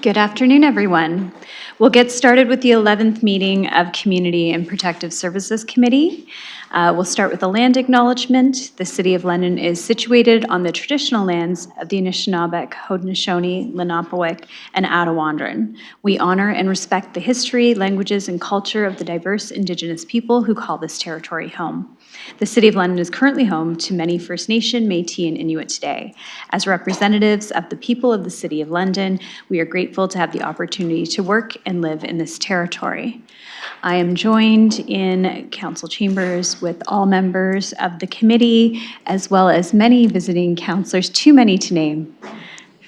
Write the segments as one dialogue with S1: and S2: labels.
S1: Good afternoon, everyone. We'll get started with the 11th meeting of Community and Protective Services Committee. We'll start with a land acknowledgement. The City of London is situated on the traditional lands of the Anishinaabeg, Haudenosaunee, Lenape, and Attawandaron. We honor and respect the history, languages, and culture of the diverse Indigenous people who call this territory home. The City of London is currently home to many First Nation, Métis, and Inuit today. As representatives of the people of the City of London, we are grateful to have the opportunity to work and live in this territory. I am joined in council chambers with all members of the committee, as well as many visiting councilors, too many to name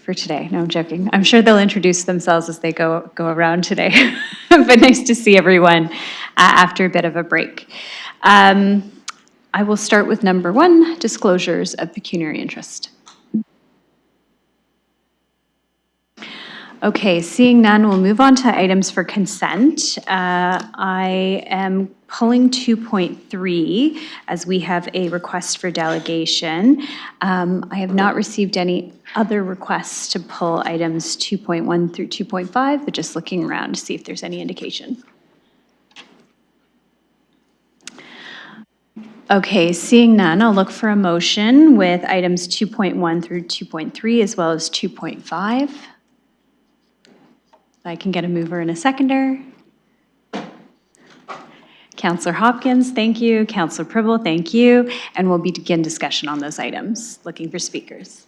S1: for today. No, I'm joking. I'm sure they'll introduce themselves as they go around today. But nice to see everyone after a bit of a break. I will start with number 1, disclosures of pecuniary interest. Okay, seeing none, we'll move on to items for consent. I am pulling 2.3 as we have a request for delegation. I have not received any other requests to pull items 2.1 through 2.5, but just looking around to see if there's any indication. Okay, seeing none, I'll look for a motion with items 2.1 through 2.3 as well as 2.5. I can get a mover and a seconder. Councillor Hopkins, thank you. Councillor Pribble, thank you. And we'll begin discussion on those items. Looking for speakers.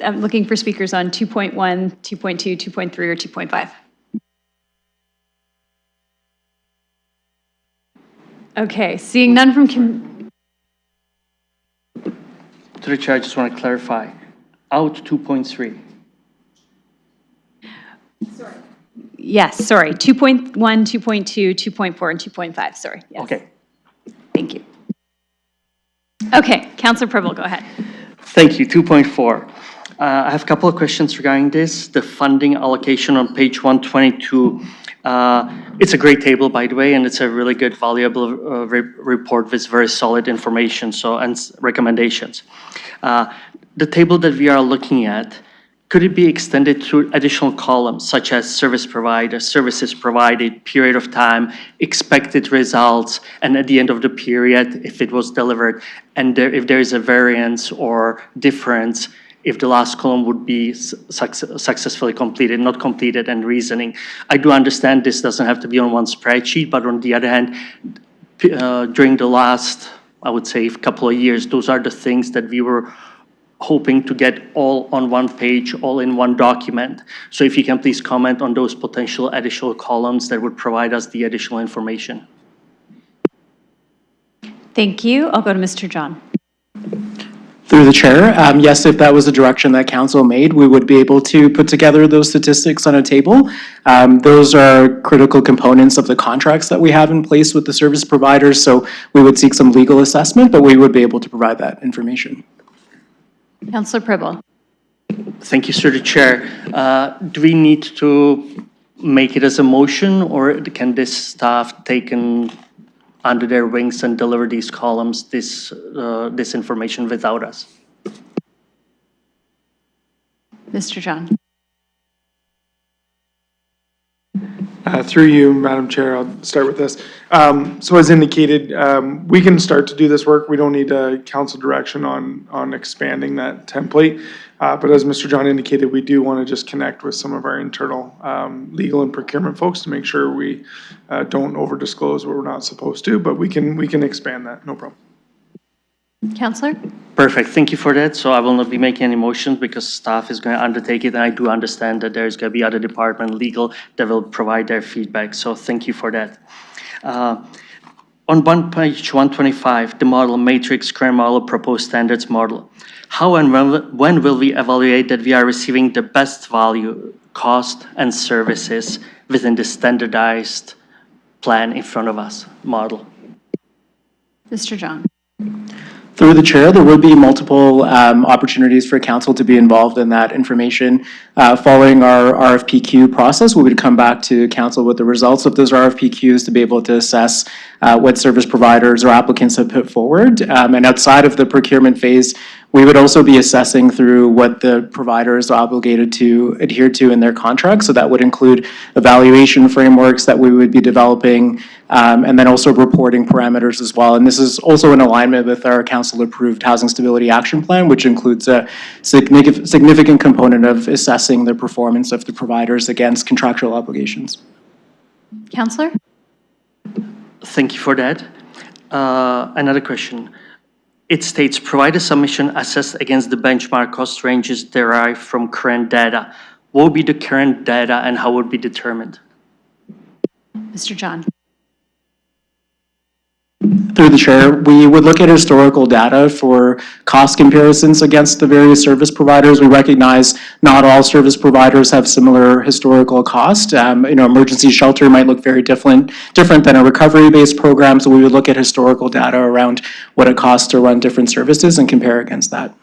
S1: I'm looking for speakers on 2.1, 2.2, 2.3, or 2.5. Okay, seeing none from...
S2: To the chair, I just want to clarify. Out 2.3.
S1: Sorry. Yes, sorry. 2.1, 2.2, 2.4, and 2.5. Sorry. Yes.
S2: Okay.
S1: Thank you. Okay, Councillor Pribble, go ahead.
S2: Thank you. 2.4. I have a couple of questions regarding this. The funding allocation on page 122. It's a great table, by the way, and it's a really good, valuable report with very solid information and recommendations. The table that we are looking at, could it be extended to additional columns such as service provider, services provided, period of time, expected results, and at the end of the period, if it was delivered, and if there is a variance or difference, if the last column would be successfully completed, not completed, and reasoning. I do understand this doesn't have to be on one spreadsheet, but on the other hand, during the last, I would say, couple of years, those are the things that we were hoping to get all on one page, all in one document. So if you can please comment on those potential additional columns that would provide us the additional information.
S1: Thank you. I'll go to Mr. John.
S3: Through the chair, yes, if that was the direction that council made, we would be able to put together those statistics on a table. Those are critical components of the contracts that we have in place with the service providers, so we would seek some legal assessment, but we would be able to provide that information.
S1: Councillor Pribble.
S2: Thank you, through the chair. Do we need to make it as a motion, or can this staff taken under their wings and deliver these columns, this information without us?
S1: Mr. John.
S4: Through you, Madam Chair, I'll start with this. So as indicated, we can start to do this work. We don't need a council direction on expanding that template. But as Mr. John indicated, we do want to just connect with some of our internal legal and procurement folks to make sure we don't over disclose what we're not supposed to, but we can expand that, no problem.
S1: Councillor?
S2: Perfect, thank you for that. So I will not be making any motions because staff is going to undertake it, and I do understand that there's going to be other department legal that will provide their feedback. So thank you for that. On page 125, the model matrix current model proposed standards model. How and when will we evaluate that we are receiving the best value, cost, and services within the standardized plan in front of us model?
S1: Mr. John.
S3: Through the chair, there would be multiple opportunities for council to be involved in that information. Following our RFPQ process, we would come back to council with the results of those RFPQs to be able to assess what service providers or applicants have put forward. And outside of the procurement phase, we would also be assessing through what the providers are obligated to adhere to in their contracts. So that would include evaluation frameworks that we would be developing, and then also reporting parameters as well. And this is also in alignment with our council-approved Housing Stability Action Plan, which includes a significant component of assessing the performance of the providers against contractual obligations.
S1: Councillor?
S2: Thank you for that. Another question. It states, provide a submission assessed against the benchmark cost ranges derived from current data. What would be the current data and how would it be determined?
S1: Mr. John?
S3: Through the chair, we would look at historical data for cost comparisons against the various service providers. We recognize not all service providers have similar historical cost. Emergency shelter might look very different than a recovery-based program, so we would look at historical data around what it costs to run different services and compare against that.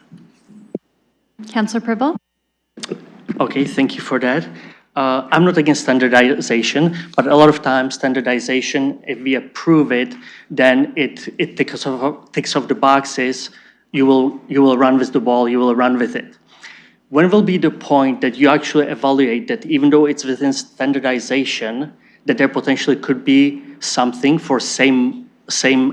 S1: Councillor Purple?
S2: Okay, thank you for that. I'm not against standardization, but a lot of times standardization, if we approve it, then it ticks off the boxes. You will run with the ball, you will run with it. When will be the point that you actually evaluate that even though it's within standardization, that there potentially could be something for same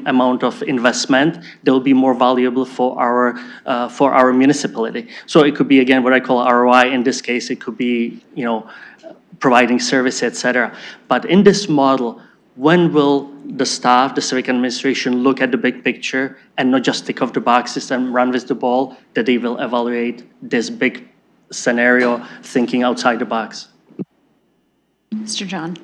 S2: amount of investment that will be more valuable for our municipality. So it could be, again, what I call ROI. In this case, it could be, providing service, etc. But in this model, when will the staff, the civic administration, look at the big picture and not just tick off the boxes and run with the ball, that they will evaluate this big scenario thinking outside the box?
S1: Mr. John?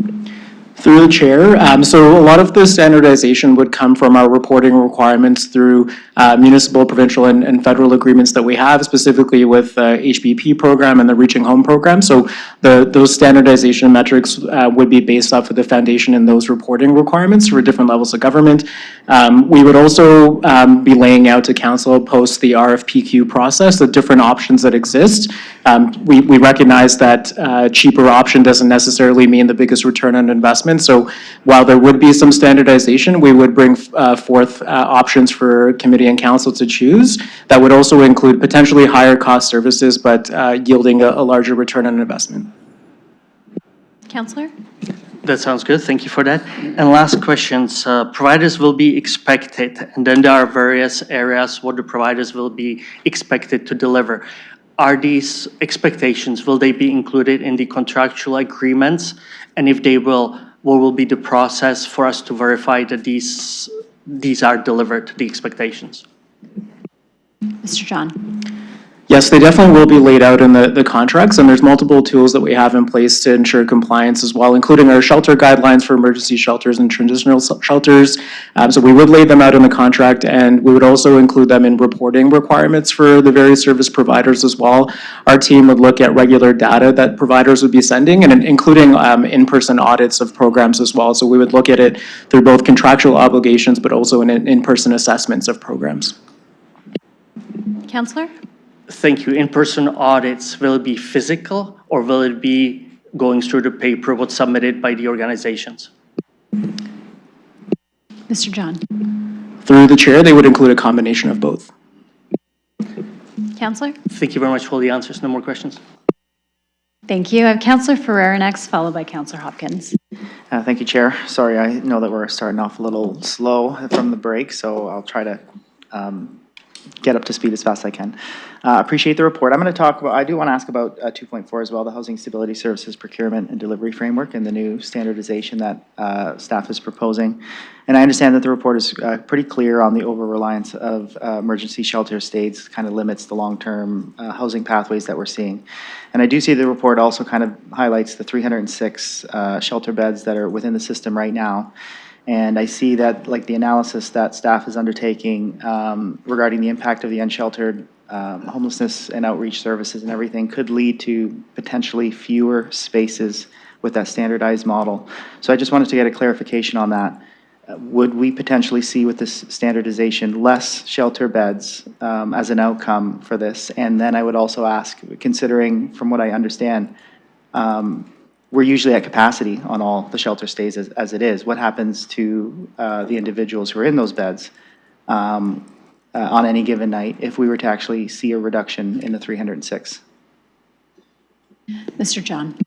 S3: Through the chair, so a lot of the standardization would come from our reporting requirements through municipal, provincial, and federal agreements that we have, specifically with HBP program and the Reaching Home program. So those standardization metrics would be based off of the foundation in those reporting requirements for different levels of government. We would also be laying out to council post the RFPQ process the different options that exist. We recognize that cheaper option doesn't necessarily mean the biggest return on investment. So while there would be some standardization, we would bring forth options for committee and council to choose. That would also include potentially higher cost services, but yielding a larger return on investment.
S1: Councillor?
S2: That sounds good. Thank you for that. And last questions. Providers will be expected, and then there are various areas what the providers will be expected to deliver. Are these expectations, will they be included in the contractual agreements? And if they will, what will be the process for us to verify that these are delivered, the expectations?
S1: Mr. John?
S3: Yes, they definitely will be laid out in the contracts, and there's multiple tools that we have in place to ensure compliance as well, including our shelter guidelines for emergency shelters and transitional shelters. So we would lay them out in the contract, and we would also include them in reporting requirements for the various service providers as well. Our team would look at regular data that providers would be sending, and including in-person audits of programs as well. So we would look at it through both contractual obligations, but also in-person assessments of programs.
S1: Councillor?
S2: Thank you. In-person audits, will it be physical or will it be going through the paper what's submitted by the organizations?
S1: Mr. John?
S3: Through the chair, they would include a combination of both.
S1: Councillor?
S2: Thank you very much for the answers. No more questions.
S1: Thank you. I have Councillor Ferrer next, followed by Councillor Hopkins.
S5: Thank you, Chair. Sorry, I know that we're starting off a little slow from the break, so I'll try to get up to speed as fast as I can. Appreciate the report. I do want to ask about 2.4 as well, the Housing Stability Services Procurement and Delivery Framework and the new standardization that staff is proposing. And I understand that the report is pretty clear on the over-reliance of emergency shelter stays, kind of limits the long-term housing pathways that we're seeing. And I do see the report also kind of highlights the 306 shelter beds that are within the system right now. And I see that, like, the analysis that staff is undertaking regarding the impact of the unsheltered homelessness and outreach services and everything could lead to potentially fewer spaces with that standardized model. So I just wanted to get a clarification on that. would we potentially see with this standardization less shelter beds as an outcome for this? And then I would also ask, considering from what I understand, we're usually at capacity on all the shelter stays as it is. What happens to the individuals who are in those beds on any given night if we were to actually see a reduction in the 306?
S1: Mr. John.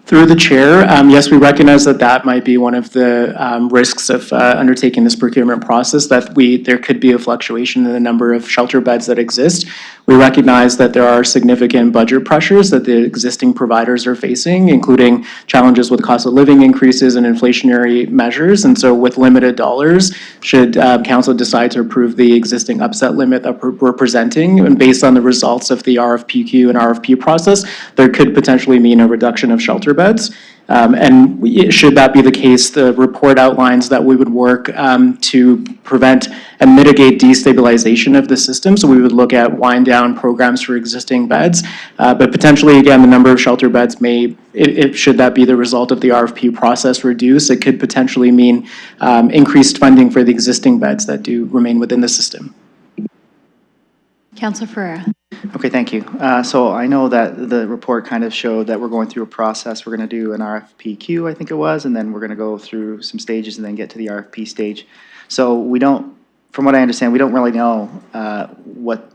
S3: Through the chair, yes, we recognize that that might be one of the risks of undertaking this procurement process, that there could be a fluctuation in the number of shelter beds that exist. We recognize that there are significant budget pressures that the existing providers are facing, including challenges with cost of living increases and inflationary measures. And so with limited dollars, should council decide to approve the existing upset limit that we're presenting, and based on the results of the RFPQ and RFP process, there could potentially mean a reduction of shelter beds. Should that be the case, the report outlines that we would work to prevent and mitigate destabilization of the system. So we would look at wind down programs for existing beds, but potentially, again, the number of shelter beds may, should that be the result of the RFP process, reduce. It could potentially mean increased funding for the existing beds that do remain within the system.
S1: Councilor Ferreira.
S5: Okay, thank you. So I know that the report kind of showed that we're going through a process. We're going to do an RFPQ, I think it was, and then we're going to go through some stages and then get to the RFP stage. So we don't, from what I understand, we don't really know what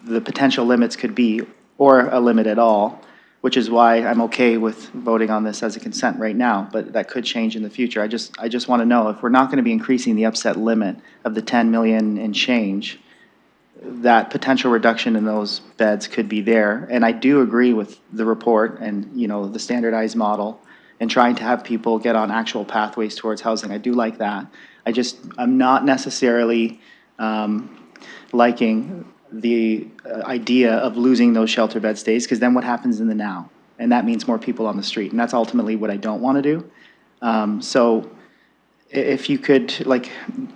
S5: the potential limits could be, or a limit at all, which is why I'm okay with voting on this as a consent right now, but that could change in the future. I just want to know, if we're not going to be increasing the upset limit of the 10 million and change, that potential reduction in those beds could be there. And I do agree with the report and, you know, the standardized model and trying to have people get on actual pathways towards housing. I do like that. I'm not necessarily liking the idea of losing those shelter bed stays, because then what happens in the now? And that means more people on the street. And that's ultimately what I don't want to do. So if you could, like,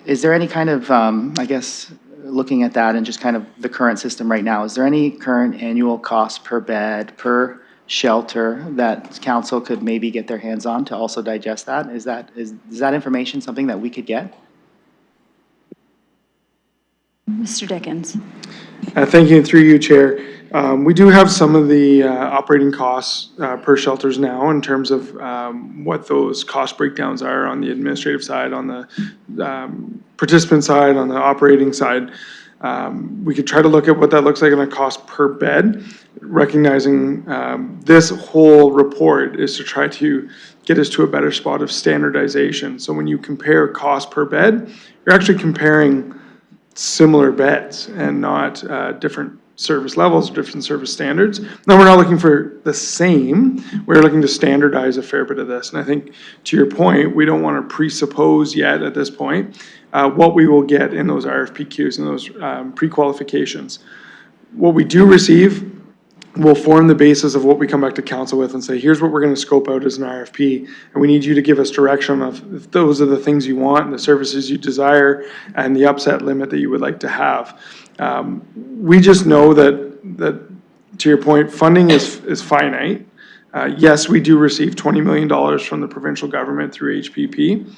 S5: is there any kind of, I guess, looking at that and just kind of the current system right now, is there any current annual cost per bed, per shelter that council could maybe get their hands on to also digest that? Is that information something that we could get?
S1: Mr. Dickens.
S4: Thank you, through you, Chair. We do have some of the operating costs per shelters now in terms of what those cost breakdowns are on the administrative side, on the participant side, on the operating side. We could try to look at what that looks like on a cost per bed, recognizing this whole report is to try to get us to a better spot of standardization. So when you compare cost per bed, you're actually comparing similar beds and not different service levels, different service standards. No, we're not looking for the same. We're looking to standardize a fair bit of this. And I think, to your point, we don't want to presuppose yet at this point what we will get in those RFPQs and those pre-qualifications. What we do receive will form the basis of what we come back to council with and say, here's what we're going to scope out as an RFP, and we need you to give us direction of if those are the things you want and the services you desire and the upset limit that you would like to have. We just know that to your point, funding is finite. Yes, we do receive $20 million from the provincial government through HPP,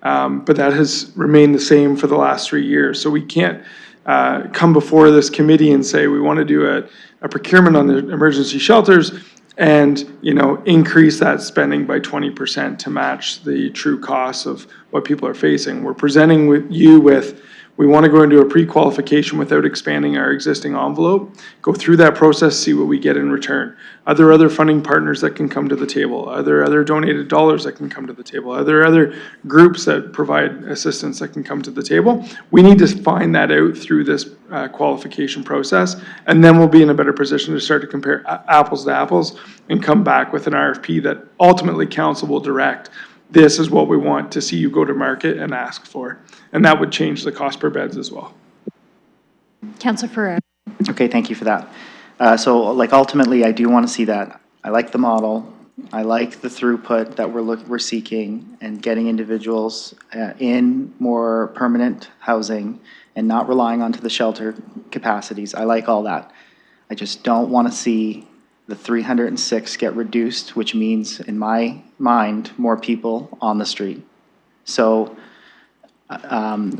S4: but that has remained the same for the last 3 years. So we can't come before this committee and say we want to do a procurement on the emergency shelters and, you know, increase that spending by 20% to match the true costs of what people are facing. We're presenting with we want to go into a pre-qualification without expanding our existing envelope, go through that process, see what we get in return. Are there other funding partners that can come to the table? Are there other donated dollars that can come to the table? Are there other groups that provide assistance that can come to the table? We need to find that out through this qualification process, and then we'll be in a better position to start to compare apples to apples and come back with an RFP that ultimately council will direct. This is what we want to see you go to market and ask for. And that would change the cost per beds as well.
S1: Councilor Ferreira.
S5: Okay, thank you for that. So like ultimately, I do want to see that. I like the model. I like the throughput that we're seeking and getting individuals in more permanent housing and not relying onto the shelter capacities. I like all that. I just don't want to see the 306 get reduced, which means, in my mind, more people on the street. So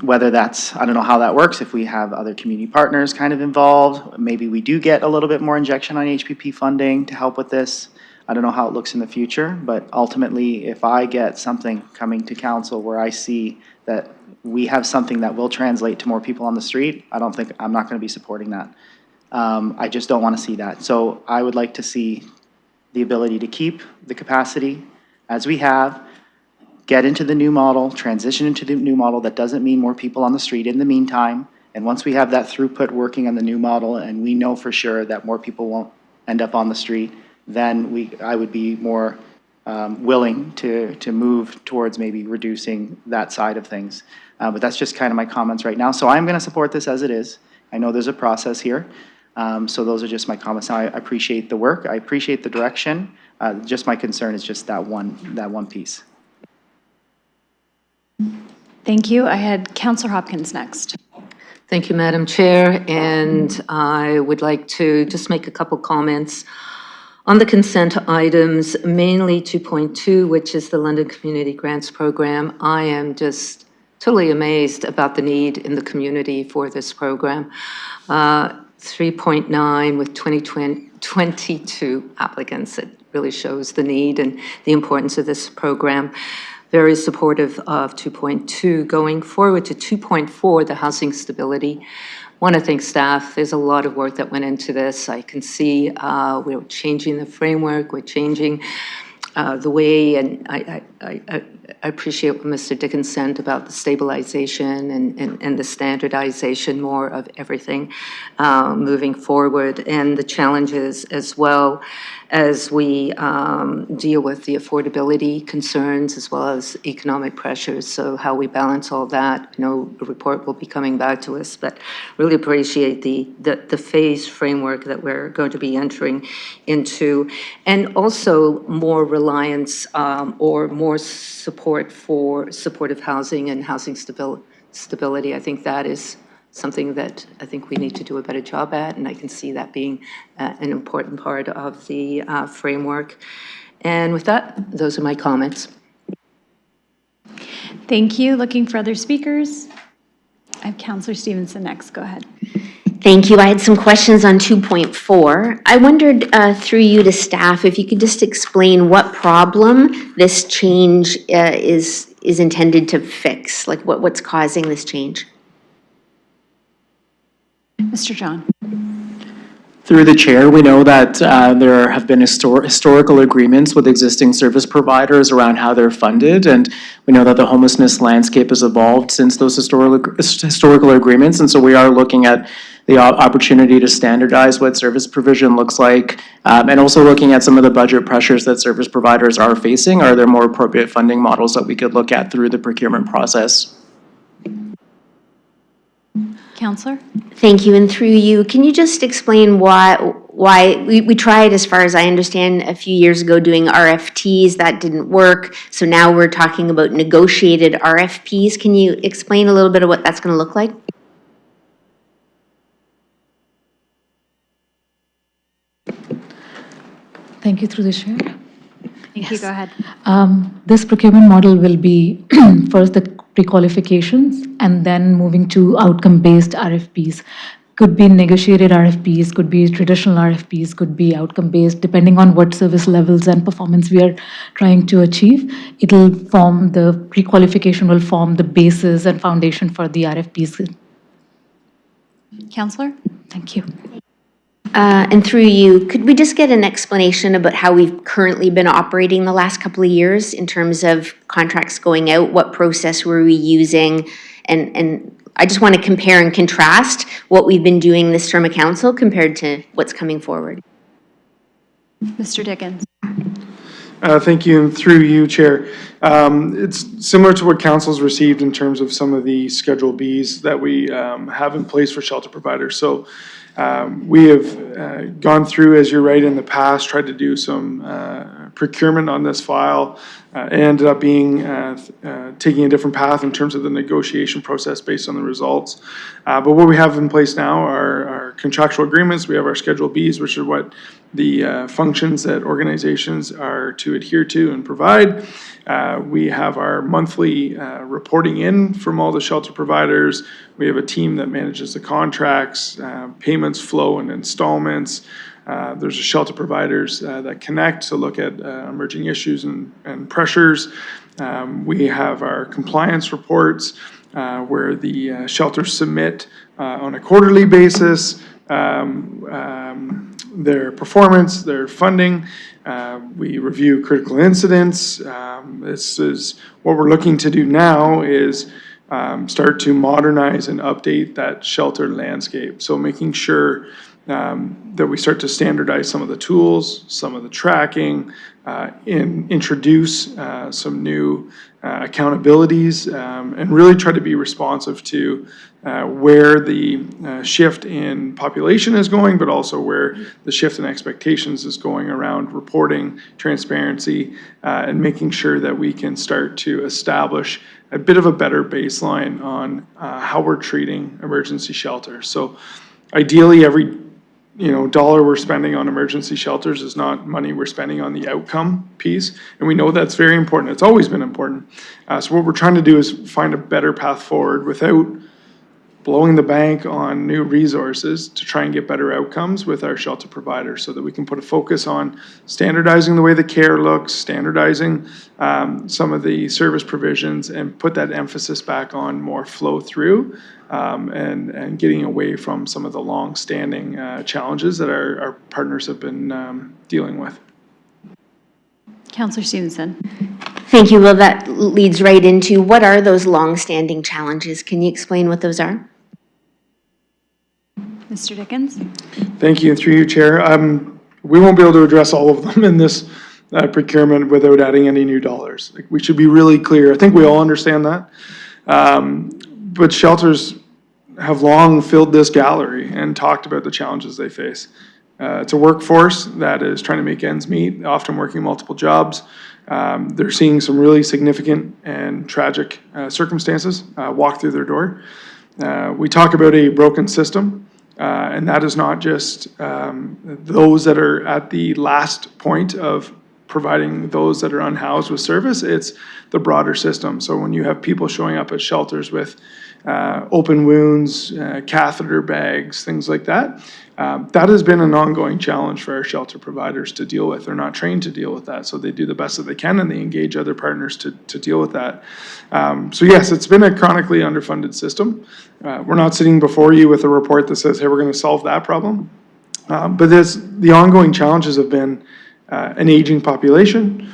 S5: Whether that's, I don't know how that works, if we have other community partners kind of involved, maybe we do get a little bit more injection on HPP funding to help with this. I don't know how it looks in the future, but ultimately, if I get something coming to council where I see that we have something that will translate to more people on the street, I'm not going to be supporting that. I just don't want to see that. So I would like to see the ability to keep the capacity as we have, get into the new model, transition into the new model. That doesn't mean more people on the street in the meantime. And once we have that throughput working on the new model and we know for sure that more people won't end up on the street, then I would be more willing to move towards maybe reducing that side of things. But that's just kind of my comments right now. So I'm going to support this as it is. I know there's a process here. So those are just my comments. I appreciate the work. I appreciate the direction. Just my concern is just that one piece.
S1: Thank you. I had Councillor Hopkins next.
S6: Thank you, Madam Chair, and I would like to just make a couple comments on the consent items, mainly 2.2, which is the London Community Grants Program. I am just totally amazed about the need in the community for this program. 3.9 with 22 applicants, it really shows the need and the importance of this program. Very supportive of 2.2. Going forward to 2.4, the housing stability. Want to thank staff. There's a lot of work that went into this. I can see we're changing the framework, we're changing the way, and I appreciate what Mr. Dickens said about the stabilization and the standardization more of everything moving forward, and the challenges as well as we deal with the affordability concerns as well as economic pressures. So how we balance all that, a report will be coming back to us, but really appreciate the phase framework that we're going to be entering into, and also more reliance or more support for supportive housing and housing stability. I think that is something that I think we need to do a better job at, and I can see that being an important part of the framework. And with that, those are my comments.
S1: Thank you. Looking for other speakers? I have Councillor Stevenson next. Go ahead.
S7: Thank you. I had some questions on 2.4. I wondered through you to staff if you could just explain what problem this change is intended to fix, like what's causing this change?
S1: Mr. John.
S3: Through the chair, we know that there have been historical agreements with existing service providers around how they're funded, and we know that the homelessness landscape has evolved since those historical agreements, and so we are looking at the opportunity to standardize what service provision looks like, and also looking at some of the budget pressures that service providers are facing. Are there more appropriate funding models that we could look at through the procurement process?
S1: Councillor?
S7: Thank you. And through you, can you just explain why we tried, as far as I understand, a few years ago doing RFTs, that didn't work. So now we're talking about negotiated RFPs. Can you explain a little bit of what that's going to look like?
S8: Thank you, through the chair.
S1: Thank you. Go ahead.
S8: This procurement model will be first the pre-qualifications and then moving to outcome-based RFPs. Could be negotiated RFPs, could be traditional RFPs, could be outcome-based, depending on what service levels and performance we are trying to achieve. The pre-qualification will form the basis and foundation for the RFPs.
S1: Councillor?
S8: Thank you.
S7: And through you, could we just get an explanation about how we've currently been operating the last couple of years in terms of contracts going out? What process were we using? And I just want to compare and contrast what we've been doing this term of council compared to what's coming forward.
S1: Mr. Dickens?
S4: Thank you, and through you, Chair. It's similar to what council's received in terms of some of the Schedule Bs that we have in place for shelter providers. So we have gone through, as you're right, in the past, tried to do some procurement on this file. Ended up being taking a different path in terms of the negotiation process based on the results. But what we have in place now are contractual agreements, we have our Schedule Bs, which are what the functions that organizations are to adhere to and provide. We have our monthly reporting in from all the shelter providers. We have a team that manages the contracts, payments flow and installments. There's a shelter providers that connect to look at emerging issues and pressures. We have our compliance reports where the shelters submit on a quarterly basis their performance, their funding. We review critical incidents. This is what we're looking to do now is start to modernize and update that shelter landscape. So making sure that we start to standardize some of the tools, some of the tracking, introduce some new accountabilities, and really try to be responsive to where the shift in population is going, but also where the shift in expectations is going around reporting, transparency, and making sure that we can start to establish a bit of a better baseline on how we're treating emergency shelters. So ideally, every dollar we're spending on emergency shelters is not money we're spending on the outcome piece. And we know that's very important. It's always been important. So what we're trying to do is find a better path forward without blowing the bank on new resources to try and get better outcomes with our shelter providers so that we can put a focus on standardizing the way the care looks, standardizing some of the service provisions, and put that emphasis back on more flow through and getting away from some of the long-standing challenges that our partners have been dealing with.
S1: Councillor Stevenson.
S7: Thank you. Well, that leads right into what are those long-standing challenges? Can you explain what those are?
S1: Mr. Dickens.
S4: Thank you, through you, Chair. We won't be able to address all of them in this procurement without adding any new dollars. Like, we should be really clear. I think we all understand that. But shelters have long filled this gallery and talked about the challenges they face. It's a workforce that is trying to make ends meet, often working multiple jobs. They're seeing some really significant and tragic circumstances walk through their door. We talk about a broken system, and that is not just those that are at the last point of providing those that are unhoused with service. It's the broader system. So when you have people showing up at shelters with open wounds, catheter bags, things like that, that has been an ongoing challenge for our shelter providers to deal with. They're not trained to deal with that, so they do the best that they can, and they engage other partners to deal with that. So yes, it's been a chronically underfunded system. We're not sitting before you with a report that says, hey, we're going to solve that problem. But the ongoing challenges have been an aging population,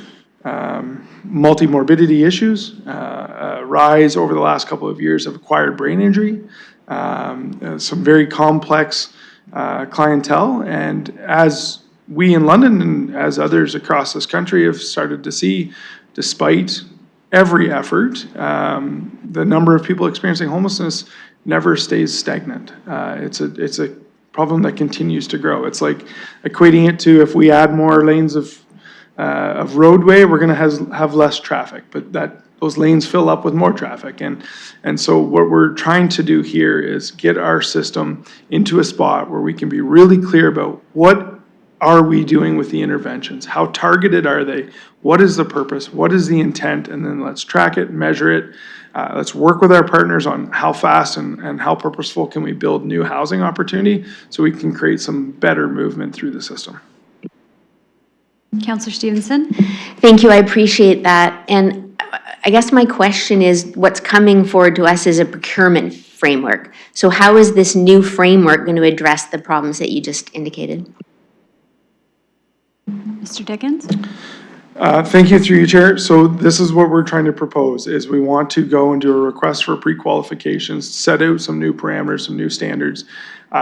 S4: multi-morbidity issues, rise over the last couple of years of acquired brain injury, some very complex clientele. And as we in London and as others across this country have started to see, despite every effort, the number of people experiencing homelessness never stays stagnant. It's a problem that continues to grow. It's like equating it to if we add more lanes of roadway, we're going to have less traffic, but those lanes fill up with more traffic. And so what we're trying to do here is get our system into a spot where we can be really clear about what are we doing with the interventions? How targeted are they? What is the purpose? What is the intent? And then let's track it, measure it. Let's work with our partners on how fast and how purposeful can we build new housing opportunity so we can create some better movement through the system.
S1: Councillor Stevenson.
S7: Thank you. I appreciate that. And I guess my question is what's coming forward to us is a procurement framework. So how is this new framework going to address the problems that you just indicated?
S1: Mr. Dickens.
S4: Thank you, through you, Chair. So this is what we're trying to propose, is we want to go and do a request for pre-qualifications, set out some new parameters, some new standards,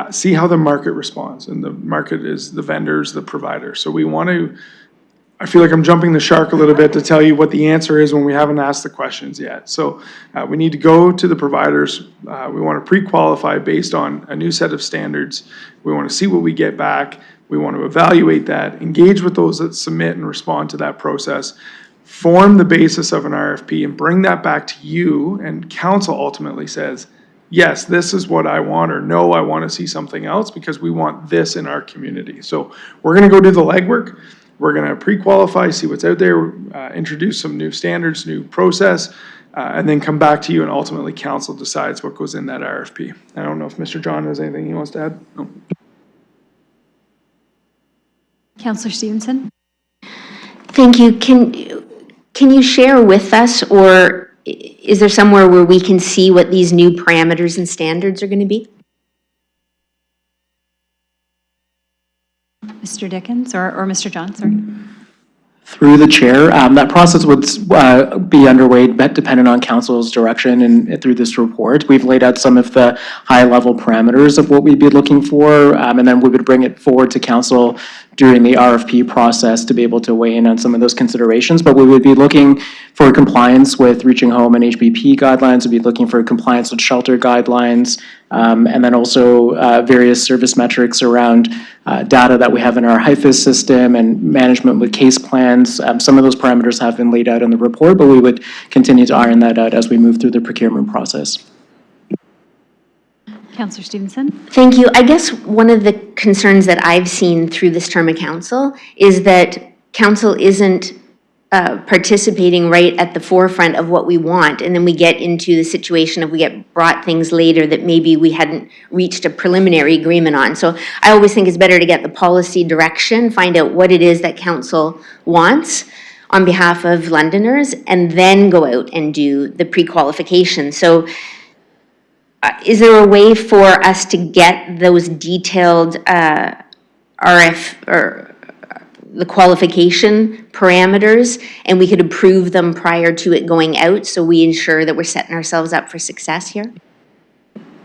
S4: see how the market responds. And the market is the vendors, the providers. So we want to, I feel like I'm jumping the shark a little bit to tell you what the answer is when we haven't asked the questions yet. So we need to go to the providers. We want to pre-qualify based on a new set of standards. We want to see what we get back. We want to evaluate that, engage with those that submit and respond to that process, form the basis of an RFP and bring that back to you, and council ultimately says, yes, this is what I want, or no, I want to see something else because we want this in our community. So we're going to go do the legwork. We're going to pre-qualify, see what's out there, introduce some new standards, new process, and then come back to you, and ultimately council decides what goes in that RFP. I don't know if Mr. John has anything he wants to add? No.
S1: Counselor Stevenson?
S7: Thank you. Can you share with us, or is there somewhere where we can see what these new parameters and standards are going to be?
S1: Mr. Dickens or Mr. John, sorry.
S3: Through the chair, that process would be underway, but dependent on council's direction and through this report. We've laid out some of the high-level parameters of what we'd be looking for, and then we would bring it forward to council during the RFP process to be able to weigh in on some of those considerations. But we would be looking for compliance with Reaching Home and HBP guidelines. We'd be looking for compliance with shelter guidelines, and then also various service metrics around data that we have in our HIFIS system and management with case plans. Some of those parameters have been laid out in the report, but we would continue to iron that out as we move through the procurement process.
S1: Counselor Stevenson?
S7: Thank you. I guess one of the concerns that I've seen through this term of council is that council isn't participating right at the forefront of what we want, and then we get into the situation of we get brought things later that maybe we hadn't reached a preliminary agreement on. So I always think it's better to get the policy direction, find out what it is that council wants on behalf of Londoners, and then go out and do the pre-qualification. So is there a way for us to get those detailed the qualification parameters, and we could approve them prior to it going out, so we ensure that we're setting ourselves up for success here?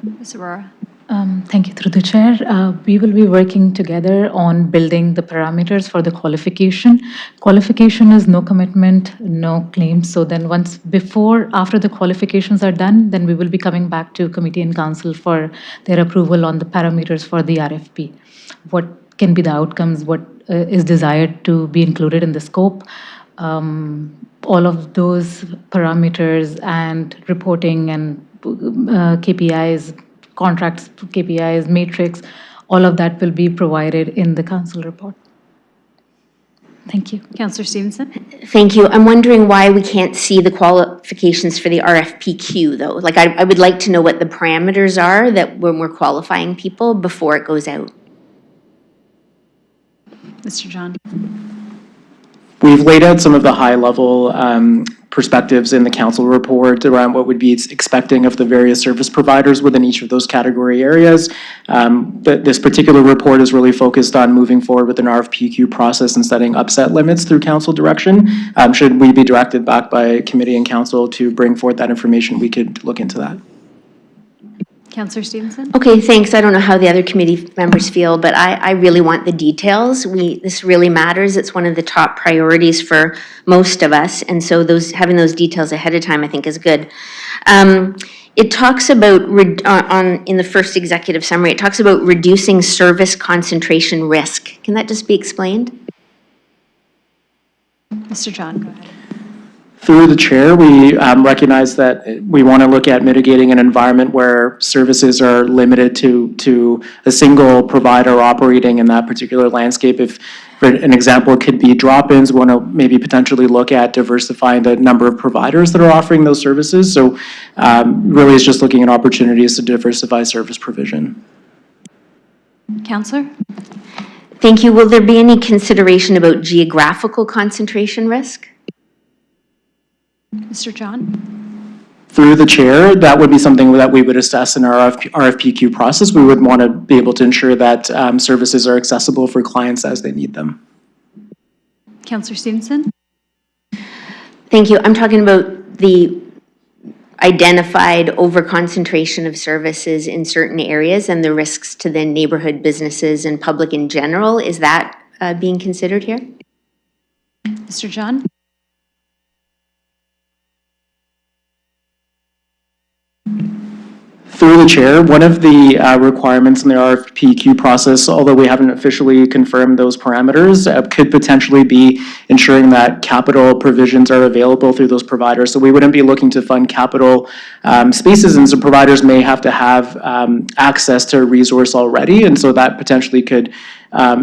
S1: Ms. Aurora?
S8: Thank you, through the chair. We will be working together on building the parameters for the qualification. Qualification is no commitment, no claim. So then after the qualifications are done, then we will be coming back to committee and council for their approval on the parameters for the RFP. What can be the outcomes, what is desired to be included in the scope. All of those parameters and reporting and KPIs, contracts, KPIs, matrix, all of that will be provided in the council report. Thank you.
S1: Counselor Stevenson?
S7: Thank you. I'm wondering why we can't see the qualifications for the RFPQ, though. Like, I would like to know what the parameters are that when we're qualifying people before it goes out.
S1: Mr. John?
S3: We've laid out some of the high-level perspectives in the council report around what would be expecting of the various service providers within each of those category areas. But this particular report is really focused on moving forward with an RFPQ process and setting upset limits through council direction. Should we be directed back by committee and council to bring forth that information, we could look into that.
S1: Counselor Stevenson?
S7: Okay, thanks. I don't know how the other committee members feel, but I really want the details. This really matters. It's one of the top priorities for most of us, and so having those details ahead of time, I think, is good. It talks about, in the first executive summary, it talks about reducing service concentration risk. Can that just be explained?
S1: Mr. John, go ahead.
S3: Through the chair, we recognize that we want to look at mitigating an environment where services are limited to a single provider operating in that particular landscape. If, for an example, could be drop-ins, we want to maybe potentially look at diversifying the number of providers that are offering those services. So really it's just looking at opportunities to diversify service provision.
S1: Counselor?
S7: Thank you. Will there be any consideration about geographical concentration risk?
S1: Mr. John?
S3: Through the chair, that would be something that we would assess in our RFPQ process. We would want to be able to ensure that services are accessible for clients as they need them.
S1: Counselor Stevenson?
S7: Thank you. I'm talking about the identified over-concentration of services in certain areas and the risks to the neighborhood businesses and public in general. Is that being considered here?
S1: Mr. John?
S3: Through the chair, one of the requirements in the RFPQ process, although we haven't officially confirmed those parameters, could potentially be ensuring that capital provisions are available through those providers. So we wouldn't be looking to fund capital spaces, and so providers may have to have access to a resource already, and so that potentially could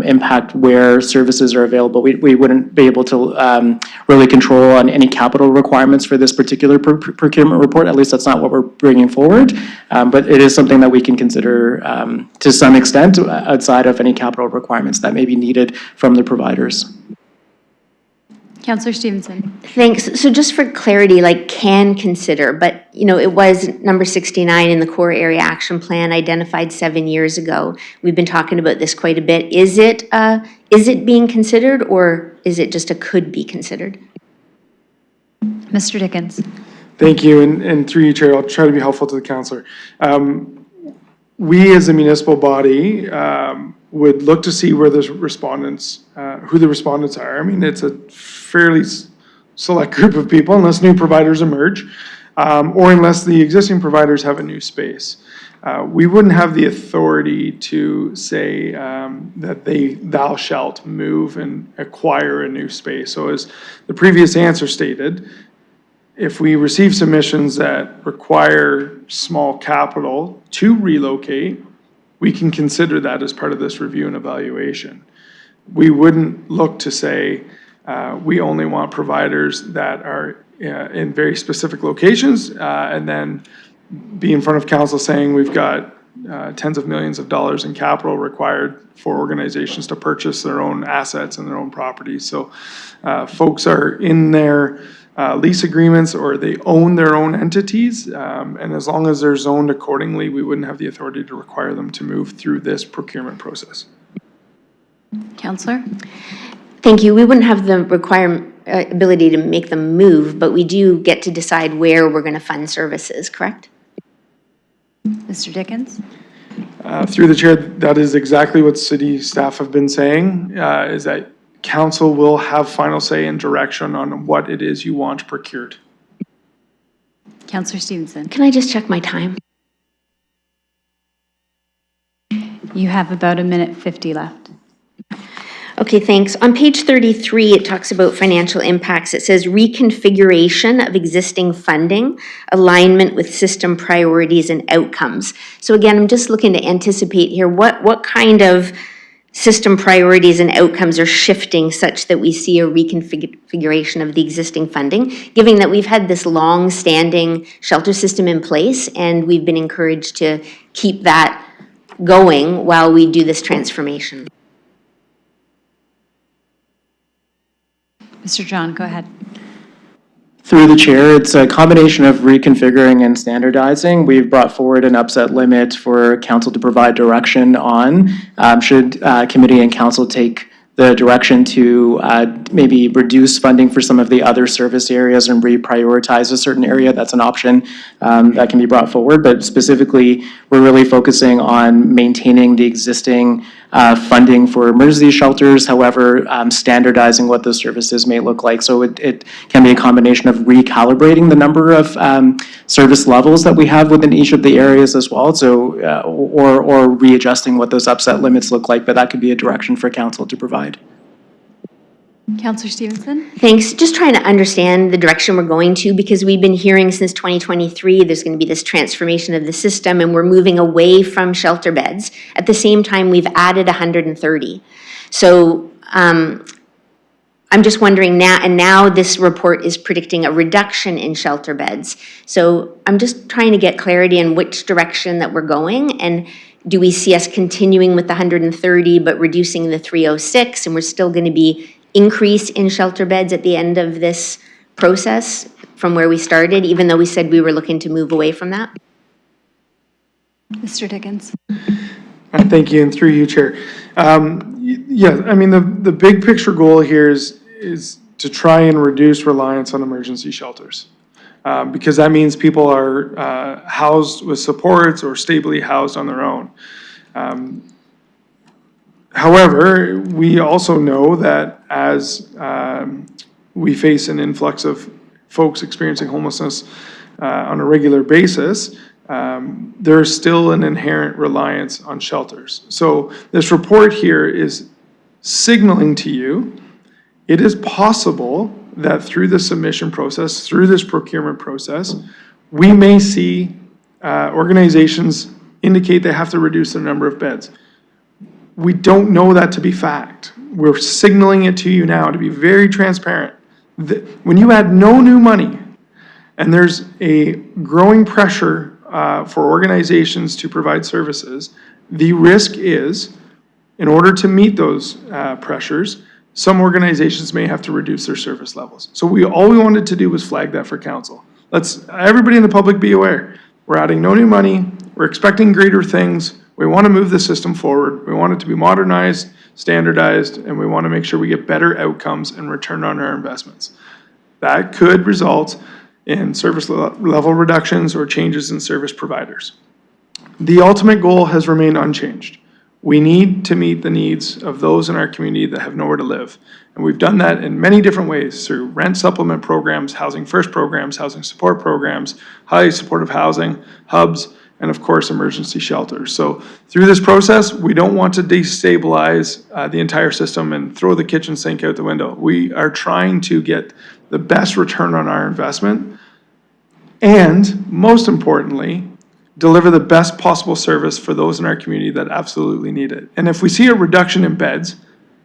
S3: impact where services are available. We wouldn't be able to really control on any capital requirements for this particular procurement report. At least that's not what we're bringing forward. But it is something that we can consider to some extent outside of any capital requirements that may be needed from the providers.
S1: Councillor Stevenson.
S7: Thanks. So just for clarity, like can consider, but it was number 69 in the core area action plan identified 7 years ago. We've been talking about this quite a bit. Is it being considered, or is it just a could be considered?
S1: Mr. Dickens.
S4: Thank you, and through you, Chair, I'll try to be helpful to the councillor. We as a municipal body would look to see where the respondents, who the respondents are. I mean, it's a fairly select group of people unless new providers emerge, or unless the existing providers have a new space. We wouldn't have the authority to say that thou shalt move and acquire a new space. So as the previous answer stated, if we receive submissions that require small capital to relocate, we can consider that as part of this review and evaluation. We wouldn't look to say we only want providers that are in very specific locations and then be in front of council saying we've got tens of millions of dollars in capital required for organizations to purchase their own assets and their own properties. So folks are in their lease agreements or they own their own entities, and as long as they're zoned accordingly, we wouldn't have the authority to require them to move through this procurement process.
S1: Councillor.
S7: Thank you. We wouldn't have the ability to make them move, but we do get to decide where we're going to fund services, correct?
S1: Mr. Dickens.
S4: Through the chair, that is exactly what city staff have been saying, is that council will have final say and direction on what it is you want procured.
S1: Councillor Stevenson.
S7: Can I just check my time?
S1: You have about 1:50 left.
S7: Okay, thanks. On page 33, it talks about financial impacts. It says reconfiguration of existing funding, alignment with system priorities and outcomes. So again, I'm just looking to anticipate here, what kind of system priorities and outcomes are shifting such that we see a reconfiguration of the existing funding, given that we've had this long-standing shelter system in place and we've been encouraged to keep that going while we do this transformation.
S1: Mr. John, go ahead.
S3: Through the chair, it's a combination of reconfiguring and standardizing. We've brought forward an upset limit for council to provide direction on. Should committee and council take the direction to maybe reduce funding for some of the other service areas and reprioritize a certain area, that's an option that can be brought forward. But specifically, we're really focusing on maintaining the existing funding for emergency shelters, however, standardizing what those services may look like. So it can be a combination of recalibrating the number of service levels that we have within each of the areas as well, so or readjusting what those upset limits look like, but that could be a direction for council to provide.
S1: Councillor Stevenson.
S7: Thanks. Just trying to understand the direction we're going to, because we've been hearing since 2023 there's going to be this transformation of the system and we're moving away from shelter beds. At the same time, we've added 130. So I'm just wondering now, and now this report is predicting a reduction in shelter beds. So I'm just trying to get clarity on which direction that we're going, and do we see us continuing with the 130 but reducing the 306, and we're still going to be increase in shelter beds at the end of this process from where we started, even though we said we were looking to move away from that?
S1: Mr. Dickens.
S4: Thank you, and through you, Chair. Yeah, I mean, the big picture goal here is to try and reduce reliance on emergency shelters. Because that means people are housed with supports or stably housed on their own. However, we also know that as we face an influx of folks experiencing homelessness on a regular basis, there's still an inherent reliance on shelters. So this report here is signaling to you, it is possible that through the submission process, through this procurement process, we may see organizations indicate they have to reduce their number of beds. We don't know that to be fact. We're signaling it to you now to be very transparent. When you add no new money and there's a growing pressure for organizations to provide services, the risk is, in order to meet those pressures, some organizations may have to reduce their service levels. So all we wanted to do was flag that for council. Let's everybody in the public be aware. We're adding no new money. We're expecting greater things. We want to move the system forward. We want it to be modernized, standardized, and we want to make sure we get better outcomes and return on our investments. That could result in service level reductions or changes in service providers. The ultimate goal has remained unchanged. We need to meet the needs of those in our community that have nowhere to live. And we've done that in many different ways through rent supplement programs, housing first programs, housing support programs, highly supportive housing, hubs, and of course, emergency shelters. So through this process, we don't want to destabilize the entire system and throw the kitchen sink out the window. We are trying to get the best return on our investment and, most importantly, deliver the best possible service for those in our community that absolutely need it. And if we see a reduction in beds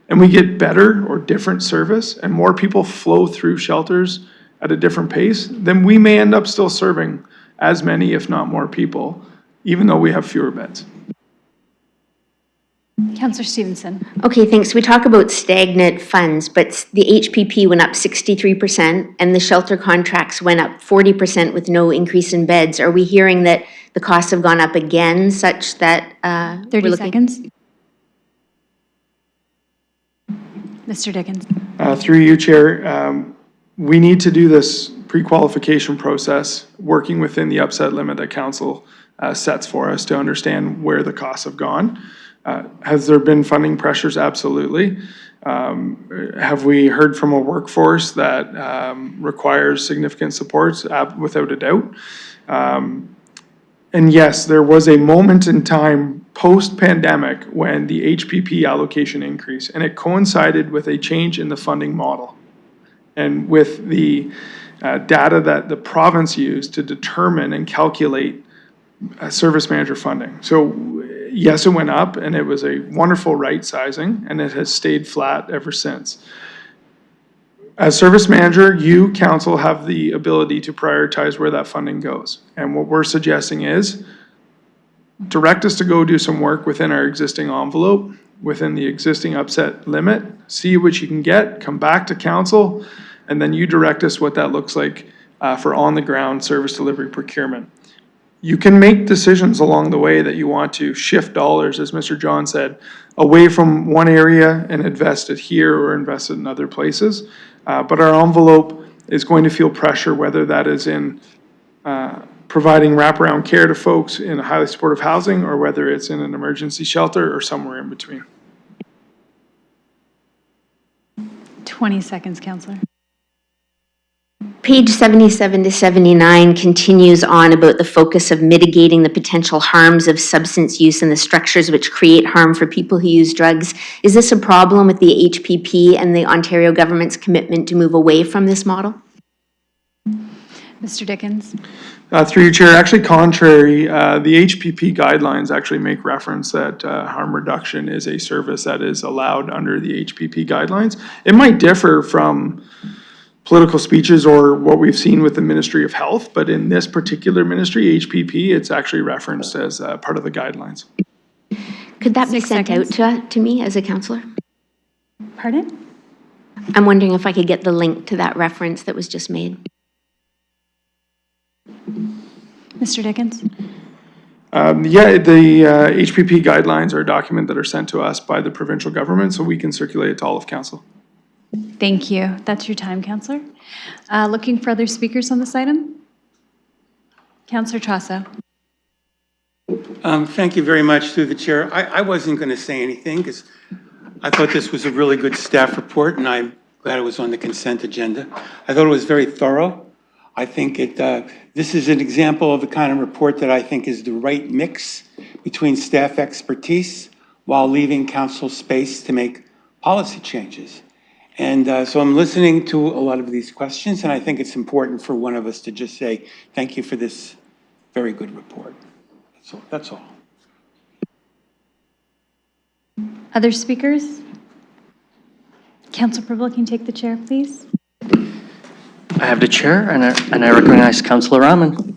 S4: and we get better or different service and more people flow through shelters at a different pace, then we may end up still serving as many, if not more people, even though we have fewer beds.
S1: Councillor Stevenson.
S7: Okay, thanks. We talk about stagnant funds, but the HPP went up 63% and the shelter contracts went up 40% with no increase in beds. Are we hearing that the costs have gone up again such that
S1: 30 seconds. Mr. Dickens.
S4: Through you, Chair, we need to do this pre-qualification process, working within the upset limit that council sets for us to understand where the costs have gone. Has there been funding pressures? Absolutely. Have we heard from a workforce that requires significant supports? Without a doubt. And yes, there was a moment in time post-pandemic when the HPP allocation increased, and it coincided with a change in the funding model and with the data that the province used to determine and calculate service manager funding. So yes, it went up, and it was a wonderful right sizing, and it has stayed flat ever since. As service manager, you, council, have the ability to prioritize where that funding goes. And what we're suggesting is direct us to go do some work within our existing envelope, within the existing upset limit, see what you can get, come back to council, and then you direct us what that looks like for on-the-ground service delivery procurement. You can make decisions along the way that you want to shift dollars, as Mr. John said, away from one area and invest it here or invest it in other places. But our envelope is going to feel pressure, whether that is in providing wraparound care to folks in highly supportive housing or whether it's in an emergency shelter or somewhere in between.
S1: 20 seconds, Councillor.
S7: Page 77 to 79 continues on about the focus of mitigating the potential harms of substance use and the structures which create harm for people who use drugs. Is this a problem with the HPP and the Ontario government's commitment to move away from this model?
S1: Mr. Dickens.
S4: Through your chair, actually contrary, the HPP guidelines actually make reference that harm reduction is a service that is allowed under the HPP guidelines. It might differ from political speeches or what we've seen with the Ministry of Health, but in this particular ministry, HPP, it's actually referenced as part of the guidelines.
S7: Could that be
S1: 6
S7: sent
S1: seconds.
S7: out to me as a councillor?
S1: Pardon?
S7: I'm wondering if I could get the link to that reference that was just made.
S1: Mr. Dickens.
S4: Yeah, the HPP guidelines are a document that are sent to us by the provincial government, so we can circulate it to all of council.
S1: Thank you. That's your time, Councillor. Looking for other speakers on this item? Councillor Trasso.
S9: Thank you very much, through the chair. I wasn't going to say anything because I thought this was a really good staff report, and I'm glad it was on the consent agenda. I thought it was very thorough. I think this is an example of the kind of report that I think is the right mix between staff expertise while leaving council space to make policy changes. And so I'm listening to a lot of these questions, and I think it's important for one of us to just say, thank you for this very good report. That's all.
S1: Other speakers? Councilor Preble, can you take the chair, please?
S2: I have the chair, and I recognize Councilor Rahman.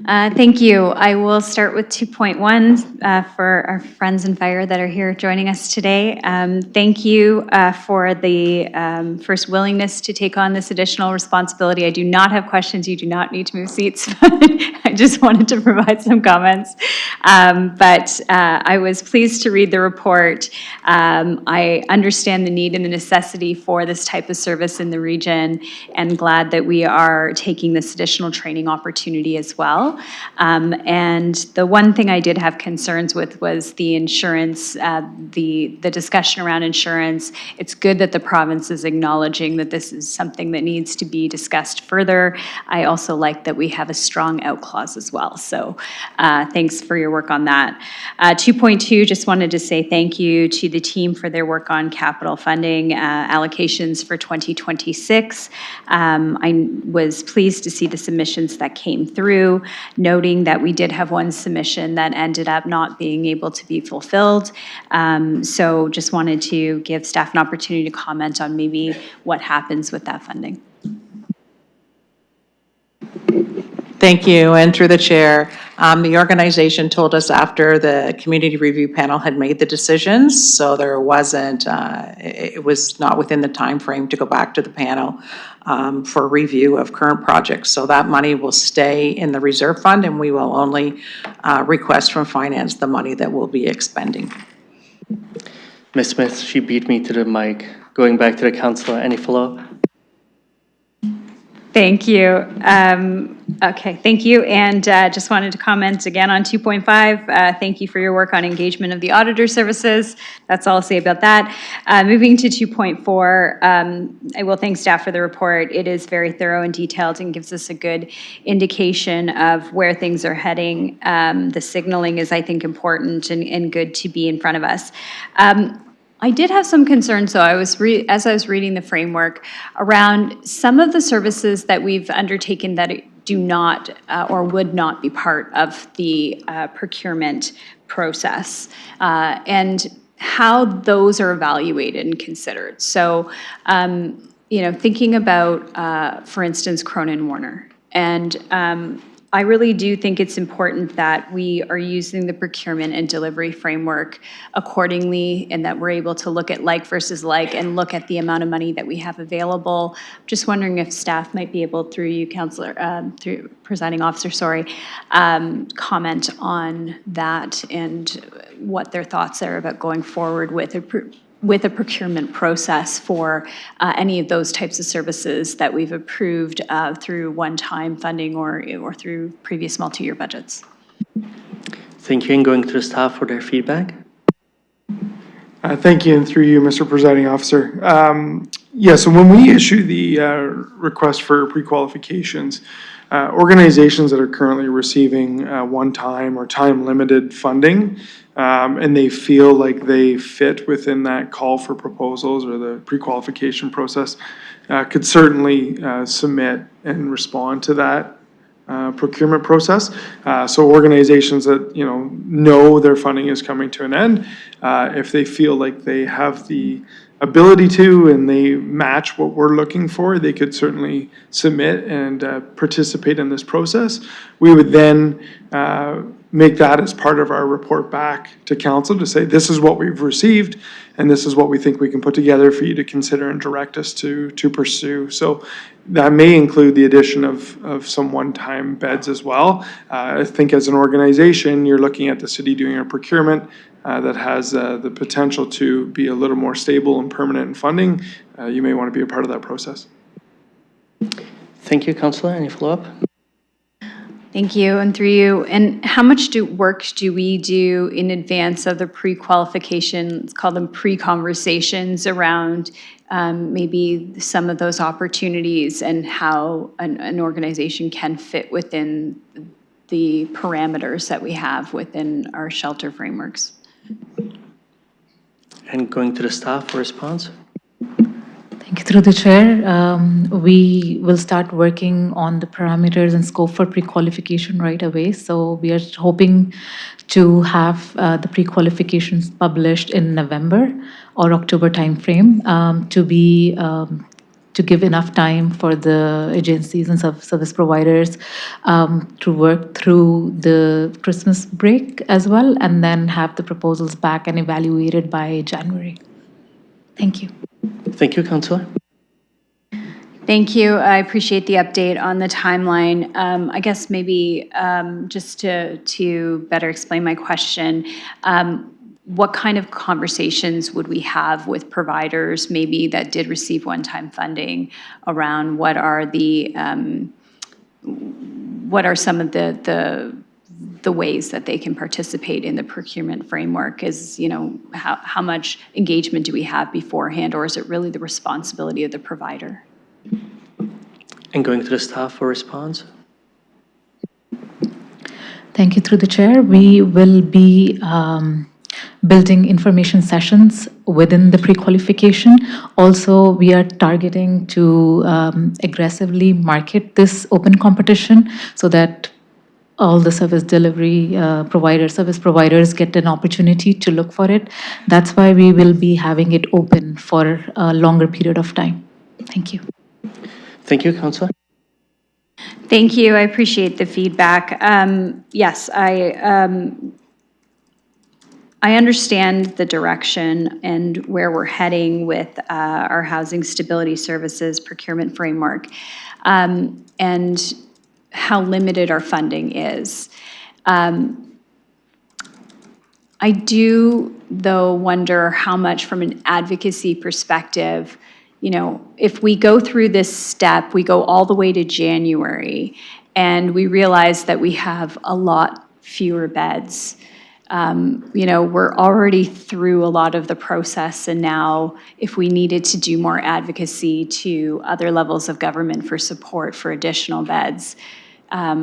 S1: Thank you. I will start with 2.1 for our friends in fire that are here joining us today. Thank you for the first willingness to take on this additional responsibility. I do not have questions. You do not need to move seats. I just wanted to provide some comments. But I was pleased to read the report. I understand the need and the necessity for this type of service in the region, and glad that we are taking this additional training opportunity as well. And the one thing I did have concerns with was the insurance, the discussion around insurance. It's good that the province is acknowledging that this is something that needs to be discussed further. I also like that we have a strong out clause as well. So thanks for your work on that. 2.2, just wanted to say thank you to the team for their work on capital funding allocations for 2026. I was pleased to see the submissions that came through, noting that we did have one submission that ended up not being able to be fulfilled. So just wanted to give staff an opportunity to comment on maybe what happens with that funding.
S10: Thank you, and through the chair, the organization told us after the community review panel had made the decisions, so there wasn't, it was not within the time frame to go back to the panel for review of current projects. So that money will stay in the reserve fund, and we will only request from finance the money that we'll be expending.
S2: Ms. Smith, she beat me to the mic. Going back to the councilor, any follow-up?
S1: Thank you. Okay, thank you. And just wanted to comment again on 2.5. Thank you for your work on engagement of the auditor services. That's all I'll say about that. Moving to 2.4, I will thank staff for the report. It is very thorough and detailed and gives us a good indication of where things are heading. The signaling is, I think, important and good to be in front of us. I did have some concerns, though, as I was reading the framework, around some of the services that we've undertaken that do not or would not be part of the procurement process, and how those are evaluated and considered. So, thinking about, for instance, Cronin Warner, and I really do think it's important that we are using the procurement and delivery framework accordingly, and that we're able to look at like versus like and look at the amount of money that we have available. Just wondering if staff might be able, through you, Councillor, through Presiding Officer, comment on that and what their thoughts are about going forward with a procurement process for any of those types of services that we've approved through one-time funding or through previous multi-year budgets.
S2: Thank you, and going to the staff for their feedback.
S4: Thank you, and through you, Mr. Presiding Officer. So when we issue the request for pre-qualifications, organizations that are currently receiving one-time or time-limited funding, and they feel like they fit within that call for proposals or the pre-qualification process, could certainly submit and respond to that procurement process. So organizations that know their funding is coming to an end, if they feel like they have the ability to and they match what we're looking for, they could certainly submit and participate in this process. We would then make that as part of our report back to council to say, this is what we've received and this is what we think we can put together for you to consider and direct us to pursue. So that may include the addition of some one-time beds as well. I think as an organization, you're looking at the city doing a procurement that has the potential to be a little more stable and permanent in funding. You may want to be a part of that process.
S2: Thank you, Councillor. Any follow-up?
S1: Thank you, and through you. And how much work do we do in advance of the pre-qualification? Let's call them pre-conversations around maybe some of those opportunities and how an organization can fit within the parameters that we have within our shelter frameworks.
S2: And going to the staff for response?
S8: Thank you. Through the chair, we will start working on the parameters and scope for pre-qualification right away. So we are hoping to have the pre-qualifications published in November or October timeframe to give enough time for the agencies and service providers to work through the Christmas break as well, and then have the proposals back and evaluated by January. Thank you.
S2: Thank you, Councillor.
S1: Thank you. I appreciate the update on the timeline. I guess maybe just to better explain my question, what kind of conversations would we have with providers maybe that did receive one-time funding around what are some of the ways that they can participate in the procurement framework? Is, how much engagement do we have beforehand, or is it really the responsibility of the provider?
S2: And going to the staff for response?
S8: Thank you. Through the chair, we will be building information sessions within the pre-qualification. Also, we are targeting to aggressively market this open competition so that all the service delivery service providers get an opportunity to look for it. That's why we will be having it open for a longer period of time. Thank you.
S2: Thank you, Councillor.
S1: Thank you. I appreciate the feedback. Yes, I understand the direction and where we're heading with our housing stability services procurement framework, and how limited our funding is. I do, though, wonder how much from an advocacy perspective, if we go through this step, we go all the way to January, and we realize that we have a lot fewer beds. We're already through a lot of the process, and now if we needed to do more advocacy to other levels of government for support for additional beds, I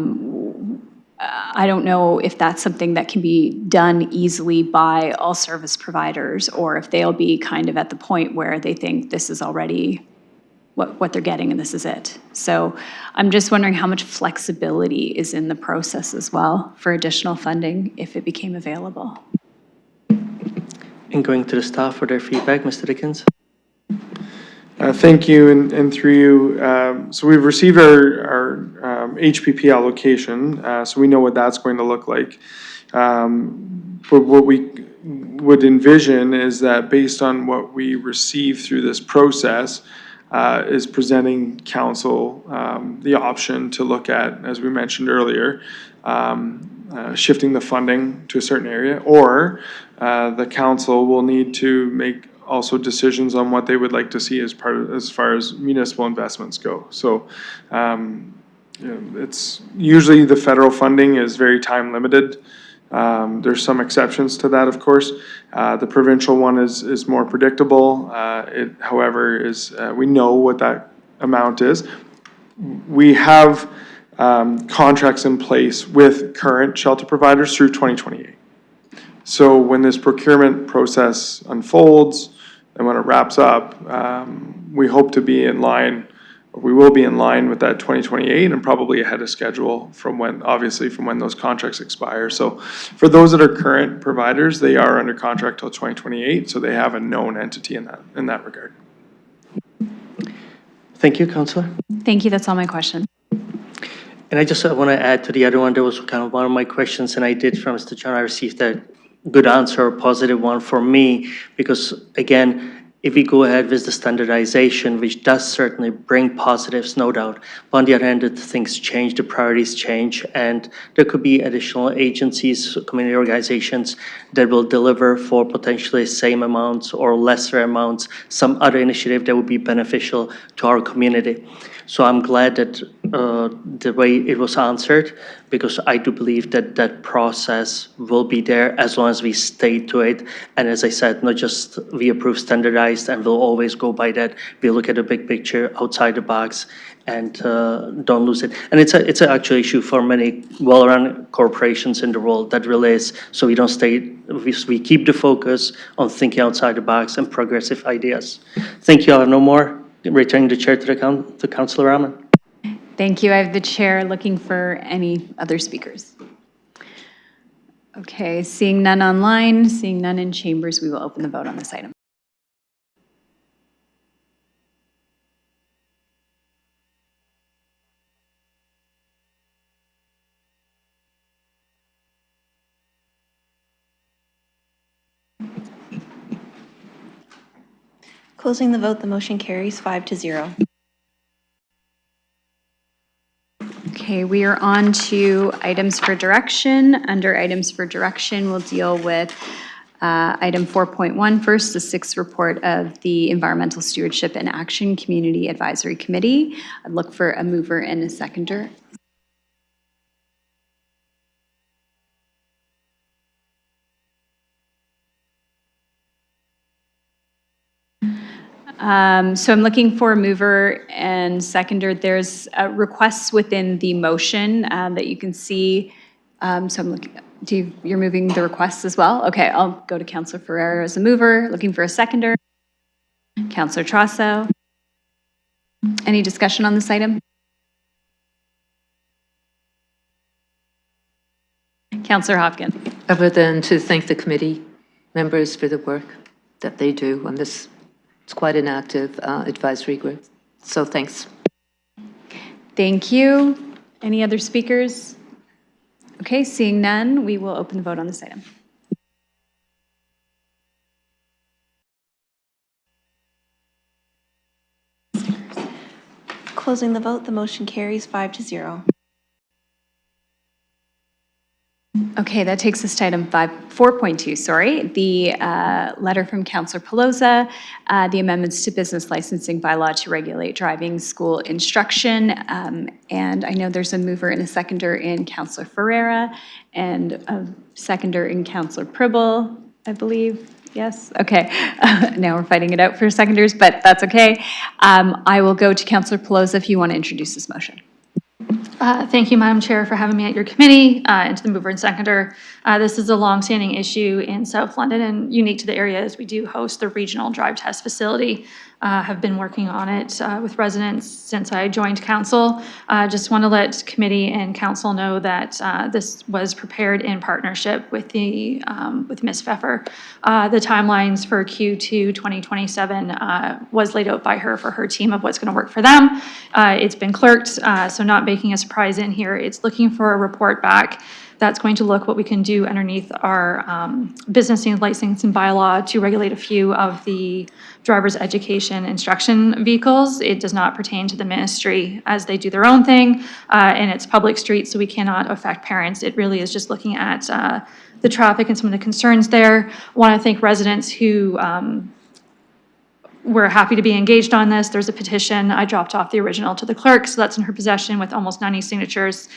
S1: don't know if that's something that can be done easily by all service providers, or if they'll be kind of at the point where they think this is already what they're getting and this is it. So I'm just wondering how much flexibility is in the process as well for additional funding if it became available.
S2: And going to the staff for their feedback, Mr. Dickens.
S4: Thank you, and through you. So we've received our HPP allocation, so we know what that's going to look like. But what we would envision is that based on what we receive through this process, is presenting council the option to look at, as we mentioned earlier, shifting the funding to a certain area, or the council will need to make also decisions on what they would like to see as far as municipal investments go. So it's usually the federal funding is very time limited. There's some exceptions to that, of course. The provincial one is more predictable. It, however, is we know what that amount is. We have contracts in place with current shelter providers through 2028. So when this procurement process unfolds and when it wraps up, we hope to be in line, or we will be in line with that 2028 and probably ahead of schedule from when those contracts expire. So for those that are current providers, they are under contract till 2028, so they have a known entity in that regard.
S2: Thank you, Councillor.
S1: Thank you. That's all my question.
S2: And I just want to add to the other one. That was kind of one of my questions, and I did from Mr. John. I received a good answer, a positive one for me, because again, if we go ahead with the standardization, which does certainly bring positives, no doubt, but on the other hand, things change, the priorities change, and there could be additional agencies, community organizations that will deliver for potentially same amounts or lesser amounts, some other initiative that would be beneficial to our community. So I'm glad that the way it was answered, because I do believe that that process will be there as long as we stay to it. And as I said, not just we approve standardized and we'll always go by that. We look at the big picture outside the box and don't lose it. And it's an actual issue for many well-run corporations in the world, that really is. So we don't we keep the focus on thinking outside the box and progressive ideas. Thank you. I have no more. Returning the chair to Councilor Rahman.
S1: Thank you. I have the chair looking for any other speakers. Okay, seeing none online, seeing none in chambers, we will open the vote on this item.
S11: Closing the vote, the motion carries 5-0.
S1: Okay, we are on to items for direction. Under items for direction, we'll deal with item 4.1 first, the sixth report of the Environmental Stewardship and Action Community Advisory Committee. I'd look for a mover and a seconder. So I'm looking for a mover and seconder. There's requests within the motion that you can see. So I'm looking, you're moving the requests as well? Okay, I'll go to Councilor Ferreira as a mover, looking for a seconder. Councilor Trosso. Any discussion on this item? Councilor Hopkins.
S6: Other than to thank the committee members for the work that they do on this. It's quite an active advisory group, so thanks.
S1: Thank you. Any other speakers? Okay, seeing none, we will open the vote on this item.
S11: Closing the vote, the motion carries 5-0.
S1: Okay, that takes us to item 4.2, sorry. The letter from Councilor Pelosa, the amendments to business licensing bylaw to regulate driving school instruction. And I know there's a mover and a seconder in Councilor Ferreira and a seconder in Councilor Pribble, I believe. Yes, okay. Now we're fighting it out for seconders, but that's okay. I will go to Councilor Pelosa if you want to introduce this motion.
S12: Thank you, Madam Chair, for having me at your committee, and to the mover and seconder. This is a longstanding issue in South London and unique to the area as we do host the regional drive test facility. Have been working on it with residents since I joined council. Just want to let committee and council know that this was prepared in partnership with with Ms. Pfeffer. The timelines for Q2 2027 was laid out by her for her team of what's going to work for them. It's been clerked, so not making a surprise in here. It's looking for a report back that's going to look what we can do underneath our business and licensing bylaw to regulate a few of the driver's education instruction vehicles. It does not pertain to the ministry as they do their own thing, and it's public streets, so we cannot affect parents. It really is just looking at the traffic and some of the concerns there. Want to thank residents who we're happy to be engaged on this. There's a petition. I dropped off the original to the clerk, so that's in her possession with almost 90 signatures.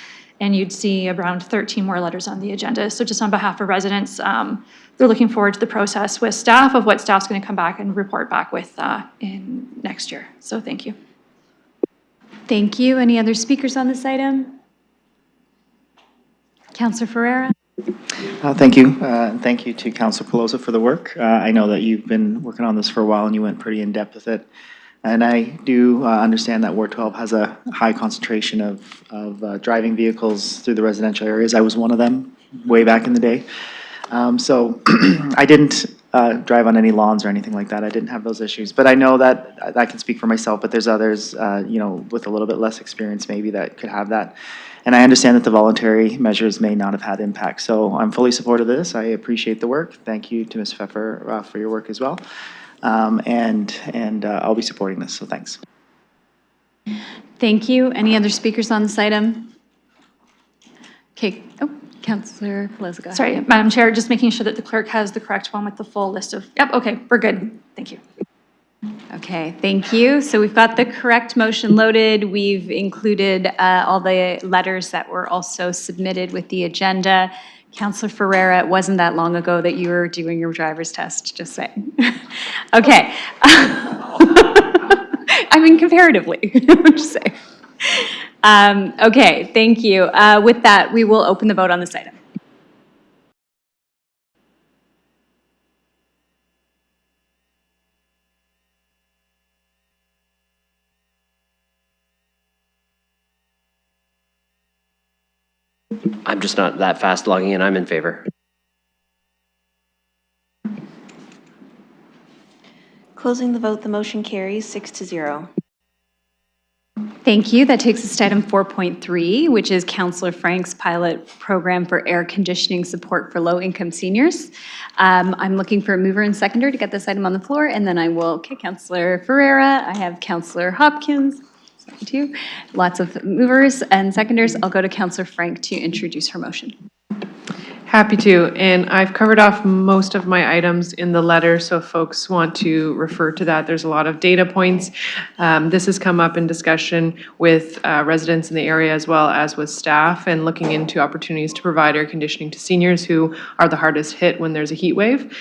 S12: And you'd see around 13 more letters on the agenda. So just on behalf of residents, they're looking forward to the process with staff of what staff's going to come back and report back with in next year. So thank you.
S1: Thank you. Any other speakers on this item? Councilor Ferreira.
S5: Thank you. Thank you to Councilor Pelosa for the work. I know that you've been working on this for a while and you went pretty in depth with it. And I do understand that Ward 12 has a high concentration of driving vehicles through the residential areas. I was one of them way back in the day. So I didn't drive on any lawns or anything like that. I didn't have those issues. But I know that I can speak for myself, but there's others, you know, with a little bit less experience maybe that could have that. And I understand that the voluntary measures may not have had impact. So I'm fully supportive of this. I appreciate the work. Thank you to Ms. Pfeffer for your work as well. And I'll be supporting this, so thanks.
S1: Thank you. Any other speakers on this item? Okay, oh, Councilor Pelosa, go ahead.
S12: Sorry, Madam Chair, just making sure that the clerk has the correct one with the full list of, yep, okay, we're good. Thank you.
S1: Okay, thank you. So we've got the correct motion loaded. We've included all the letters that were also submitted with the agenda. Councillor Ferreira, it wasn't that long ago that you were doing your driver's test, just saying. Okay. I mean, comparatively, just saying. Okay, thank you. With that, we will open the vote on this item.
S13: I'm just not that fast logging in. I'm in favor.
S11: Closing the vote, the motion carries 6-0.
S1: Thank you. That takes us to item 4.3, which is Councillor Frank's pilot program for air conditioning support for low-income seniors. I'm looking for a mover and seconder to get this item on the floor, and then I will, okay, Councillor Ferreira, I have Councillor Hopkins, too. Lots of movers and seconders. I'll go to Councillor Frank to introduce her motion.
S14: Happy to, and I've covered off most of my items in the letter, so if folks want to refer to that, there's a lot of data points. This has come up in discussion with residents in the area as well as with staff, and looking into opportunities to provide air conditioning to seniors who are the hardest hit when there's a heat wave.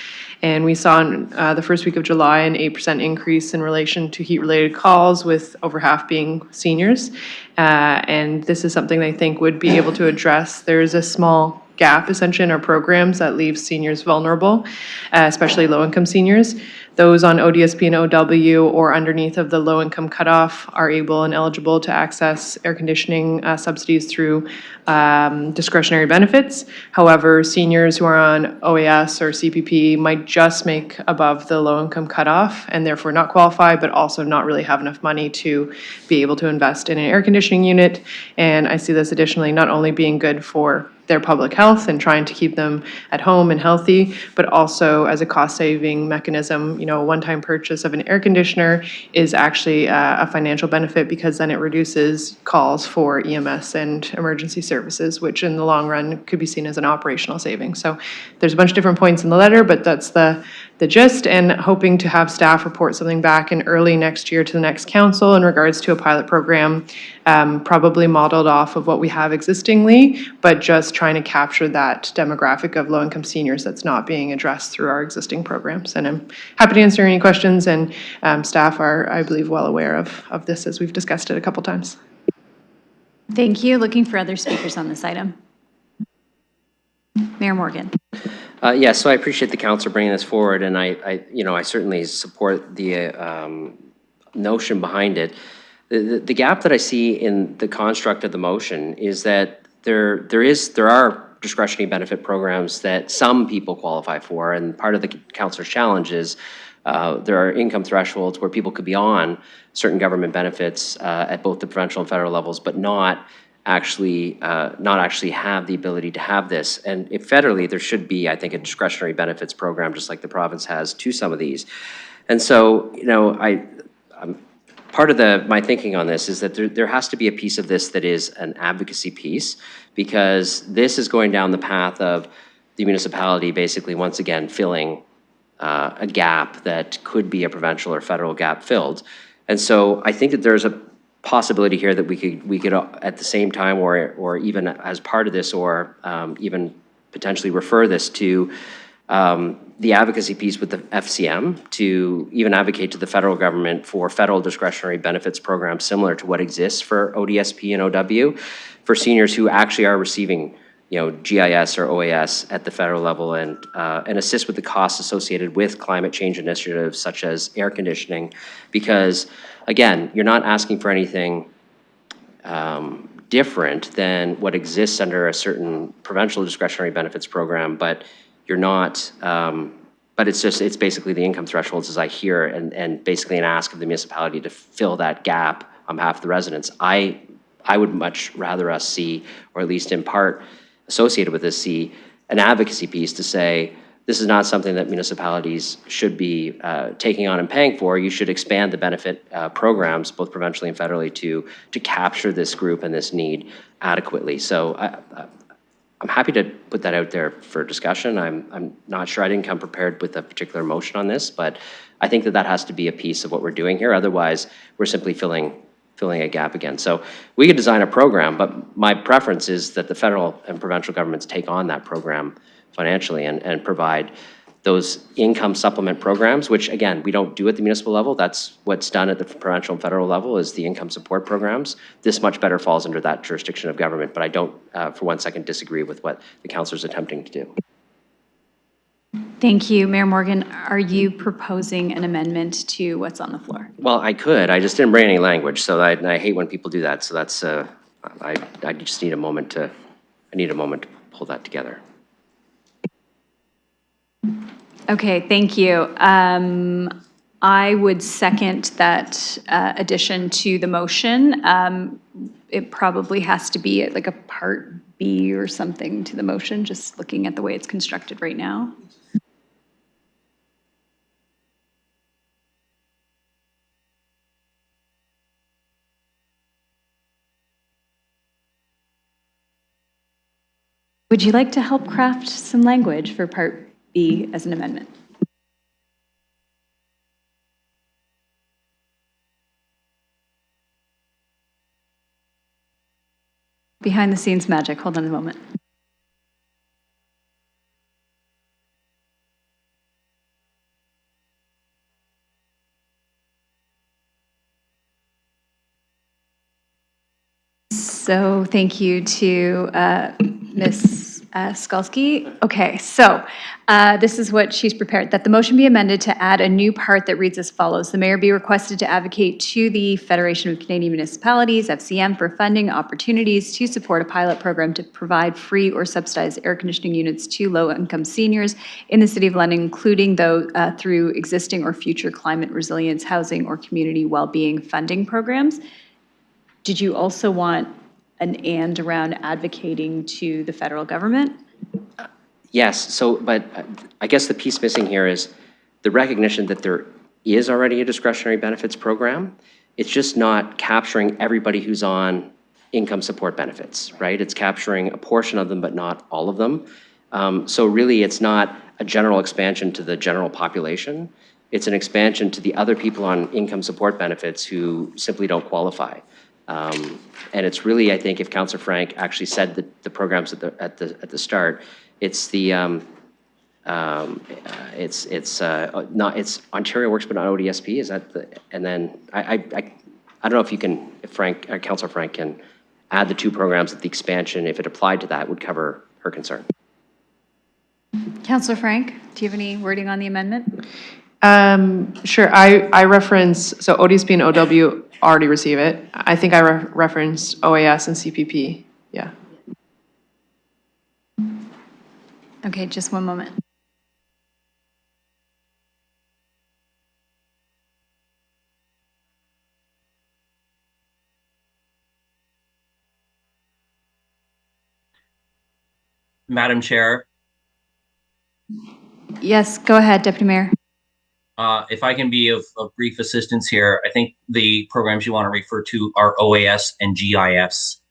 S14: And we saw in the first week of July an 8% increase in relation to heat-related calls, with over half being seniors. And this is something I think would be able to address. There's a small gap essentially in our programs that leaves seniors vulnerable, especially low-income seniors. Those on ODSP and OW or underneath of the low-income cutoff are able and eligible to access air conditioning subsidies through discretionary benefits. However, seniors who are on OAS or CPP might just make above the low-income cutoff and therefore not qualify, but also not really have enough money to be able to invest in an air conditioning unit. And I see this additionally not only being good for their public health and trying to keep them at home and healthy, but also as a cost-saving mechanism. You know, a one-time purchase of an air conditioner is actually a financial benefit, because then it reduces calls for EMS and emergency services, which in the long run could be seen as an operational savings. So there's a bunch of different points in the letter, but that's the gist, and hoping to have staff report something back in early next year to the next council in regards to a pilot program, probably modeled off of what we have existingly, but just trying to capture that demographic of low-income seniors that's not being addressed through our existing programs. And I'm happy to answer any questions, and staff are, I believe, well aware of this as we've discussed it a couple times.
S1: Thank you. Looking for other speakers on this item. Mayor Morgan.
S13: Yes, so I appreciate the council bringing this forward, and I certainly support the notion behind it. The gap that I see in the construct of the motion is that there are discretionary benefit programs that some people qualify for, and part of the councilor's challenge is there are income thresholds where people could be on certain government benefits at both the provincial and federal levels, but not actually have the ability to have this. And if federally, there should be, I think, a discretionary benefits program, just like the province has to some of these. And so, part of my thinking on this is that there has to be a piece of this that is an advocacy piece, because this is going down the path of the municipality basically once again filling a gap that could be a provincial or federal gap filled. And so I think that there's a possibility here that we could at the same time, or even as part of this, or even potentially refer this to the advocacy piece with the FCM to even advocate to the federal government for federal discretionary benefits programs similar to what exists for ODSP and OW for seniors who actually are receiving, GIS or OAS at the federal level, and assist with the costs associated with climate change initiatives such as air conditioning, because again, you're not asking for anything different than what exists under a certain provincial discretionary benefits program, but you're not, but it's basically the income thresholds as I hear, and basically an ask of the municipality to fill that gap on behalf of the residents. I would much rather us see, or at least in part associated with this, see an advocacy piece to say, this is not something that municipalities should be taking on and paying for. You should expand the benefit programs, both provincially and federally, to capture this group and this need adequately. So I'm happy to put that out there for discussion. I'm not sure, I didn't come prepared with a particular motion on this, but I think that that has to be a piece of what we're doing here. Otherwise, we're simply filling a gap again. So we could design a program, but my preference is that the federal and provincial governments take on that program financially and provide those income supplement programs, which again, we don't do at the municipal level. That's what's done at the provincial and federal level is the income support programs. This much better falls under that jurisdiction of government, but I don't for one second disagree with what the councillor is attempting to do.
S1: Thank you. Mayor Morgan, are you proposing an amendment to what's on the floor?
S13: Well, I could, I just didn't bring any language, so I hate when people do that. So that's, I just need a moment to pull that together.
S1: Okay, thank you. I would second that addition to the motion. It probably has to be like a part B or something to the motion, just looking at the way it's constructed right now. Would you like to help craft some language for part B as an amendment? Behind the scenes magic. Hold on a moment. So thank you to Ms. Skalsky. Okay, so this is what she's prepared, that the motion be amended to add a new part that reads as follows. The mayor be requested to advocate to the Federation of Canadian Municipalities, FCM, for funding opportunities to support a pilot program to provide free or subsidized air conditioning units to low-income seniors in the City of London, including through existing or future climate resilience housing or community well-being funding programs. Did you also want an and around advocating to the federal government?
S13: Yes, so, but I guess the piece missing here is the recognition that there is already a discretionary benefits program. It's just not capturing everybody who's on income support benefits, right? It's capturing a portion of them, but not all of them. So really, it's not a general expansion to the general population. It's an expansion to the other people on income support benefits who simply don't qualify. And it's really, I think, if Councillor Frank actually said the programs at the start, it's the it's Ontario Works but not ODSP. Is that the, and then I don't know if you can, if Frank, Councillor Frank can add the two programs that the expansion, if it applied to that, would cover her concern.
S1: Councillor Frank, do you have any wording on the amendment?
S14: Sure, I reference, so ODSP and OW already receive it. I think I referenced OAS and CPP, yeah.
S1: Okay, just one moment.
S15: Madam Chair,
S1: Yes, go ahead, Deputy Mayor.
S15: if I can be of brief assistance here, I think the programs you want to refer to are OAS and GIS.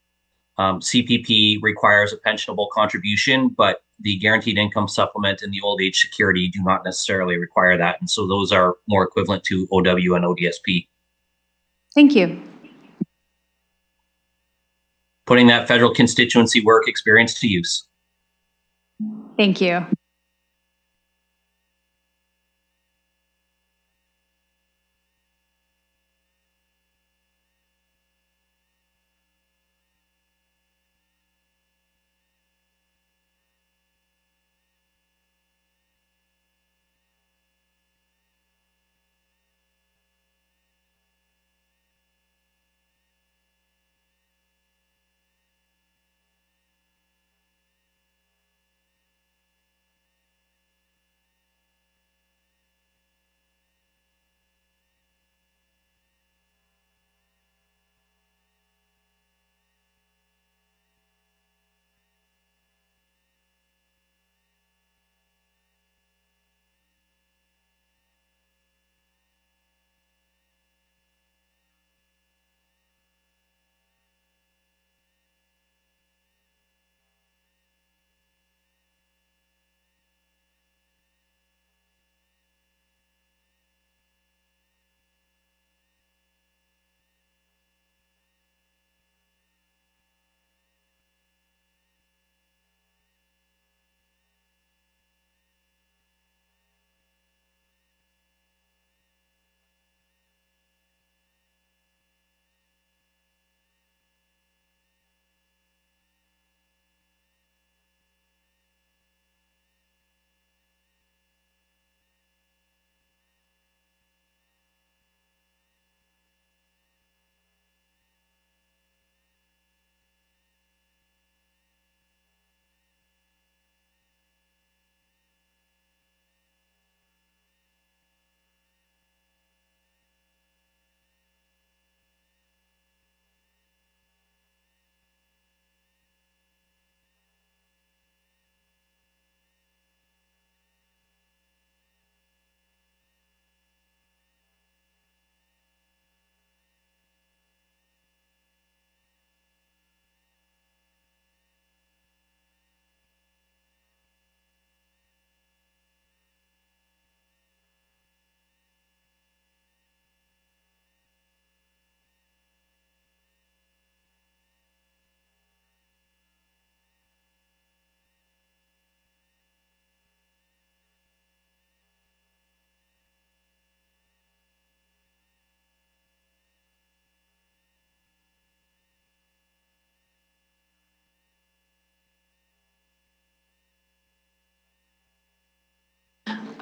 S15: CPP requires a pensionable contribution, but the guaranteed income supplement and the old age security do not necessarily require that. And so those are more equivalent to OW and ODSP.
S1: Thank you.
S15: Putting that federal constituency work experience to use.
S1: Thank you.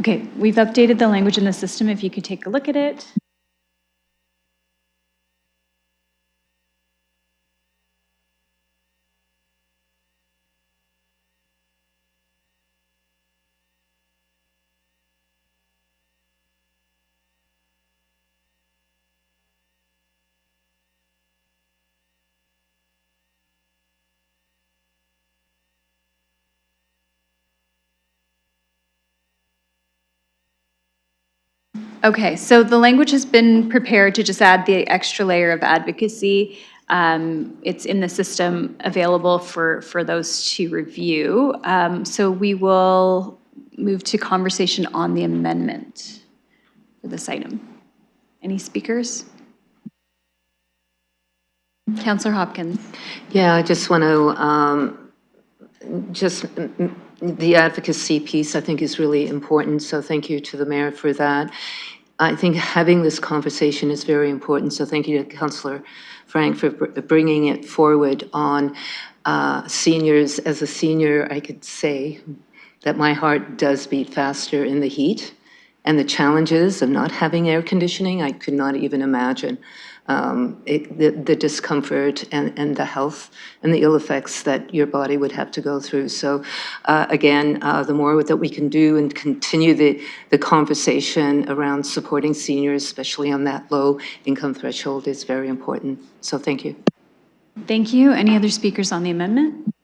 S1: Okay, we've updated the language in the system. If you could take a look at it. Okay, so the language has been prepared to just add the extra layer of advocacy. It's in the system available for those to review. So we will move to conversation on the amendment for this item. Any speakers? Councillor Hopkins.
S6: Yeah, I just want to, the advocacy piece I think is really important, so thank you to the mayor for that. I think having this conversation is very important, so thank you to Councillor Frank for bringing it forward on seniors. As a senior, I could say that my heart does beat faster in the heat, and the challenges of not having air conditioning, I could not even imagine. The discomfort and the health and the ill effects that your body would have to go through. So again, the more that we can do and continue the conversation around supporting seniors, especially on that low income threshold, is very important. So thank you.
S1: Thank you. Any other speakers on the amendment?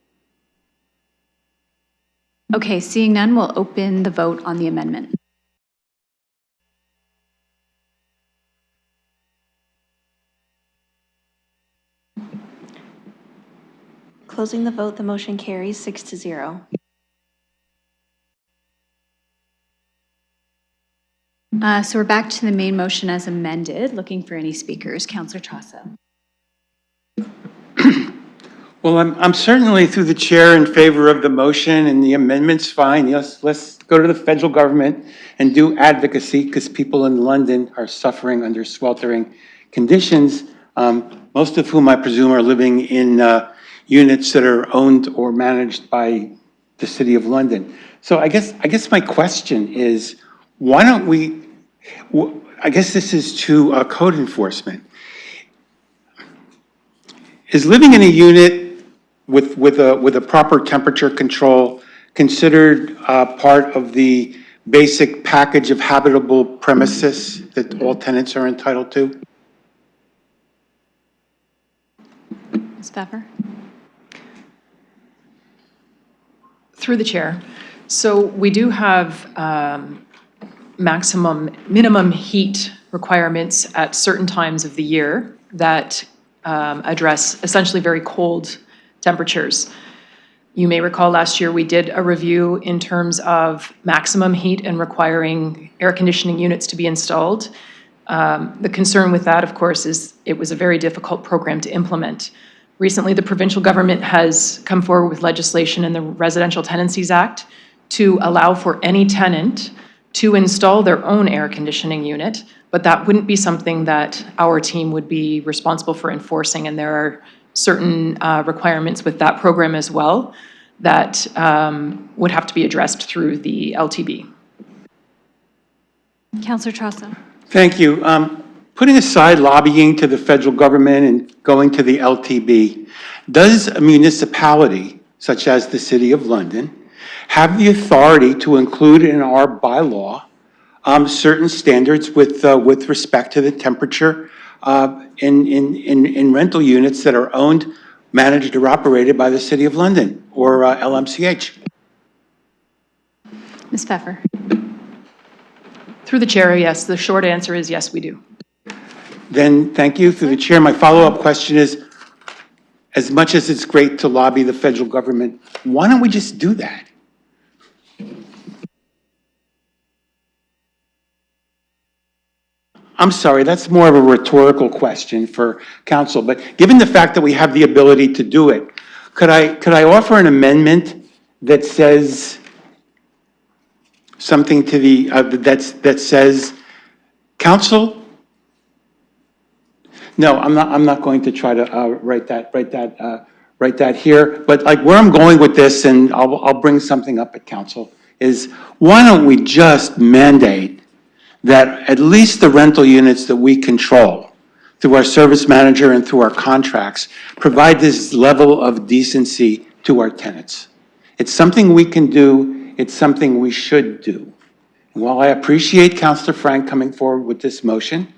S1: Okay, seeing none, we'll open the vote on the amendment.
S11: Closing the vote, the motion carries 6-0.
S1: So we're back to the main motion as amended. Looking for any speakers. Councillor Chassa.
S9: Well, I'm certainly through the chair in favor of the motion, and the amendment's fine. Yes, let's go to the federal government and do advocacy, because people in London are suffering under sweltering conditions, most of whom I presume are living in units that are owned or managed by the City of London. So I guess my question is, why don't we, I guess this is to code enforcement. Is living in a unit with a proper temperature control considered part of the basic package of habitable premises that all tenants are entitled to?
S1: Ms. Pfeffer?
S16: Through the chair. So we do have minimum heat requirements at certain times of the year that address essentially very cold temperatures. You may recall last year we did a review in terms of maximum heat and requiring air conditioning units to be installed. The concern with that, of course, is it was a very difficult program to implement. Recently, the provincial government has come forward with legislation in the Residential Tenancies Act to allow for any tenant to install their own air conditioning unit, but that wouldn't be something that our team would be responsible for enforcing, and there are certain requirements with that program as well that would have to be addressed through the LTB.
S1: Councillor Chassa.
S9: Thank you. Putting aside lobbying to the federal government and going to the LTB, does a municipality, such as the City of London, have the authority to include in our bylaw certain standards with respect to the temperature in rental units that are owned, managed, or operated by the City of London or LMCH?
S1: Ms. Pfeffer.
S16: Through the chair, yes. The short answer is yes, we do.
S9: Then, thank you. Through the chair, my follow-up question is, as much as it's great to lobby the federal government, why don't we just do that? I'm sorry, that's more of a rhetorical question for council, but given the fact that we have the ability to do it, could I offer an amendment that says something to the, that says, council? No, I'm not going to try to write that here, but like where I'm going with this, and I'll bring something up at council is why don't we just mandate that at least the rental units that we control through our service manager and through our contracts provide this level of decency to our tenants. It's something we can do. It's something we should do. And while I appreciate Councillor Frank coming forward with this motion,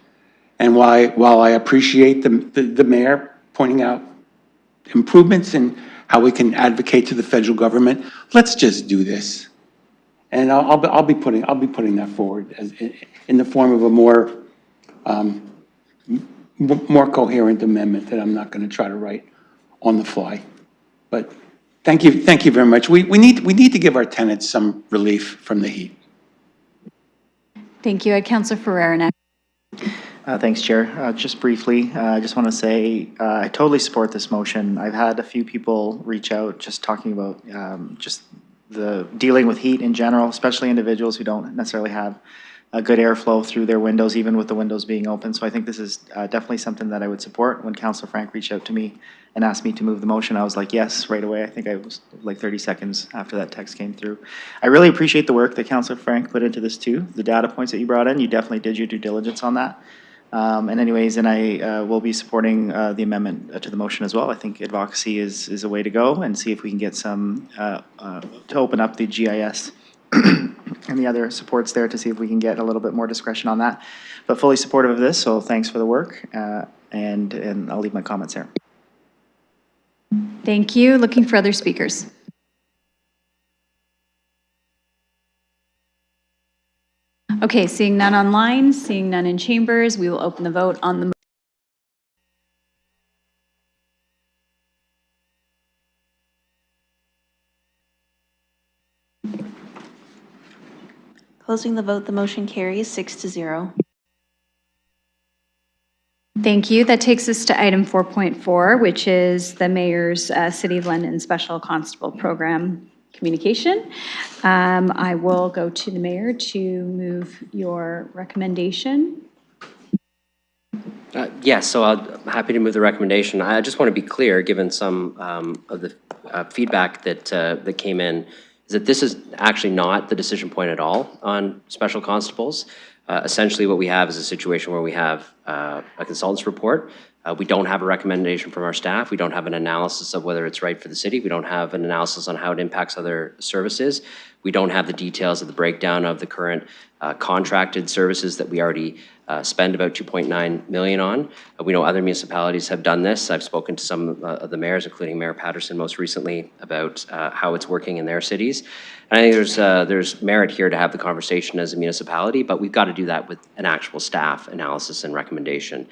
S9: and while I appreciate the mayor pointing out improvements in how we can advocate to the federal government, let's just do this. And I'll be putting that forward as, in the form of a more coherent amendment that I'm not going to try to write on the fly. But thank you very much. We need to give our tenants some relief from the heat.
S1: Thank you. Councillor Ferrer next.
S5: Thanks, Chair. Just briefly, I just want to say I totally support this motion. I've had a few people reach out just talking about just the dealing with heat in general, especially individuals who don't necessarily have a good airflow through their windows, even with the windows being open. So I think this is definitely something that I would support. When Councillor Frank reached out to me and asked me to move the motion, I was like, yes, right away. I think I was like 30 seconds after that text came through. I really appreciate the work that Councillor Frank put into this too. The data points that you brought in, you definitely did your due diligence on that. And I will be supporting the amendment to the motion as well. I think advocacy is a way to go, and see if we can get some, to open up the GIS and the other supports there to see if we can get a little bit more discretion on that. But fully supportive of this, so thanks for the work, and I'll leave my comments there.
S1: Thank you. Looking for other speakers. Okay, seeing none online, seeing none in chambers, we will open the vote on the
S11: Closing the vote, the motion carries 6-0.
S1: Thank you. That takes us to item 4.4, which is the Mayor's City of London Special Constable Program communication. I will go to the Mayor to move your recommendation.
S13: Yes, so I'm happy to move the recommendation. I just want to be clear, given some of the feedback that came in, is that this is actually not the decision point at all on special constables. Essentially, what we have is a situation where we have a consultant's report. We don't have a recommendation from our staff. We don't have an analysis of whether it's right for the city. We don't have an analysis on how it impacts other services. We don't have the details of the breakdown of the current contracted services that we already spend about 2.9 million on. We know other municipalities have done this. I've spoken to some of the mayors, including Mayor Patterson most recently, about how it's working in their cities. And I think there's merit here to have the conversation as a municipality, but we've got to do that with an actual staff analysis and recommendation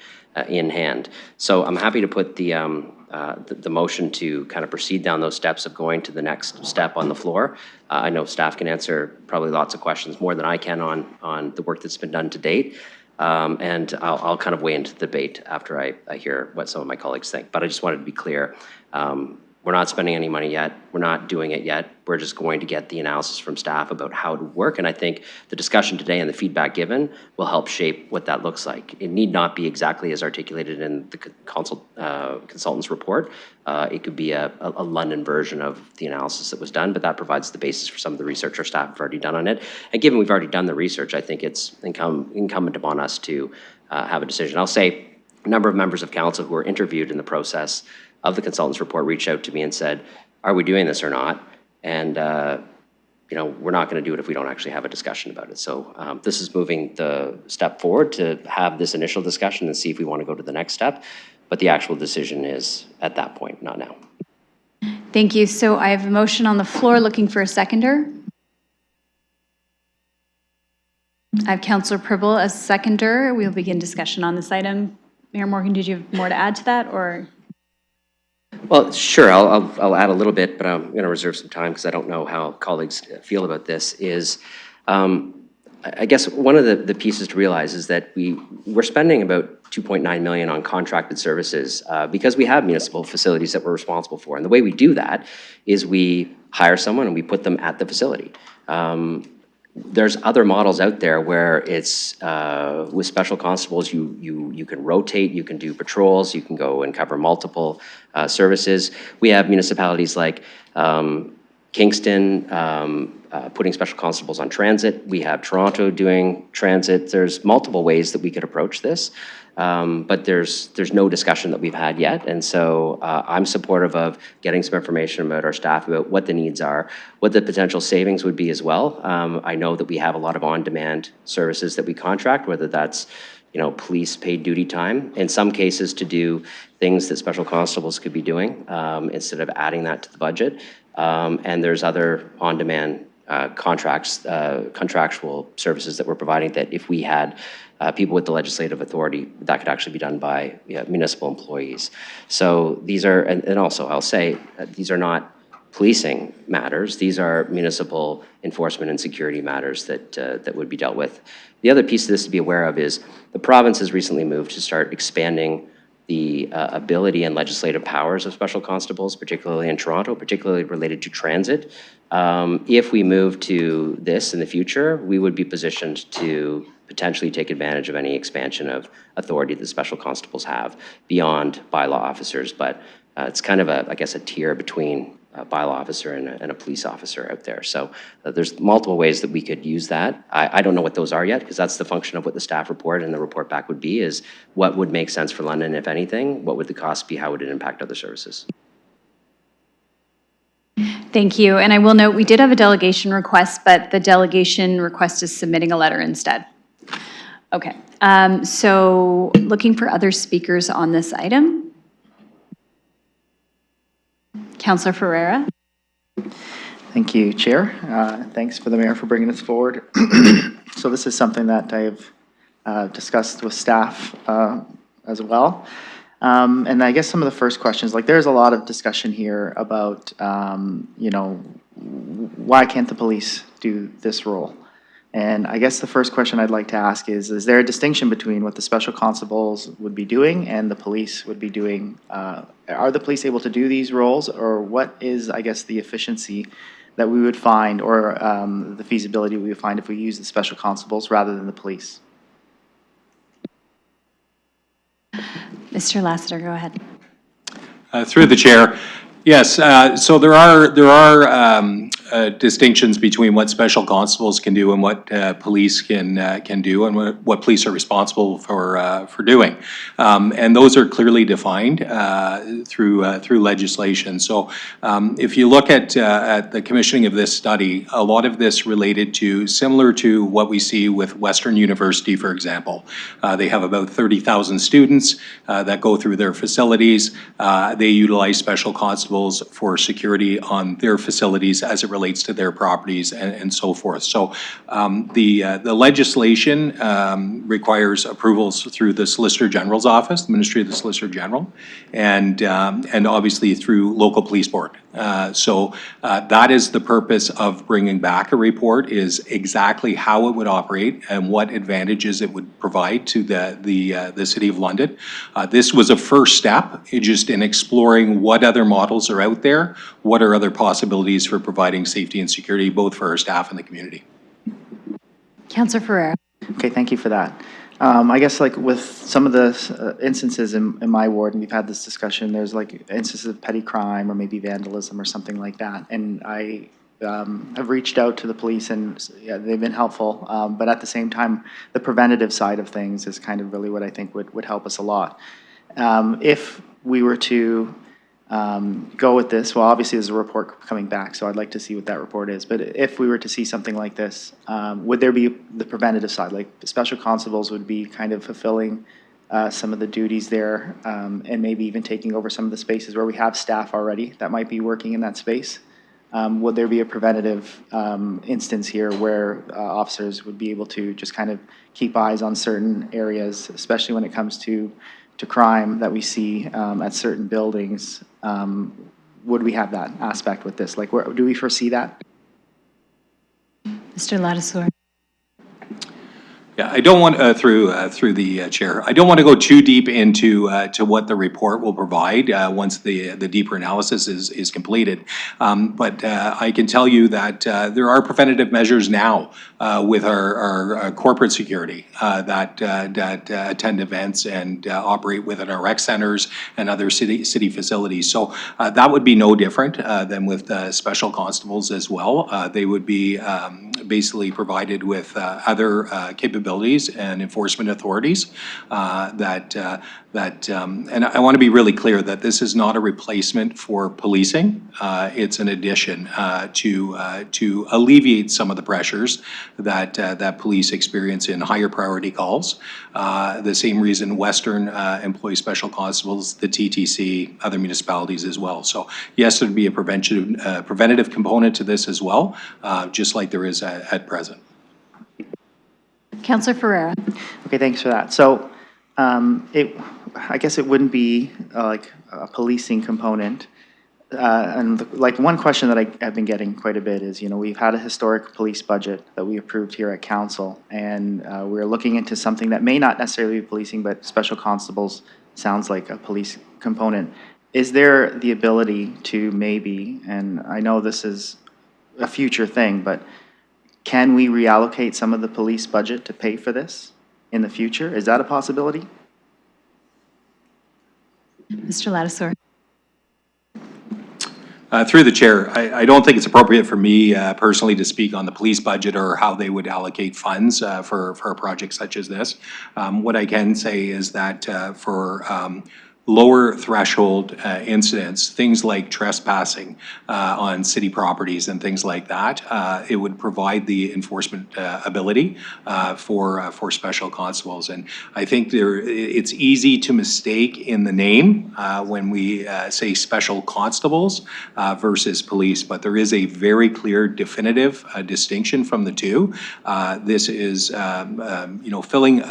S13: in hand. So I'm happy to put the motion to kind of proceed down those steps of going to the next step on the floor. I know staff can answer probably lots of questions, more than I can on the work that's been done to date. And I'll kind of weigh into the debate after I hear what some of my colleagues think. But I just wanted to be clear. We're not spending any money yet. We're not doing it yet. We're just going to get the analysis from staff about how to work. And I think the discussion today and the feedback given will help shape what that looks like. It need not be exactly as articulated in the consultant's report. It could be a London version of the analysis that was done, but that provides the basis for some of the research our staff have already done on it. And given we've already done the research, I think it's incumbent upon us to have a decision. I'll say a number of members of council who were interviewed in the process of the consultant's report reached out to me and said, are we doing this or not? And we're not going to do it if we don't actually have a discussion about it. So this is moving the step forward to have this initial discussion and see if we want to go to the next step. But the actual decision is at that point, not now.
S1: Thank you. So I have a motion on the floor, looking for a seconder. I have Councillor Pribble as seconder. We'll begin discussion on this item. Mayor Morgan, did you have more to add to that, or?
S13: Well, sure, I'll add a little bit, but I'm going to reserve some time because I don't know how colleagues feel about this, is I guess one of the pieces to realize is that we're spending about 2.9 million on contracted services because we have municipal facilities that we're responsible for. And the way we do that is we hire someone and we put them at the facility. There's other models out there where it's with special constables, you can rotate, you can do patrols, you can go and cover multiple services. We have municipalities like Kingston putting special constables on transit. We have Toronto doing transit. There's multiple ways that we could approach this, but there's no discussion that we've had yet. And so I'm supportive of getting some information about our staff about what the needs are, what the potential savings would be as well. I know that we have a lot of on-demand services that we contract, whether that's police paid duty time, in some cases to do things that special constables could be doing instead of adding that to the budget. And there's other on-demand contractual services that we're providing that if we had people with the legislative authority, that could actually be done by municipal employees. So these are, and also I'll say, these are not policing matters. These are municipal enforcement and security matters that would be dealt with. The other piece of this to be aware of is the province has recently moved to start expanding the ability and legislative powers of special constables, particularly in Toronto, particularly related to transit. If we move to this in the future, we would be positioned to potentially take advantage of any expansion of authority that special constables have beyond bylaw officers. But it's kind of I guess, a tier between a bylaw officer and a police officer out there. So there's multiple ways that we could use that. I don't know what those are yet, because that's the function of what the staff report and the report back would be, is what would make sense for London, if anything? What would the cost be? How would it impact other services?
S1: Thank you. And I will note, we did have a delegation request, but the delegation request is submitting a letter instead. Okay. So looking for other speakers on this item. Councillor Ferreira.
S5: Thank you, Chair. Thanks for the mayor for bringing this forward. So this is something that I've discussed with staff as well. And I guess some of the first questions, like there's a lot of discussion here about, why can't the police do this role? And I guess the first question I'd like to ask is there a distinction between what the special constables would be doing and the police would be doing? Are the police able to do these roles, or what is, I guess, the efficiency that we would find, or the feasibility we would find if we use the special constables rather than the police?
S1: Mr. Lassiter, go ahead.
S17: Through the chair. Yes, so there are distinctions between what special constables can do and what police can do, and what police are responsible for doing, and those are clearly defined through legislation. So if you look at the commissioning of this study, a lot of this related to similar to what we see with Western University, for example. They have about 30,000 students that go through their facilities. They utilize special constables for security on their facilities as it relates to their properties and so forth. So the legislation requires approvals through the Solicitor General's office, the Ministry of the Solicitor General, and obviously through local police board. So that is the purpose of bringing back a report, is exactly how it would operate and what advantages it would provide to the City of London. This was a first step just in exploring what other models are out there, what are other possibilities for providing safety and security both for our staff and the community.
S1: Councillor Ferreira.
S5: Okay, thank you for that. I guess like with some of the instances in my ward, and we've had this discussion, there's like instances of petty crime or maybe vandalism or something like that. And I have reached out to the police, and yeah, they've been helpful. But at the same time, the preventative side of things is kind of really what I think would help us a lot. If we were to go with this, well, obviously there's a report coming back, so I'd like to see what that report is. But if we were to see something like this, would there be the preventative side? Like the special constables would be kind of fulfilling some of the duties there, and maybe even taking over some of the spaces where we have staff already that might be working in that space. Would there be a preventative instance here where officers would be able to just kind of keep eyes on certain areas, especially when it comes to crime that we see at certain buildings? Would we have that aspect with this? Like, do we foresee that?
S1: Mr. Ladouceur.
S17: Yeah, I don't want, through the chair, I don't want to go too deep into to what the report will provide once the deeper analysis is completed. But I can tell you that there are preventative measures now with our corporate security that attend events and operate within our rec centers and other city facilities. So that would be no different than with special constables as well. They would be basically provided with other capabilities and enforcement authorities and I want to be really clear that this is not a replacement for policing. It's an addition to alleviate some of the pressures that police experience in higher priority calls. The same reason Western employs special constables, the TTC, other municipalities as well. So yes, there'd be a preventative component to this as well, just like there is at present.
S1: Councillor Ferreira.
S5: Okay, thanks for that. So I guess it wouldn't be like a policing component. Like one question that I've been getting quite a bit is, we've had a historic police budget that we approved here at council, and we're looking into something that may not necessarily be policing, but special constables sounds like a police component. Is there the ability to maybe, and I know this is a future thing, but can we reallocate some of the police budget to pay for this in the future? Is that a possibility?
S1: Mr. Ladouceur.
S17: Through the chair, I don't think it's appropriate for me personally to speak on the police budget or how they would allocate funds for a project such as this. What I can say is that for lower threshold incidents, things like trespassing on city properties and things like that, it would provide the enforcement ability for special constables. And I think it's easy to mistake in the name when we say special constables versus police, but there is a very clear definitive distinction from the two. This is, filling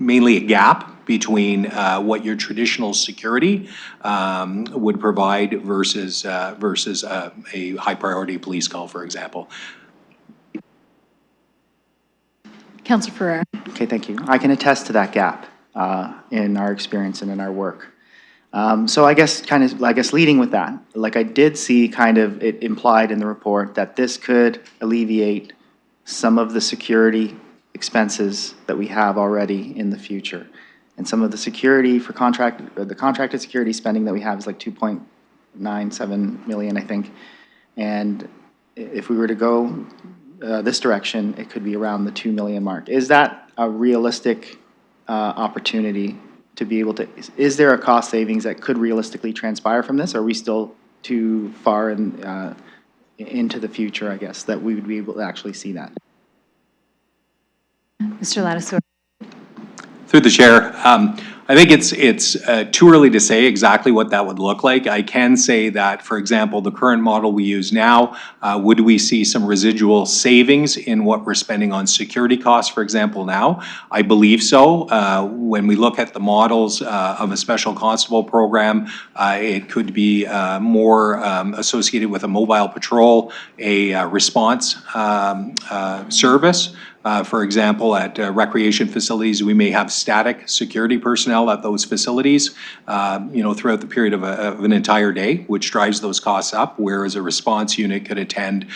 S17: mainly a gap between what your traditional security would provide versus a high priority police call, for example.
S1: Councillor Ferreira.
S5: Okay, thank you. I can attest to that gap in our experience and in our work. So I guess leading with that, like I did see kind of it implied in the report that this could alleviate some of the security expenses that we have already in the future. And some of the security for the contracted security spending that we have is like 2.97 million, I think. And if we were to go this direction, it could be around the 2 million mark. Is that a realistic opportunity to be able to, is there a cost savings that could realistically transpire from this? Or are we still too far into the future, I guess, that we would be able to actually see that?
S1: Mr. Ladouceur.
S17: Through the chair, I think it's too early to say exactly what that would look like. I can say that, for example, the current model we use now, would we see some residual savings in what we're spending on security costs, for example, now? I believe so. When we look at the models of a special constable program, it could be more associated with a mobile patrol, a response service. For example, at recreation facilities, we may have static security personnel at those facilities, throughout the period of an entire day, which drives those costs up, whereas a response unit could attend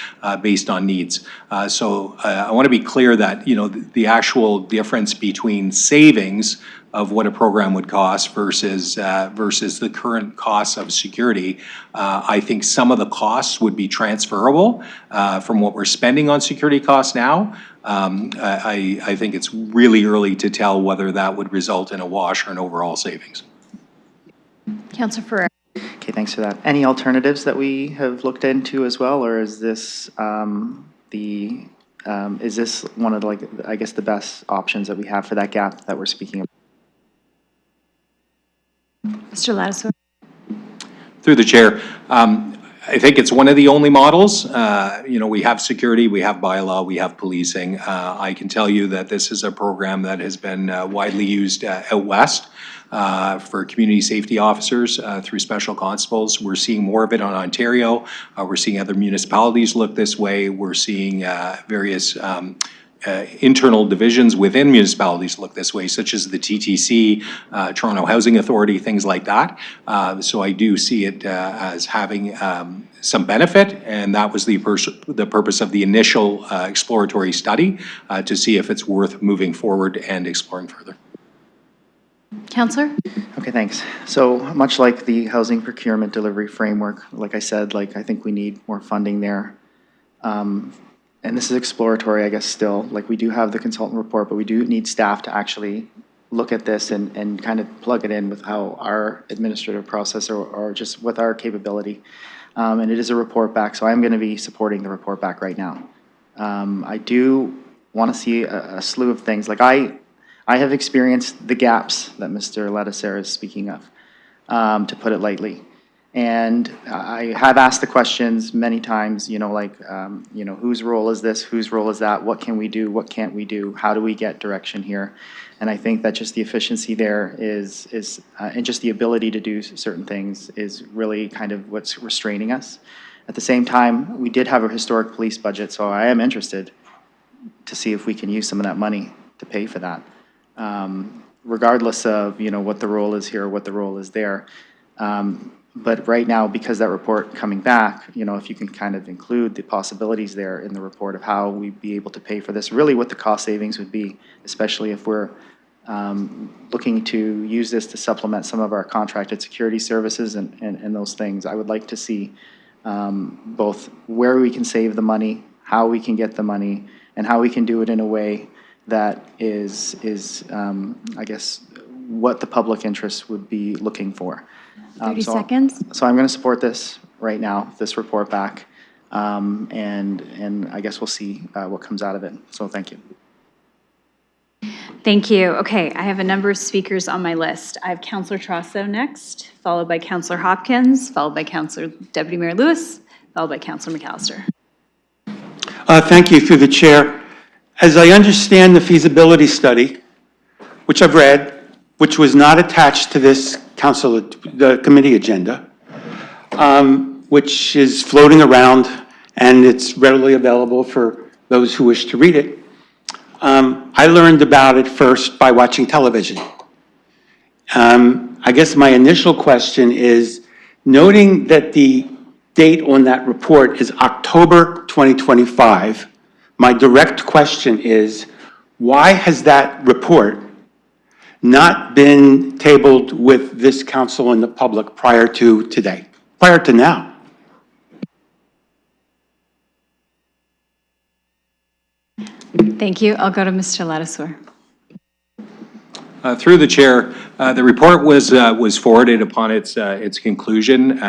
S17: based on needs. So I want to be clear that, the actual difference between savings of what a program would cost versus the current costs of security. I think some of the costs would be transferable from what we're spending on security costs now. I think it's really early to tell whether that would result in a wash or an overall savings.
S1: Councillor Ferreira.
S5: Okay, thanks for that. Any alternatives that we have looked into as well, or is this is this one of the best options that we have for that gap that we're speaking about?
S1: Mr. Ladouceur.
S17: Through the chair, I think it's one of the only models. We have security, we have bylaw, we have policing. I can tell you that this is a program that has been widely used out west for community safety officers through special constables. We're seeing more of it on Ontario. We're seeing other municipalities look this way. We're seeing various internal divisions within municipalities look this way, such as the TTC, Toronto Housing Authority, things like that. So I do see it as having some benefit, and that was the purpose of the initial exploratory study, to see if it's worth moving forward and exploring further.
S1: Counselor?
S5: Okay, thanks. So much like the housing procurement delivery framework, like I said, I think we need more funding there. And this is exploratory, I guess, still. We do have the consultant report, but we do need staff to actually look at this and kind of plug it in with how our administrative process or just with our capability. And it is a report back, so I'm going to be supporting the report back right now. I do want to see a slew of things. I have experienced the gaps that Mr. Ladouceur is speaking of, to put it lightly. And I have asked the questions many times, whose role is this, whose role is that, what can we do, what can't we do, how do we get direction here? And I think that just the efficiency there is and just the ability to do certain things is really kind of what's restraining us. At the same time, we did have a historic police budget, so I am interested to see if we can use some of that money to pay for that. Regardless of, what the role is here, what the role is there. But right now, because that report coming back, if you can kind of include the possibilities there in the report of how we'd be able to pay for this, really what the cost savings would be, especially if we're looking to use this to supplement some of our contracted security services and those things. I would like to see both where we can save the money, how we can get the money, and how we can do it in a way that is I guess, what the public interest would be looking for.
S1: 30 seconds.
S5: So I'm going to support this right now, this report back, and I guess we'll see what comes out of it. So thank you.
S1: Thank you. Okay, I have a number of speakers on my list. I have Councillor Trosso next, followed by Councillor Hopkins, followed by Councillor Deputy Mayor Lewis, followed by Councillor McAllister.
S9: Thank you, through the chair. As I understand the feasibility study, which I've read, which was not attached to this the committee agenda, which is floating around and it's readily available for those who wish to read it. I learned about it first by watching television. I guess my initial question is, noting that the date on that report is October 2025, my direct question is, why has that report not been tabled with this council and the public prior to today, prior to now?
S1: Thank you. I'll go to Mr. Ladouceur.
S17: Through the chair, the report was forwarded upon its conclusion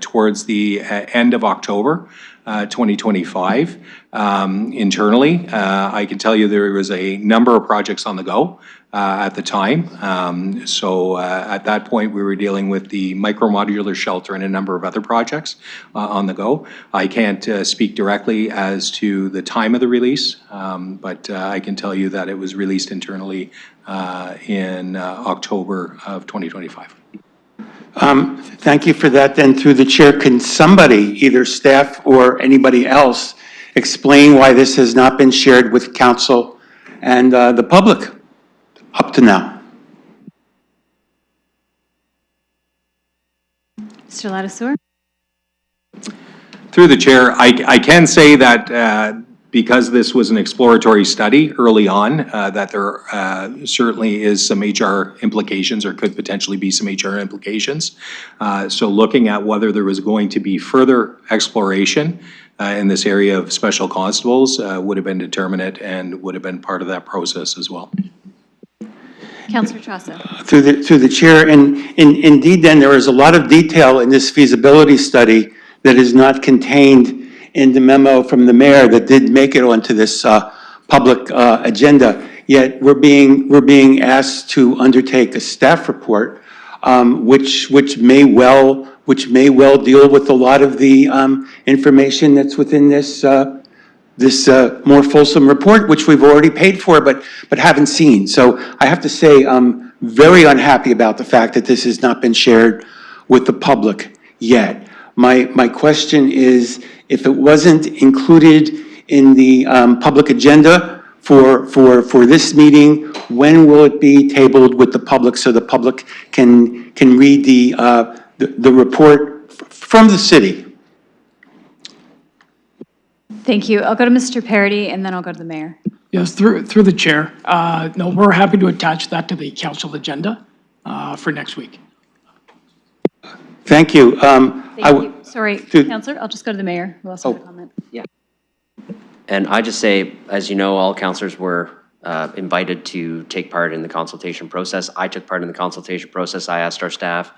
S17: towards the end of October 2025. Internally, I can tell you there was a number of projects on the go at the time. So at that point, we were dealing with the micro-modular shelter and a number of other projects on the go. I can't speak directly as to the time of the release, but I can tell you that it was released internally in October of 2025.
S9: Thank you for that. Then through the chair, can somebody, either staff or anybody else, explain why this has not been shared with council and the public up to now?
S1: Mr. Ladouceur.
S17: Through the chair, I can say that because this was an exploratory study early on, that there certainly is some HR implications or could potentially be some HR implications. So looking at whether there was going to be further exploration in this area of special constables would have been determinate and would have been part of that process as well.
S1: Councillor Trosso.
S9: Through the chair, and indeed then there is a lot of detail in this feasibility study that is not contained in the memo from the mayor that did make it onto this public agenda. Yet we're being asked to undertake a staff report, which may well deal with a lot of the information that's within this more fulsome report, which we've already paid for, but haven't seen. So I have to say I'm very unhappy about the fact that this has not been shared with the public yet. My question is, if it wasn't included in the public agenda,
S18: for this meeting? When will it be tabled with the public so the public can read the report from the city?
S1: Thank you. I'll go to Mr. Parity, and then I'll go to the mayor.
S19: Yes, through the chair. No, we're happy to attach that to the council agenda for next week.
S18: Thank you.
S1: Thank you. Sorry, Counselor, I'll just go to the mayor, who also had a comment.
S13: And I just say, as you know, all councillors were invited to take part in the consultation process. I took part in the consultation process. I asked our staff,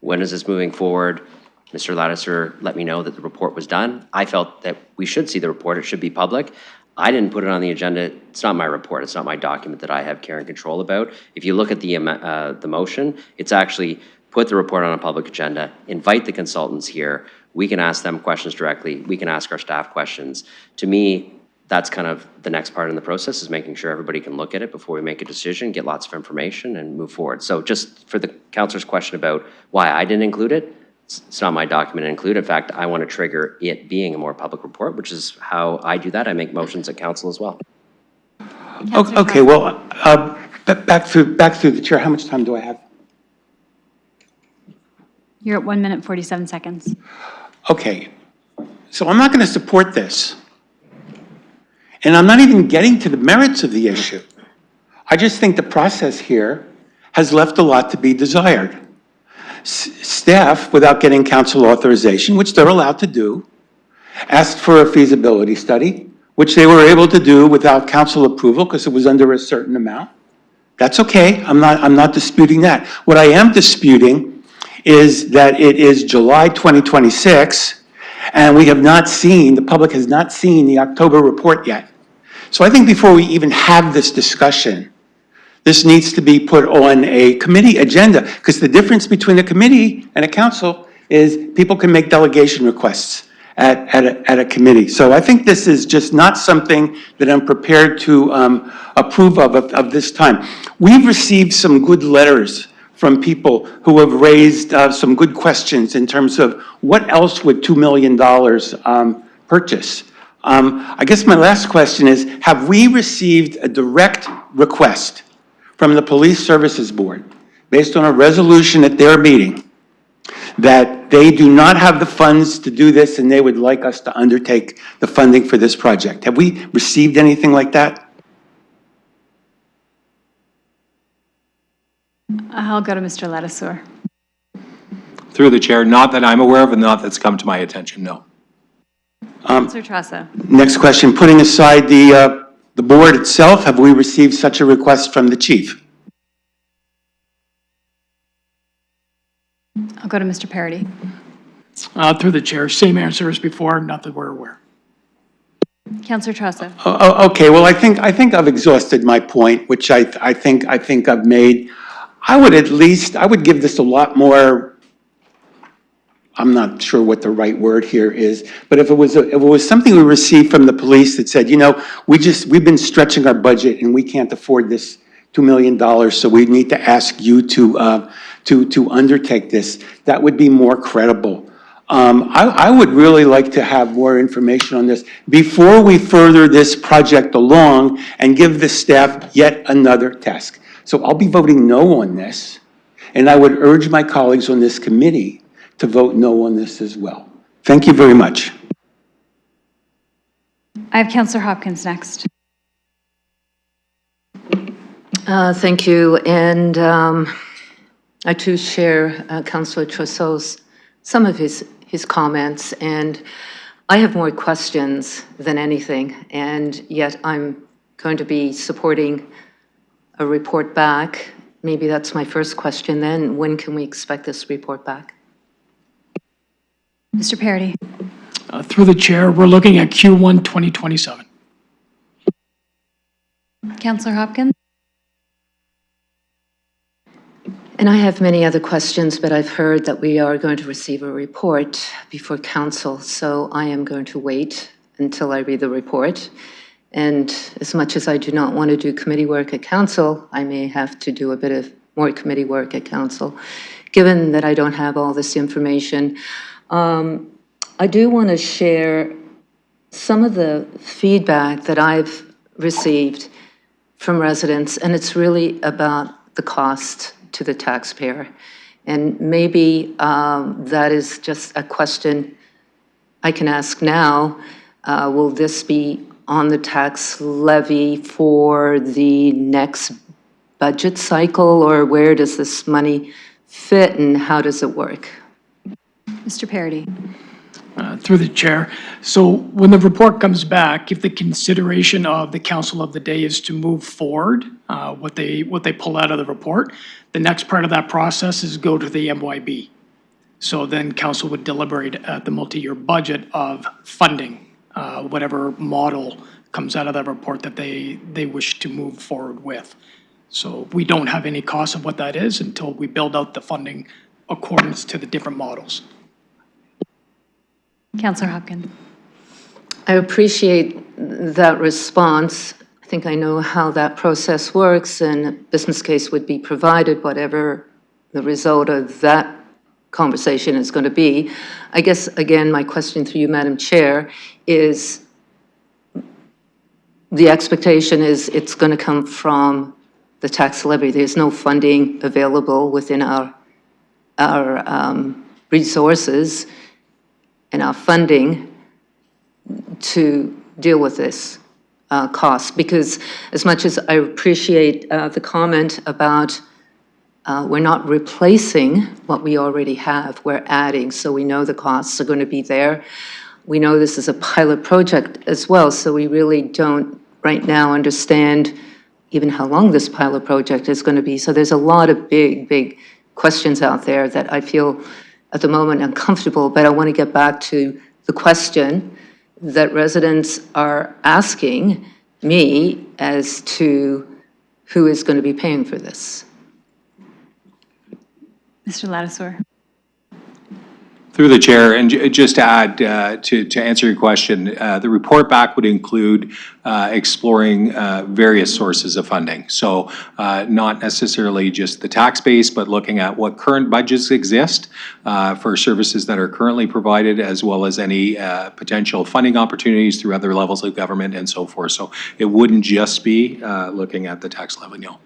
S13: when is this moving forward? Mr. Ladouceur let me know that the report was done. I felt that we should see the report. It should be public. I didn't put it on the agenda. It's not my report. It's not my document that I have care and control about. If you look at the motion, it's actually put the report on a public agenda, invite the consultants here. We can ask them questions directly. We can ask our staff questions. To me, that's kind of the next part in the process, is making sure everybody can look at it before we make a decision, get lots of information, and move forward. So just for the councillor's question about why I didn't include it, it's not my document to include. In fact, I want to trigger it being a more public report, which is how I do that. I make motions at council as well.
S18: Okay, well, back through the chair. How much time do I have?
S1: You're at 1 minute, 47 seconds.
S18: Okay, so I'm not going to support this. And I'm not even getting to the merits of the issue. I just think the process here has left a lot to be desired. Staff, without getting council authorization, which they're allowed to do, asked for a feasibility study, which they were able to do without council approval because it was under a certain amount. That's okay. I'm not disputing that. What I am disputing is that it is July 2026, and we have not seen, the public has not seen the October report yet. So I think before we even have this discussion, this needs to be put on a committee agenda, because the difference between a committee and a council is people can make delegation requests at a committee. So I think this is just not something that I'm prepared to approve of this time. We've received some good letters from people who have raised some good questions in terms of what else would $2 million purchase. I guess my last question is, have we received a direct request from the Police Services Board, based on a resolution at their meeting, that they do not have the funds to do this and they would like us to undertake the funding for this project? Have we received anything like that?
S1: I'll go to Mr. Ladouceur.
S17: Through the chair, not that I'm aware of and not that's come to my attention, no.
S1: Councillor Trassa.
S18: Next question, putting aside the board itself, have we received such a request from the chief?
S1: I'll go to Mr. Parity.
S19: Through the chair, same answer as before, not that we're aware.
S1: Councillor Trassa.
S18: Okay, well, I think I've exhausted my point, which I think I've made. I would give this a lot more, I'm not sure what the right word here is, but if it was something we received from the police that said, you know, we've been stretching our budget and we can't afford this $2 million, so we need to ask you to undertake this, that would be more credible. I would really like to have more information on this before we further this project along and give the staff yet another task. So I'll be voting no on this, and I would urge my colleagues on this committee to vote no on this as well. Thank you very much.
S1: I have Councillor Hopkins next.
S6: Thank you, and I too share Councillor Trosseau's, some of his comments, and I have more questions than anything, and yet I'm going to be supporting a report back. Maybe that's my first question then. When can we expect this report back?
S1: Mr. Parity.
S19: Through the chair, we're looking at Q1 2027.
S1: Councillor Hopkins.
S6: And I have many other questions, but I've heard that we are going to receive a report before council, so I am going to wait until I read the report. And as much as I do not want to do committee work at council, I may have to do a bit of more committee work at council, given that I don't have all this information. I do want to share some of the feedback that I've received from residents, and it's really about the cost to the taxpayer. And maybe that is just a question I can ask now. Will this be on the tax levy for the next budget cycle, or where does this money fit and how does it work?
S1: Mr. Parity.
S19: Through the chair. So when the report comes back, if the consideration of the council of the day is to move forward, what they pull out of the report, the next part of that process is go to the MYB. So then council would deliberate at the multi-year budget of funding, whatever model comes out of that report that they wish to move forward with. So we don't have any cost of what that is until we build out the funding accordance to the different models.
S1: Councillor Hopkins.
S6: I appreciate that response. I think I know how that process works, and a business case would be provided, whatever the result of that conversation is going to be. I guess, again, my question through you, Madam Chair, is the expectation is it's going to come from the tax levy. There's no funding available within our resources and our funding to deal with this cost. Because as much as I appreciate the comment about we're not replacing what we already have, we're adding, so we know the costs are going to be there. We know this is a pilot project as well, so we really don't right now understand even how long this pilot project is going to be. So there's a lot of big questions out there that I feel at the moment uncomfortable, but I want to get back to the question that residents are asking me as to who is going to be paying for this.
S1: Mr. Ladouceur.
S17: Through the chair, and just to add, to answer your question, the report back would include exploring various sources of funding. So not necessarily just the tax base, but looking at what current budgets exist for services that are currently provided, as well as any potential funding opportunities through other levels of government and so forth. So it wouldn't just be looking at the tax levy, no.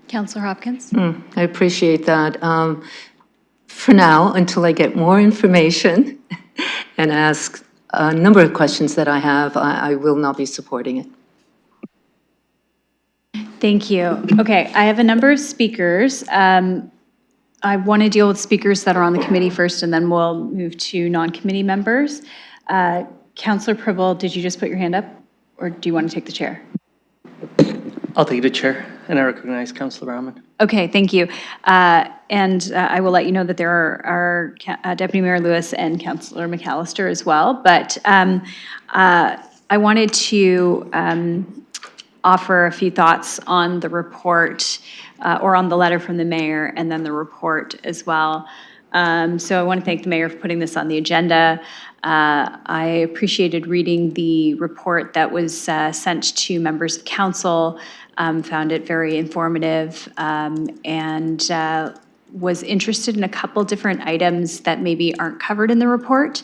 S1: Councillor Hopkins.
S6: I appreciate that. For now, until I get more information and ask a number of questions that I have, I will not be supporting it.
S1: Thank you. Okay, I have a number of speakers. I want to deal with speakers that are on the committee first, and then we'll move to non-committee members. Councillor Pryval, did you just put your hand up, or do you want to take the chair?
S2: I'll take the chair, and I recognize Councillor Bauman.
S1: Okay, thank you. And I will let you know that there are Deputy Mayor Lewis and Councillor McAllister as well. But I wanted to offer a few thoughts on the report or on the letter from the mayor and then the report as well. So I want to thank the mayor for putting this on the agenda. I appreciated reading the report that was sent to members of council, found it very informative, and was interested in a couple different items that maybe aren't covered in the report.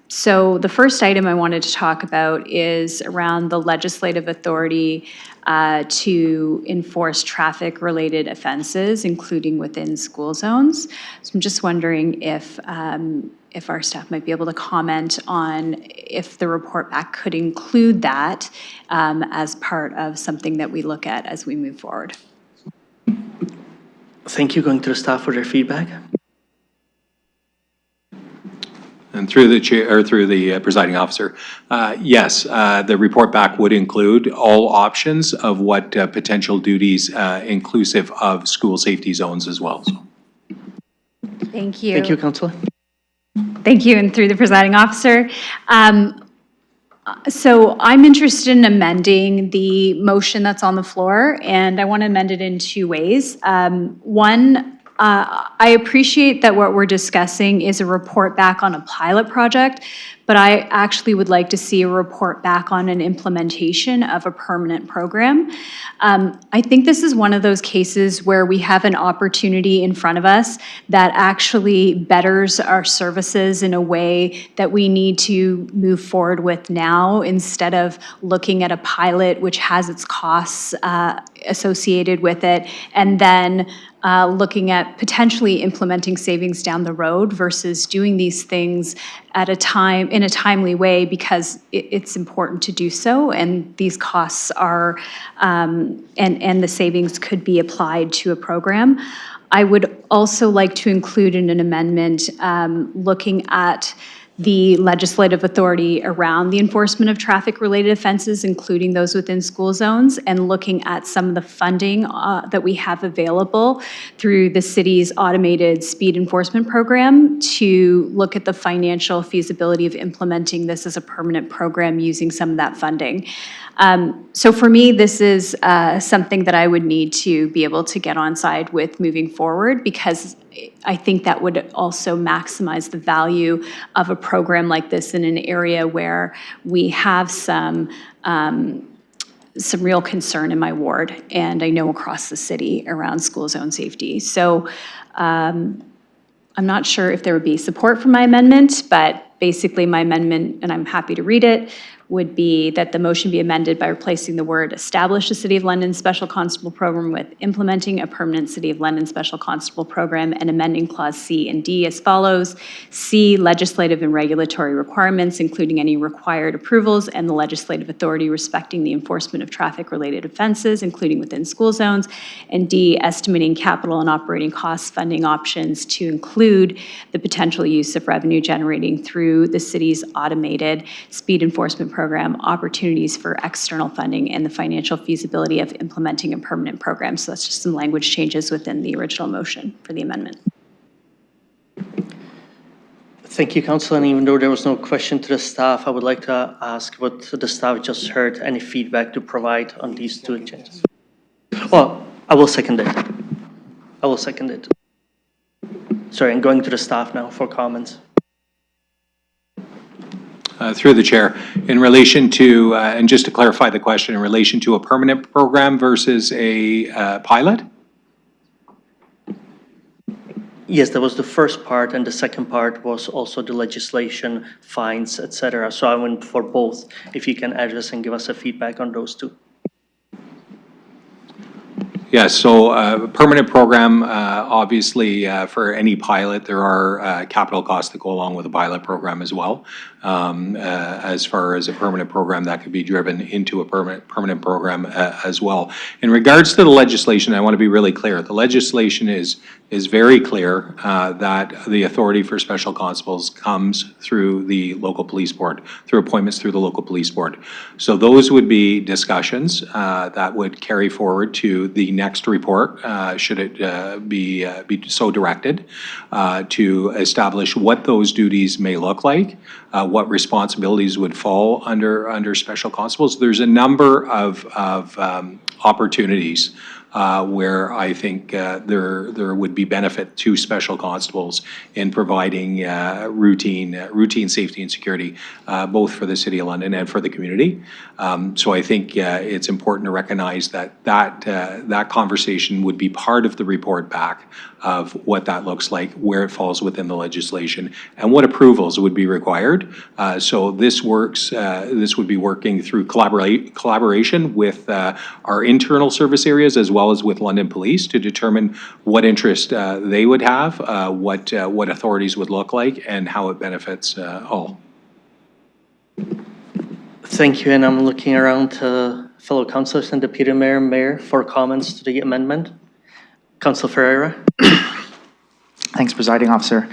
S1: So the first item I wanted to talk about is around the legislative authority to enforce traffic-related offenses, including within school zones. So I'm just wondering if our staff might be able to comment on if the report back could include that as part of something that we look at as we move forward.
S2: Thank you. Going to the staff for their feedback.
S17: And through the chair, or through the presiding officer, yes, the report back would include all options of what potential duties inclusive of school safety zones as well. So.
S1: Thank you.
S2: Thank you, Councillor.
S1: Thank you, and through the presiding officer. So I'm interested in amending the motion that's on the floor, and I want to amend it in two ways. One, I appreciate that what we're discussing is a report back on a pilot project, but I actually would like to see a report back on an implementation of a permanent program. I think this is one of those cases where we have an opportunity in front of us that actually betters our services in a way that we need to move forward with now, instead of looking at a pilot which has its costs associated with it, and then looking at potentially implementing savings down the road versus doing these things at a time, in a timely way, because it's important to do so, and these costs are, and the savings could be applied to a program. I would also like to include in an amendment looking at the legislative authority around the enforcement of traffic-related offenses, including those within school zones, and looking at some of the funding that we have available through the city's automated speed enforcement program to look at the financial feasibility of implementing this as a permanent program using some of that funding. So for me, this is something that I would need to be able to get on side with moving forward, because I think that would also maximize the value of a program like this in an area where we have some real concern in my ward, and I know across the city around school zone safety. So I'm not sure if there would be support for my amendment, but basically my amendment, and I'm happy to read it, would be that the motion be amended by replacing the word "establish a City of London Special Constable Program" with "implementing a permanent City of London Special Constable Program," and amending Clause C and D as follows. C, legislative and regulatory requirements, including any required approvals and the legislative authority respecting the enforcement of traffic-related offenses, including within school zones. And D, estimating capital and operating costs funding options to include the potential use of revenue generating through the city's automated speed enforcement program, opportunities for external funding, and the financial feasibility of implementing a permanent program. So that's just some language changes within the original motion for the amendment.
S2: Thank you, Council. And even though there was no question to the staff, I would like to ask what the staff just heard, any feedback to provide on these two changes. Well, I will second it. I will second it. Sorry, I'm going to the staff now for comments.
S17: Through the chair, in relation to, and just to clarify the question, in relation to a permanent program versus a pilot?
S2: Yes, that was the first part, and the second part was also the legislation, fines, etc. So I went for both. If you can address and give us a feedback on those two.
S17: Yes, so permanent program, obviously for any pilot, there are capital costs that go along with a pilot program as well. As far as a permanent program, that could be driven into a permanent program as well. In regards to the legislation, I want to be really clear. The legislation is very clear that the authority for special constables comes through the local police board, through appointments through the local police board. So those would be discussions that would carry forward to the next report, should it be so directed, to establish what those duties may look like, what responsibilities would fall under special constables. There's a number of opportunities where I think there would be benefit to special constables in providing routine safety and security, both for the City of London and for the community. So I think it's important to recognize that conversation would be part of the report back of what that looks like, where it falls within the legislation, and what approvals would be required. So this would be working through collaboration with our internal service areas as well as with London Police to determine what interest they would have, what authorities would look like, and how it benefits all.
S2: Thank you, and I'm looking around to fellow councillors and Deputy Mayor and Mayor for comments to the amendment. Councillor Ferreira.
S5: Thanks, Presiding Officer.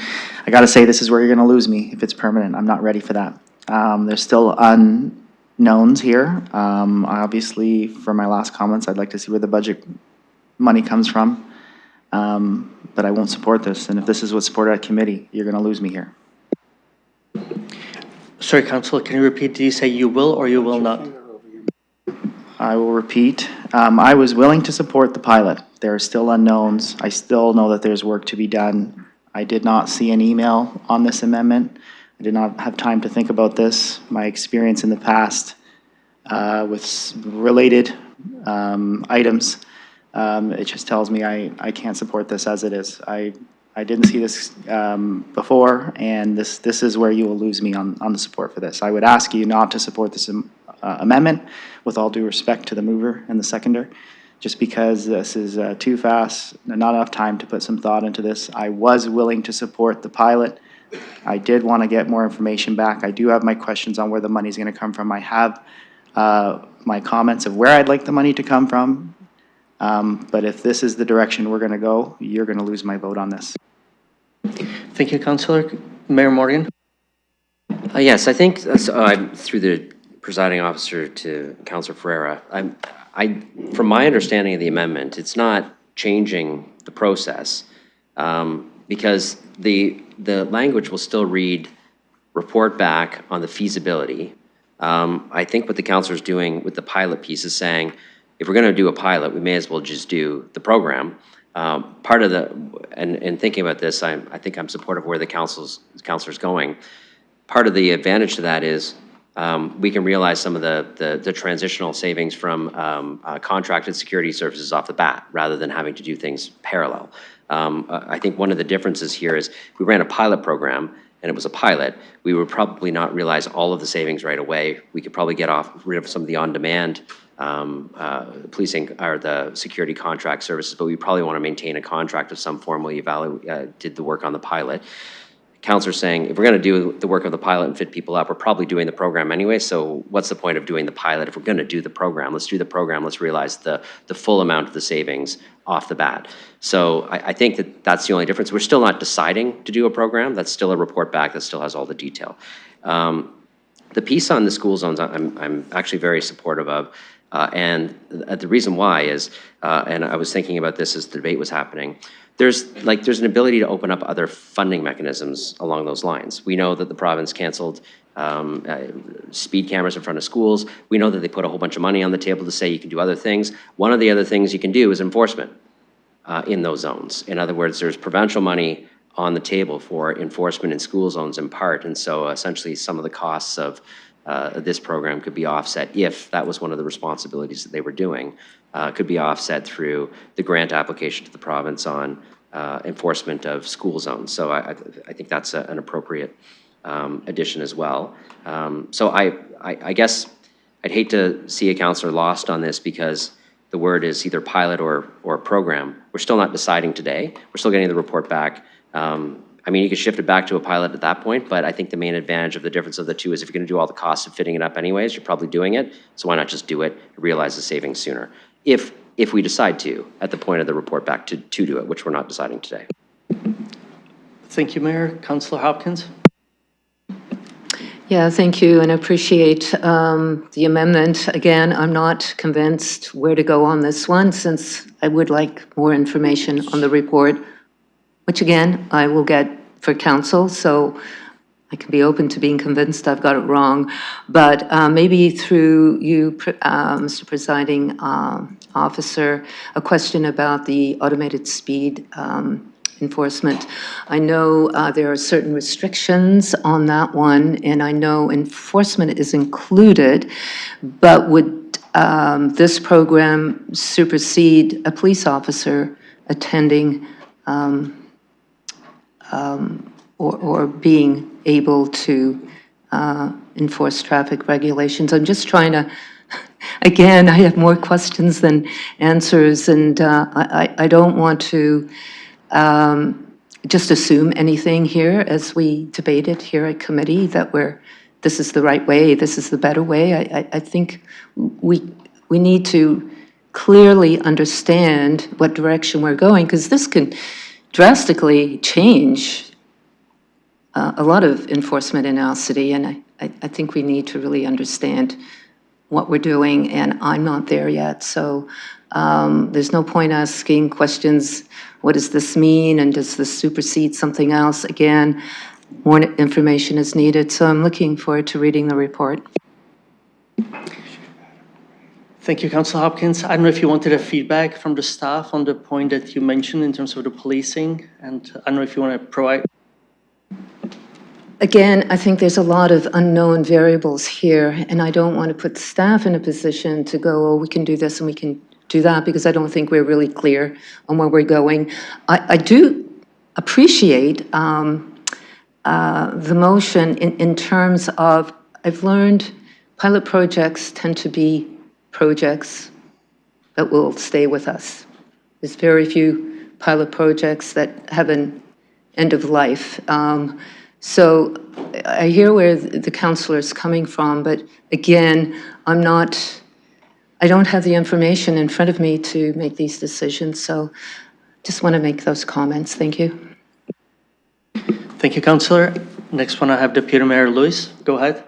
S5: I got to say, this is where you're going to lose me if it's permanent. I'm not ready for that. There's still unknowns here. Obviously, for my last comments, I'd like to see where the budget money comes from, but I won't support this. And if this is what's supported at committee, you're going to lose me here.
S2: Sorry, Councillor, can you repeat? Did you say you will or you will not?
S5: I will repeat. I was willing to support the pilot. There are still unknowns. I still know that there's work to be done. I did not see an email on this amendment. I did not have time to think about this. My experience in the past with related items, it just tells me I can't support this as it is. I didn't see this before, and this is where you will lose me on the support for this. I would ask you not to support this amendment, with all due respect to the mover and the seconder, just because this is too fast, not enough time to put some thought into this. I was willing to support the pilot. I did want to get more information back. I do have my questions on where the money's going to come from. I have my comments of where I'd like the money to come from. But if this is the direction we're going to go, you're going to lose my vote on this.
S2: Thank you, Councillor. Mayor Morgan?
S13: Yes, I think, through the presiding officer to Councillor Ferreira, from my understanding of the amendment, it's not changing the process because the language will still read report back on the feasibility. I think what the councillor is doing with the pilot piece is saying, if we're going to do a pilot, we may as well just do the program. Part of the, and thinking about this, I think I'm supportive of where the councilor's going. Part of the advantage to that is we can realize some of the transitional savings from contracted security services off the bat, rather than having to do things parallel. I think one of the differences here is if we ran a pilot program and it was a pilot, we would probably not realize all of the savings right away. We could probably get rid of some of the on-demand policing or the security contract services, but we probably want to maintain a contract of some form while you did the work on the pilot. Councilor's saying, if we're going to do the work of the pilot and fit people up, we're probably doing the program anyway, so what's the point of doing the pilot? If we're going to do the program, let's do the program, let's realize the full amount of the savings off the bat. So I think that's the only difference. We're still not deciding to do a program. That's still a report back that still has all the detail. The piece on the school zones, I'm actually very supportive of. And the reason why is, and I was thinking about this as the debate was happening, there's an ability to open up other funding mechanisms along those lines. We know that the province canceled speed cameras in front of schools. We know that they put a whole bunch of money on the table to say you can do other things. One of the other things you can do is enforcement in those zones. In other words, there's provincial money on the table for enforcement in school zones in part, and so essentially some of the costs of this program could be offset if that was one of the responsibilities that they were doing, could be offset through the grant application to the province on enforcement of school zones. So I think that's an appropriate addition as well. So I guess I'd hate to see a councillor lost on this because the word is either pilot or program. We're still not deciding today. We're still getting the report back. I mean, you could shift it back to a pilot at that point, but I think the main advantage of the difference of the two is if you're going to do all the costs of fitting it up anyways, you're probably doing it. So why not just do it and realize the savings sooner? If we decide to, at the point of the report back to do it, which we're not deciding today.
S2: Thank you, Mayor. Councillor Hopkins?
S6: Yeah, thank you, and appreciate the amendment. Again, I'm not convinced where to go on this one, since I would like more information on the report, which again, I will get for council, so I can be open to being convinced I've got it wrong. But maybe through you, Mr. Presiding Officer, a question about the automated speed enforcement. I know there are certain restrictions on that one, and I know enforcement is included, but would this program supersede a police officer attending or being able to enforce traffic regulations? I'm just trying to, again, I have more questions than answers, and I don't want to just assume anything here as we debate it here at committee, that this is the right way, this is the better way. I think we need to clearly understand what direction we're going, because this can drastically change a lot of enforcement in our city, and I think we need to really understand what we're doing, and I'm not there yet. So there's no point asking questions, what does this mean, and does this supersede something else? Again, more information is needed, so I'm looking forward to reading the report.
S2: Thank you, Councillor Hopkins. I don't know if you wanted a feedback from the staff on the point that you mentioned in terms of the policing, and I don't know if you want to provide.
S6: Again, I think there's a lot of unknown variables here, and I don't want to put staff in a position to go, oh, we can do this and we can do that, because I don't think we're really clear on where we're going. I do appreciate the motion in terms of, I've learned pilot projects tend to be projects that will stay with us. There's very few pilot projects that have an end of life. So I hear where the councillor is coming from, but again, I don't have the information in front of me to make these decisions, so just want to make those comments. Thank you.
S2: Thank you, Councillor. Next one, I have Deputy Mayor Lewis. Go ahead.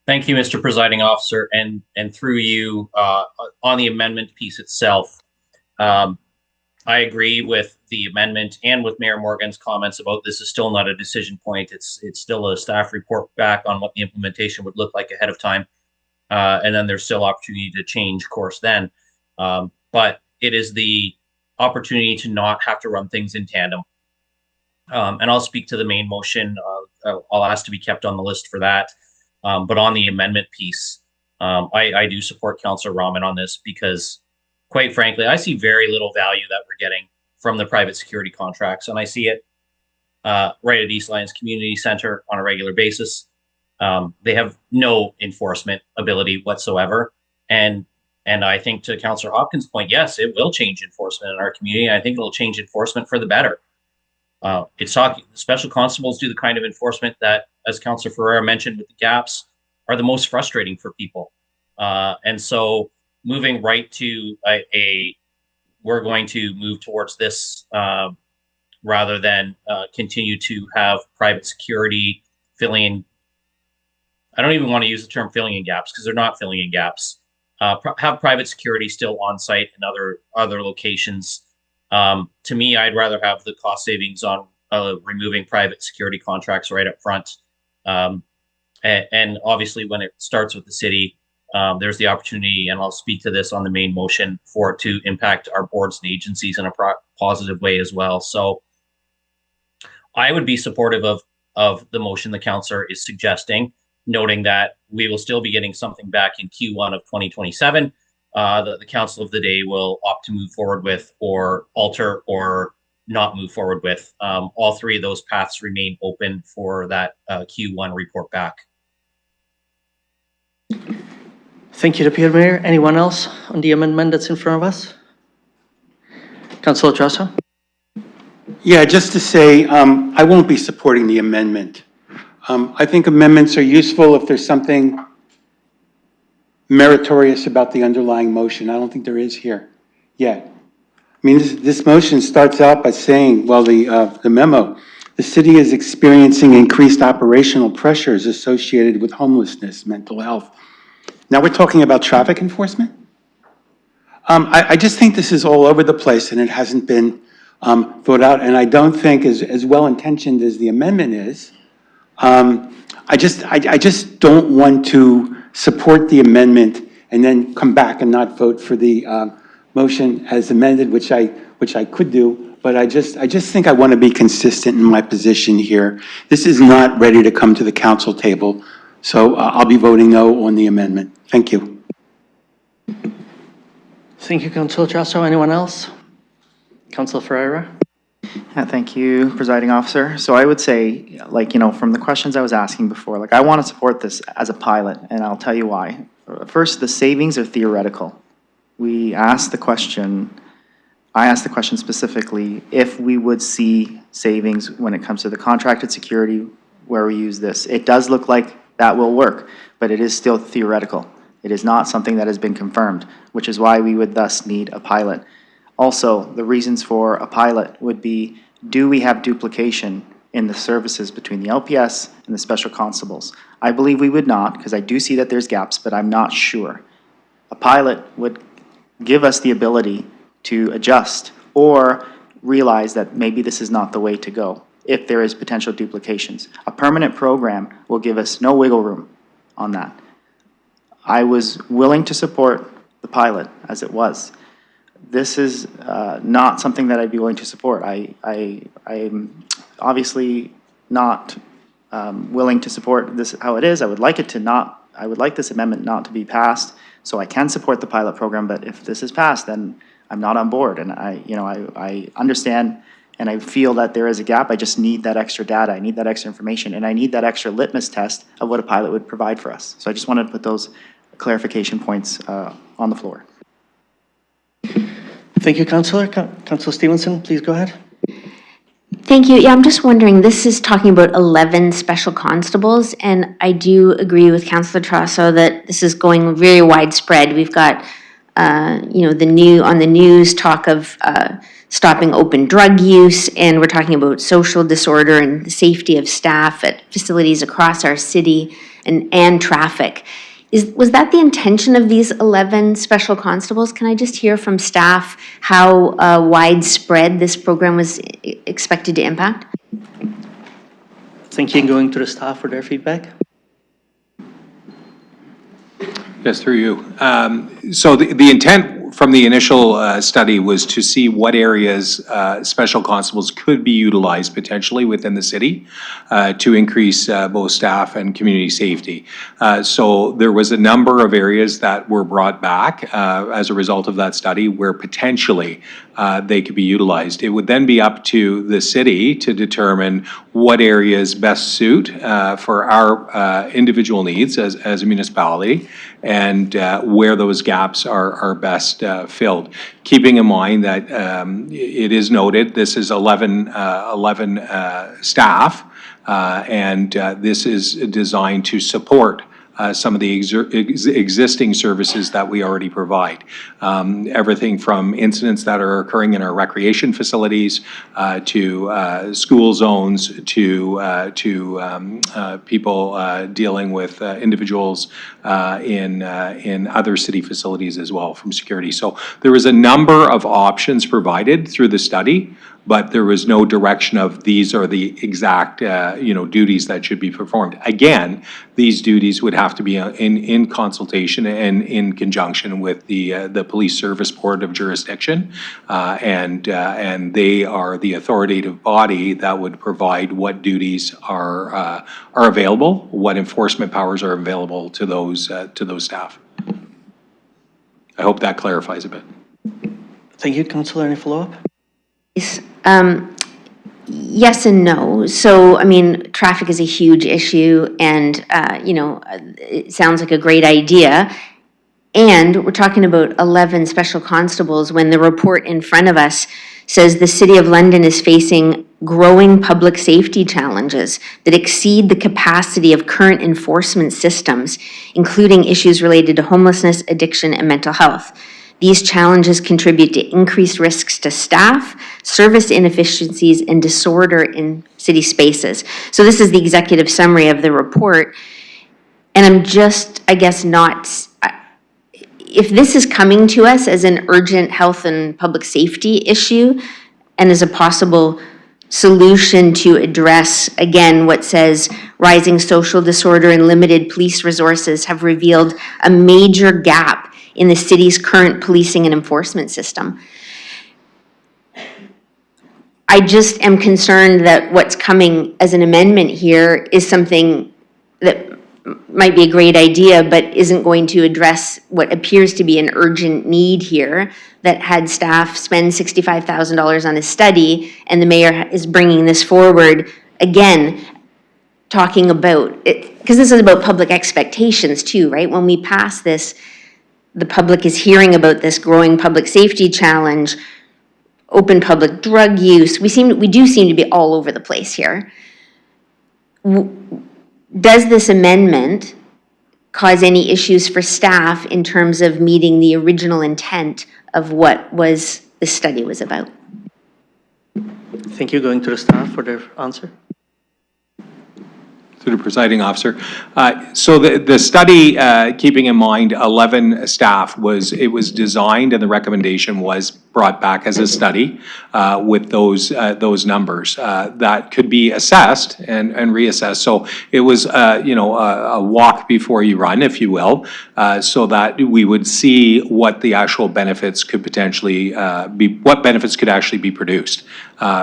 S15: Thank you, Mr. Presiding Officer, and through you, on the amendment piece itself, I agree with the amendment and with Mayor Morgan's comments about this is still not a decision point. It's still a staff report back on what the implementation would look like ahead of time. And then there's still opportunity to change course then. But it is the opportunity to not have to run things in tandem. And I'll speak to the main motion. I'll ask to be kept on the list for that. But on the amendment piece, I do support Councillor Rahman on this because, quite frankly, I see very little value that we're getting from the private security contracts. And I see it right at East Lyons Community Center on a regular basis. They have no enforcement ability whatsoever. And I think to Councillor Hopkins' point, yes, it will change enforcement in our community. I think it'll change enforcement for the better. It's talking, special constables do the kind of enforcement that, as Councillor Ferreira mentioned with the gaps, are the most frustrating for people. And so moving right to we're going to move towards this rather than continue to have private security filling in. I don't even want to use the term filling in gaps because they're not filling in gaps. Have private security still on site in other locations. To me, I'd rather have the cost savings on removing private security contracts right up front. And obviously, when it starts with the city, there's the opportunity, and I'll speak to this on the main motion, for it to impact our boards and agencies in a positive way as well. So I would be supportive of the motion the councillor is suggesting, noting that we will still be getting something back in Q1 of 2027 that the council of the day will opt to move forward with, or alter, or not move forward with. All three of those paths remain open for that Q1 report back.
S2: Thank you, Deputy Mayor. Anyone else on the amendment that's in front of us? Councillor Trosso?
S18: Yeah, just to say, I won't be supporting the amendment. I think amendments are useful if there's something meritorious about the underlying motion. I don't think there is here yet. I mean, this motion starts out by saying, well, the memo, the city is experiencing increased operational pressures associated with homelessness, mental health. Now we're talking about traffic enforcement? I just think this is all over the place and it hasn't been thought out, and I don't think as well-intentioned as the amendment is, I just don't want to support the amendment and then come back and not vote for the motion as amended, which I could do, but I just think I want to be consistent in my position here. This is not ready to come to the council table, so I'll be voting no on the amendment. Thank you.
S2: Thank you, Councillor Trosso. Anyone else? Councillor Ferreira?
S5: Thank you, Presiding Officer. So I would say, from the questions I was asking before, I want to support this as a pilot, and I'll tell you why. First, the savings are theoretical. I asked the question specifically if we would see savings when it comes to the contracted security where we use this. It does look like that will work, but it is still theoretical. It is not something that has been confirmed, which is why we would thus need a pilot. Also, the reasons for a pilot would be, do we have duplication in the services between the LPS and the special constables? I believe we would not, because I do see that there's gaps, but I'm not sure. A pilot would give us the ability to adjust or realize that maybe this is not the way to go if there is potential duplications. A permanent program will give us no wiggle room on that. I was willing to support the pilot as it was. This is not something that I'd be willing to support. I'm obviously not willing to support this how it is. I would like this amendment not to be passed, so I can support the pilot program, but if this is passed, then I'm not on board. And I understand and I feel that there is a gap. I just need that extra data. I need that extra information, and I need that extra litmus test of what a pilot would provide for us. So I just wanted to put those clarification points on the floor.
S2: Thank you, Councillor. Councillor Stevenson, please go ahead.
S7: Thank you. Yeah, I'm just wondering, this is talking about 11 special constables, and I do agree with Councillor Trasso that this is going very widespread. We've got, on the news talk of stopping open drug use, and we're talking about social disorder and the safety of staff at facilities across our city and traffic. Was that the intention of these 11 special constables? Can I just hear from staff how widespread this program was expected to impact?
S2: Thank you. Going to the staff for their feedback.
S17: Yes, through you. So the intent from the initial study was to see what areas special constables could be utilized potentially within the city to increase both staff and community safety. So there was a number of areas that were brought back as a result of that study where potentially they could be utilized. It would then be up to the city to determine what areas best suit for our individual needs as a municipality, and where those gaps are best filled. Keeping in mind that it is noted this is 11 staff, and this is designed to support some of the existing services that we already provide. Everything from incidents that are occurring in our recreation facilities to school zones to people dealing with individuals in other city facilities as well from security. So there was a number of options provided through the study, but there was no direction of these are the exact duties that should be performed. Again, these duties would have to be in consultation and in conjunction with the Police Service Board of Jurisdiction, and they are the authoritative body that would provide what duties are available, what enforcement powers are available to those staff. I hope that clarifies a bit.
S2: Thank you, Councillor. Any follow-up?
S7: Yes and no. So, traffic is a huge issue, and, it sounds like a great idea. And we're talking about 11 special constables when the report in front of us says the City of London is facing growing public safety challenges that exceed the capacity of current enforcement systems, including issues related to homelessness, addiction, and mental health. These challenges contribute to increased risks to staff, service inefficiencies, and disorder in city spaces. So this is the executive summary of the report. And I'm just, if this is coming to us as an urgent health and public safety issue and as a possible solution to address, again, what says rising social disorder and limited police resources have revealed a major gap in the city's current policing and enforcement system. I just am concerned that what's coming as an amendment here is something that might be a great idea, but isn't going to address what appears to be an urgent need here, that had staff spend $65,000 on a study, and the mayor is bringing this forward, again, talking about it, because this is about public expectations too, right? When we pass this, the public is hearing about this growing public safety challenge, open public drug use. We do seem to be all over the place here. Does this amendment cause any issues for staff in terms of meeting the original intent of what the study was about?
S2: Thank you. Going to the staff for their answer.
S17: Through the presiding officer. So the study, keeping in mind 11 staff, was designed and the recommendation was brought back as a study with those numbers that could be assessed and reassessed. So it was, a walk before you run, if you will, so that we would see what the actual benefits could potentially be, what benefits could actually be produced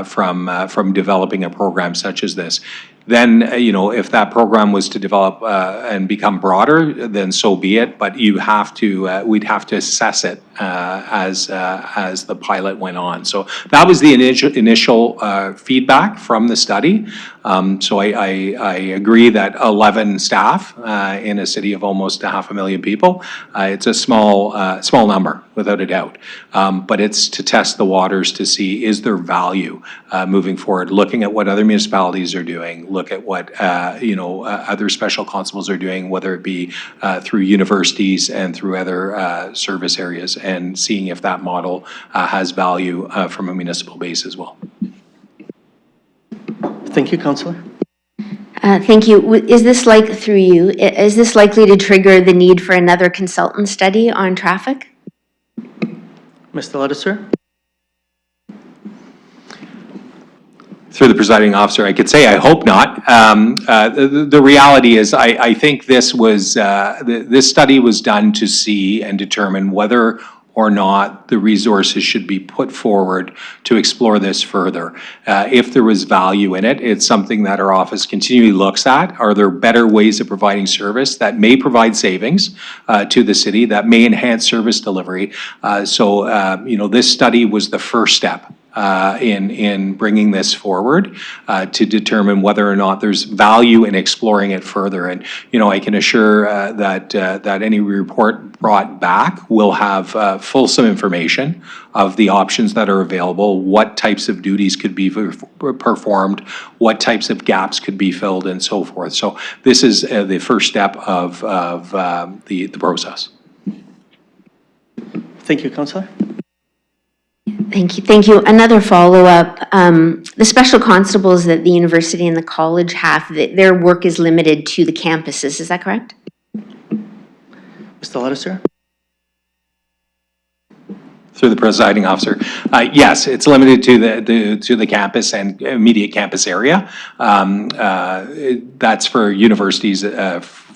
S17: from developing a program such as this. Then, if that program was to develop and become broader, then so be it. But you have to, we'd have to assess it as the pilot went on. So that was the initial feedback from the study. So I agree that 11 staff in a city of almost 500,000 people, it's a small number, without a doubt. But it's to test the waters to see, is there value moving forward, looking at what other municipalities are doing, look at what other special constables are doing, whether it be through universities and through other service areas, and seeing if that model has value from a municipal base as well.
S2: Thank you, Councillor.
S7: Thank you. Is this is this likely to trigger the need for another consultant study on traffic?
S2: Mr. Ladouceur?
S17: Through the presiding officer, I could say I hope not. The reality is, I think this study was done to see and determine whether or not the resources should be put forward to explore this further. If there was value in it, it's something that our office continually looks at. Are there better ways of providing service that may provide savings to the city, that may enhance service delivery? This study was the first step in bringing this forward to determine whether or not there's value in exploring it further. And, I can assure that any report brought back will have fulsome information of the options that are available, what types of duties could be performed, what types of gaps could be filled, and so forth. So this is the first step of the process.
S2: Thank you, Councillor.
S7: Thank you. Another follow-up. The special constables that the university and the college have, their work is limited to the campuses, is that correct?
S2: Mr. Ladouceur?
S17: Through the presiding officer. Yes, it's limited to the campus and immediate campus area. That's for universities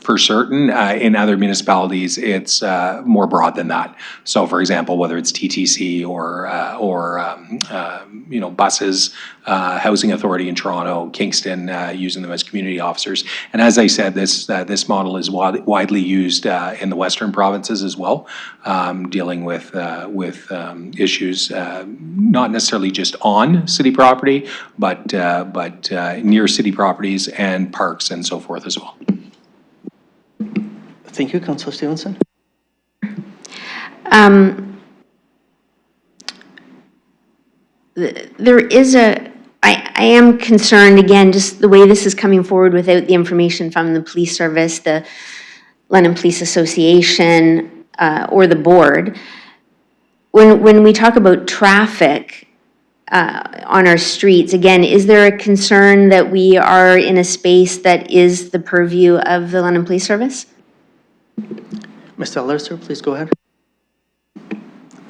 S17: for certain. In other municipalities, it's more broad than that. So, for example, whether it's TTC or buses, Housing Authority in Toronto, Kingston, using them as community officers. And as I said, this model is widely used in the Western provinces as well, dealing with issues not necessarily just on city property, but near city properties and parks and so forth as well.
S2: Thank you, Councillor Stevenson.
S7: There is I am concerned, again, just the way this is coming forward without the information from the police service, the London Police Association, or the board. When we talk about traffic on our streets, again, is there a concern that we are in a space that is the purview of the London Police Service?
S2: Mr. Ladouceur, please go ahead.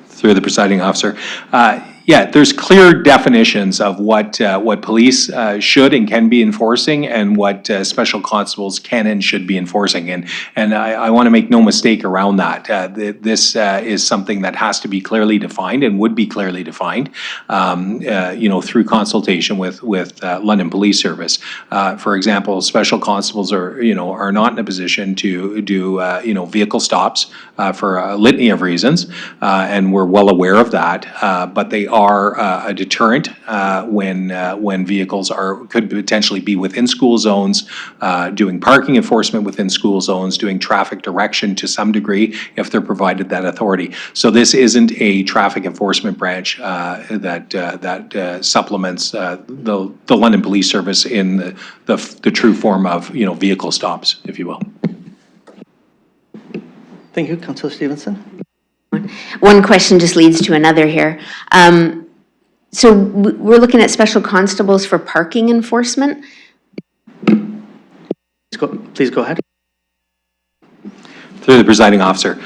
S17: Through the presiding officer. Yeah, there's clear definitions of what police should and can be enforcing, and what special constables can and should be enforcing. And I want to make no mistake around that. This is something that has to be clearly defined and would be clearly defined, through consultation with London Police Service. For example, special constables are not in a position to do vehicle stops for a litany of reasons, and we're well aware of that. But they are a deterrent when vehicles could potentially be within school zones, doing parking enforcement within school zones, doing traffic direction to some degree if they're provided that authority. So this isn't a traffic enforcement branch that supplements the London Police Service in the true form of vehicle stops, if you will.
S2: Thank you, Councillor Stevenson.
S7: One question just leads to another here. So we're looking at special constables for parking enforcement.
S2: Please go ahead.
S17: Through the presiding officer.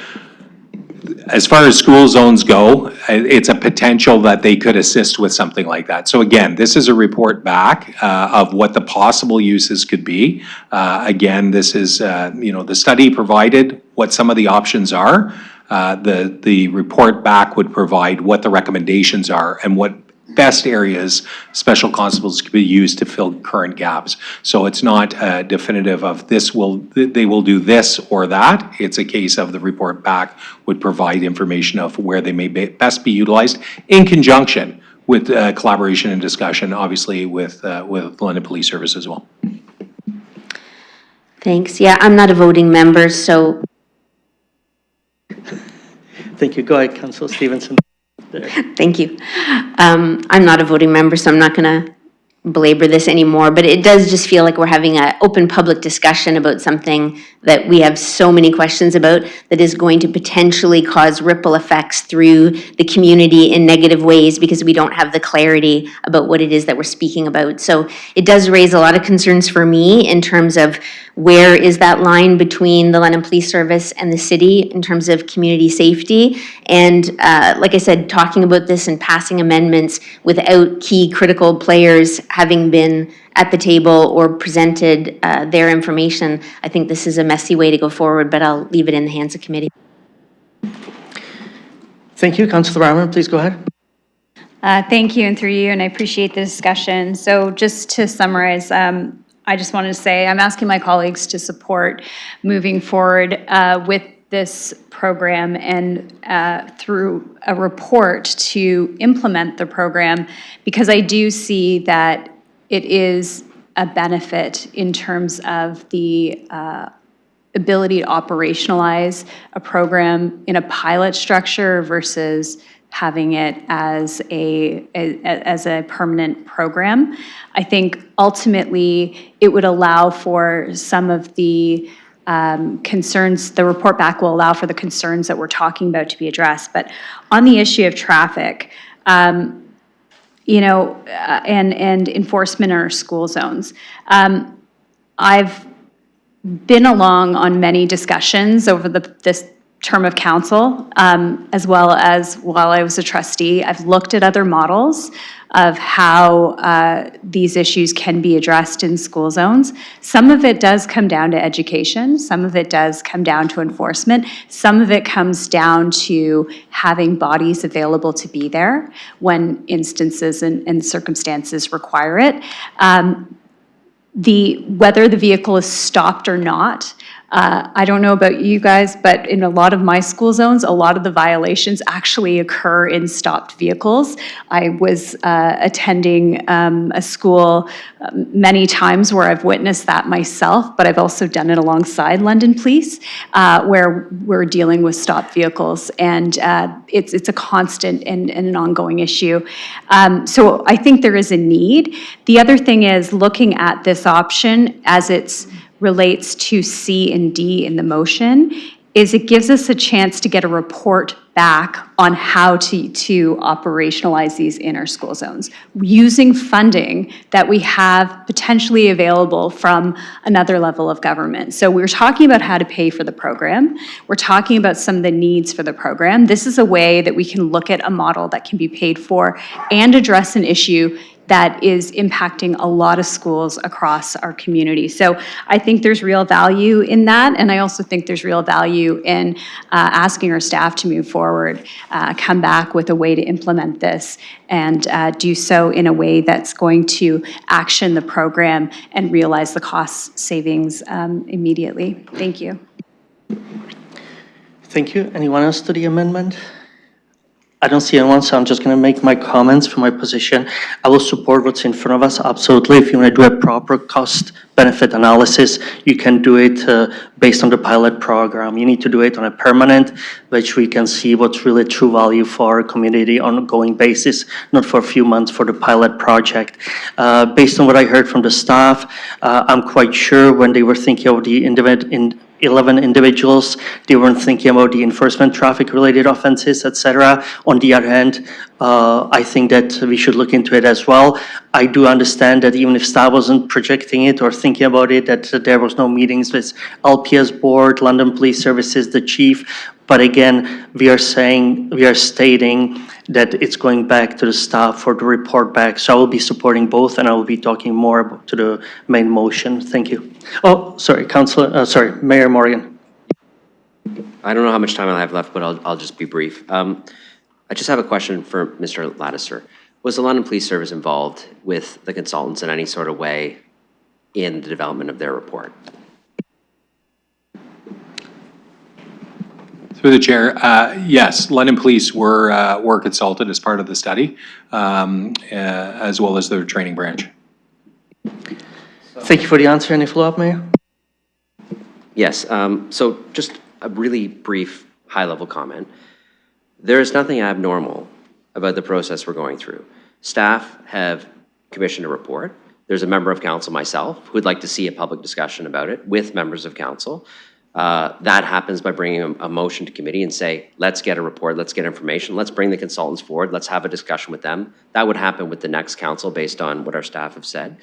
S17: As far as school zones go, it's a potential that they could assist with something like that. So again, this is a report back of what the possible uses could be. Again, this is, the study provided what some of the options are. The report back would provide what the recommendations are and what best areas special constables could be used to fill current gaps. So it's not definitive of they will do this or that. It's a case of the report back would provide information of where they may best be utilized in conjunction with collaboration and discussion, obviously with London Police Service as well.
S7: Thanks. Yeah, I'm not a voting member, so.
S2: Thank you. Go ahead, Councillor Stevenson.
S7: Thank you. I'm not a voting member, so I'm not going to belabor this anymore, but it does just feel like we're having an open public discussion about something that we have so many questions about that is going to potentially cause ripple effects through the community in negative ways because we don't have the clarity about what it is that we're speaking about. So it does raise a lot of concerns for me in terms of where is that line between the London Police Service and the city in terms of community safety. And like I said, talking about this and passing amendments without key critical players having been at the table or presented their information, I think this is a messy way to go forward, but I'll leave it in the hands of committee.
S2: Thank you. Councillor Ryman, please go ahead.
S1: Thank you, and through you, and I appreciate the discussion. So just to summarize, I just wanted to say I'm asking my colleagues to support moving forward with this program and through a report to implement the program, because I do see that it is a benefit in terms of the ability to operationalize a program in a pilot structure versus having it as a permanent program. I think ultimately it would allow for some of the concerns, the report back will allow for the concerns that we're talking about to be addressed. But on the issue of traffic, and enforcement in our school zones, I've been along on many discussions over this term of council, as well as while I was a trustee. I've looked at other models of how these issues can be addressed in school zones. Some of it does come down to education. Some of it does come down to enforcement. Some of it comes down to having bodies available to be there when instances and circumstances require it. Whether the vehicle is stopped or not, I don't know about you guys, but in a lot of my school zones, a lot of the violations actually occur in stopped vehicles. I was attending a school many times where I've witnessed that myself, but I've also done it alongside London Police, where we're dealing with stopped vehicles, and it's a constant and an ongoing issue. So I think there is a need. The other thing is looking at this option as it's relates to C and D in the motion, is it gives us a chance to get a report back on how to operationalize these in our school zones, using funding that we have potentially available from another level of government. So we're talking about how to pay for the program. We're talking about some of the needs for the program. This is a way that we can look at a model that can be paid for and address an issue that is impacting a lot of schools across our community. So I think there's real value in that, and I also think there's real value in asking our staff to move forward, come back with a way to implement this, and do so in a way that's going to action the program and realize the cost savings immediately. Thank you.
S2: Thank you. Anyone else to the amendment? I don't see anyone, so I'm just going to make my comments from my position. I will support what's in front of us, absolutely. If you want to do a proper cost-benefit analysis, you can do it based on the pilot program. You need to do it on a permanent, which we can see what's really true value for our community on an ongoing basis, not for a few months for the pilot project. Based on what I heard from the staff, I'm quite sure when they were thinking of the 11 individuals. They weren't thinking about the enforcement, traffic-related offenses, etc. On the other hand, I think that we should look into it as well. I do understand that even if staff wasn't projecting it or thinking about it, that there was no meetings with LPS board, London Police Services, the chief. But again, we are stating that it's going back to the staff for the report back. So I will be supporting both, and I will be talking more to the main motion. Thank you. Oh, sorry, Mayor Morgan.
S13: I don't know how much time I have left, but I'll just be brief. I just have a question for Mr. Ladisser. Was the London Police Service involved with the consultants in any sort of way in the development of their report?
S17: Through the chair, yes, London Police were consulted as part of the study, as well as their training branch.
S2: Thank you for the answer. Any follow-up, Mayor?
S13: Yes, so just a really brief, high-level comment. There is nothing abnormal about the process we're going through. Staff have commissioned a report. There's a member of council, myself, who would like to see a public discussion about it with members of council. That happens by bringing a motion to committee and say, let's get a report, let's get information, let's bring the consultants forward, let's have a discussion with them. That would happen with the next council based on what our staff have said.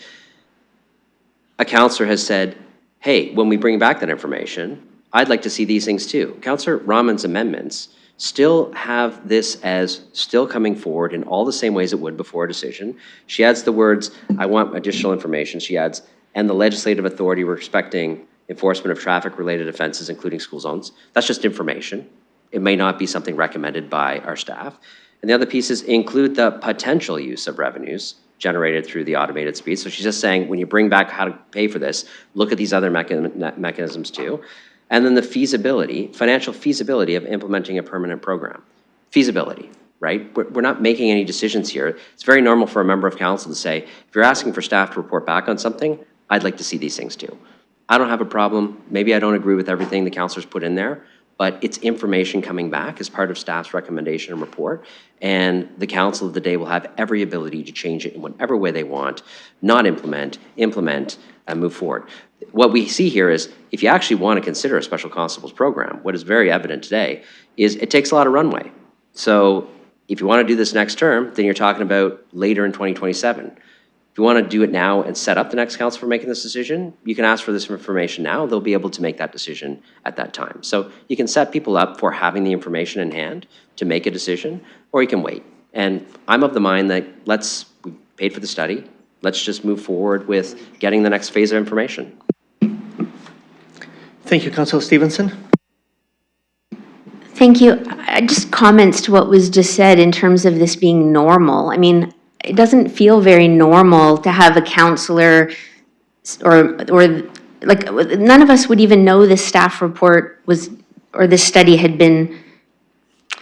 S13: A councillor has said, hey, when we bring back that information, I'd like to see these things too. Councillor Rahman's amendments still have this as still coming forward in all the same ways it would before a decision. She adds the words, I want additional information. She adds, and the legislative authority we're expecting enforcement of traffic-related offenses, including school zones. That's just information. It may not be something recommended by our staff. And the other pieces include the potential use of revenues generated through the automated speed. So she's just saying, when you bring back how to pay for this, look at these other mechanisms too. And then the feasibility, financial feasibility of implementing a permanent program. Feasibility, right? We're not making any decisions here. It's very normal for a member of council to say, if you're asking for staff to report back on something, I'd like to see these things too. I don't have a problem. Maybe I don't agree with everything the councillors put in there, but it's information coming back as part of staff's recommendation and report. And the council of the day will have every ability to change it in whatever way they want, not implement, and move forward. What we see here is, if you actually want to consider a special constable's program, what is very evident today is it takes a lot of runway. So if you want to do this next term, then you're talking about later in 2027. If you want to do it now and set up the next council for making this decision, you can ask for this information now. They'll be able to make that decision at that time. So you can set people up for having the information in hand to make a decision, or you can wait. And I'm of the mind that we paid for the study. Let's just move forward with getting the next phase of information.
S2: Thank you, Councillor Stevenson.
S7: Thank you. Just comments to what was just said in terms of this being normal. I mean, it doesn't feel very normal to have a counselor or like, none of us would even know this staff report was, or this study had been,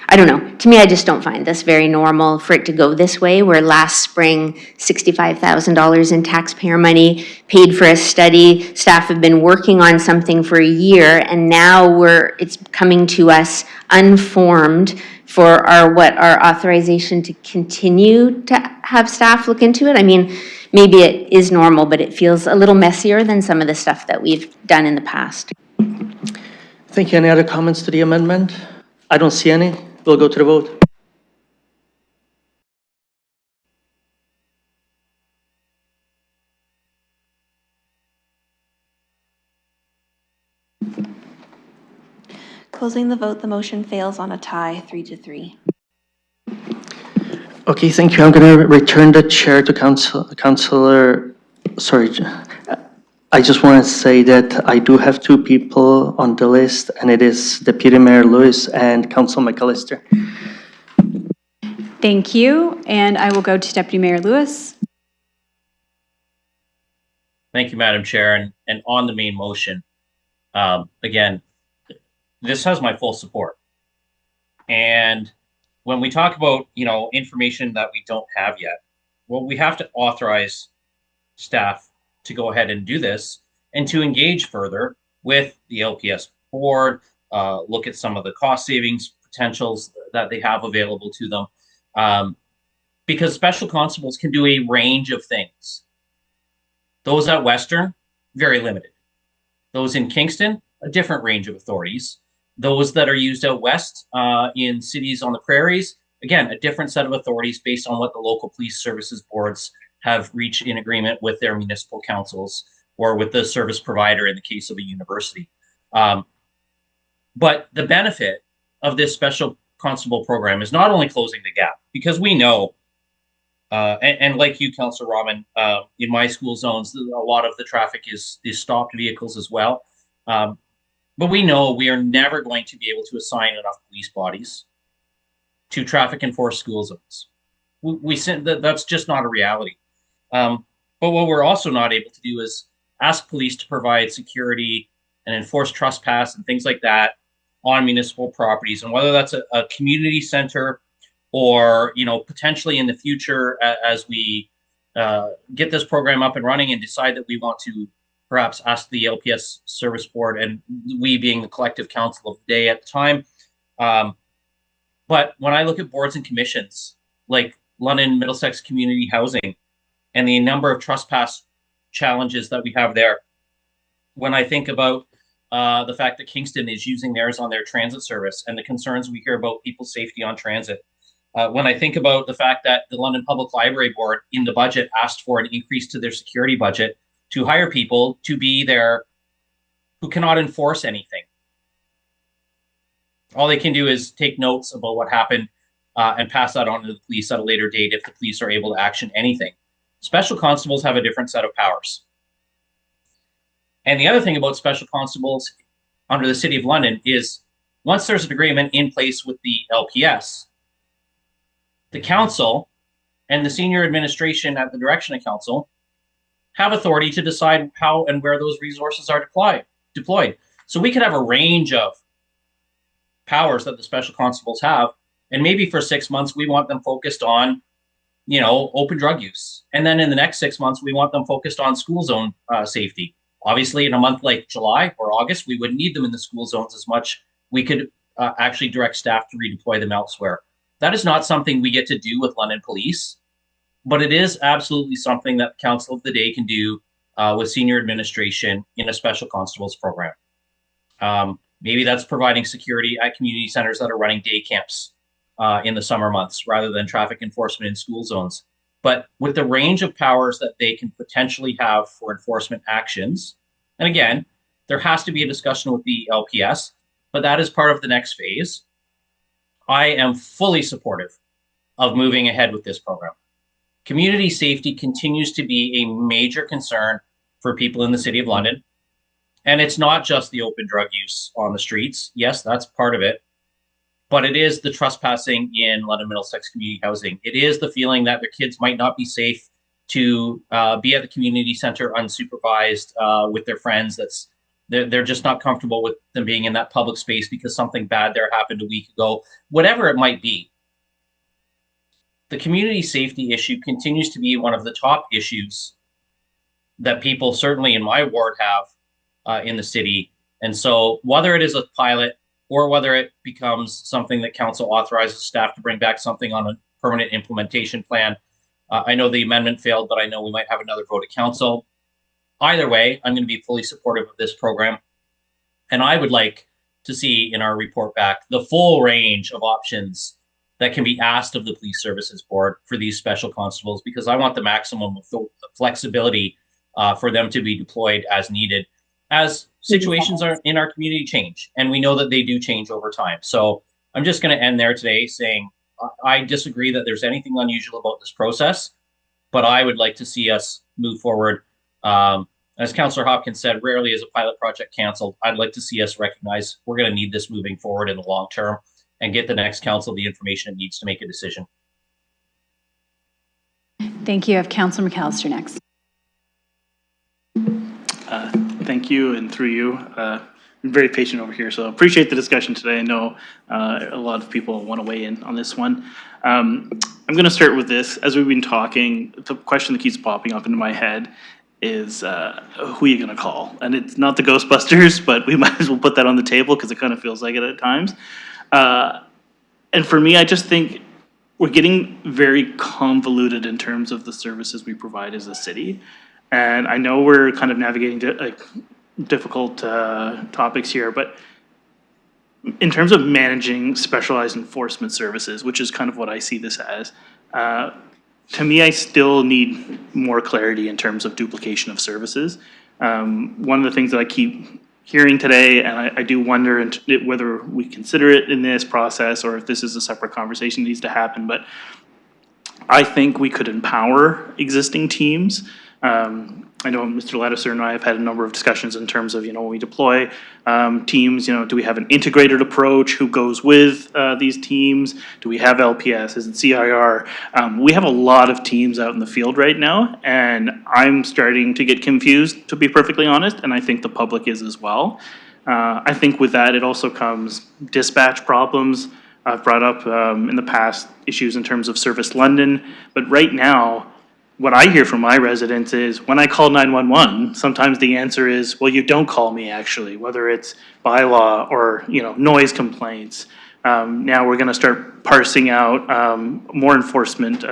S7: I don't know. To me, I just don't find this very normal for it to go this way, where last spring, $65,000 in taxpayer money paid for a study. Staff have been working on something for a year, and now it's coming to us unformed for our authorization to continue to have staff look into it. I mean, maybe it is normal, but it feels a little messier than some of the stuff that we've done in the past.
S2: Thank you. Any other comments to the amendment? I don't see any. We'll go to the vote.
S11: Closing the vote, the motion fails on a tie, 3-3.
S2: Okay, thank you. I'm going to return the chair to Councillor. Sorry, I just want to say that I do have two people on the list, and it is Deputy Mayor Lewis and Councillor McAllister.
S1: Thank you, and I will go to Deputy Mayor Lewis.
S15: Thank you, Madam Chair. And on the main motion, again, this has my full support. And when we talk about, information that we don't have yet, well, we have to authorize staff to go ahead and do this and to engage further with the LPS board, look at some of the cost savings potentials that they have available to them. Because special constables can do a range of things. Those at Western, very limited. Those in Kingston, a different range of authorities. Those that are used out west in cities on the prairies, again, a different set of authorities based on what the local police services boards have reached in agreement with their municipal councils or with the service provider in the case of a university. But the benefit of this special constable program is not only closing the gap, because we know, and like you, Councillor Rahman, in my school zones, a lot of the traffic is stopped vehicles as well. But we know we are never going to be able to assign enough police bodies to traffic enforced school zones. We said that's just not a reality. But what we're also not able to do is ask police to provide security and enforce trespass and things like that on municipal properties. And whether that's a community center or, potentially in the future as we get this program up and running and decide that we want to perhaps ask the LPS Service Board, and we being the collective council of the day at the time. But when I look at boards and commissions, like London Middlesex Community Housing, and the number of trespass challenges that we have there, when I think about the fact that Kingston is using theirs on their transit service and the concerns we hear about people's safety on transit, when I think about the fact that the London Public Library Board in the budget asked for an increase to their security budget to hire people to be there who cannot enforce anything. All they can do is take notes about what happened and pass that on to the police at a later date if the police are able to action anything. Special constables have a different set of powers. And the other thing about special constables under the City of London is once there's an agreement in place with the LPS, the council and the senior administration at the direction of council have authority to decide how and where those resources are deployed. So we could have a range of powers that the special constables have, and maybe for 6 months we want them focused on, open drug use, and then in the next 6 months we want them focused on school zone safety. Obviously, in a month like July or August, we wouldn't need them in the school zones as much. We could actually direct staff to redeploy them elsewhere. That is not something we get to do with London Police, but it is absolutely something that the Council of the Day can do with senior administration in a special constables program. Maybe that's providing security at community centers that are running day camps in the summer months rather than traffic enforcement in school zones. But with the range of powers that they can potentially have for enforcement actions, and again, there has to be a discussion with the LPS, but that is part of the next phase. I am fully supportive of moving ahead with this program. Community safety continues to be a major concern for people in the City of London. And it's not just the open drug use on the streets. Yes, that's part of it. But it is the trespassing in London Middlesex Community Housing. It is the feeling that their kids might not be safe to be at the community center unsupervised with their friends. They're just not comfortable with them being in that public space because something bad there happened a week ago. Whatever it might be, the community safety issue continues to be one of the top issues that people, certainly in my ward, have in the city. And so whether it is a pilot or whether it becomes something that council authorizes staff to bring back something on a permanent implementation plan, I know the amendment failed, but I know we might have another vote at council. Either way, I'm going to be fully supportive of this program. And I would like to see in our report back the full range of options that can be asked of the Police Services Board for these special constables, because I want the maximum of flexibility for them to be deployed as needed as situations are in our community change. And we know that they do change over time. So I'm just going to end there today saying I disagree that there's anything unusual about this process, but I would like to see us move forward. As Councillor Hopkins said, rarely is a pilot project canceled. I'd like to see us recognize we're going to need this moving forward in the long term and get the next council the information it needs to make a decision.
S1: Thank you. I have Councillor McAllister next.
S20: Thank you, and through you, I'm very patient over here, so appreciate the discussion today. I know a lot of people want to weigh in on this one. I'm going to start with this. As we've been talking, the question that keeps popping up into my head is who are you going to call? And it's not the Ghostbusters, but we might as well put that on the table because it kind of feels like it at times. And for me, I just think we're getting very convoluted in terms of the services we provide as a city. And I know we're kind of navigating difficult topics here, but in terms of managing specialized enforcement services, which is kind of what I see this as, to me, I still need more clarity in terms of duplication of services. One of the things that I keep hearing today, and I do wonder whether we consider it in this process or if this is a separate conversation that needs to happen, but I think we could empower existing teams. I know Mr. Ladouceur and I have had a number of discussions in terms of, when we deploy teams, do we have an integrated approach? Who goes with these teams? Do we have LPS? Is it CIR? We have a lot of teams out in the field right now, and I'm starting to get confused, to be perfectly honest, and I think the public is as well. I think with that, it also comes dispatch problems. I've brought up in the past issues in terms of Service London, but right now, what I hear from my residents is when I call 911, sometimes the answer is, well, you don't call me actually, whether it's bylaw or, noise complaints. Now we're going to start parsing out more enforcement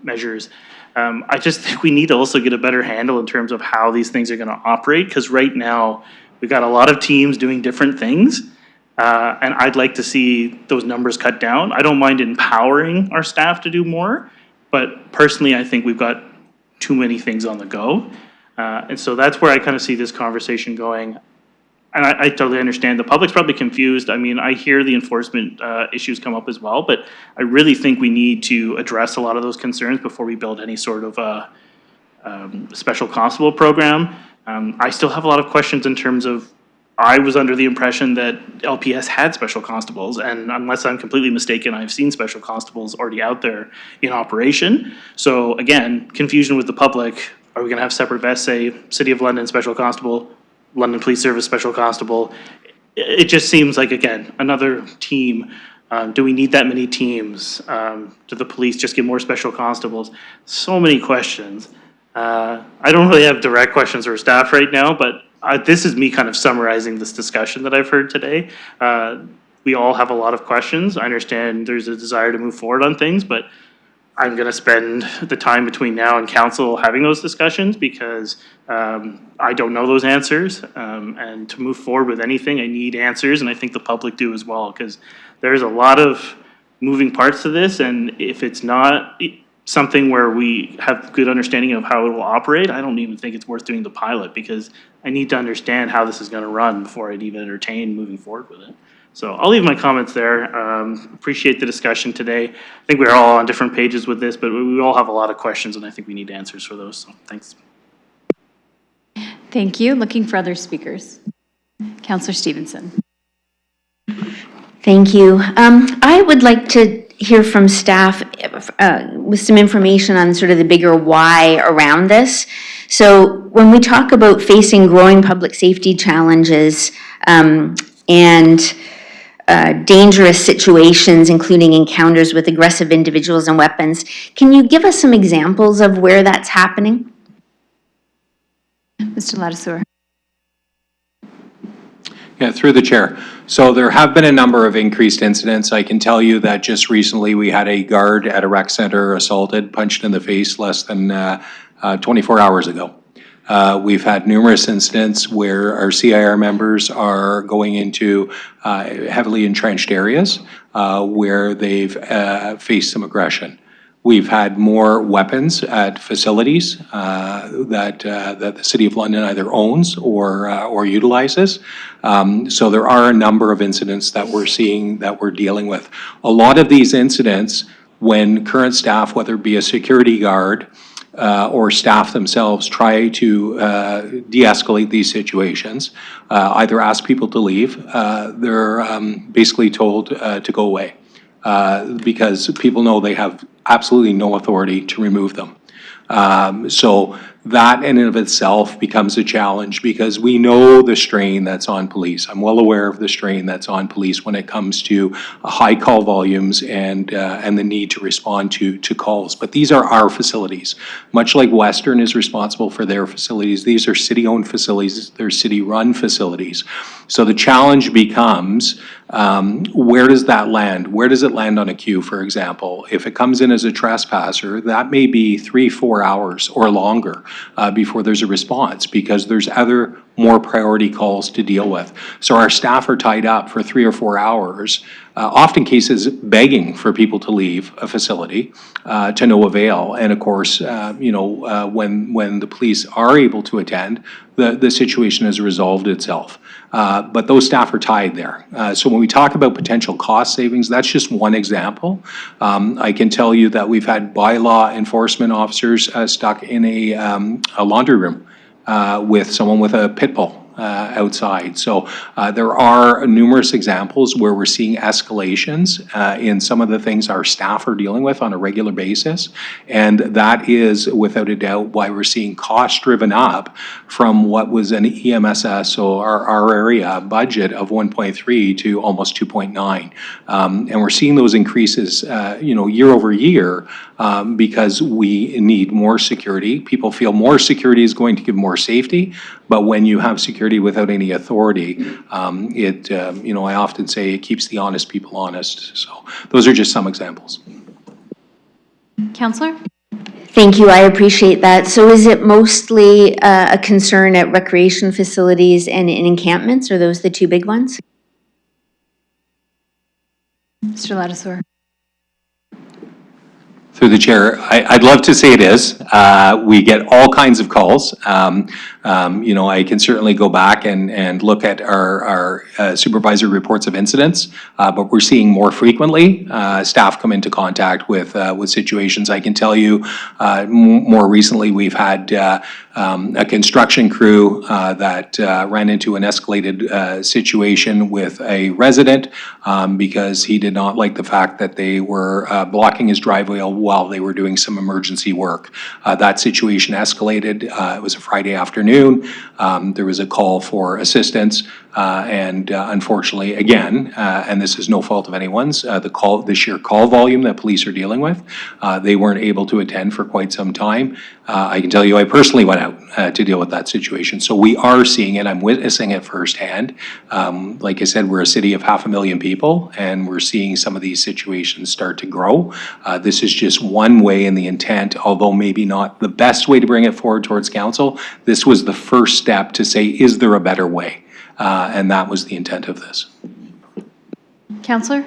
S20: measures. I just think we need to also get a better handle in terms of how these things are going to operate, because right now we've got a lot of teams doing different things. And I'd like to see those numbers cut down. I don't mind empowering our staff to do more, but personally, I think we've got too many things on the go. And so that's where I kind of see this conversation going. And I totally understand the public's probably confused. I mean, I hear the enforcement issues come up as well, but I really think we need to address a lot of those concerns before we build any sort of special constable program. I still have a lot of questions in terms of, I was under the impression that LPS had special constables, and unless I'm completely mistaken, I've seen special constables already out there in operation. So again, confusion with the public. Are we going to have separate vests, say City of London Special Constable, London Police Service Special Constable? It just seems like, again, another team. Do we need that many teams? Do the police just get more special constables? So many questions. I don't really have direct questions for staff right now, but this is me kind of summarizing this discussion that I've heard today. We all have a lot of questions. I understand there's a desire to move forward on things, but I'm going to spend the time between now and council having those discussions because I don't know those answers. And to move forward with anything, I need answers, and I think the public do as well, because there's a lot of moving parts to this, and if it's not something where we have good understanding of how it will operate, I don't even think it's worth doing the pilot, because I need to understand how this is going to run before I'd even entertain moving forward with it. So I'll leave my comments there. Appreciate the discussion today. I think we're all on different pages with this, but we all have a lot of questions, and I think we need answers for those. So thanks.
S1: Thank you. Looking for other speakers. Councillor Stevenson.
S7: Thank you. I would like to hear from staff with some information on sort of the bigger why around this. So when we talk about facing growing public safety challenges and dangerous situations, including encounters with aggressive individuals and weapons, can you give us some examples of where that's happening?
S1: Mr. Ladouceur.
S17: Yeah, through the chair. So there have been a number of increased incidents. I can tell you that just recently we had a guard at a rec center assaulted, punched in the face less than 24 hours ago. We've had numerous incidents where our CIR members are going into heavily entrenched areas where they've faced some aggression. We've had more weapons at facilities that the City of London either owns or utilizes. So there are a number of incidents that we're seeing, that we're dealing with. A lot of these incidents, when current staff, whether it be a security guard or staff themselves, try to de-escalate these situations, either ask people to leave, they're basically told to go away. Because people know they have absolutely no authority to remove them. So that in and of itself becomes a challenge, because we know the strain that's on police. I'm well aware of the strain that's on police when it comes to high call volumes and the need to respond to calls. But these are our facilities. Much like Western is responsible for their facilities, these are city-owned facilities, they're city-run facilities. So the challenge becomes, where does that land? Where does it land on a queue, for example? If it comes in as a trespasser, that may be 3-4 hours or longer before there's a response, because there's other more priority calls to deal with. So our staff are tied up for 3 or 4 hours, often cases begging for people to leave a facility to no avail. And of course, when the police are able to attend, the situation has resolved itself. But those staff are tied there. So when we talk about potential cost savings, that's just one example. I can tell you that we've had bylaw enforcement officers stuck in a laundry room with someone with a pit bull outside. So there are numerous examples where we're seeing escalations in some of the things our staff are dealing with on a regular basis. And that is without a doubt why we're seeing costs driven up from what was an EMSS or our area budget of 1.3 to almost 2.9. And we're seeing those increases, year over year because we need more security. People feel more security is going to give more safety. But when you have security without any authority, I often say it keeps the honest people honest. So those are just some examples.
S1: Counselor?
S7: Thank you, I appreciate that. So is it mostly a concern at recreation facilities and in encampments? Are those the two big ones?
S1: Mr. Ladouceur?
S17: Through the chair, I'd love to say it is. We get all kinds of calls. I can certainly go back and look at our supervisor reports of incidents, but we're seeing more frequently staff come into contact with situations. I can tell you more recently we've had a construction crew that ran into an escalated situation with a resident because he did not like the fact that they were blocking his driveway while they were doing some emergency work. That situation escalated. It was a Friday afternoon. There was a call for assistance, and unfortunately, again, and this is no fault of anyone's, the sheer call volume that police are dealing with, they weren't able to attend for quite some time. I can tell you, I personally went out to deal with that situation. So we are seeing it. I'm witnessing it firsthand. Like I said, we're a city of 500,000 people, and we're seeing some of these situations start to grow. This is just one way in the intent, although maybe not the best way to bring it forward towards council. This was the first step to say, is there a better way? And that was the intent of this.
S1: Counselor?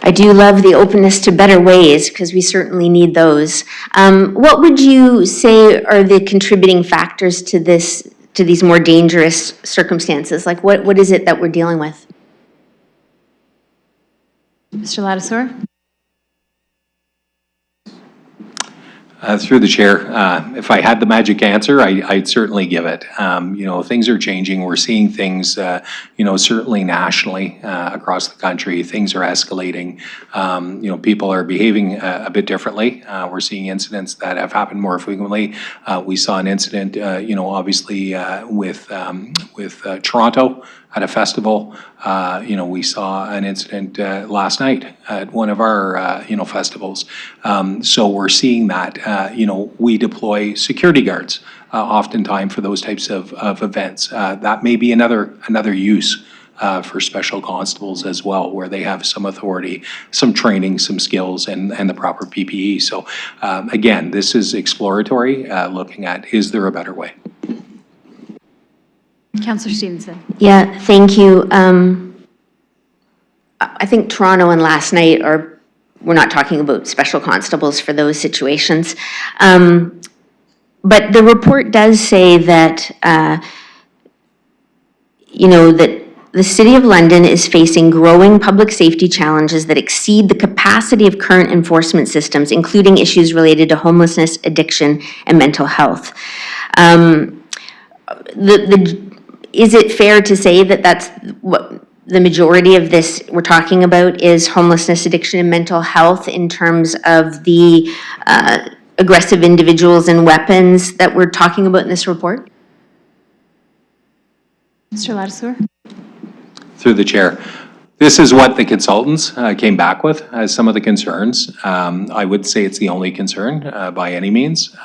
S7: I do love the openness to better ways because we certainly need those. What would you say are the contributing factors to these more dangerous circumstances? Like what is it that we're dealing with?
S1: Mr. Ladouceur?
S17: Through the chair, if I had the magic answer, I'd certainly give it. Things are changing. We're seeing things, certainly nationally across the country. Things are escalating. People are behaving a bit differently. We're seeing incidents that have happened more frequently. We saw an incident, obviously with Toronto at a festival. We saw an incident last night at one of our, festivals. So we're seeing that, we deploy security guards oftentimes for those types of events. That may be another use for special constables as well, where they have some authority, some training, some skills, and the proper PPE. So again, this is exploratory, looking at, is there a better way?
S1: Counselor Stevenson?
S7: Yeah, thank you. I think Toronto and last night we're not talking about special constables for those situations. But the report does say that, that the City of London is facing growing public safety challenges that exceed the capacity of current enforcement systems, including issues related to homelessness, addiction, and mental health. Is it fair to say that that's what the majority of this we're talking about is homelessness, addiction, and mental health in terms of the aggressive individuals and weapons that we're talking about in this report?
S1: Mr. Ladouceur?
S17: Through the chair. This is what the consultants came back with as some of the concerns. I would say it's the only concern by any means.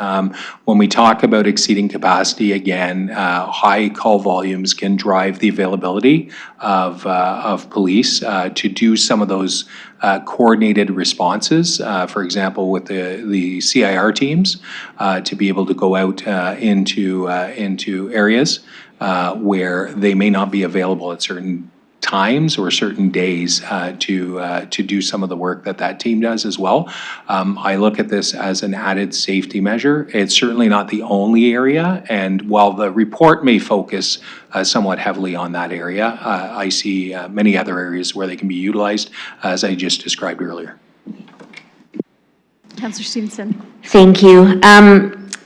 S17: When we talk about exceeding capacity, again, high call volumes can drive the availability of police to do some of those coordinated responses, for example, with the CIR teams, to be able to go out into areas where they may not be available at certain times or certain days to do some of the work that team does as well. I look at this as an added safety measure. It's certainly not the only area, and while the report may focus somewhat heavily on that area, I see many other areas where they can be utilized, as I just described earlier.
S1: Councillor Stevenson.
S7: Thank you.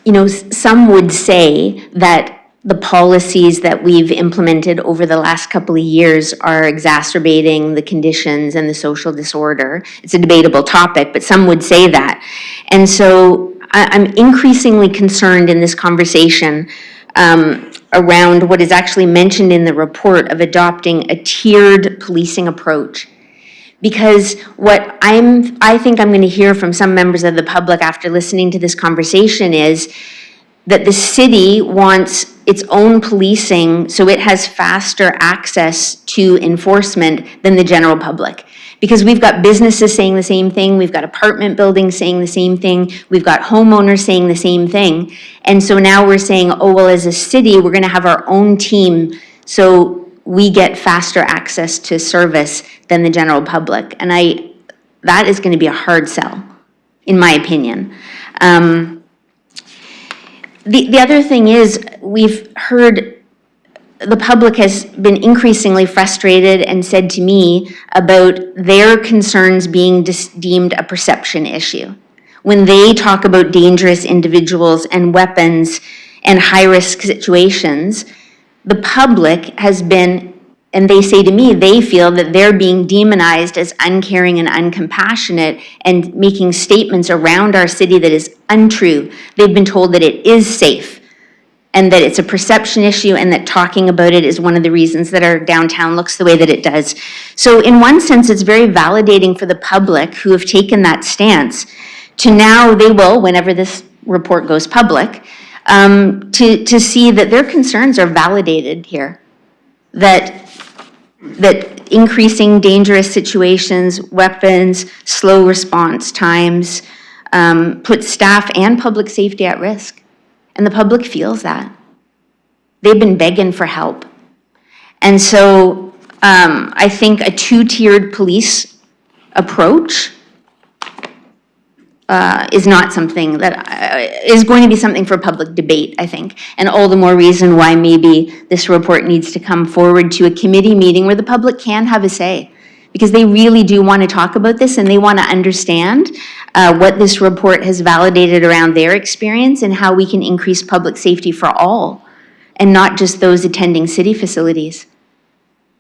S7: You know, some would say that the policies that we've implemented over the last couple of years are exacerbating the conditions and the social disorder. It's a debatable topic, but some would say that. And so I'm increasingly concerned in this conversation around what is actually mentioned in the report of adopting a tiered policing approach. Because what I think I'm going to hear from some members of the public after listening to this conversation is that the city wants its own policing so it has faster access to enforcement than the general public. Because we've got businesses saying the same thing, we've got apartment buildings saying the same thing, we've got homeowners saying the same thing. And so now we're saying, oh, well, as a city, we're going to have our own team so we get faster access to service than the general public. And that is going to be a hard sell, in my opinion. The other thing is, we've heard the public has been increasingly frustrated and said to me about their concerns being deemed a perception issue. When they talk about dangerous individuals and weapons and high-risk situations, the public has been, and they say to me, they feel that they're being demonized as uncaring and uncompassionate and making statements around our city that is untrue. They've been told that it is safe and that it's a perception issue and that talking about it is one of the reasons that our downtown looks the way that it does. So in one sense, it's very validating for the public who have taken that stance to now they will, whenever this report goes public, to see that their concerns are validated here. That increasing dangerous situations, weapons, slow response times, put staff and public safety at risk. And the public feels that. They've been begging for help. And so I think a two-tiered police approach is not something that is going to be something for public debate, I think. And all the more reason why maybe this report needs to come forward to a committee meeting where the public can have a say. Because they really do want to talk about this and they want to understand what this report has validated around their experience and how we can increase public safety for all and not just those attending city facilities.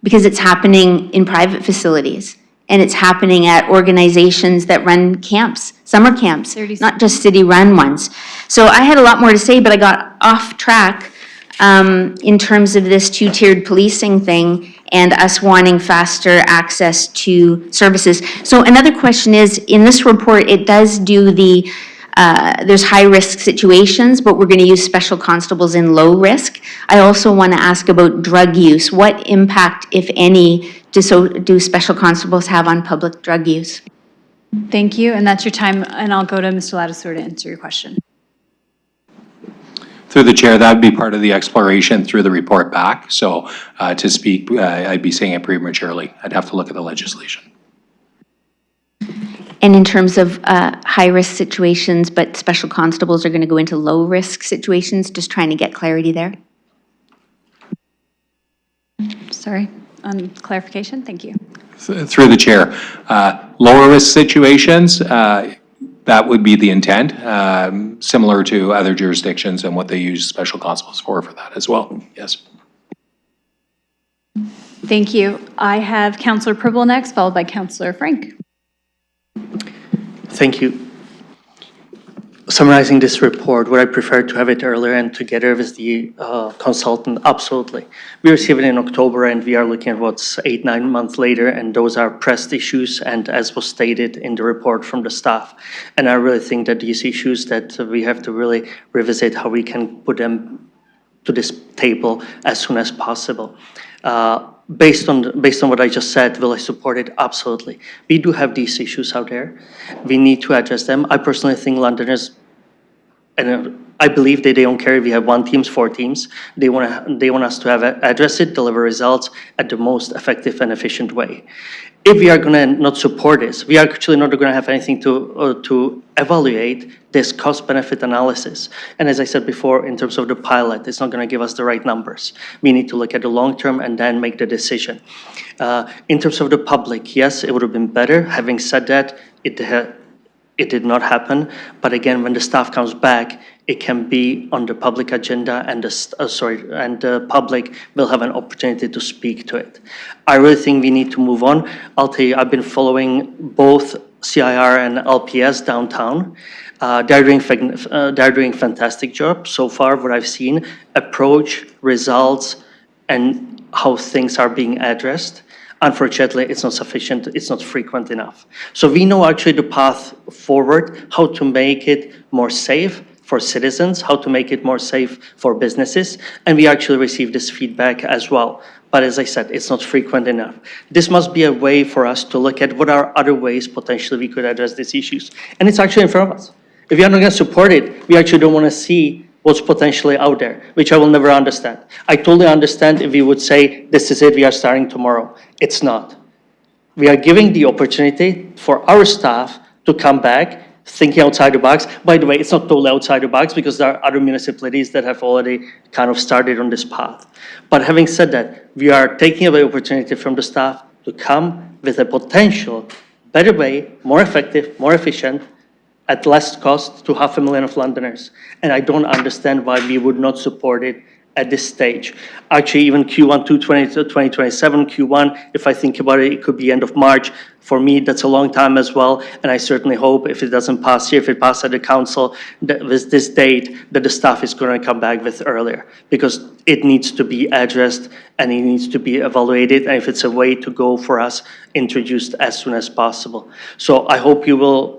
S7: Because it's happening in private facilities. And it's happening at organizations that run camps, summer camps, not just city-run ones. So I had a lot more to say, but I got off track in terms of this two-tiered policing thing and us wanting faster access to services. So another question is, in this report, it does do there's high-risk situations, but we're going to use special constables in low risk. I also want to ask about drug use. What impact, if any, do special constables have on public drug use?
S1: Thank you, and that's your time, and I'll go to Mr. Ladouceur to answer your question.
S17: Through the chair, that would be part of the exploration through the report back. So to speak, I'd be saying it prematurely. I'd have to look at the legislation.
S7: And in terms of high-risk situations, but special constables are going to go into low-risk situations, just trying to get clarity there?
S1: Sorry, clarification, thank you.
S17: Through the chair, lower risk situations, that would be the intent, similar to other jurisdictions and what they use special constables for that as well, yes.
S1: Thank you. I have Councillor Pribble next, followed by Councillor Frank.
S2: Thank you. summarizing this report, would I prefer to have it earlier and together with the consultant? Absolutely. We received it in October and we are looking at what's 8-9 months later, and those are pressed issues and as was stated in the report from the staff. And I really think that these issues that we have to really revisit how we can put them to this table as soon as possible. Based on what I just said, will I support it? Absolutely. We do have these issues out there. We need to address them. I personally think Londoners, and I believe they don't care if we have 1 team, 4 teams. They want us to have address it, deliver results at the most effective and efficient way. If we are going to not support this, we are actually not going to have anything to evaluate this cost-benefit analysis. And as I said before, in terms of the pilot, it's not going to give us the right numbers. We need to look at the long term and then make the decision. In terms of the public, yes, it would have been better. Having said that, it did not happen. But again, when the staff comes back, it can be on the public agenda, and the public will have an opportunity to speak to it. I really think we need to move on. I'll tell you, I've been following both CIR and LPS downtown. They're doing fantastic job so far. What I've seen, approach, results, and how things are being addressed. Unfortunately, it's not sufficient, it's not frequent enough. So we know actually the path forward, how to make it more safe for citizens, how to make it more safe for businesses, and we actually receive this feedback as well. But as I said, it's not frequent enough. This must be a way for us to look at what are other ways potentially we could address these issues. And it's actually in front of us. If you're not going to support it, we actually don't want to see what's potentially out there, which I will never understand. I totally understand if we would say, this is it, we are starting tomorrow. It's not. We are giving the opportunity for our staff to come back, thinking outside the box. By the way, it's not totally outside the box because there are other municipalities that have already kind of started on this path. But having said that, we are taking away opportunity from the staff to come with a potential better way, more effective, more efficient, at less cost to 500,000 of Londoners. And I don't understand why we would not support it at this stage. Actually, even Q1 2027, Q1, if I think about it, it could be end of March. For me, that's a long time as well. And I certainly hope if it doesn't pass here, if it passes at the council, that with this date, that the staff is going to come back with earlier. Because it needs to be addressed and it needs to be evaluated. And if it's a way to go for us, introduced as soon as possible. So I hope you will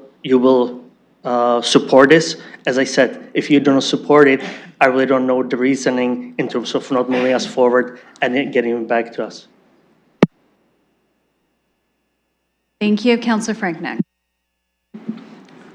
S2: support this. As I said, if you don't support it, I really don't know the reasoning in terms of not moving us forward and it getting it back to us.
S1: Thank you. Councillor Frank next.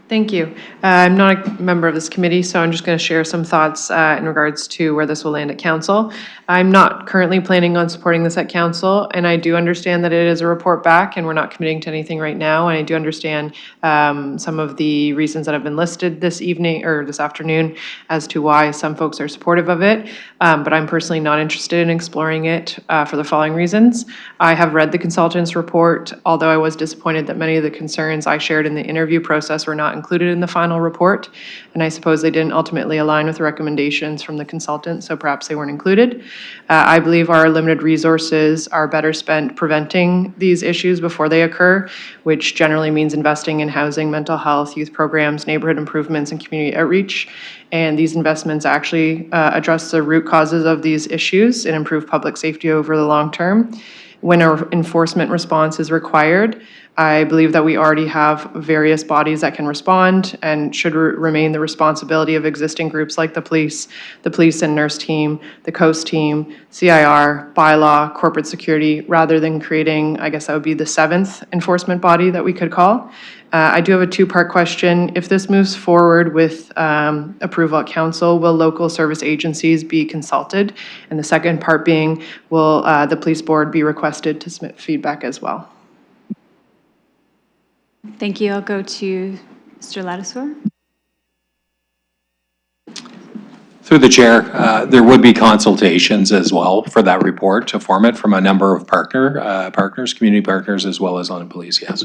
S14: Thank you. I'm not a member of this committee, so I'm just going to share some thoughts in regards to where this will land at council. I'm not currently planning on supporting this at council, and I do understand that it is a report back and we're not committing to anything right now. And I do understand some of the reasons that have been listed this evening or this afternoon as to why some folks are supportive of it. But I'm personally not interested in exploring it for the following reasons. I have read the consultant's report, although I was disappointed that many of the concerns I shared in the interview process were not included in the final report. And I suppose they didn't ultimately align with the recommendations from the consultant, so perhaps they weren't included. I believe our limited resources are better spent preventing these issues before they occur, which generally means investing in housing, mental health, youth programs, neighborhood improvements, and community outreach. And these investments actually address the root causes of these issues and improve public safety over the long term. When an enforcement response is required, I believe that we already have various bodies that can respond and should remain the responsibility of existing groups like the police and nurse team, the coast team, CIR, bylaw, corporate security, rather than creating, I guess that would be the 7th enforcement body that we could call. I do have a 2-part question. If this moves forward with approval at council, will local service agencies be consulted? And the second part being, will the police board be requested to submit feedback as well?
S1: Thank you. I'll go to Mr. Ladiswar.
S17: Through the chair, there would be consultations as well for that report to form it from a number of partners, community partners, as well as on the police, yes.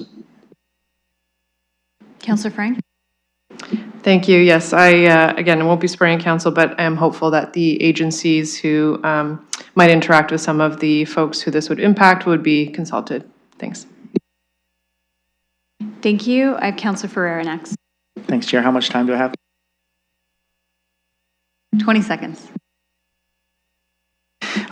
S1: Councillor Frank.
S14: Thank you. Yes, again, I won't be spraying council, but I am hopeful that the agencies who might interact with some of the folks who this would impact would be consulted. Thanks.
S1: Thank you. I have Councillor Ferreira next.
S5: Thanks, Chair. How much time do I have?
S1: 20 seconds.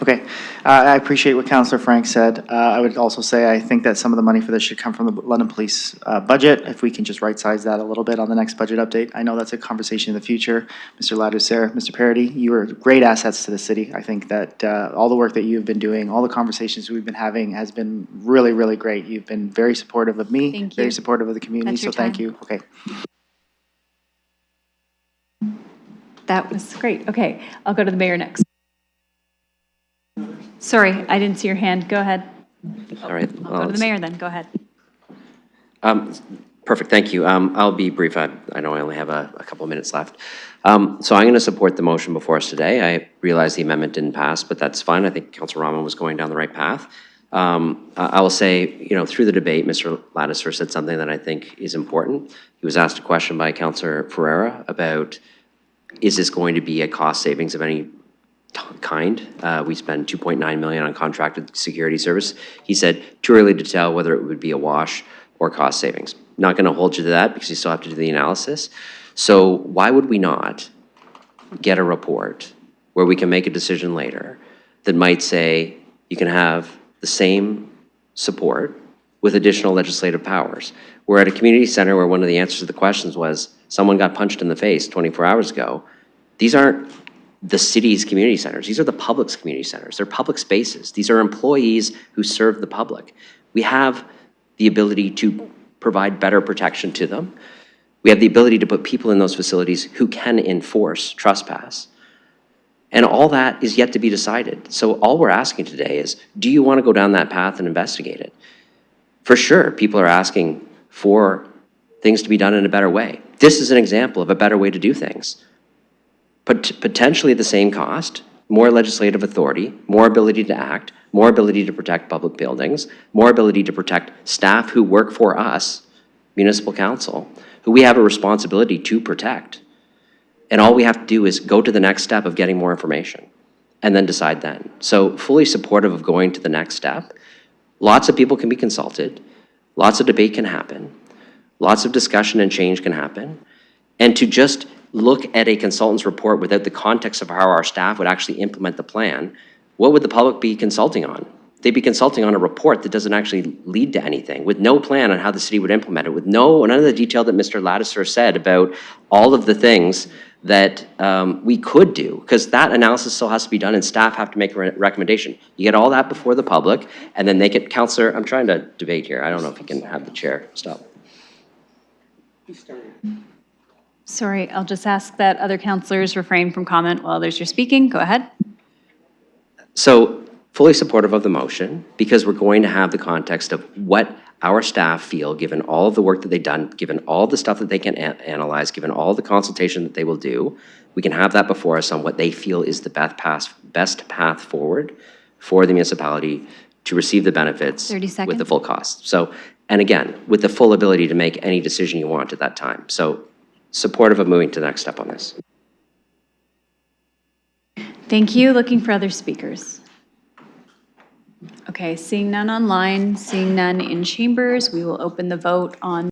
S5: Okay, I appreciate what Councillor Frank said. I would also say I think that some of the money for this should come from the London Police budget, if we can just right-size that a little bit on the next budget update. I know that's a conversation in the future. Mr. Ladouceur, Mr. Parity, you are great assets to the city. I think that all the work that you've been doing, all the conversations we've been having has been really, really great. You've been very supportive of me,
S1: Thank
S5: very
S1: you.
S5: supportive of the community,
S1: That's
S5: so
S1: your
S5: thank
S1: time.
S5: you. Okay.
S1: That was great. Okay, I'll go to the mayor next. Sorry, I didn't see your hand. Go ahead.
S13: All right.
S1: I'll go to the mayor then. Go ahead.
S13: Perfect, thank you. I'll be brief. I know I only have a couple of minutes left. So I'm going to support the motion before us today. I realize the amendment didn't pass, but that's fine. I think Councilor Rahman was going down the right path. I will say, you know, through the debate, Mr. Ladouceur said something that I think is important. He was asked a question by Councilor Ferreira about, is this going to be a cost savings of any kind? We spend 2.9 million on contracted security service. He said, too early to tell whether it would be a wash or cost savings. Not going to hold you to that because you still have to do the analysis. So why would we not get a report where we can make a decision later that might say you can have the same support with additional legislative powers? We're at a community center where one of the answers to the questions was someone got punched in the face 24 hours ago. These aren't the city's community centers. These are the public's community centers. They're public spaces. These are employees who serve the public. We have the ability to provide better protection to them. We have the ability to put people in those facilities who can enforce trespass. And all that is yet to be decided. So all we're asking today is, do you want to go down that path and investigate it? For sure, people are asking for things to be done in a better way. This is an example of a better way to do things. Potentially at the same cost, more legislative authority, more ability to act, more ability to protect public buildings, more ability to protect staff who work for us, municipal council, who we have a responsibility to protect. And all we have to do is go to the next step of getting more information and then decide then. So fully supportive of going to the next step. Lots of people can be consulted. Lots of debate can happen. Lots of discussion and change can happen. And to just look at a consultant's report without the context of how our staff would actually implement the plan, what would the public be consulting on? They'd be consulting on a report that doesn't actually lead to anything, with no plan on how the city would implement it, with none of the detail that Mr. Ladouceur said about all of the things that we could do, because that analysis still has to be done and staff have to make a recommendation. You get all that before the public, and then they get, Councillor, I'm trying to debate here. I don't know if you can have the chair stop.
S1: Sorry, I'll just ask that other councillors refrain from comment while others are speaking. Go ahead.
S13: So fully supportive of the motion, because we're going to have the context of what our staff feel, given all of the work that they've done, given all the stuff that they can analyze, given all the consultation that they will do. We can have that before us on what they feel is the best path forward for the municipality to receive the benefits
S1: 30 seconds.
S13: with the full cost. So, and again, with the full ability to make any decision you want at that time. So supportive of moving to the next step on this.
S1: Thank you. Looking for other speakers. Okay, seeing none online, seeing none in chambers, we will open the vote on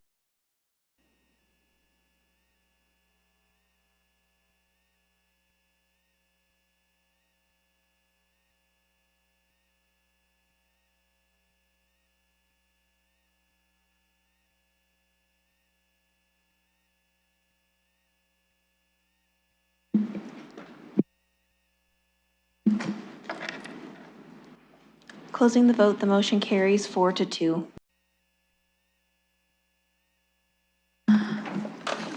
S11: Closing the vote, the motion carries 4-2.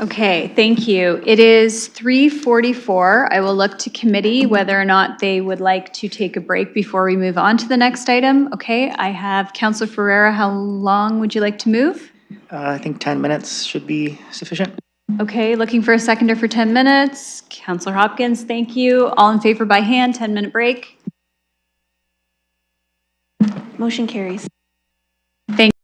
S1: Okay, thank you. It is 3:44. I will look to committee whether or not they would like to take a break before we move on to the next item. Okay, I have Councillor Ferreira. How long would you like to move?
S5: I think 10 minutes should be sufficient.
S1: Okay, looking for a seconder for 10 minutes. Councillor Hopkins, thank you. All in favor by hand, 10-minute break.
S11: Motion carries.
S1: Thank you.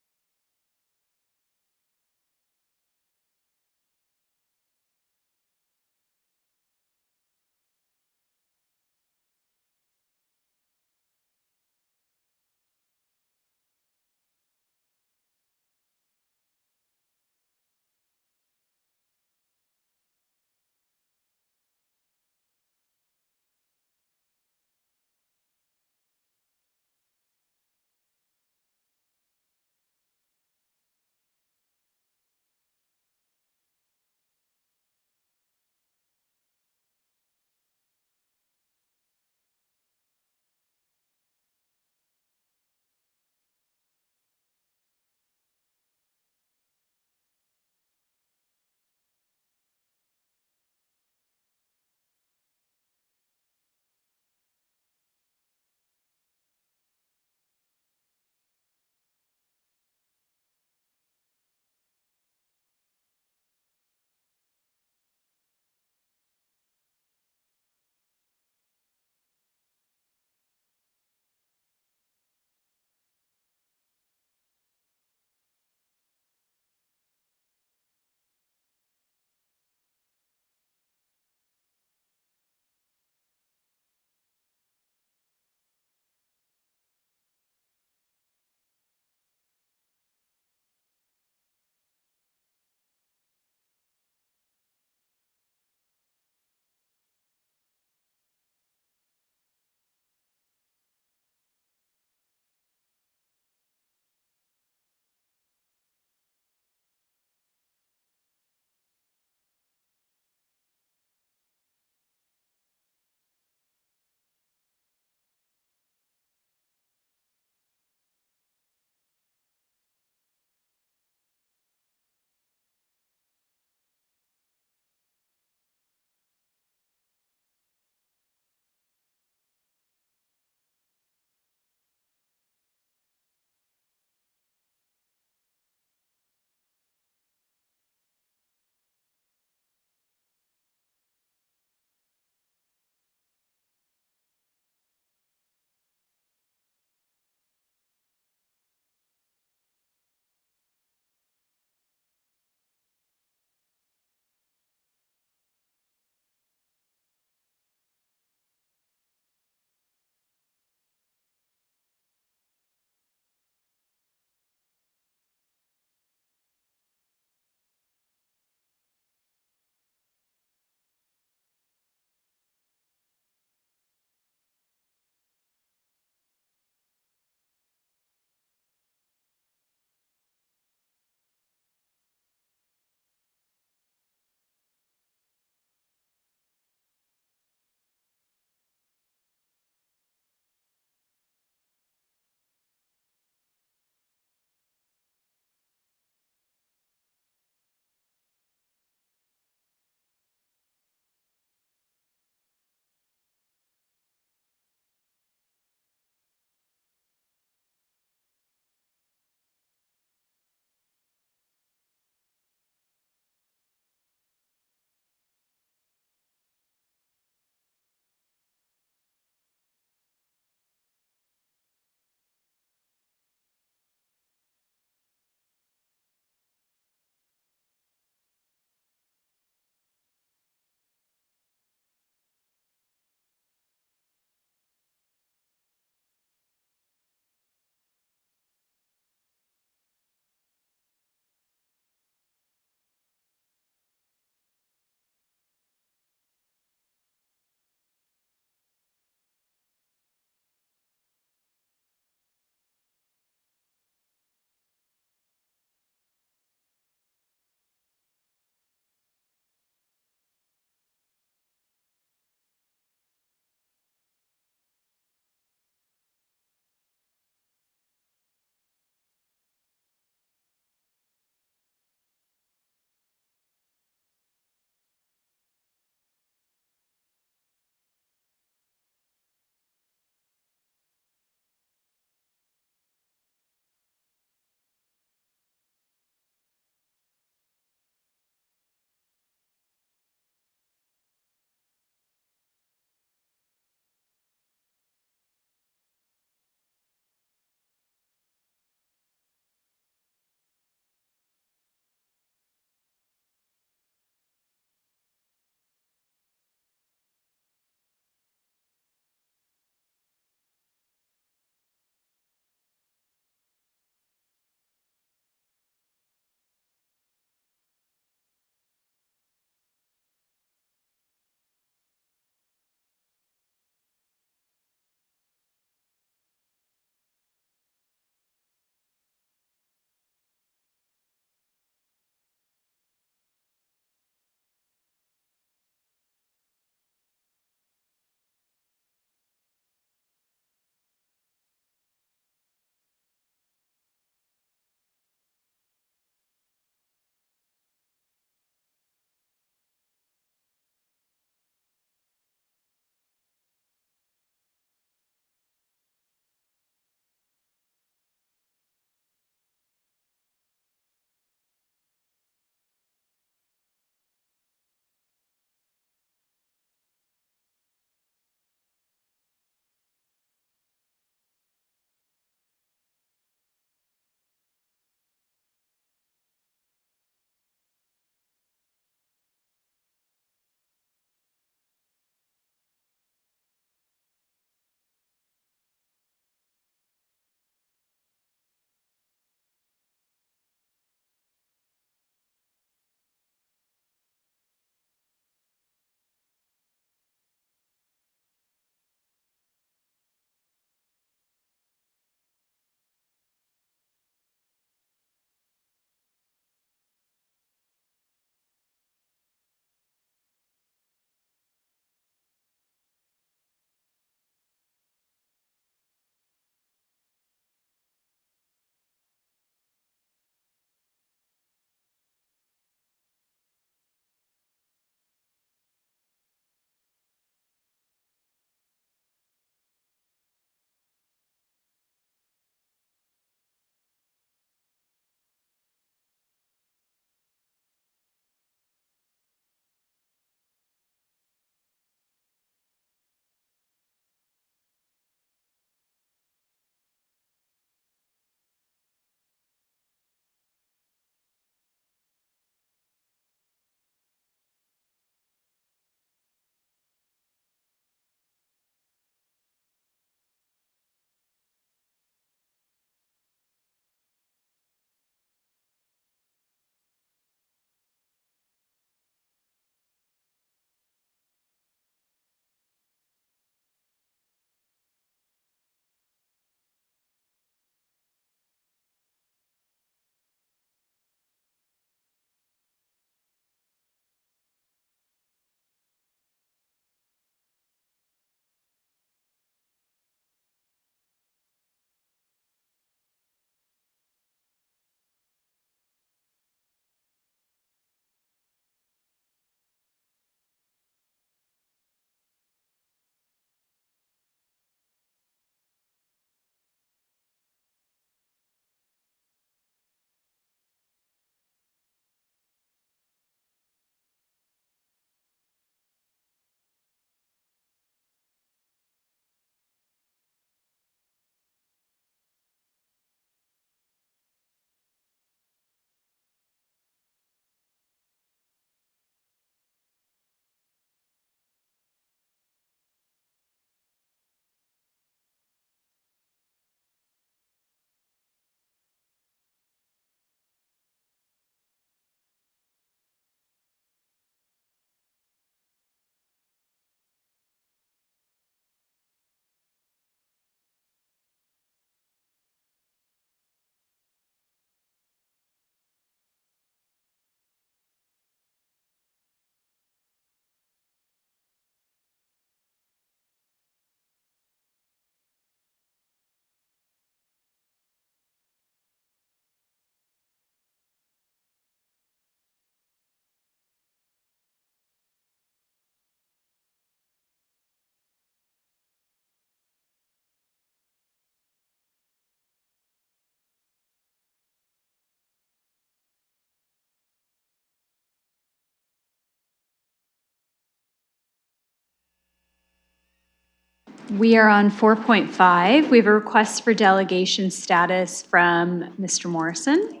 S1: We are on 4.5. We have a request for delegation status from Mr. Morrison.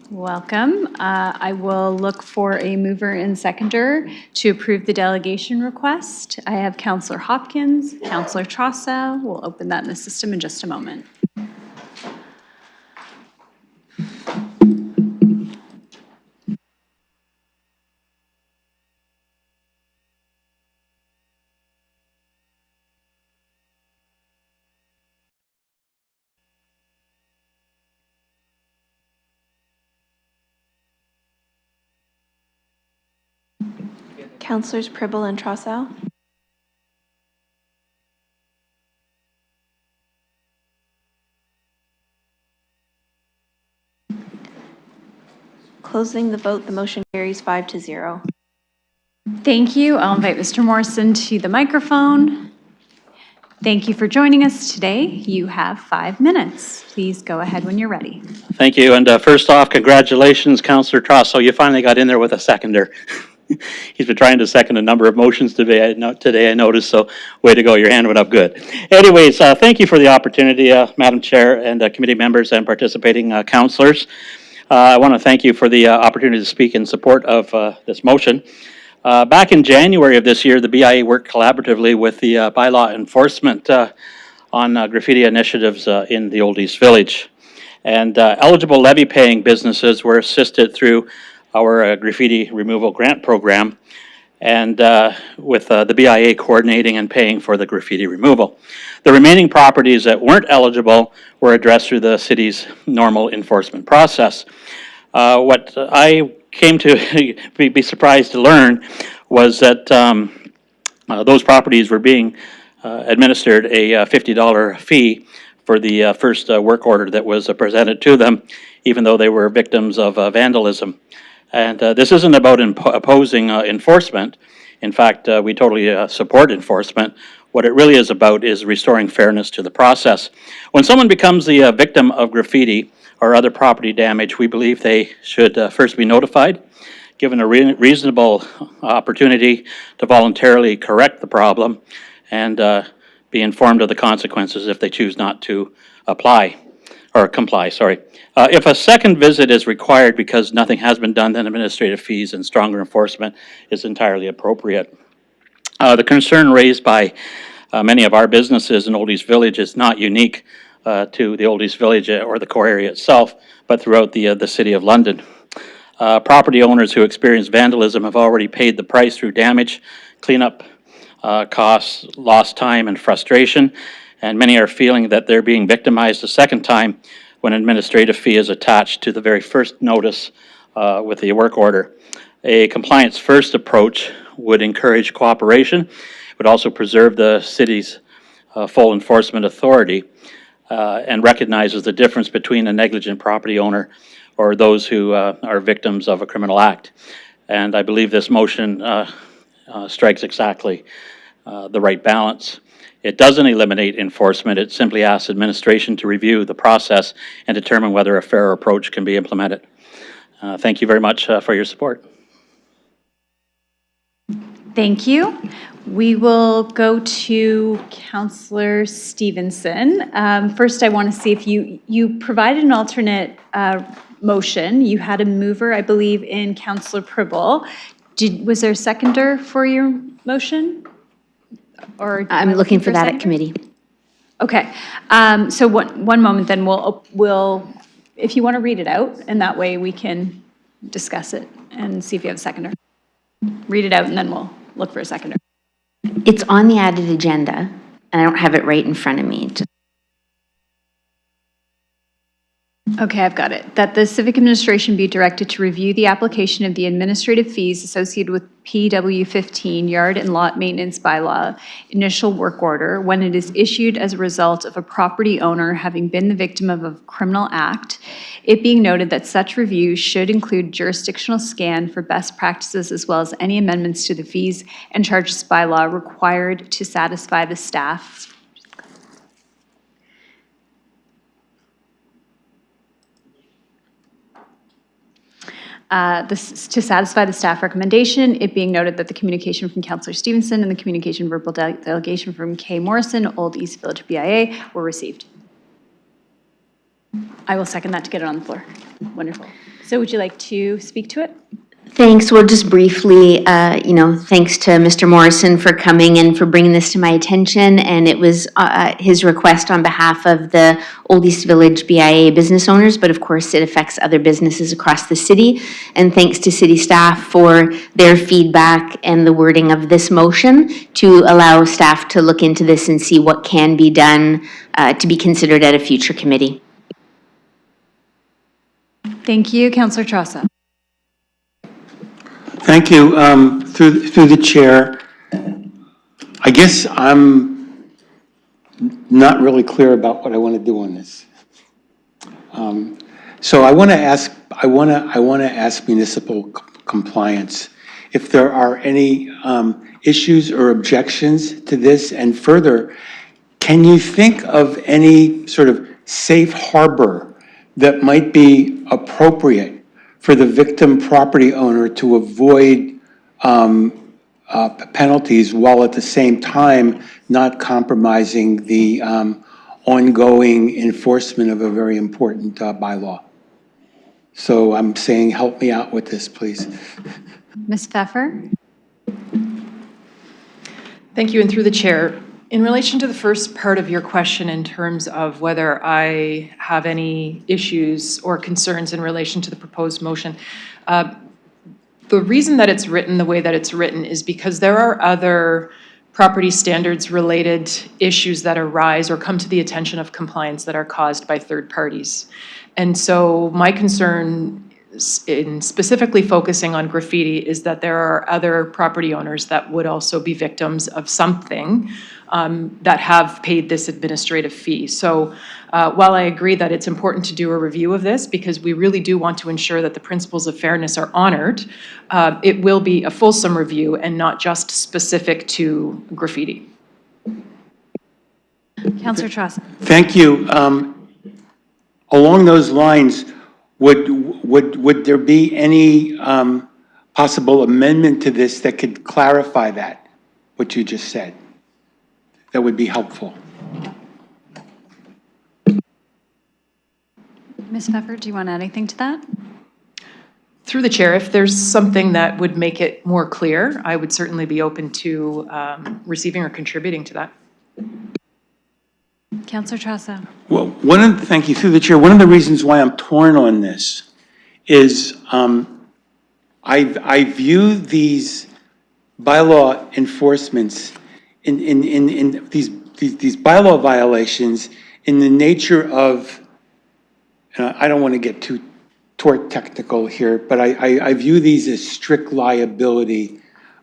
S1: Welcome. I will look for a mover and seconder to approve the delegation request. I have Councillor Hopkins, Councillor Trossau. We'll open that in the system in just a moment.
S11: Councillors Pribble and Trossau. Closing the vote, the motion carries 5-0.
S1: Thank you. I'll invite Mr. Morrison to the microphone. Thank you for joining us today. You have 5 minutes. Please go ahead when you're ready.
S21: Thank you. And first off, congratulations, Councillor Trossau. You finally got in there with a seconder. He's been trying to second a number of motions today, I noticed, so way to go. Your hand went up good. Anyways, thank you for the opportunity, Madam Chair and committee members and participating councillors. I want to thank you for the opportunity to speak in support of this motion. Back in January of this year, the BIA worked collaboratively with the bylaw enforcement on graffiti initiatives in the Old East Village. And eligible levy-paying businesses were assisted through our graffiti removal grant program, and with the BIA coordinating and paying for the graffiti removal. The remaining properties that weren't eligible were addressed through the city's normal enforcement process. What I came to be surprised to learn was that those properties were being administered a $50 fee for the first work order that was presented to them, even though they were victims of vandalism. And this isn't about opposing enforcement. In fact, we totally support enforcement. What it really is about is restoring fairness to the process. When someone becomes the victim of graffiti or other property damage, we believe they should first be notified, given a reasonable opportunity to voluntarily correct the problem, and be informed of the consequences if they choose not to comply. If a second visit is required because nothing has been done, then administrative fees and stronger enforcement is entirely appropriate. The concern raised by many of our businesses in Old East Village is not unique to the Old East Village or the core area itself, but throughout the City of London. Property owners who experience vandalism have already paid the price through damage, cleanup costs, lost time, and frustration, and many are feeling that they're being victimized a second time when an administrative fee is attached to the very first notice with the work order. A compliance-first approach would encourage cooperation, would also preserve the city's full enforcement authority, and recognizes the difference between a negligent property owner or those who are victims of a criminal act. And I believe this motion strikes exactly the right balance. It doesn't eliminate enforcement. It simply asks administration to review the process and determine whether a fair approach can be implemented. Thank you very much for your support.
S1: Thank you. We will go to Councillor Stevenson. First, I want to see if you provided an alternate motion. You had a mover, I believe, in Councillor Pribble. Was there a seconder for your motion? Or
S7: I'm looking for that at committee.
S1: Okay. So one moment, then we'll, if you want to read it out, and that way we can discuss it and see if you have a seconder. Read it out, and then we'll look for a seconder.
S7: It's on the added agenda, and I don't have it right in front of me.
S1: Okay, I've got it. That the Civic Administration be directed to review the application of the administrative fees associated with PW 15 Yard and Lot Maintenance Bylaw initial work order when it is issued as a result of a property owner having been the victim of a criminal act, it being noted that such review should include jurisdictional scan for best practices as well as any amendments to the fees and charges bylaw required to satisfy the staff. To satisfy the staff recommendation, it being noted that the communication from Councillor Stevenson and the communication verbal delegation from Kay Morrison, Old East Village BIA, were received. I will second that to get it on the floor. Wonderful. So would you like to speak to it?
S7: Thanks. Well, just briefly, thanks to Mr. Morrison for coming and for bringing this to my attention. And it was his request on behalf of the Old East Village BIA business owners, but of course it affects other businesses across the city. And thanks to city staff for their feedback and the wording of this motion to allow staff to look into this and see what can be done to be considered at a future committee.
S1: Thank you, Councillor Trasa.
S18: Thank you. Through the chair, I guess I'm not really clear about what I want to do on this. So I want to ask municipal compliance if there are any issues or objections to this, and further, can you think of any sort of safe harbor that might be appropriate for the victim property owner to avoid penalties while at the same time not compromising the ongoing enforcement of a very important bylaw? So I'm saying, help me out with this, please.
S1: Ms. Pfeffer?
S16: Thank you, and through the chair. In relation to the first part of your question in terms of whether I have any issues or concerns in relation to the proposed motion, the reason that it's written the way that it's written is because there are other property standards related issues that arise or come to the attention of compliance that are caused by third parties. And so my concern in specifically focusing on graffiti is that there are other property owners that would also be victims of something that have paid this administrative fee. So while I agree that it's important to do a review of this because we really do want to ensure that the principles of fairness are honored, it will be a fulsome review and not just specific to graffiti.
S1: Councillor Trasa.
S18: Thank you. Along those lines, would there be any possible amendment to this that could clarify that, what you just said? That would be helpful.
S1: Ms. Pfeffer, do you want to add anything to that?
S16: Through the chair, if there's something that would make it more clear, I would certainly be open to receiving or contributing to that.
S1: Councillor Trasa.
S18: Well, thank you, through the chair. One of the reasons why I'm torn on this is I view these bylaw enforcements in these bylaw violations in the nature of, and I don't want to get too tort technical here, but I view these as strict liability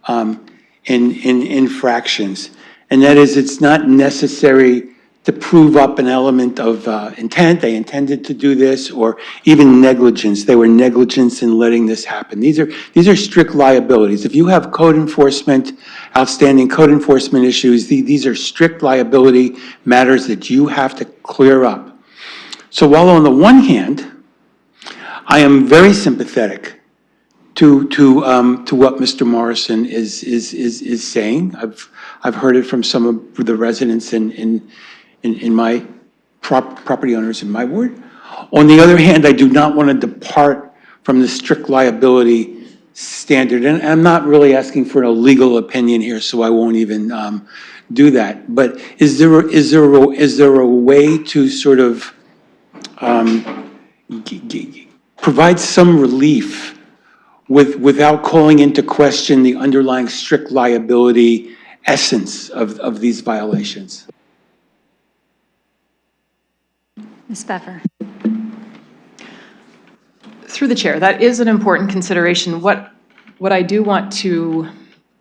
S18: in infractions. And that is, it's not necessary to prove up an element of intent, they intended to do this, or even negligence. They were negligent in letting this happen. These are strict liabilities. If you have code enforcement, outstanding code enforcement issues, these are strict liability matters that you have to clear up. So while on the one hand, I am very sympathetic to what Mr. Morrison is saying. I've heard it from some of the residents in my property owners in my ward. On the other hand, I do not want to depart from the strict liability standard. And I'm not really asking for a legal opinion here, so I won't even do that. But is there a way to sort of provide some relief without calling into question the underlying strict liability essence of these violations?
S1: Ms. Pfeffer.
S16: Through the chair, that is an important consideration. What I do want to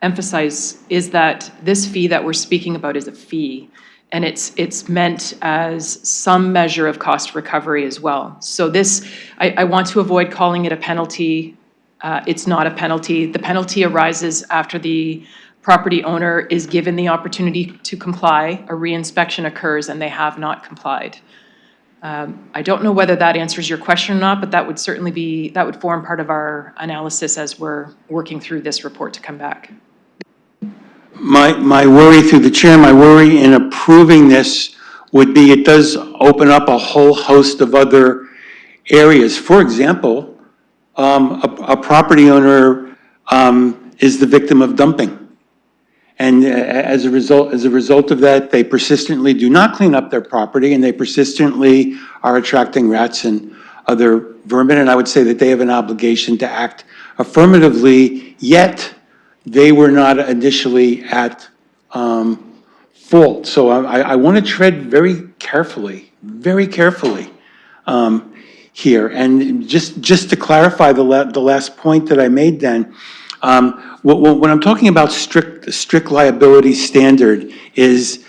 S16: emphasize is that this fee that we're speaking about is a fee, and it's meant as some measure of cost recovery as well. So this, I want to avoid calling it a penalty. It's not a penalty. The penalty arises after the property owner is given the opportunity to comply, a reinspection occurs, and they have not complied. I don't know whether that answers your question or not, but that would certainly be, that would form part of our analysis as we're working through this report to come back.
S18: My worry through the chair, my worry in approving this would be it does open up a whole host of other areas. For example, a property owner is the victim of dumping. And as a result of that, they persistently do not clean up their property, and they persistently are attracting rats and other vermin. And I would say that they have an obligation to act affirmatively, yet they were not initially at fault. So I want to tread very carefully here. And just to clarify the last point that I made then, when I'm talking about strict liability standard is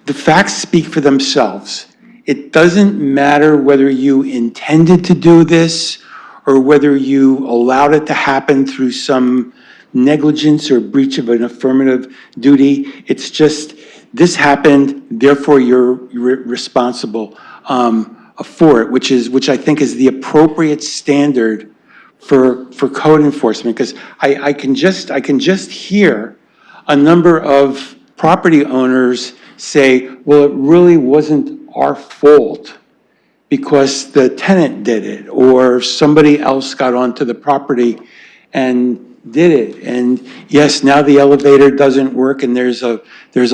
S18: the facts speak for themselves. It doesn't matter whether you intended to do this or whether you allowed it to happen through some negligence or breach of an affirmative duty. It's just, this happened, therefore you're responsible for it, which I think is the appropriate standard for code enforcement, because I can just hear a number of property owners say, well, it really wasn't our fault because the tenant did it, or somebody else got onto the property and did it. And yes, now the elevator doesn't work and there's a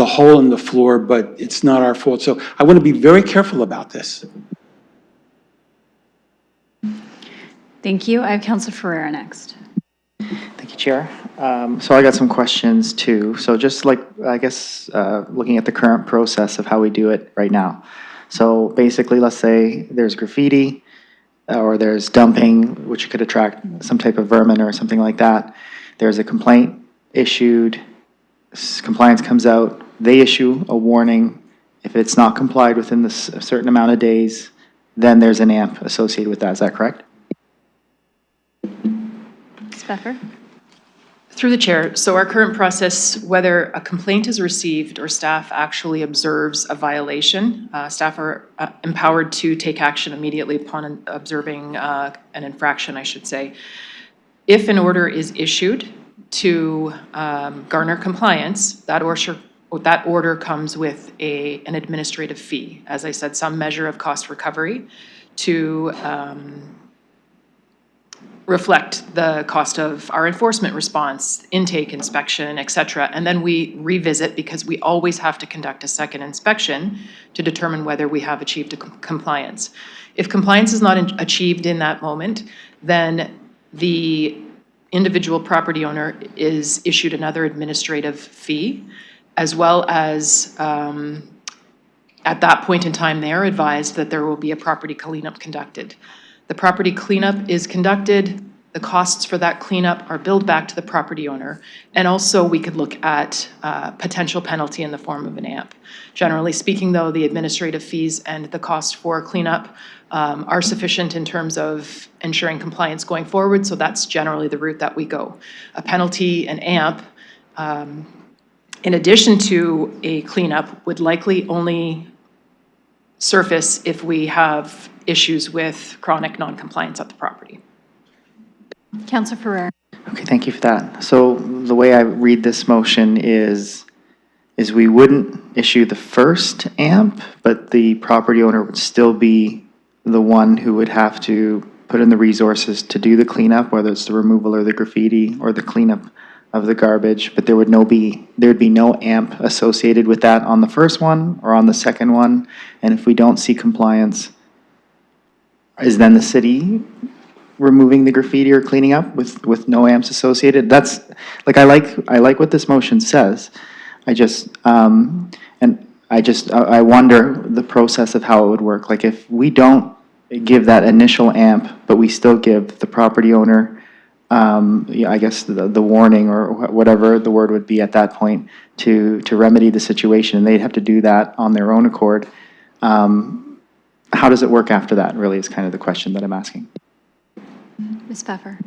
S18: hole in the floor, but it's not our fault. So I want to be very careful about this.
S1: Thank you. I have Councilor Ferreira next.
S5: Thank you, Chair. So I got some questions too. So just like, I guess, looking at the current process of how we do it right now. So basically, let's say there's graffiti or there's dumping, which could attract some type of vermin or something like that. There's a complaint issued, compliance comes out, they issue a warning. If it's not complied within a certain amount of days, then there's an AMP associated with that. Is that correct?
S1: Ms. Pfeffer?
S16: Through the chair, so our current process, whether a complaint is received or staff actually observes a violation, staff are empowered to take action immediately upon observing an infraction, I should say. If an order is issued to garner compliance, that order comes with an administrative fee. As I said, some measure of cost recovery to reflect the cost of our enforcement response, intake, inspection, et cetera. And then we revisit because we always have to conduct a second inspection to determine whether we have achieved compliance. If compliance is not achieved in that moment, then the individual property owner is issued another administrative fee, as well as at that point in time, they are advised that there will be a property cleanup conducted. The property cleanup is conducted, the costs for that cleanup are billed back to the property owner, and also we could look at potential penalty in the form of an AMP. Generally speaking, though, the administrative fees and the cost for cleanup are sufficient in terms of ensuring compliance going forward, so that's generally the route that we go. A penalty, an AMP, in addition to a cleanup, would likely only surface if we have issues with chronic non-compliance at the property.
S1: Councilor Ferreira?
S5: Okay, thank you for that. So the way I read this motion is we wouldn't issue the first AMP, but the property owner would still be the one who would have to put in the resources to do the cleanup, whether it's the removal or the graffiti or the cleanup of the garbage, but there'd be no AMP associated with that on the first one or on the second one. And if we don't see compliance, is then the city removing the graffiti or cleaning up with no AMPs associated? That's, like, I like what this motion says. I wonder the process of how it would work. Like, if we don't give that initial AMP, but we still give the property owner, I guess the warning or whatever the word would be at that point to remedy the situation, and they'd have to do that on their own accord. How does it work after that, really, is kind of the question that I'm asking.
S1: Ms. Pfeffer?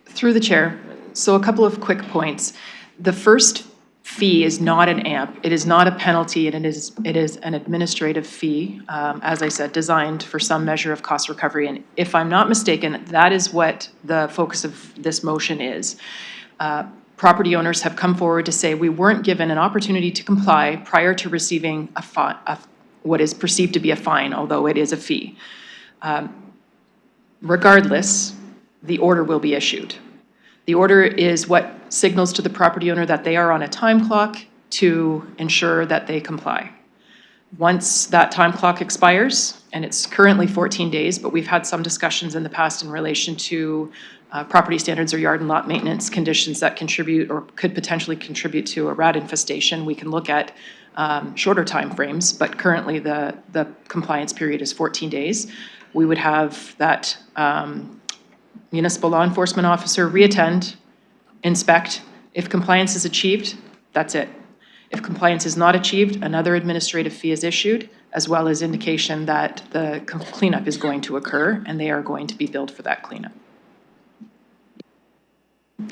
S16: Through the chair, so a couple of quick points. The first fee is not an AMP. It is not a penalty, and it is an administrative fee, as I said, designed for some measure of cost recovery. And if I'm not mistaken, that is what the focus of this motion is. Property owners have come forward to say we weren't given an opportunity to comply prior to receiving what is perceived to be a fine, although it is a fee. Regardless, the order will be issued. The order is what signals to the property owner that they are on a time clock to ensure that they comply. Once that time clock expires, and it's currently 14 days, but we've had some discussions in the past in relation to property standards or yard and lot maintenance conditions that contribute or could potentially contribute to a rat infestation, we can look at shorter timeframes, but currently the compliance period is 14 days. We would have that municipal law enforcement officer reattend, inspect. If compliance is achieved, that's it. If compliance is not achieved, another administrative fee is issued, as well as indication that the cleanup is going to occur and they are going to be billed for that cleanup.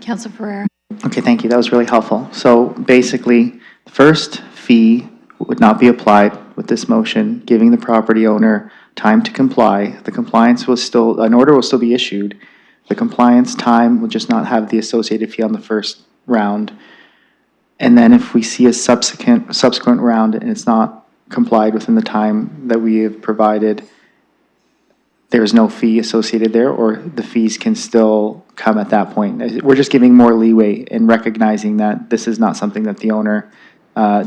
S1: Councilor Ferreira.
S5: Okay, thank you. That was really helpful. So basically, the first fee would not be applied with this motion, giving the property owner time to comply. The compliance will still, an order will still be issued. The compliance time will just not have the associated fee on the first round. And then if we see a subsequent round and it's not complied within the time that we have provided, there's no fee associated there, or the fees can still come at that point. We're just giving more leeway and recognizing that this is not something that the owner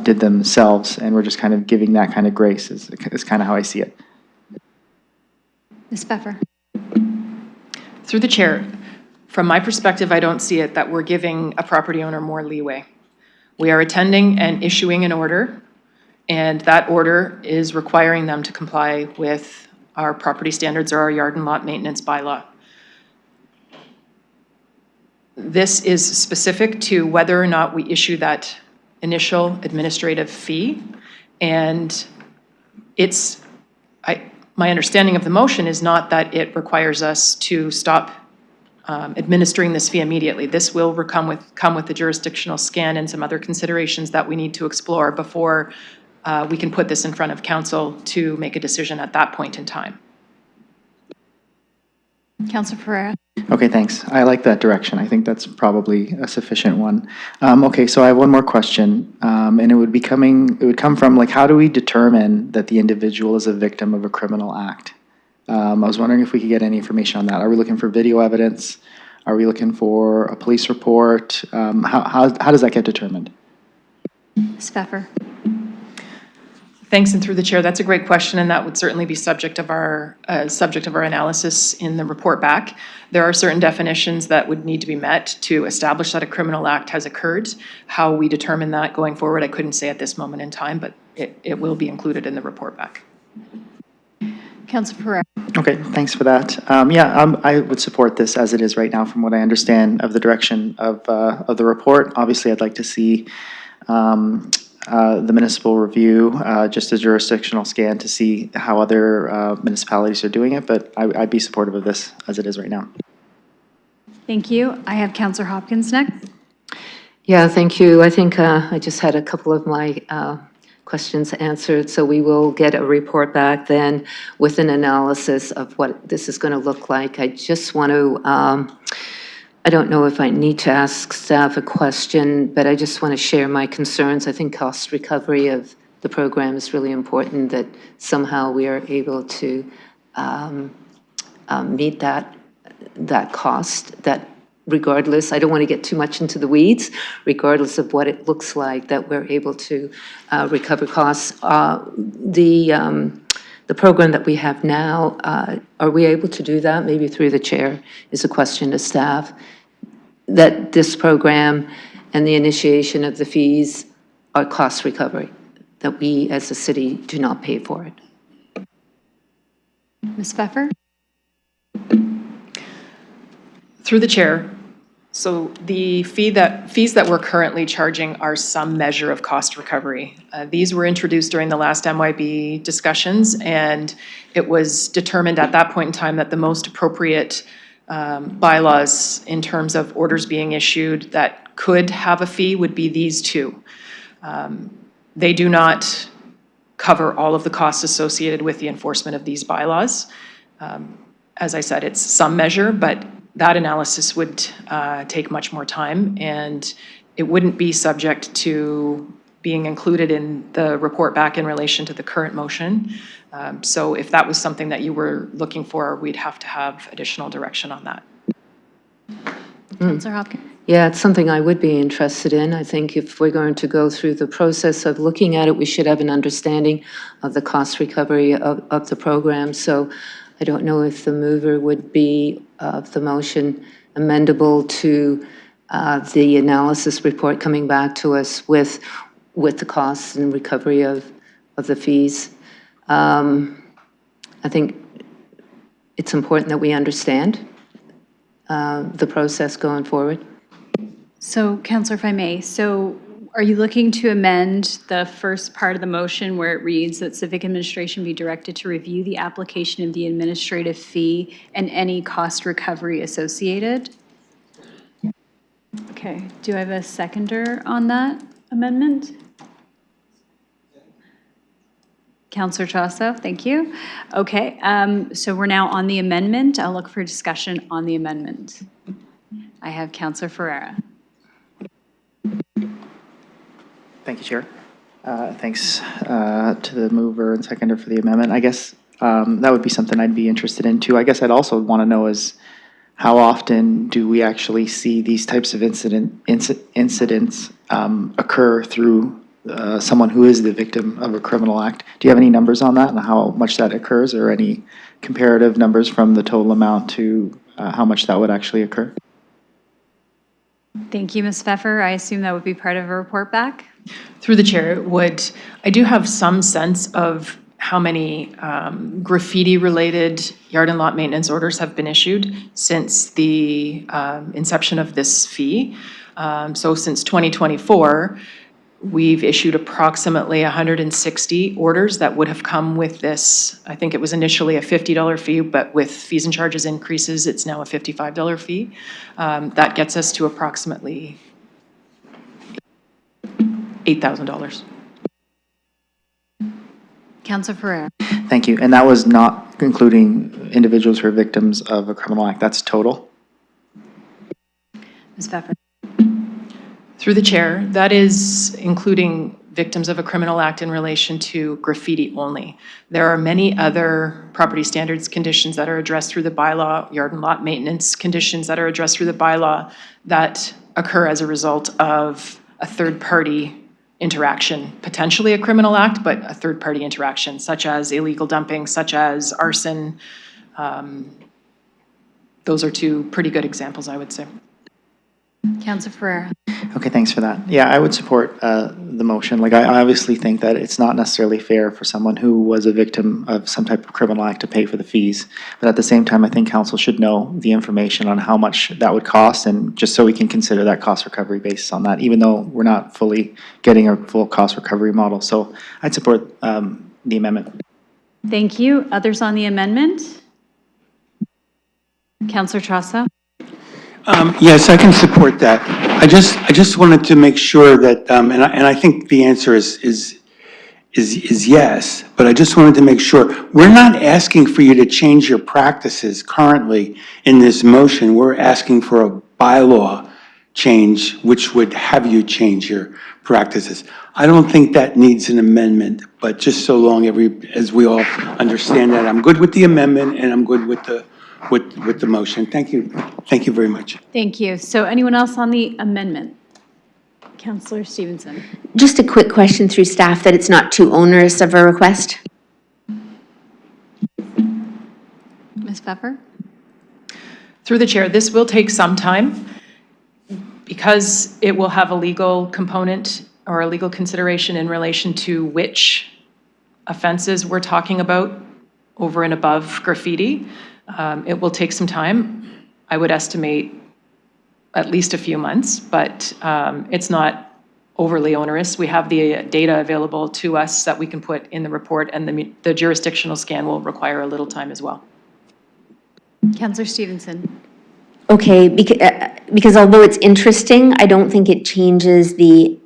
S5: did themselves, and we're just kind of giving that kind of grace is kind of how I see it.
S1: Ms. Pfeffer.
S16: Through the chair, from my perspective, I don't see it that we're giving a property owner more leeway. We are attending and issuing an order, and that order is requiring them to comply with our property standards or our yard and lot maintenance bylaw. This is specific to whether or not we issue that initial administrative fee, and my understanding of the motion is not that it requires us to stop administering this fee immediately. This will come with the jurisdictional scan and some other considerations that we need to explore before we can put this in front of council to make a decision at that point in time.
S1: Councilor Ferreira.
S5: Okay, thanks. I like that direction. I think that's probably a sufficient one. Okay, so I have one more question, and it would come from, like, how do we determine that the individual is a victim of a criminal act? I was wondering if we could get any information on that. Are we looking for video evidence? Are we looking for a police report? How does that get determined?
S1: Ms. Pfeffer.
S16: Thanks, and through the chair, that's a great question, and that would certainly be subject of our analysis in the report back. There are certain definitions that would need to be met to establish that a criminal act has occurred. How we determine that going forward, I couldn't say at this moment in time, but it will be included in the report back.
S1: Councilor Ferreira.
S5: Okay, thanks for that. I would support this as it is right now from what I understand of the direction of the report. Obviously, I'd like to see the municipal review, just a jurisdictional scan to see how other municipalities are doing it, but I'd be supportive of this as it is right now.
S1: Thank you. I have Councilor Hopkins next.
S6: Yeah, thank you. I think I just had a couple of my questions answered, so we will get a report back then with an analysis of what this is going to look like. I just want to, I don't know if I need to ask staff a question, but I just want to share my concerns. I think cost recovery of the program is really important, that somehow we are able to meet that cost, that regardless, I don't want to get too much into the weeds, regardless of what it looks like, that we're able to recover costs. The program that we have now, are we able to do that? Maybe through the chair is a question to staff, that this program and the initiation of the fees are cost recovery, that we as a city do not pay for it.
S1: Ms. Pfeffer.
S16: Through the chair, so the fees that we're currently charging are some measure of cost recovery. These were introduced during the last MYB discussions, and it was determined at that point in time that the most appropriate bylaws in terms of orders being issued that could have a fee would be these two. They do not cover all of the costs associated with the enforcement of these bylaws. As I said, it's some measure, but that analysis would take much more time, and it wouldn't be subject to being included in the report back in relation to the current motion. So if that was something that you were looking for, we'd have to have additional direction on that.
S1: Councillor Hopkins?
S6: Yeah, it's something I would be interested in. I think if we're going to go through the process of looking at it, we should have an understanding of the cost recovery of the program. So I don't know if the mover would be of the motion amendable to the analysis report coming back to us with the costs and recovery of the fees. I think it's important that we understand the process going forward.
S1: So, Councillor, if I may, so are you looking to amend the first part of the motion where it reads that civic administration be directed to review the application of the administrative fee and any cost recovery associated? Okay, do I have a seconder on that amendment? Councillor Chasso, thank you. Okay, so we're now on the amendment. I'll look for discussion on the amendment. I have Councillor Ferreira.
S5: Thank you, Chair. Thanks to the mover and seconder for the amendment. I guess that would be something I'd be interested in too. I guess I'd also want to know is how often do we actually see these types of incidents occur through someone who is the victim of a criminal act? Do you have any numbers on that and how much that occurs, or any comparative numbers from the total amount to how much that would actually occur?
S1: Thank you, Ms. Pfeffer. I assume that would be part of a report back?
S16: Through the chair, I do have some sense of how many graffiti-related yard and lot maintenance orders have been issued since the inception of this fee. So since 2024, we've issued approximately 160 orders that would have come with this. I think it was initially a $50 fee, but with fees and charges increases, it's now a $55 fee. That gets us to approximately $8,000.
S1: Councillor Ferreira.
S5: Thank you. And that was not including individuals who are victims of a criminal act. That's total?
S1: Ms. Pfeffer.
S16: Through the chair, that is including victims of a criminal act in relation to graffiti only. There are many other property standards conditions that are addressed through the bylaw, yard and lot maintenance conditions that are addressed through the bylaw that occur as a result of a third-party interaction, potentially a criminal act, but a third-party interaction, such as illegal dumping, such as arson. Those are two pretty good examples, I would say.
S1: Councillor Ferreira.
S5: Okay, thanks for that. Yeah, I would support the motion. Like, I obviously think that it's not necessarily fair for someone who was a victim of some type of criminal act to pay for the fees. But at the same time, I think council should know the information on how much that would cost, and just so we can consider that cost recovery based on that, even though we're not fully getting a full cost recovery model. So I'd support the amendment.
S1: Thank you. Others on the amendment? Councillor Chasso.
S18: Yes, I can support that. I just wanted to make sure that, and I think the answer is yes, but I just wanted to make sure, we're not asking for you to change your practices currently in this motion. We're asking for a bylaw change, which would have you change your practices. I don't think that needs an amendment, but just so long as we all understand that, I'm good with the amendment and I'm good with the motion. Thank you. Thank you very much.
S1: Thank you. So anyone else on the amendment? Councillor Stevenson.
S7: Just a quick question through staff that it's not too onerous of a request.
S1: Ms. Pfeffer?
S16: Through the chair, this will take some time because it will have a legal component or a legal consideration in relation to which offenses we're talking about over and above graffiti. It will take some time. I would estimate at least a few months, but it's not overly onerous. We have the data available to us that we can put in the report, and the jurisdictional scan will require a little time as well.
S1: Councillor Stevenson.
S7: Okay, because although it's interesting, I don't think it changes the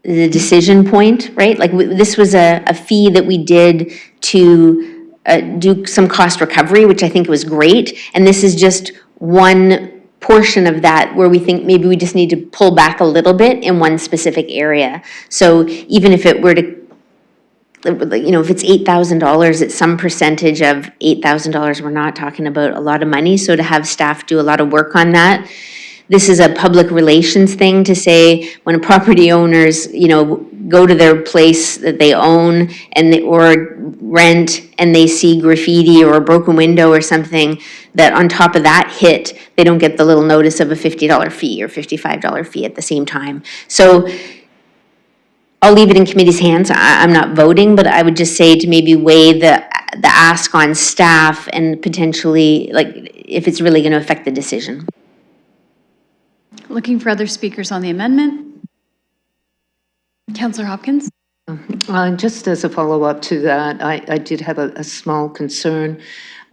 S7: decision point, right? Like, this was a fee that we did to do some cost recovery, which I think was great. And this is just one portion of that where we think maybe we just need to pull back a little bit in one specific area. So even if it were to, you know, if it's $8,000, it's some percentage of $8,000. We're not talking about a lot of money. So to have staff do a lot of work on that, this is a public relations thing to say when a property owners, you know, go to their place that they own and or rent and they see graffiti or a broken window or something, that on top of that hit, they don't get the little notice of a $50 fee or $55 fee at the same time. So I'll leave it in committee's hands. I'm not voting, but I would just say to maybe weigh the ask on staff and potentially, like, if it's really going to affect the decision.
S1: Looking for other speakers on the amendment? Councillor Hopkins?
S6: Just as a follow-up to that, I did have a small concern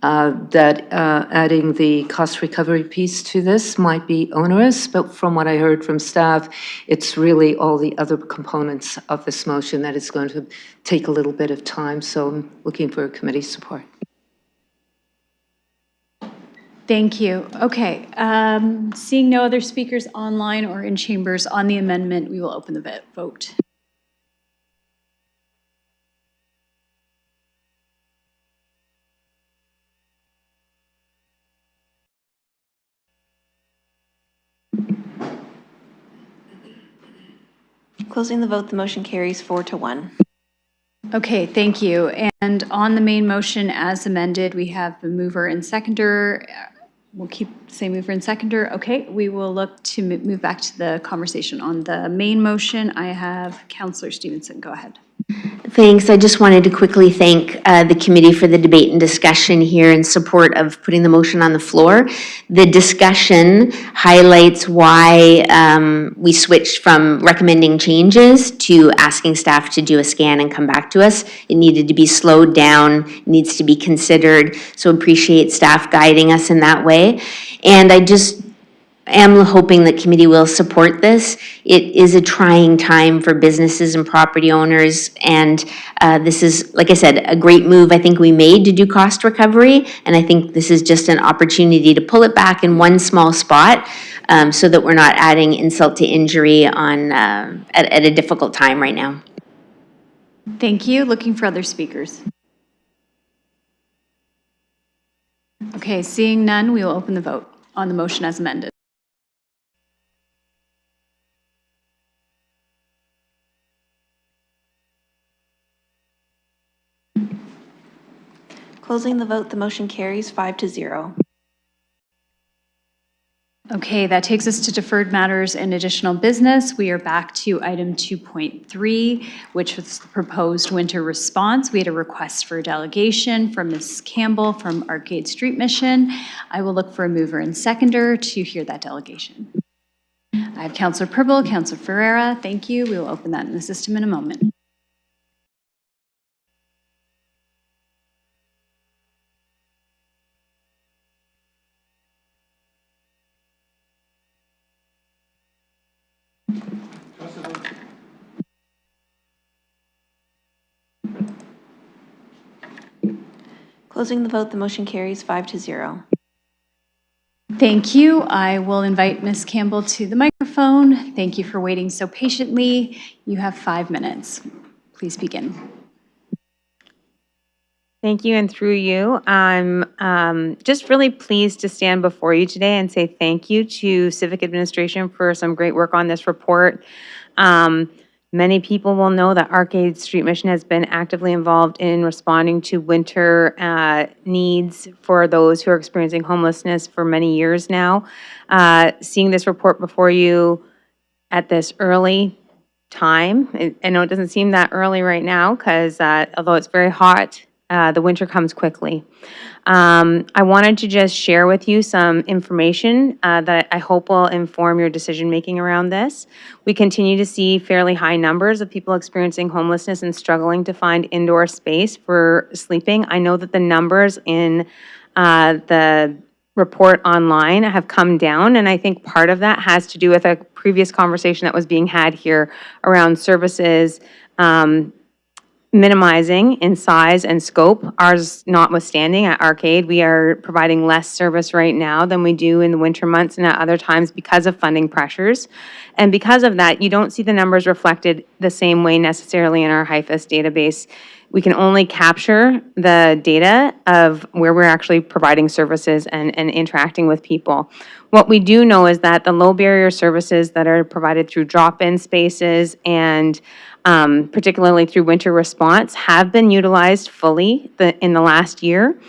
S6: that adding the cost recovery piece to this might be onerous, but from what I heard from staff, it's really all the other components of this motion that is going to take a little bit of time, so I'm looking for committee support.
S1: Thank you. Okay, seeing no other speakers online or in chambers on the amendment, we will open the vote.
S11: Closing the vote, the motion carries 4-1.
S1: Okay, thank you. And on the main motion as amended, we have the mover and seconder. We'll keep the same mover and seconder. Okay, we will look to move back to the conversation on the main motion. I have Councillor Stevenson. Go ahead.
S7: Thanks. I just wanted to quickly thank the committee for the debate and discussion here in support of putting the motion on the floor. The discussion highlights why we switched from recommending changes to asking staff to do a scan and come back to us. It needed to be slowed down, it needs to be considered, so appreciate staff guiding us in that way. And I just am hoping that committee will support this. It is a trying time for businesses and property owners, and this is, like I said, a great move I think we made to do cost recovery, and I think this is just an opportunity to pull it back in one small spot so that we're not adding insult to injury on at a difficult time right now.
S1: Thank you. Looking for other speakers. Okay, seeing none, we will open the vote on the motion as amended.
S11: Closing the vote, the motion carries 5-0.
S1: Okay, that takes us to deferred matters and additional business. We are back to item 2.3, which was the proposed winter response. We had a request for a delegation from Ms. Campbell from Arcade Street Mission. I will look for a mover and seconder to hear that delegation. I have Councillor Purble, Councillor Ferreira. Thank you. We will open that in the system in a moment.
S11: Closing the vote, the motion carries 5-0.
S1: Thank you. I will invite Ms. Campbell to the microphone. Thank you for waiting so patiently. You have 5 minutes. Please begin.
S3: Thank you, and through you, I'm just really pleased to stand before you today and say thank you to Civic Administration for some great work on this report. Many people will know that Arcade Street Mission has been actively involved in responding to winter needs for those who are experiencing homelessness for many years now. Seeing this report before you at this early time, I know it doesn't seem that early right now because although it's very hot, the winter comes quickly. I wanted to just share with you some information that I hope will inform your decision-making around this. We continue to see fairly high numbers of people experiencing homelessness and struggling to find indoor space for sleeping. I know that the numbers in the report online have come down, and I think part of that has to do with a previous conversation that was being had here around services minimizing in size and scope. Ours notwithstanding, at Arcade, we are providing less service right now than we do in the winter months and at other times because of funding pressures. And because of that, you don't see the numbers reflected the same way necessarily in our HIFIS database. We can only capture the data of where we're actually providing services and interacting with people. What we do know is that the low barrier services that are provided through drop-in spaces and particularly through winter response have been utilized fully in the last year.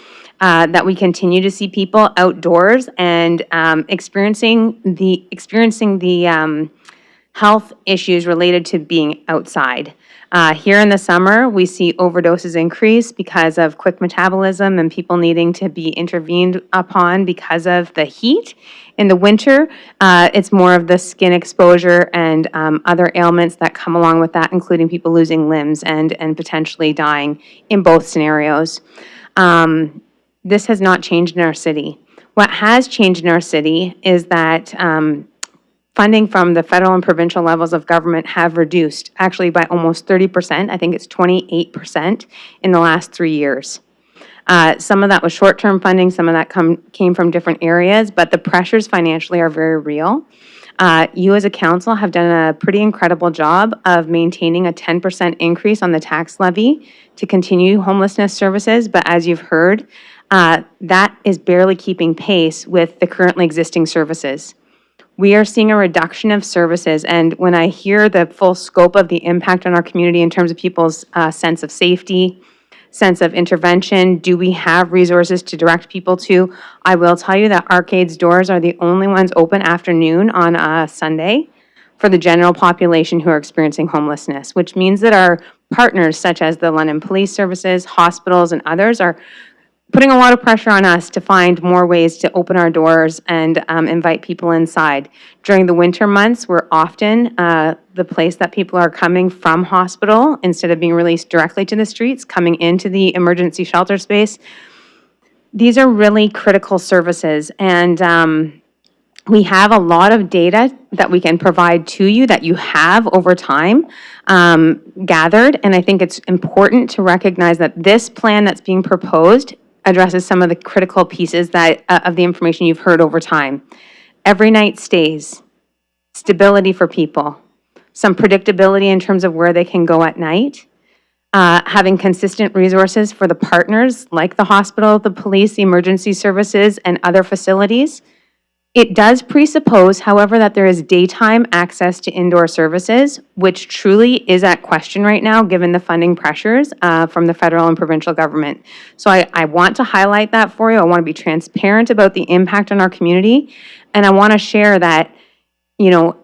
S3: That we continue to see people outdoors and experiencing the health issues related to being outside. Here in the summer, we see overdoses increase because of quick metabolism and people needing to be intervened upon because of the heat. In the winter, it's more of the skin exposure and other ailments that come along with that, including people losing limbs and potentially dying in both scenarios. This has not changed in our city. What has changed in our city is that funding from the federal and provincial levels of government have reduced, actually by almost 30%. I think it's 28% in the last 3 years. Some of that was short-term funding, some of that came from different areas, but the pressures financially are very real. You as a council have done a pretty incredible job of maintaining a 10% increase on the tax levy to continue homelessness services, but as you've heard, that is barely keeping pace with the currently existing services. We are seeing a reduction of services, and when I hear the full scope of the impact on our community in terms of people's sense of safety, sense of intervention, do we have resources to direct people to? I will tell you that Arcade's doors are the only ones open afternoon on a Sunday for the general population who are experiencing homelessness, which means that our partners, such as the London Police Services, hospitals, and others, are putting a lot of pressure on us to find more ways to open our doors and invite people inside. During the winter months, we're often the place that people are coming from hospital instead of being released directly to the streets, coming into the emergency shelter space. These are really critical services, and we have a lot of data that we can provide to you that you have over time gathered, and I think it's important to recognize that this plan that's being proposed addresses some of the critical pieces that of the information you've heard over time. Every night stays, stability for people, some predictability in terms of where they can go at night, having consistent resources for the partners like the hospital, the police, the emergency services, and other facilities. It does presuppose, however, that there is daytime access to indoor services, which truly is at question right now, given the funding pressures from the federal and provincial government. So I want to highlight that for you. I want to be transparent about the impact on our community. And I want to share that, you know,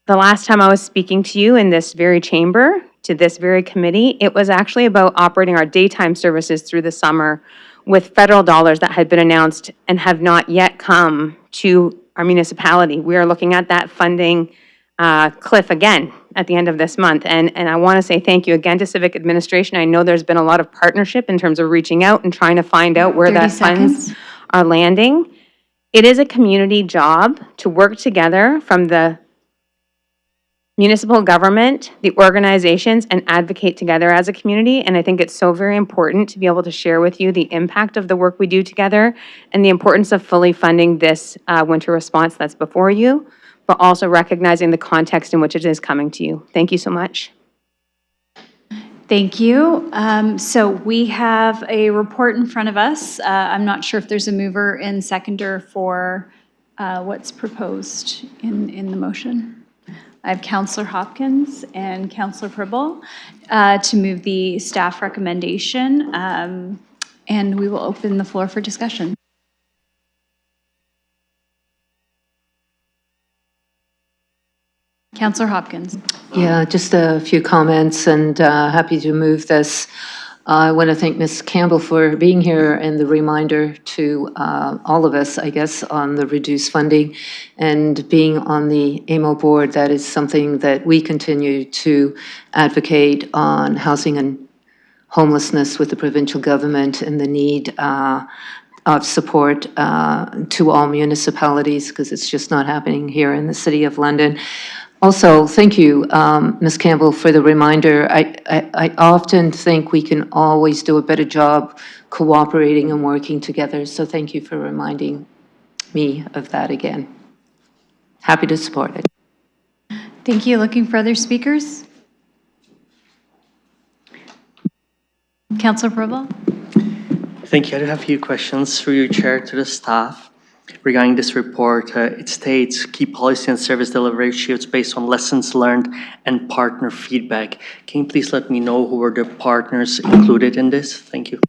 S3: the last time I was speaking to you in this very chamber, to this very committee, it was actually about operating our daytime services through the summer with federal dollars that had been announced and have not yet come to our municipality. We are looking at that funding cliff again at the end of this month. And I want to say thank you again to Civic Administration. I know there's been a lot of partnership in terms of reaching out and trying to find out where that funds are landing. It is a community job to work together from the municipal government, the organizations, and advocate together as a community. And I think it's so very important to be able to share with you the impact of the work we do together and the importance of fully funding this winter response that's before you, but also recognizing the context in which it is coming to you. Thank you so much.
S1: Thank you. So we have a report in front of us. I'm not sure if there's a mover and seconder for what's proposed in the motion. I have Councillor Hopkins and Councillor Pribble to move the staff recommendation, and we will open the floor for discussion. Councillor Hopkins.
S6: Yeah, just a few comments, and happy to move this. I want to thank Ms. Campbell for being here and the reminder to all of us, I guess, on the reduced funding and being on the AMO board. That is something that we continue to advocate on housing and homelessness with the provincial government and the need of of support to all municipalities, because it's just not happening here in the City of London. Also, thank you, Ms. Campbell, for the reminder. I often think we can always do a better job cooperating and working together, so thank you for reminding me of that again. Happy to support it.
S1: Thank you. Looking for other speakers? Councilor Preble?
S2: Thank you. I do have a few questions through your chair to the staff regarding this report. It states key policy and service delivery shifts based on lessons learned and partner feedback. Can you please let me know who were the partners included in this? Thank you.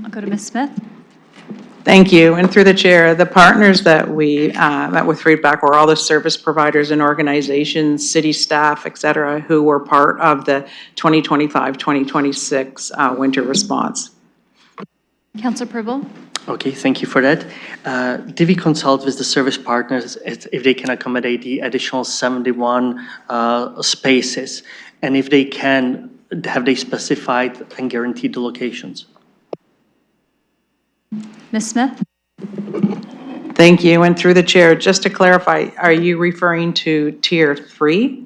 S1: I'll go to Ms. Smith.
S10: Thank you. And through the chair, the partners that we met with feedback were all the service providers and organizations, city staff, et cetera, who were part of the 2025-2026 winter response.
S1: Councilor Preble?
S2: Okay, thank you for that. Did we consult with the service partners if they can accommodate the additional 71 spaces? And if they can, have they specified and guaranteed the locations?
S1: Ms. Smith?
S10: Thank you. And through the chair, just to clarify, are you referring to Tier 3?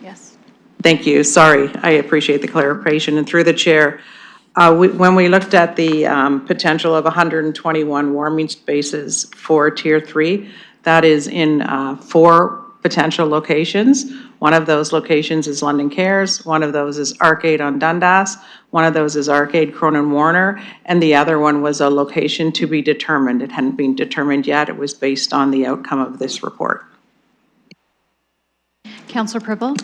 S1: Yes.
S10: Thank you. Sorry, I appreciate the clarification. And through the chair, when we looked at the potential of 121 warming spaces for Tier 3, that is in 4 potential locations. One of those locations is London Cares, one of those is Arcade on Dundas, one of those is Arcade Cronin Warner, and the other one was a location to be determined. It hadn't been determined yet. It was based on the outcome of this report.
S1: Councilor Preble?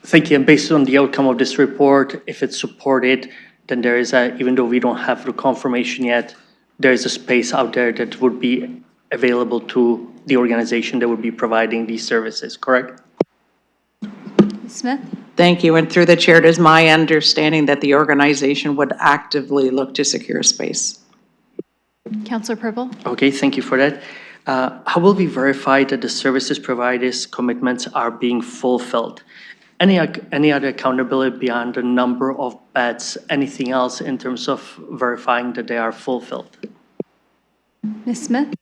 S2: Thank you. And based on the outcome of this report, if it's supported, then there is even though we don't have the confirmation yet, there is a space out there that would be available to the organization that would be providing these services, correct?
S1: Ms. Smith?
S10: Thank you. And through the chair, it is my understanding that the organization would actively look to secure space.
S1: Councilor Preble?
S2: Okay, thank you for that. How will we verify that the services providers' commitments are being fulfilled? Any other accountability beyond the number of beds, anything else in terms of verifying that they are fulfilled?
S1: Ms. Smith?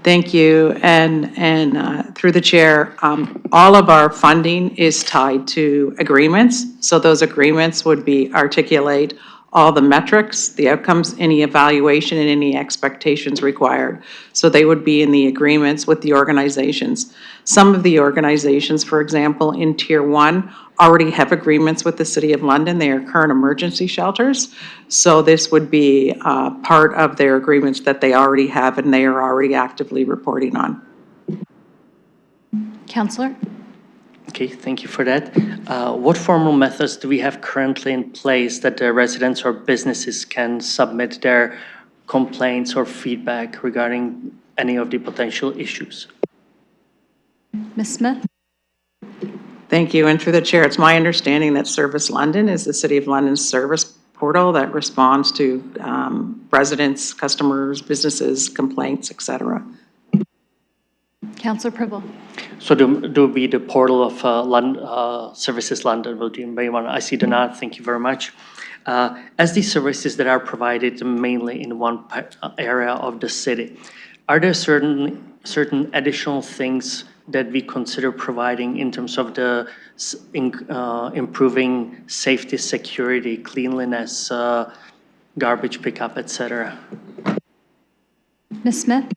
S10: Thank you. And through the chair, all of our funding is tied to agreements. So those agreements would be articulate all the metrics, the outcomes, any evaluation, and any expectations required. So they would be in the agreements with the organizations. Some of the organizations, for example, in Tier 1, already have agreements with the City of London. They are current emergency shelters. So this would be part of their agreements that they already have and they are already actively reporting on.
S1: Councilor?
S2: Okay, thank you for that. What formal methods do we have currently in place that the residents or businesses can submit their complaints or feedback regarding any of the potential issues?
S1: Ms. Smith?
S10: Thank you. And through the chair, it's my understanding that Service London is the City of London's service portal that responds to residents, customers, businesses, complaints, et cetera.
S1: Councilor Preble?
S2: So there will be the portal of Services London will do one. I see the nod. Thank you very much. As these services that are provided mainly in one area of the city, are there certain additional things that we consider providing in terms of the improving safety, security, cleanliness, garbage pickup, etc.?
S1: Ms. Smith?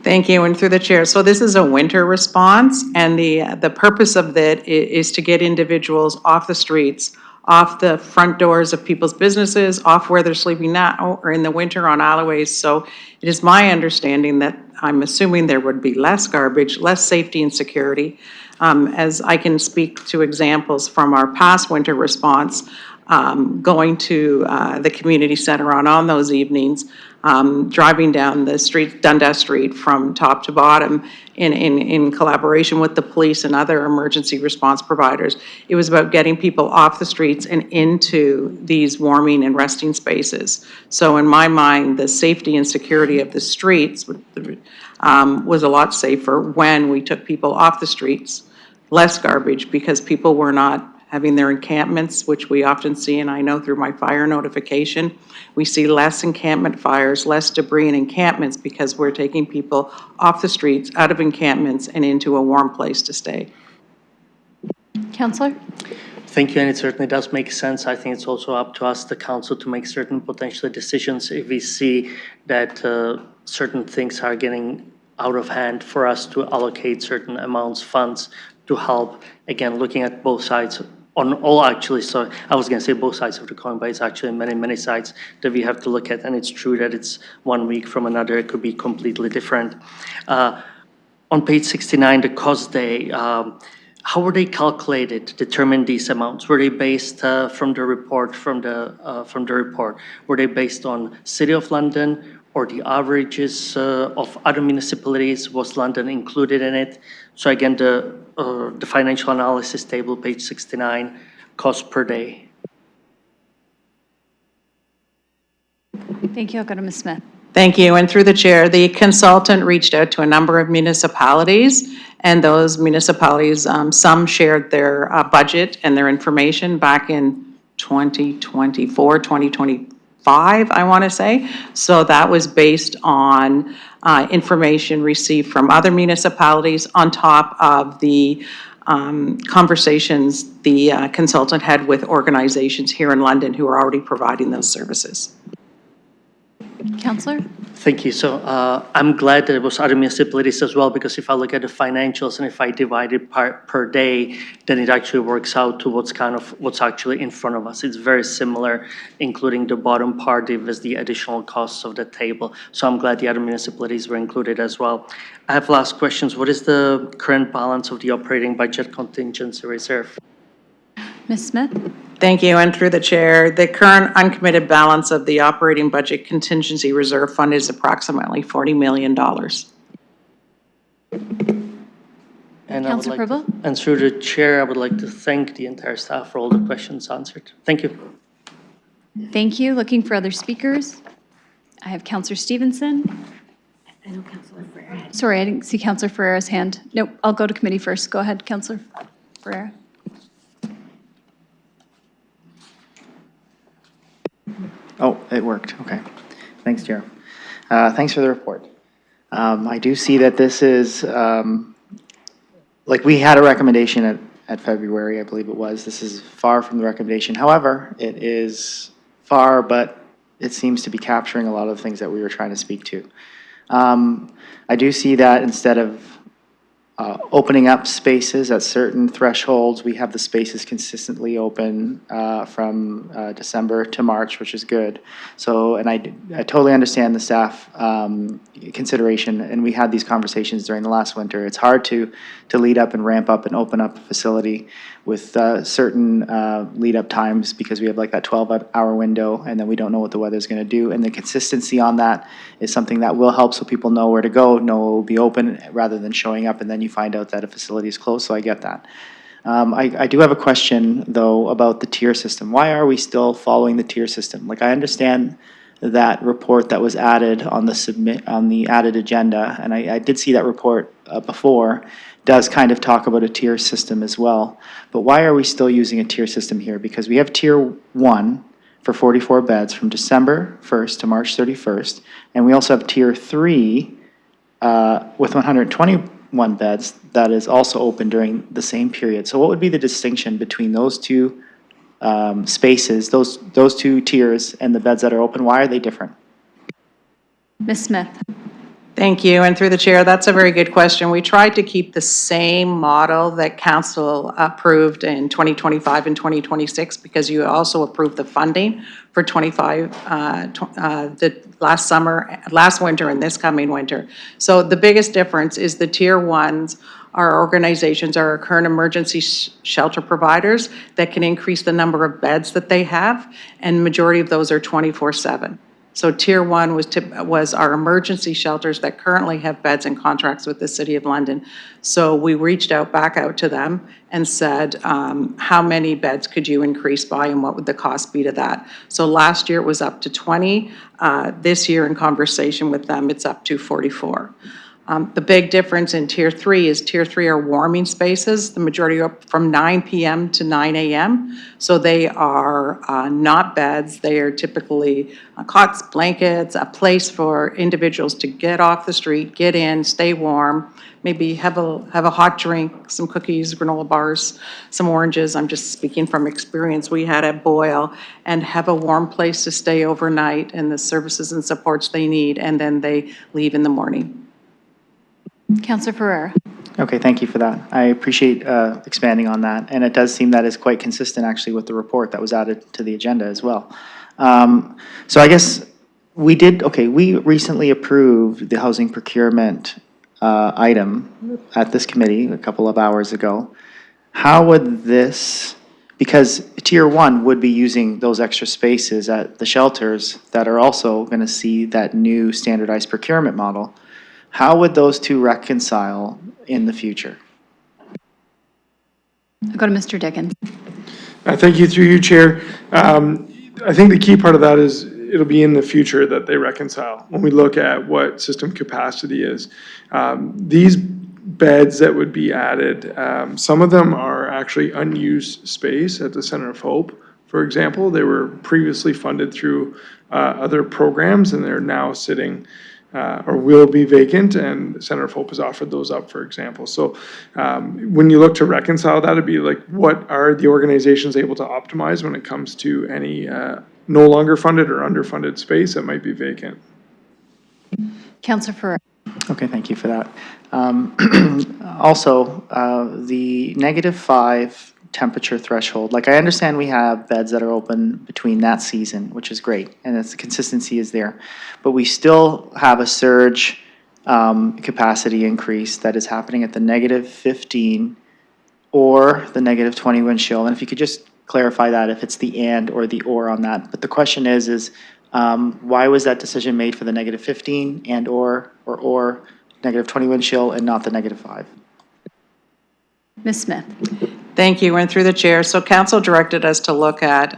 S10: Thank you. And through the chair, so this is a winter response, and the purpose of that is to get individuals off the streets, off the front doors of people's businesses, off where they're sleeping now, or in the winter on alleyways. So it is my understanding that I'm assuming there would be less garbage, less safety and security. As I can speak to examples from our past winter response, going to the community center on those evenings, driving down the street, Dundas Street, from top to bottom in collaboration with the police and other emergency response providers. It was about getting people off the streets and into these warming and resting spaces. So in my mind, the safety and security of the streets was a lot safer when we took people off the streets, less garbage because people were not having their encampments, which we often see, and I know through my fire notification, we see less encampment fires, less debris in encampments because we're taking people off the streets, out of encampments, and into a warm place to stay.
S1: Counselor?
S2: Thank you, and it certainly does make sense. I think it's also up to us, the council, to make certain potential decisions if we see that certain things are getting out of hand, for us to allocate certain amounts, funds to help. Again, looking at both sides, on all actually, so I was going to say both sides of the coin, but it's actually many, many sides that we have to look at. And it's true that it's 1 week from another, it could be completely different. On page 69, the cost day, how were they calculated, determine these amounts? Were they based from the report, Were they based on City of London or the averages of other municipalities? Was London included in it? So again, the financial analysis table, page 69, cost per day.
S1: Thank you. I'll go to Ms. Smith.
S10: Thank you, and through the chair, the consultant reached out to a number of municipalities, and those municipalities, some shared their budget and their information back in 2024, 2025, I want to say. So that was based on information received from other municipalities on top of the conversations the consultant had with organizations here in London who are already providing those services.
S1: Counselor?
S2: Thank you. So I'm glad that it was other municipalities as well, because if I look at the financials and if I divide it per day, then it actually works out to what's actually in front of us. It's very similar, including the bottom part with the additional costs of the table. So I'm glad the other municipalities were included as well. I have last questions. What is the current balance of the operating budget contingency reserve?
S1: Ms. Smith?
S10: Thank you, and through the chair, the current uncommitted balance of the operating budget contingency reserve fund is approximately $40 million.
S2: And
S1: Councilor Purble?
S2: And through the chair, I would like to thank the entire staff for all the questions answered. Thank you.
S1: Thank you. Looking for other speakers. I have Counselor Stevenson.
S7: I know Councilor Ferreira.
S1: Sorry, I didn't see Counselor Ferreira's hand. Nope, I'll go to committee first. Go ahead, Counselor Ferreira.
S5: Oh, it worked, okay. Thanks, Chair. Thanks for the report. I do see that this is, like we had a recommendation at February, I believe it was. This is far from the recommendation. However, it is far, but it seems to be capturing a lot of the things that we were trying to speak to. I do see that instead of opening up spaces at certain thresholds, we have the spaces consistently open from December to March, which is good. So, and I totally understand the staff consideration, and we had these conversations during the last winter. It's hard to lead up and ramp up and open up a facility with certain lead-up times because we have like that 12-hour window, and then we don't know what the weather's going to do. And the consistency on that is something that will help so people know where to go, know it will be open, rather than showing up and then you find out that a facility is closed, so I get that. I do have a question, though, about the tier system. Why are we still following the tier system? Like, I understand that report that was added on the added agenda, and I did see that report before, does kind of talk about a tier system as well. But why are we still using a tier system here? Because we have tier 1 for 44 beds from December 1st to March 31st, and we also have tier 3 with 121 beds that is also open during the same period. So what would be the distinction between those two spaces, those two tiers, and the beds that are open? Why are they different?
S1: Ms. Smith?
S10: Thank you, and through the chair, that's a very good question. We tried to keep the same model that council approved in 2025 and 2026 because you also approved the funding for 25, the last winter and this coming winter. So the biggest difference is the tier 1s are organizations, are our current emergency shelter providers that can increase the number of beds that they have, and majority of those are 24/7. So tier 1 was our emergency shelters that currently have beds and contracts with the City of London. So we reached back out to them and said, how many beds could you increase by and what would the cost be to that? So last year it was up to 20. This year in conversation with them, it's up to 44. The big difference in Tier 3 is Tier 3 are warming spaces. The majority are from 9 p.m. to 9 a.m. So they are not beds. They are typically cots, blankets, a place for individuals to get off the street, get in, stay warm, maybe have a hot drink, some cookies, granola bars, some oranges. I'm just speaking from experience. We had at Boyle, and have a warm place to stay overnight and the services and supports they need, and then they leave in the morning.
S1: Councillor Ferreira.
S5: Okay, thank you for that. I appreciate expanding on that, and it does seem that is quite consistent actually with the report that was added to the agenda as well. So I guess we recently approved the housing procurement item at this committee a couple of hours ago. How would this, because Tier 1 would be using those extra spaces at the shelters that are also going to see that new standardized procurement model, how would those two reconcile in the future?
S1: I'll go to Mr. Dickens.
S4: Thank you, through you, Chair. I think the key part of that is it'll be in the future that they reconcile. When we look at what system capacity is, these beds that would be added, some of them are actually unused space at the Center of Hope. For example, they were previously funded through other programs, and they're now sitting or will be vacant, and Center of Hope has offered those up, for example. So when you look to reconcile that, it'd be like, what are the organizations able to optimize when it comes to any no longer funded or underfunded space that might be vacant?
S1: Councillor Ferreira.
S5: Okay, thank you for that. Also, the -5 temperature threshold, like I understand we have beds that are open between that season, which is great, and the consistency is there. But we still have a surge capacity increase that is happening at the -15 or the -20 wind chill. And if you could just clarify that, if it's the and or the or on that. But the question is why was that decision made for the -15 and or -20 wind chill and not the -5?
S1: Ms. Smith.
S10: Thank you, and through the chair. So council directed us to look at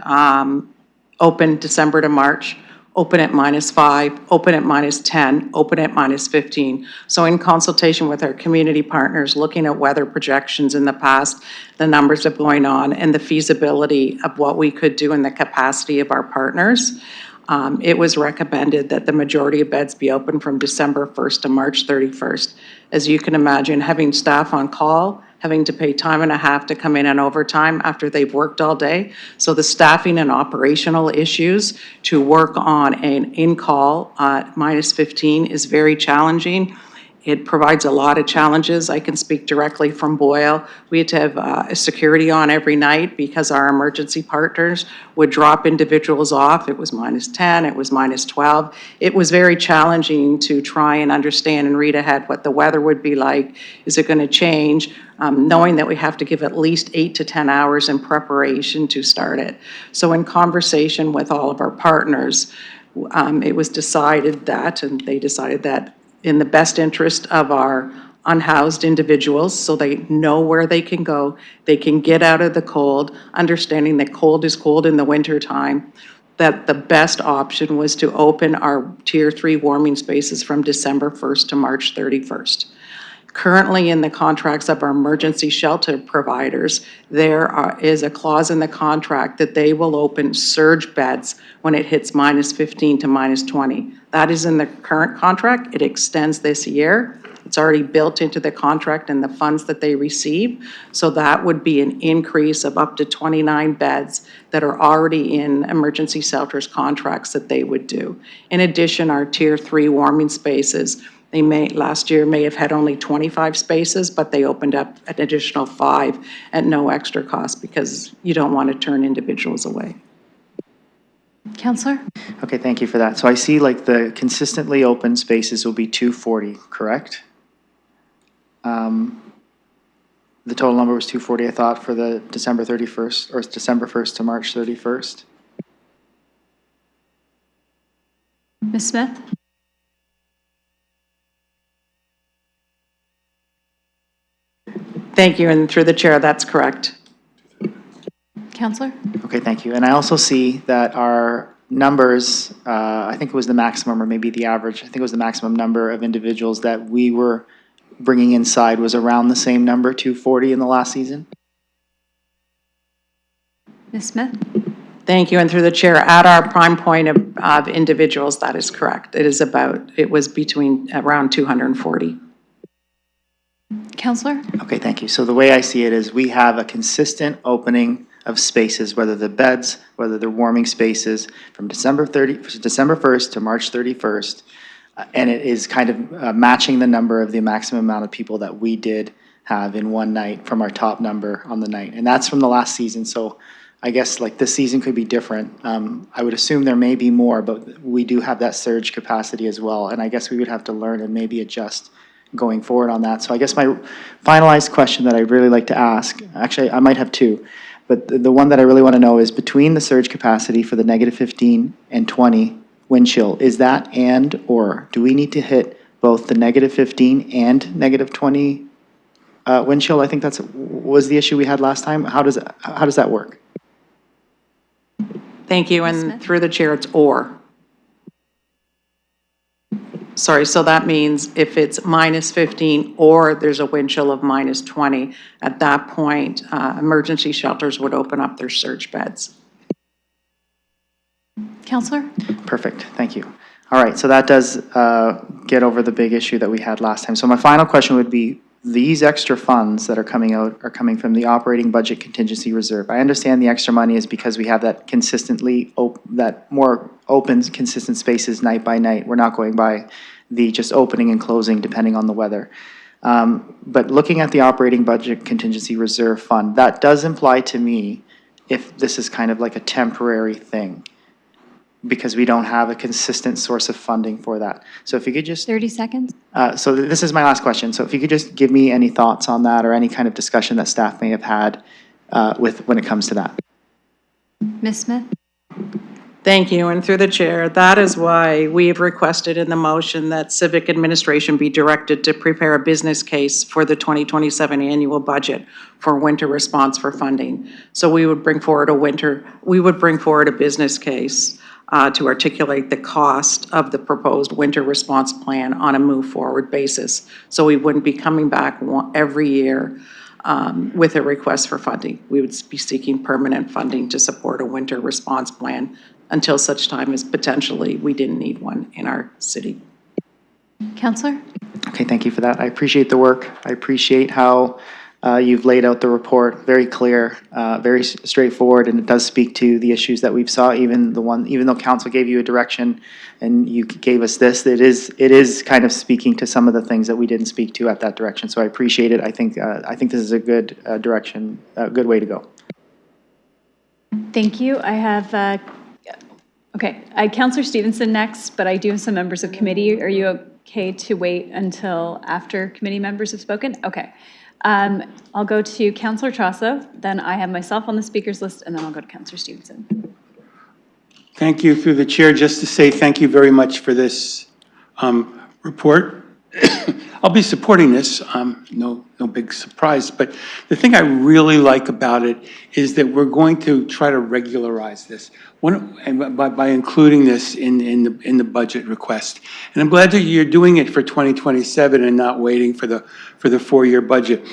S10: open December to March, open at -5, open at -10, open at -15. So in consultation with our community partners, looking at weather projections in the past, the numbers of going on, and the feasibility of what we could do in the capacity of our partners, it was recommended that the majority of beds be open from December 1st to March 31st. As you can imagine, having staff on call, having to pay time and a half to come in on overtime after they've worked all day. So the staffing and operational issues to work on an in-call at -15 is very challenging. It provides a lot of challenges. I can speak directly from Boyle. We had to have security on every night because our emergency partners would drop individuals off. It was -10, it was -12. It was very challenging to try and understand and read ahead what the weather would be like. Is it going to change? Knowing that we have to give at least 8 to 10 hours in preparation to start it. So in conversation with all of our partners, it was decided that, and they decided that in the best interest of our unhoused individuals, so they know where they can go, they can get out of the cold, understanding that cold is cold in the winter time, that the best option was to open our Tier 3 warming spaces from December 1st to March 31st. Currently in the contracts of our emergency shelter providers, there is a clause in the contract that they will open surge beds when it hits -15 to -20. That is in the current contract. It extends this year. It's already built into the contract and the funds that they receive. So that would be an increase of up to 29 beds that are already in emergency shelters contracts that they would do. In addition, our Tier 3 warming spaces, last year may have had only 25 spaces, but they opened up an additional 5 at no extra cost because you don't want to turn individuals away.
S1: Councillor?
S5: Okay, thank you for that. So I see like the consistently open spaces will be 240, correct? The total number was 240, I thought, for the December 31st, or December 1st to March 31st.
S1: Ms. Smith?
S10: Thank you, and through the chair, that's correct.
S1: Councillor?
S5: Okay, thank you. And I also see that our numbers, I think it was the maximum or maybe the average, I think it was the maximum number of individuals that we were bringing inside was around the same number, 240 in the last season?
S1: Ms. Smith?
S10: Thank you, and through the chair, at our prime point of individuals, that is correct. It was between around 240.
S1: Counselor?
S5: Okay, thank you. So the way I see it is we have a consistent opening of spaces, whether the beds, whether they're warming spaces, from December 1st to March 31st, and it is kind of matching the number of the maximum amount of people that we did have in one night from our top number on the night. And that's from the last season, so I guess like this season could be different. I would assume there may be more, but we do have that surge capacity as well, and I guess we would have to learn and maybe adjust going forward on that. So I guess my finalized question that I'd really like to ask, actually I might have two, but the one that I really want to know is between the surge capacity for the -15 and 20 wind chill, is that and or do we need to hit both the -15 and -20 wind chill? I think that's was the issue we had last time. How does that work?
S10: Thank you, and through the chair, it's or. Sorry, so that means if it's -15 or there's a wind chill of -20, at that point, emergency shelters would open up their surge beds.
S1: Counselor?
S5: Perfect, thank you. All right, so that does get over the big issue that we had last time. So my final question would be, these extra funds that are coming out are coming from the operating budget contingency reserve. I understand the extra money is because we have that consistently, that more open, consistent spaces night by night. We're not going by the just opening and closing depending on the weather. But looking at the operating budget contingency reserve fund, that does imply to me if this is kind of like a temporary thing, because we don't have a consistent source of funding for that. So if you could just...
S1: 30 seconds.
S5: So this is my last question. So if you could just give me any thoughts on that or any kind of discussion that staff may have had when it comes to that.
S1: Ms. Smith?
S10: Thank you, and through the chair, that is why we have requested in the motion that Civic Administration be directed to prepare a business case for the 2027 annual budget for winter response for funding. So we would bring forward a business case to articulate the cost of the proposed winter response plan on a move-forward basis. So we wouldn't be coming back every year with a request for funding. We would be seeking permanent funding to support a winter response plan until such time as potentially we didn't need one in our city.
S1: Counselor?
S5: Okay, thank you for that. I appreciate the work. I appreciate how you've laid out the report, very clear, very straightforward, and it does speak to the issues that we've saw, even though council gave you a direction and you gave us this, it is kind of speaking to some of the things that we didn't speak to at that direction. So I appreciate it. I think this is a good direction, a good way to go.
S1: Thank you. I have, Counselor Stevenson next, but I do have some members of committee. Are you okay to wait until after committee members have spoken? Okay. I'll go to Counselor Trosso, then I have myself on the speakers list, and then I'll go to Counselor Stevenson.
S18: Thank you, through the chair, just to say thank you very much for this report. I'll be supporting this, no big surprise, but the thing I really like about it is that we're going to try to regularize this by including this in the budget request. And I'm glad that you're doing it for 2027 and not waiting for the 4-year budget.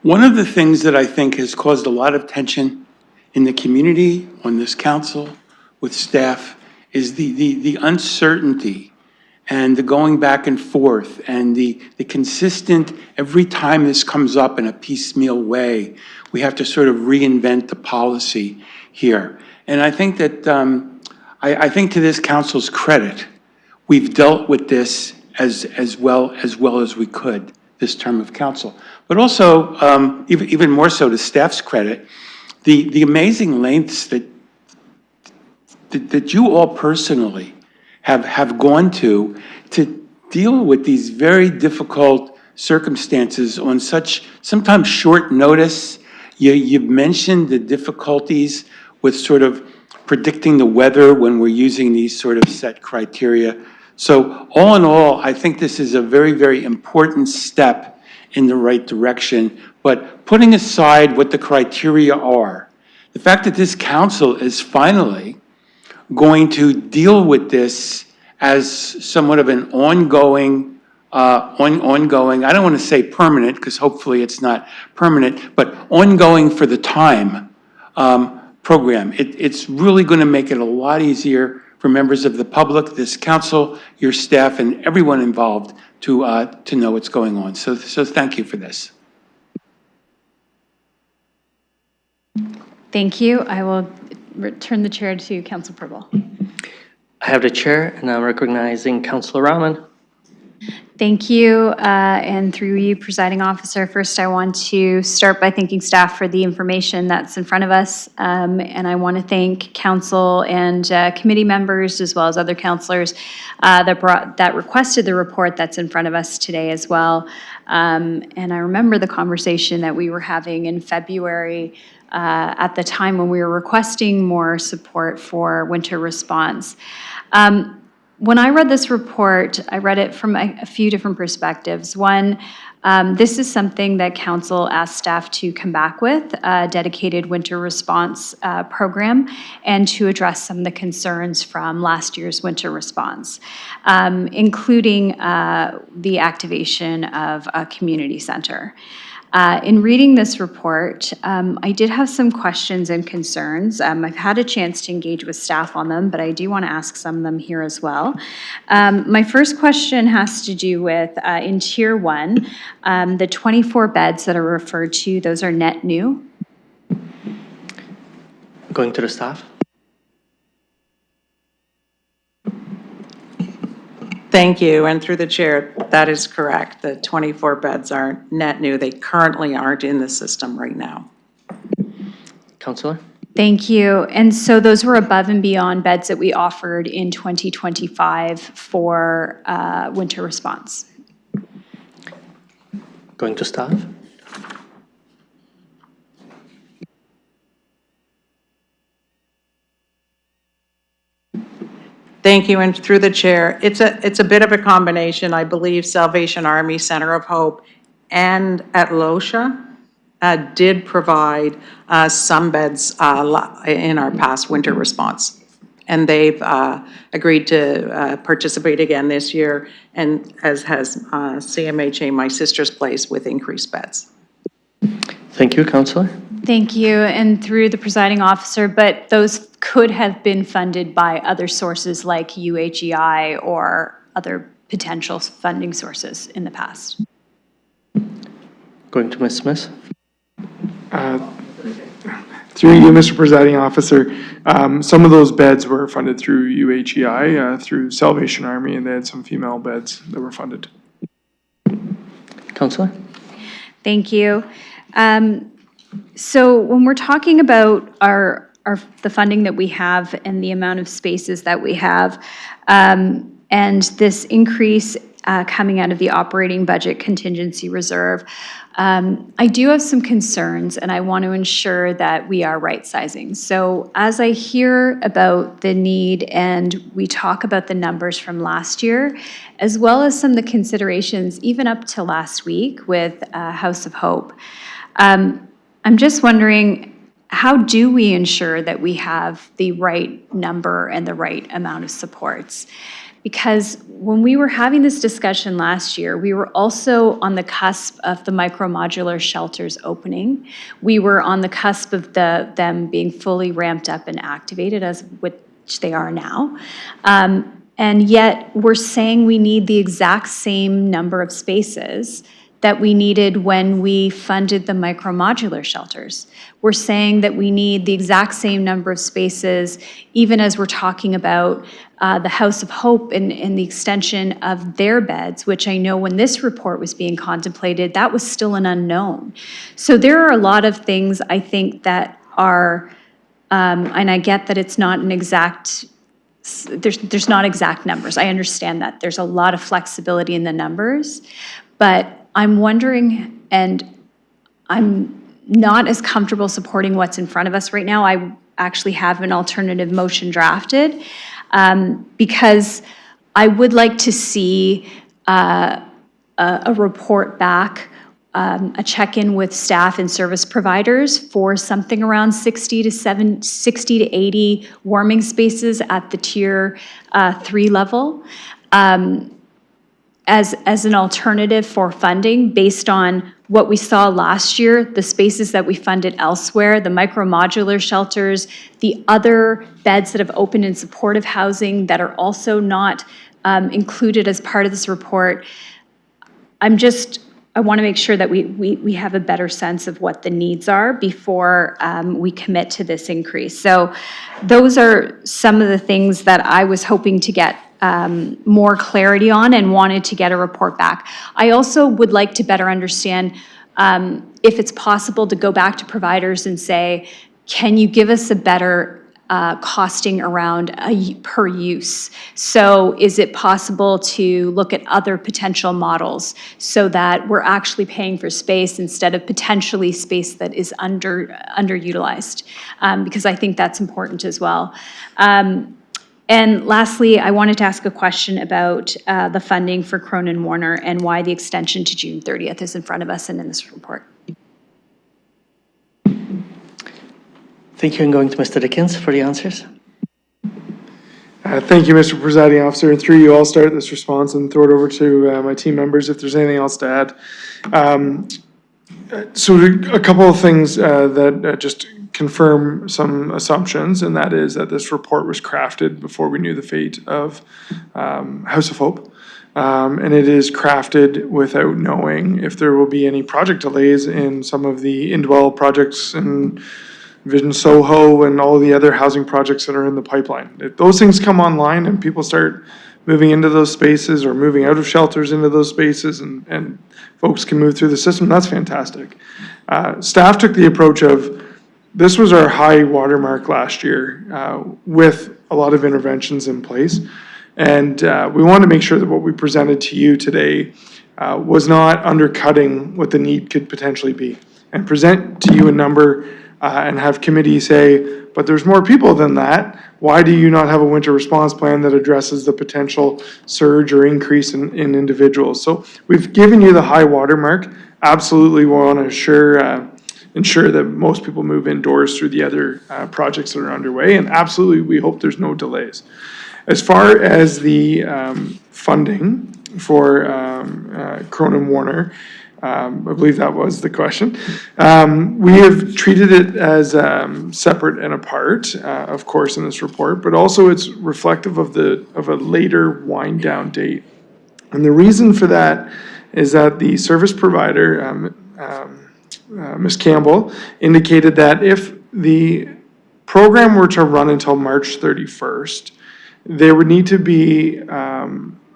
S18: One of the things that I think has caused a lot of tension in the community, on this council, with staff, is the uncertainty and the going back and forth and the consistent, every time this comes up in a piecemeal way, we have to sort of reinvent the policy here. And I think that, I think to this council's credit, we've dealt with this as well as we could this term of council. But also, even more so to staff's credit, the amazing lengths that you all personally have gone to deal with these very difficult circumstances on such sometimes short notice. You've mentioned the difficulties with sort of predicting the weather when we're using these sort of set criteria. So all in all, I think this is a very, very important step in the right direction. But putting aside what the criteria are, the fact that this council is finally going to deal with this as somewhat of an ongoing, I don't want to say permanent, because hopefully it's not permanent, but ongoing for the time program. It's really going to make it a lot easier for members of the public, this council, your staff, and everyone involved to know what's going on. So thank you for this.
S1: Thank you. I will return the chair to Council Purple.
S2: I have the chair, and I'm recognizing Councilor Rahman.
S1: Thank you, and through you, Presiding Officer, first I want to start by thanking staff for the information that's in front of us, and I want to thank council and committee members, as well as other councilors that requested the report that's in front of us today as well. And I remember the conversation that we were having in February at the time when we were requesting more support for winter response. When I read this report, I read it from a few different perspectives. One, this is something that council asked staff to come back with, a dedicated winter response program, and to address some of the concerns from last year's winter response, including the activation of a community center. In reading this report, I did have some questions and concerns. I've had a chance to engage with staff on them, but I do want to ask some of them here as well. My first question has to do with, in Tier 1, the 24 beds that are referred to, those are net new.
S2: Going to the staff.
S10: Thank you, and through the chair, that is correct. The 24 beds are net new. They currently aren't in the system right now.
S2: Councilor?
S1: Thank you. And so those were above and beyond beds that we offered in 2025 for winter response.
S2: Going to staff.
S10: Thank you, and through the chair, it's a bit of a combination. I believe Salvation Army, Center of Hope, and at LOSHA did provide some beds in our past winter response. And they've agreed to participate again this year, and as has CMHA, My Sister's Place, with increased beds.
S2: Thank you, Councilor.
S1: Thank you, and through the presiding officer, but those could have been funded by other sources like UHEI or other potential funding sources in the past.
S2: Going to Ms. Smith.
S4: Through you, Mr. Presiding Officer, some of those beds were funded through UHEI, through Salvation Army, and they had some female beds that were funded.
S2: Councilor?
S1: Thank you. So when we're talking about the funding that we have and the amount of spaces that we have, and this increase coming out of the operating budget contingency reserve, I do have some concerns, and I want to ensure that we are right-sizing. So as I hear about the need and we talk about the numbers from last year, as well as some of the considerations even up to last week with House of Hope, I'm just wondering, how do we ensure that we have the right number and the right amount of supports? Because when we were having this discussion last year, we were also on the cusp of the micro-modular shelters opening. We were on the cusp of them being fully ramped up and activated, as which they are now. And yet we're saying we need the exact same number of spaces that we needed when we funded the micro-modular shelters. We're saying that we need the exact same number of spaces, even as we're talking about the House of Hope and the extension of their beds, which I know when this report was being contemplated, that was still an unknown. So there are a lot of things I think that are, and I get that it's not an exact, there's not exact numbers. I understand that. There's a lot of flexibility in the numbers, but I'm wondering, and I'm not as comfortable supporting what's in front of us right now. I actually have an alternative motion drafted because I would like to see a report back a check-in with staff and service providers for something around 60 to 80 warming spaces at the Tier 3 level. As an alternative for funding based on what we saw last year, the spaces that we funded elsewhere, the micro-modular shelters, the other beds that have opened in supportive housing that are also not included as part of this report. I want to make sure that we have a better sense of what the needs are before we commit to this increase. So those are some of the things that I was hoping to get more clarity on and wanted to get a report back. I also would like to better understand if it's possible to go back to providers and say, can you give us a better costing around per use? So is it possible to look at other potential models so that we're actually paying for space instead of potentially space that is underutilized? Because I think that's important as well. And lastly, I wanted to ask a question about the funding for Cronin Warner and why the extension to June 30th is in front of us and in this report.
S2: Thank you, and going to Mr. Dickens for the answers.
S4: Thank you, Mr. Presiding Officer. And through you, I'll start this response and throw it over to my team members if there's anything else to add. So a couple of things that just confirm some assumptions, and that is that this report was crafted before we knew the fate of House of Hope. And it is crafted without knowing if there will be any project delays in some of the Indwell projects and Vision Soho and all the other housing projects that are in the pipeline. If those things come online and people start moving into those spaces or moving out of shelters into those spaces and folks can move through the system, that's fantastic. Staff took the approach of, this was our high watermark last year with a lot of interventions in place. And we want to make sure that what we presented to you today was not undercutting what the need could potentially be. And present to you a number and have committee say, but there's more people than that. Why do you not have a winter response plan that addresses the potential surge or increase in individuals? So we've given you the high watermark. Absolutely want to ensure that most people move indoors through the other projects that are underway. And absolutely, we hope there's no delays. As far as the funding for Cronin Warner, I believe that was the question. We have treated it as separate and apart, of course, in this report, but also it's reflective of a later wind down date. And the reason for that is that the service provider, Ms. Campbell, indicated that if the program were to run until March 31st, there would need to be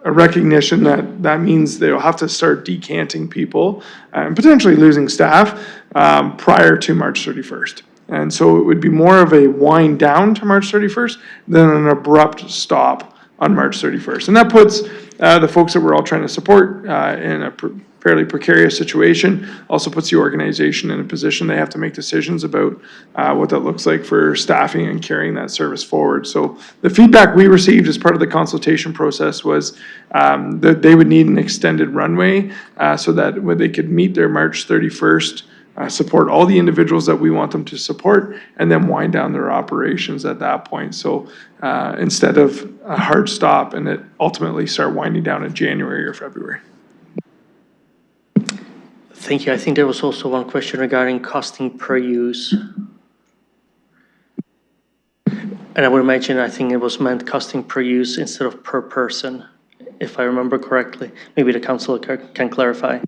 S4: a recognition that that means they'll have to start decanting people and potentially losing staff prior to March 31st. And so it would be more of a wind down to March 31st than an abrupt stop on March 31st. And that puts the folks that we're all trying to support in a fairly precarious situation, also puts the organization in a position they have to make decisions about what that looks like for staffing and carrying that service forward. So the feedback we received as part of the consultation process was that they would need an extended runway so that when they could meet their March 31st, support all the individuals that we want them to support, and then wind down their operations at that point. So instead of a hard stop and it ultimately start winding down in January or February.
S2: Thank you. I think there was also one question regarding costing per use. And I would imagine, I think it was meant costing per use instead of per person, if I remember correctly. Maybe the council can clarify.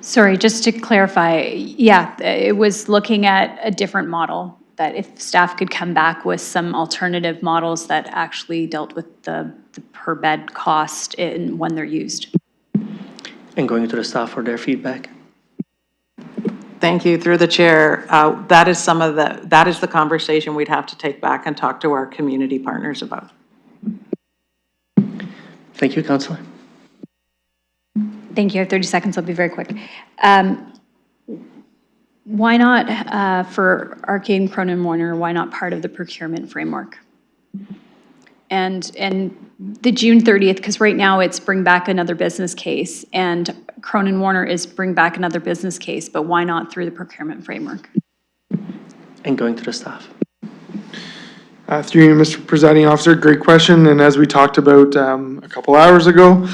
S1: Sorry, just to clarify, yeah, it was looking at a different model, that if staff could come back with some alternative models that actually dealt with the per bed cost when they're used.
S2: And going to the staff for their feedback.
S10: Thank you. Through the chair, that is the conversation we'd have to take back and talk to our community partners about.
S2: Thank you, Councillor.
S1: Thank you. I have 30 seconds. I'll be very quick. Why not, for Arcade and Cronin Warner, why not part of the procurement framework? And the June 30th, because right now it's bring back another business case, and Cronin Warner is bring back another business case, but why not through the procurement framework?
S2: And going to the staff.
S4: Through you, Mr. Presiding Officer, great question. And as we talked about a couple hours ago,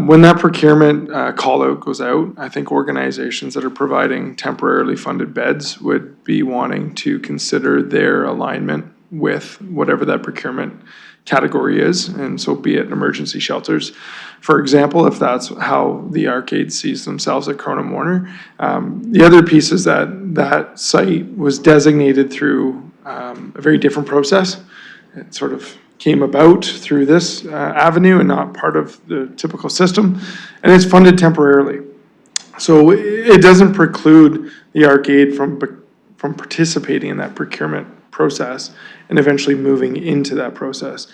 S4: when that procurement call out goes out, I think organizations that are providing temporarily funded beds would be wanting to consider their alignment with whatever that procurement category is. And so be it emergency shelters, for example, if that's how the Arcade sees themselves at Cronin Warner. The other piece is that that site was designated through a very different process. It sort of came about through this avenue and not part of the typical system, and it's funded temporarily. So it doesn't preclude the Arcade from participating in that procurement process and eventually moving into that process.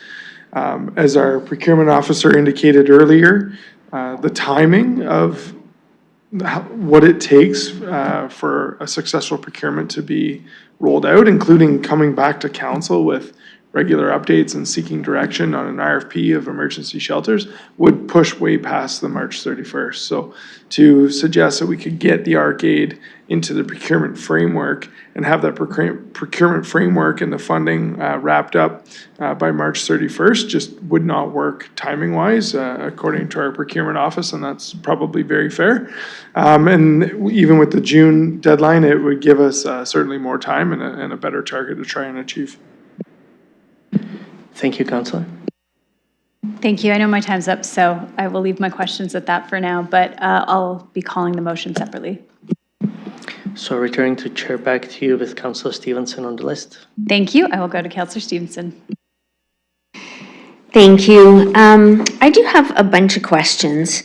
S4: As our procurement officer indicated earlier, the timing of what it takes for a successful procurement to be rolled out, including coming back to council with regular updates and seeking direction on an RFP of emergency shelters, would push way past the March 31st. So to suggest that we could get the Arcade into the procurement framework and have that procurement framework and the funding wrapped up by March 31st just would not work timing-wise, according to our procurement office, and that's probably very fair. And even with the June deadline, it would give us certainly more time and a better target to try and achieve.
S2: Thank you, Councillor.
S1: Thank you. I know my time's up, so I will leave my questions at that for now, but I'll be calling the motion separately.
S2: So returning to chair back to you with Councillor Stevenson on the list.
S1: Thank you. I will go to Councillor Stevenson.
S7: Thank you. I do have a bunch of questions.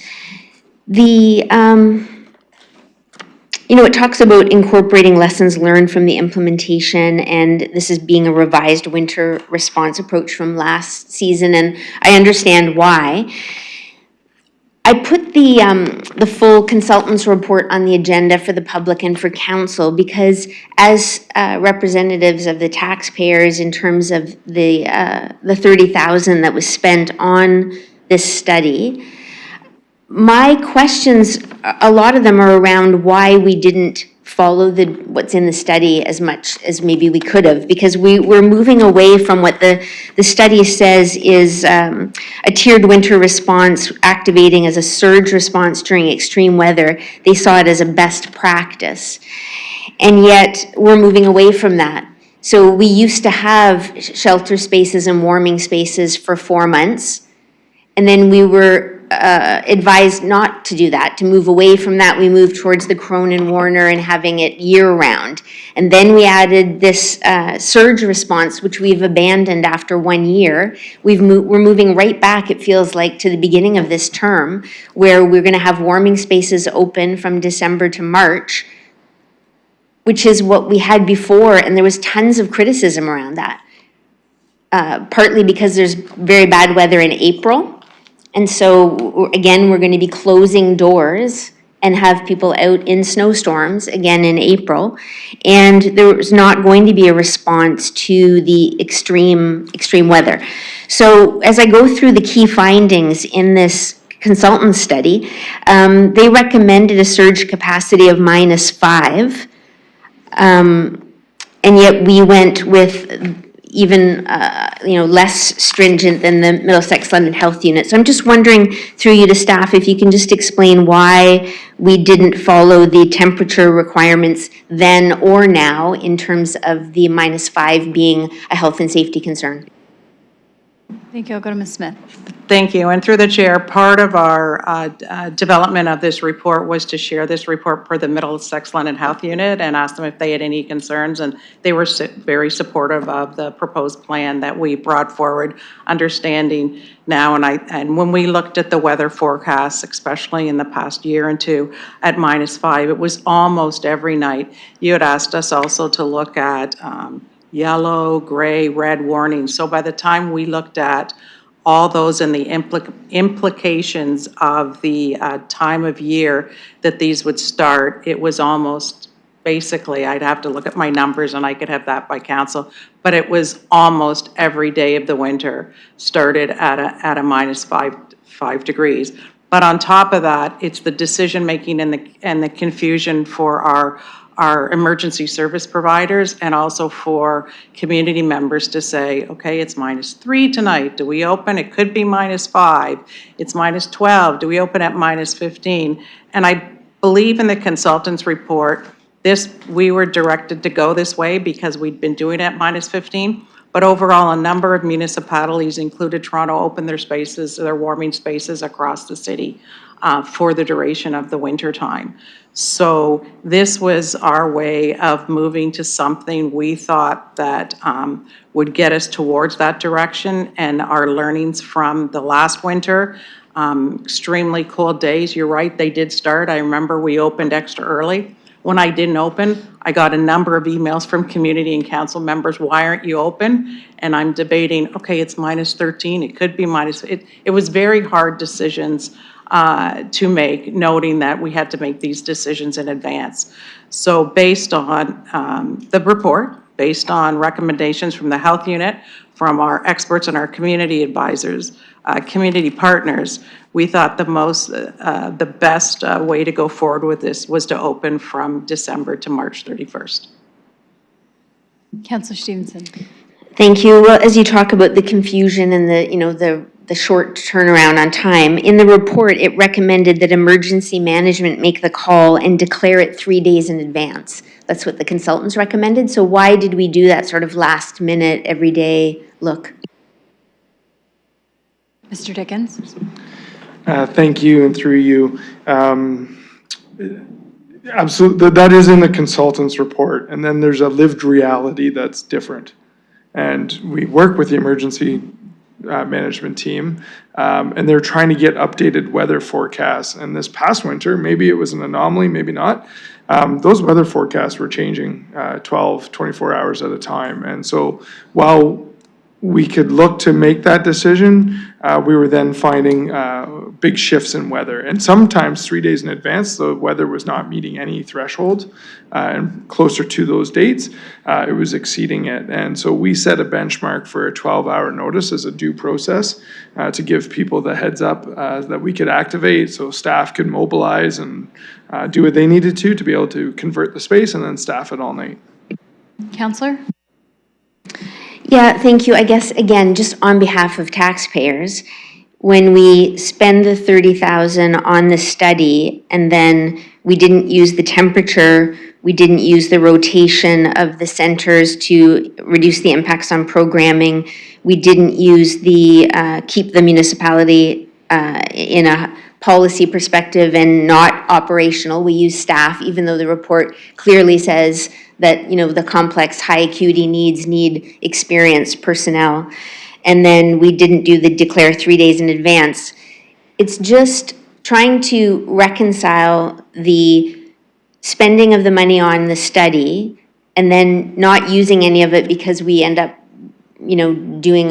S7: It talks about incorporating lessons learned from the implementation, and this is being a revised winter response approach from last season, and I understand why. I put the full consultants report on the agenda for the public and for council because as representatives of the taxpayers in terms of the $30,000 that was spent on this study, my questions, a lot of them are around why we didn't follow what's in the study as much as maybe we could have, because we're moving away from what the study says is a tiered winter response activating as a surge response during extreme weather. They saw it as a best practice. And yet we're moving away from that. So we used to have shelter spaces and warming spaces for 4 months, and then we were advised not to do that, to move away from that. We moved towards the Cronin Warner and having it year-round. And then we added this surge response, which we've abandoned after 1 year. We're moving right back, it feels like, to the beginning of this term, where we're going to have warming spaces open from December to March, which is what we had before, and there was tons of criticism around that. Partly because there's very bad weather in April. And so, again, we're going to be closing doors and have people out in snowstorms again in April. And there's not going to be a response to the extreme weather. So as I go through the key findings in this consultant study, they recommended a surge capacity of -5. And yet we went with even less stringent than the Middlesex London Health Unit. So I'm just wondering, through you to staff, if you can just explain why we didn't follow the temperature requirements then or now in terms of the -5 being a health and safety concern.
S1: Thank you. I'll go to Ms. Smith.
S10: Thank you. And through the chair, part of our development of this report was to share this report per the Middlesex London Health Unit and ask them if they had any concerns. And they were very supportive of the proposed plan that we brought forward, understanding now. And when we looked at the weather forecasts, especially in the past year and two, at -5, it was almost every night. You had asked us also to look at yellow, gray, red warnings. So by the time we looked at all those and the implications of the time of year that these would start, it was almost, basically, I'd have to look at my numbers and I could have that by council, but it was almost every day of the winter started at a -5 degrees. But on top of that, it's the decision-making and the confusion for our emergency service providers and also for community members to say, okay, it's -3 tonight. Do we open? It could be -5. It's -12. Do we open at -15? And I believe in the consultant's report, we were directed to go this way because we'd been doing it at -15. But overall, a number of municipalities, included Toronto, opened their spaces, their warming spaces across the city for the duration of the winter time. So this was our way of moving to something we thought that would get us towards that direction, and our learnings from the last winter, extremely cold days. You're right, they did start. I remember we opened extra early. When I didn't open, I got a number of emails from community and council members, why aren't you open? And I'm debating, okay, it's -13, it could be it was very hard decisions to make, noting that we had to make these decisions in advance. So based on the report, based on recommendations from the health unit, from our experts and our community advisors, community partners, we thought the best way to go forward with this was to open from December to March 31st.
S1: Councillor Stevenson.
S7: Thank you. Well, as you talk about the confusion and the short turnaround on time, in the report, it recommended that emergency management make the call and declare it 3 days in advance. That's what the consultants recommended. So why did we do that sort of last minute, everyday look?
S1: Mr. Dickens.
S4: Thank you, and through you. Absolutely, that is in the consultant's report, and then there's a lived reality that's different. And we work with the emergency management team, and they're trying to get updated weather forecasts. And this past winter, maybe it was an anomaly, maybe not, those weather forecasts were changing 12, 24 hours at a time. And so while we could look to make that decision, we were then finding big shifts in weather. And sometimes 3 days in advance, the weather was not meeting any threshold. And closer to those dates, it was exceeding it. And so we set a benchmark for a 12-hour notice as a due process to give people the heads up that we could activate so staff could mobilize and do what they needed to be able to convert the space and then staff it all night.
S1: Councillor?
S7: Yeah, thank you. I guess, again, just on behalf of taxpayers, when we spend the 30,000 on the study and then we didn't use the temperature, we didn't use the rotation of the centers to reduce the impacts on programming, we didn't use the, keep the municipality in a policy perspective and not operational. We use staff, even though the report clearly says that, the complex high acuity needs need experienced personnel. And then we didn't do the declare 3 days in advance. It's just trying to reconcile the spending of the money on the study and then not using any of it because we end up, doing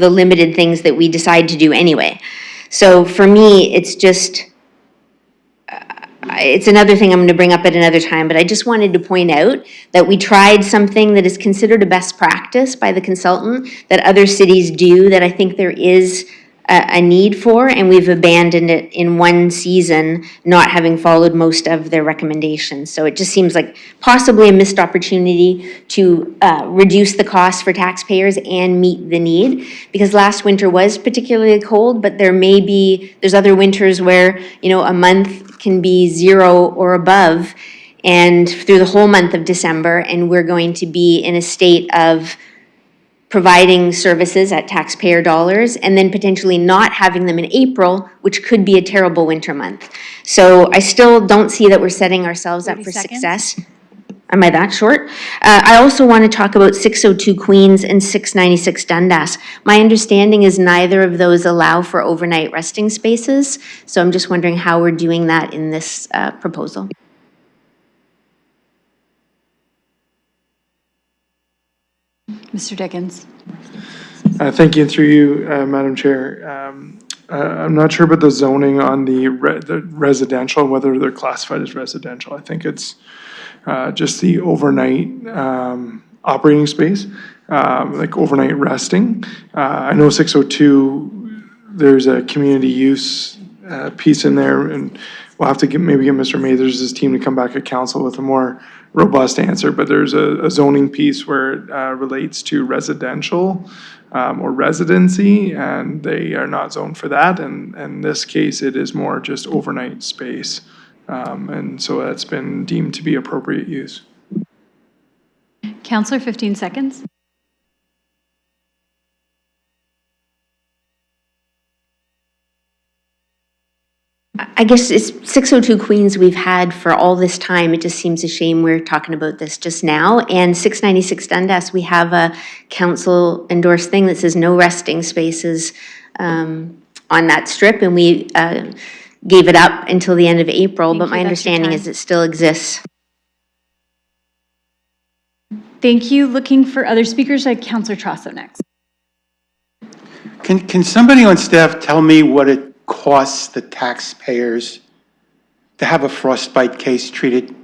S7: the limited things that we decide to do anyway. So for me, it's just, it's another thing I'm going to bring up at another time, but I just wanted to point out that we tried something that is considered a best practice by the consultant that other cities do that I think there is a need for, and we've abandoned it in one season, not having followed most of their recommendations. So it just seems like possibly a missed opportunity to reduce the cost for taxpayers and meet the need, because last winter was particularly cold, but there's other winters where, a month can be 0 or above, and through the whole month of December, and we're going to be in a state of providing services at taxpayer dollars and then potentially not having them in April, which could be a terrible winter month. So I still don't see that we're setting ourselves up for success. Am I that short? I also want to talk about 602 Queens and 696 Dundas. My understanding is neither of those allow for overnight resting spaces. So I'm just wondering how we're doing that in this proposal.
S1: Mr. Dickens.
S4: Thank you, through you, Madam Chair. I'm not sure about the zoning on the residential, whether they're classified as residential. I think it's just the overnight operating space, like overnight resting. I know 602, there's a community use piece in there, and we'll have to maybe get Mr. Mathers' team to come back at council with a more robust answer, but there's a zoning piece where it relates to residential or residency, and they are not zoned for that, and in this case, it is more just overnight space. And so that's been deemed to be appropriate use.
S1: Counselor, 15 seconds.
S7: I guess it's 602 Queens we've had for all this time. It just seems a shame we're talking about this just now. And 696 Dundas, we have a council endorsed thing that says no resting spaces on that strip, and we gave it up until the end of April, but my understanding is it still exists.
S1: Thank you. Looking for other speakers. I have Counselor Trosso next.
S18: Can somebody on staff tell me what it costs the taxpayers to have a frostbite case treated?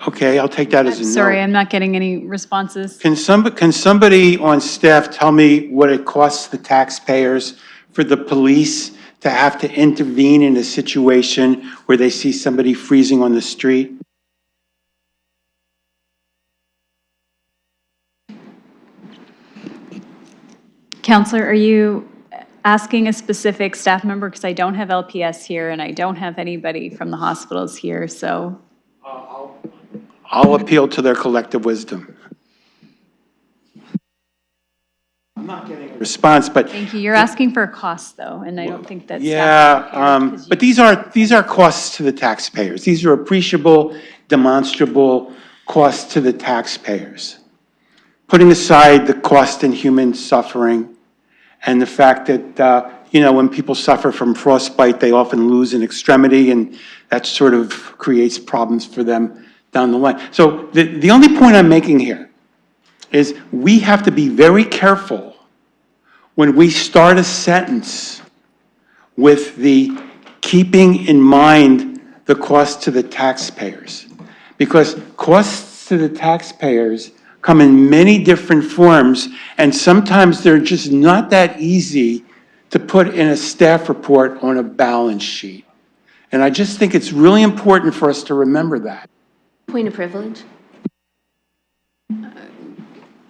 S18: Okay, I'll take that as a no.
S1: Sorry, I'm not getting any responses.
S18: Can somebody on staff tell me what it costs the taxpayers for the police to have to intervene in a situation where they see somebody freezing on the street?
S1: Counselor, are you asking a specific staff member? Because I don't have LPS here and I don't have anybody from the hospitals here, so.
S18: I'll appeal to their collective wisdom. I'm not getting a response, but.
S1: Thank you. You're asking for a cost though, and I don't think that's.
S18: Yeah, but these are costs to the taxpayers. These are appreciable, demonstrable costs to the taxpayers. Putting aside the cost in human suffering and the fact that, when people suffer from frostbite, they often lose an extremity, and that sort of creates problems for them down the line. So the only point I'm making here is we have to be very careful when we start a sentence with the keeping in mind the cost to the taxpayers. Because costs to the taxpayers come in many different forms, and sometimes they're just not that easy to put in a staff report on a balance sheet. And I just think it's really important for us to remember that.
S7: Point of privilege.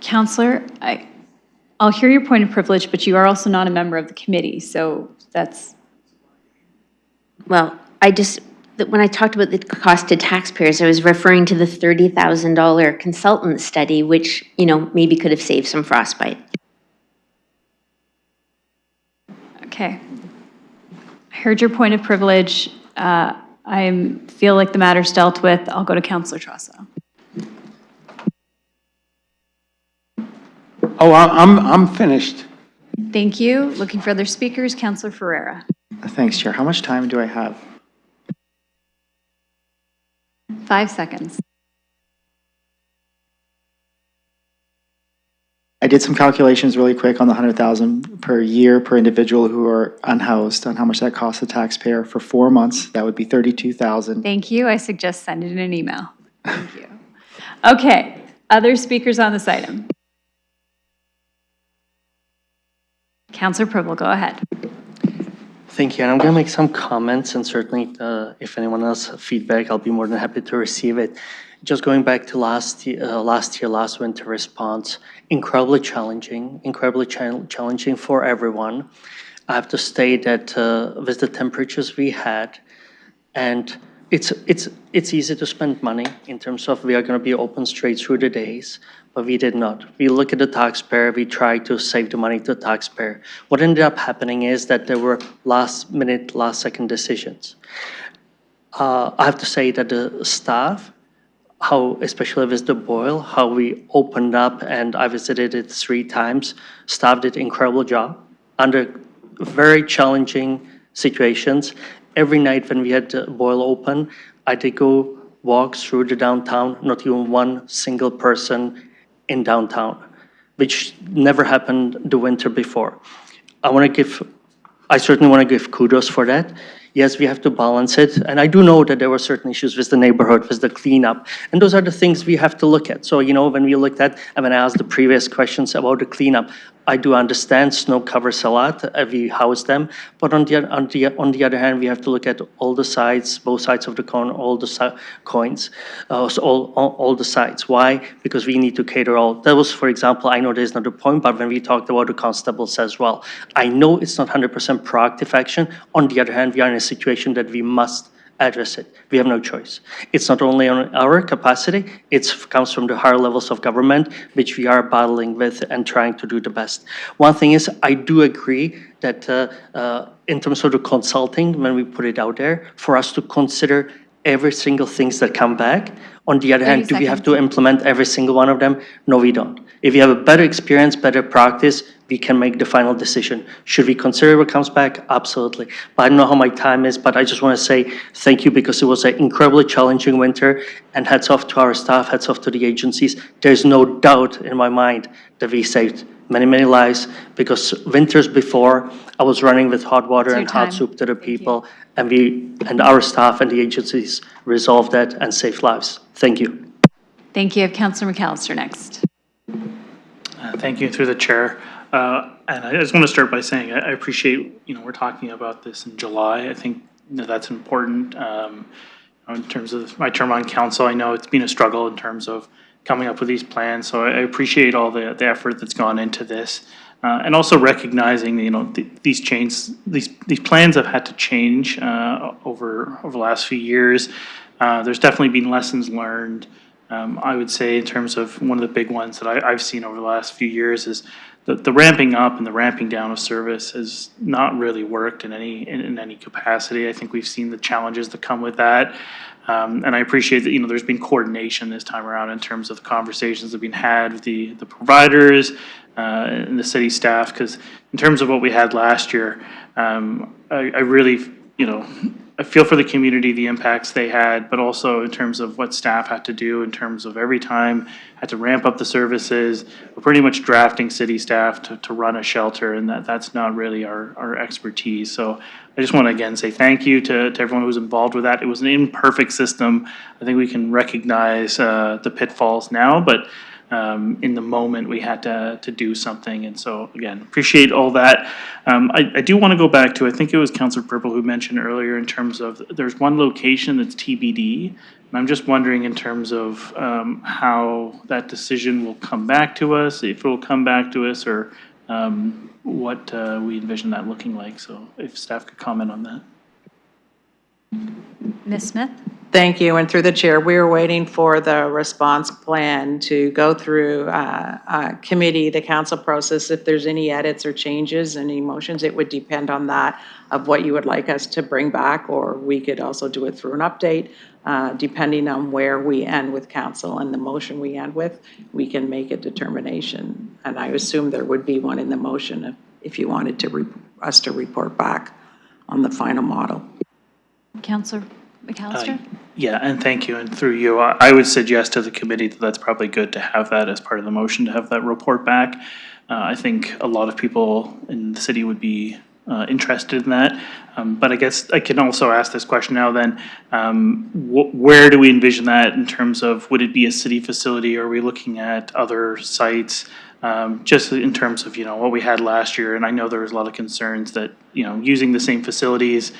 S1: Counselor, I'll hear your point of privilege, but you are also not a member of the committee, so that's.
S7: Well, when I talked about the cost to taxpayers, I was referring to the $30,000 consultant study, which, maybe could have saved some frostbite.
S1: Okay. I heard your point of privilege. I feel like the matter's dealt with. I'll go to Counselor Trosso.
S18: Oh, I'm finished.
S1: Thank you. Looking for other speakers. Counselor Ferreira.
S5: Thanks, Chair. How much time do I have?
S1: 5 seconds.
S5: I did some calculations really quick on the 100,000 per year per individual who are unhoused on how much that costs the taxpayer for 4 months. That would be 32,000.
S1: Thank you. I suggest send it in an email. Thank you. Okay. Other speakers on this item. Counselor Purple, go ahead.
S2: Thank you, and I'm going to make some comments, and certainly if anyone else has feedback, I'll be more than happy to receive it. Just going back to last winter response, incredibly challenging for everyone. I have to state that with the temperatures we had, and it's easy to spend money in terms of we are going to be open straight through the days, but we did not. We look at the taxpayer, we try to save the money to the taxpayer. What ended up happening is that there were last minute, last second decisions. I have to say that the staff, especially with the boil, how we opened up, and I visited it 3 times, staff did an incredible job under very challenging situations. Every night when we had the boil open, I did go walk through the downtown, not even one single person in downtown, which never happened the winter before. I certainly want to give kudos for that. Yes, we have to balance it. And I do know that there were certain issues with the neighborhood, with the cleanup. And those are the things we have to look at. So, when we looked at, and when I asked the previous questions about the cleanup, I do understand snow covers a lot, we house them, but on the other hand, we have to look at all the sides, both sides of the coin, all the coins, so all the sides. Why? Because we need to cater all. That was, for example, I know there's not a point, but when we talked about the constables as well, I know it's not 100% proactive action. On the other hand, we are in a situation that we must address it. We have no choice. It's not only on our capacity, it comes from the higher levels of government, which we are battling with and trying to do the best. One thing is, I do agree that in terms of the consulting, when we put it out there, for us to consider every single things that come back. On the other hand, do we have to implement every single one of them? No, we don't. If you have a better experience, better practice, we can make the final decision. Should we consider what comes back? Absolutely. But I don't know how my time is, but I just want to say thank you because it was an incredibly challenging winter, and hats off to our staff, hats off to the agencies. There's no doubt in my mind that we saved many, many lives, because winters before, I was running with hot water and hot soup to the people, and our staff and the agencies resolved that and saved lives. Thank you.
S1: Thank you. Councilor McAllister next.
S20: Thank you, through the chair. And I just want to start by saying I appreciate, we're talking about this in July. I think that's important. In terms of my term on council, I know it's been a struggle in terms of coming up with these plans. So I appreciate all the effort that's gone into this. And also recognizing, these plans have had to change over the last few years. There's definitely been lessons learned. I would say in terms of one of the big ones that I've seen over the last few years is the ramping up and the ramping down of service has not really worked in any capacity. I think we've seen the challenges that come with that. And I appreciate that, there's been coordination this time around in terms of the conversations that have been had with the providers and the city staff, because in terms of what we had last year, I really, I feel for the community, the impacts they had, but also in terms of what staff had to do in terms of every time had to ramp up the services. We're pretty much drafting city staff to run a shelter, and that's not really our expertise. So I just want to again say thank you to everyone who was involved with that. It was an imperfect system. I think we can recognize the pitfalls now, but in the moment we had to do something. And so again, appreciate all that. I do want to go back to, I think it was Councilor Purple who mentioned earlier in terms of there's one location that's TBD. And I'm just wondering in terms of how that decision will come back to us, if it will come back to us, or what we envision that looking like. So if staff could comment on that.
S1: Ms. Smith?
S10: Thank you, and through the chair, we are waiting for the response plan to go through committee, the council process. If there's any edits or changes, any motions, it would depend on that, of what you would like us to bring back, or we could also do it through an update. Depending on where we end with council and the motion we end with, we can make a determination. And I assume there would be one in the motion if you wanted us to report back on the final model.
S1: Councilor McAllister?
S20: Yeah, and thank you. And through you, I would suggest to the committee that that's probably good to have that as part of the motion, to have that report back. I think a lot of people in the city would be interested in that. But I guess I can also ask this question now then. Where do we envision that in terms of, would it be a city facility? Or are we looking at other sites? Just in terms of, what we had last year. And I know there was a lot of concerns that, using the same facilities,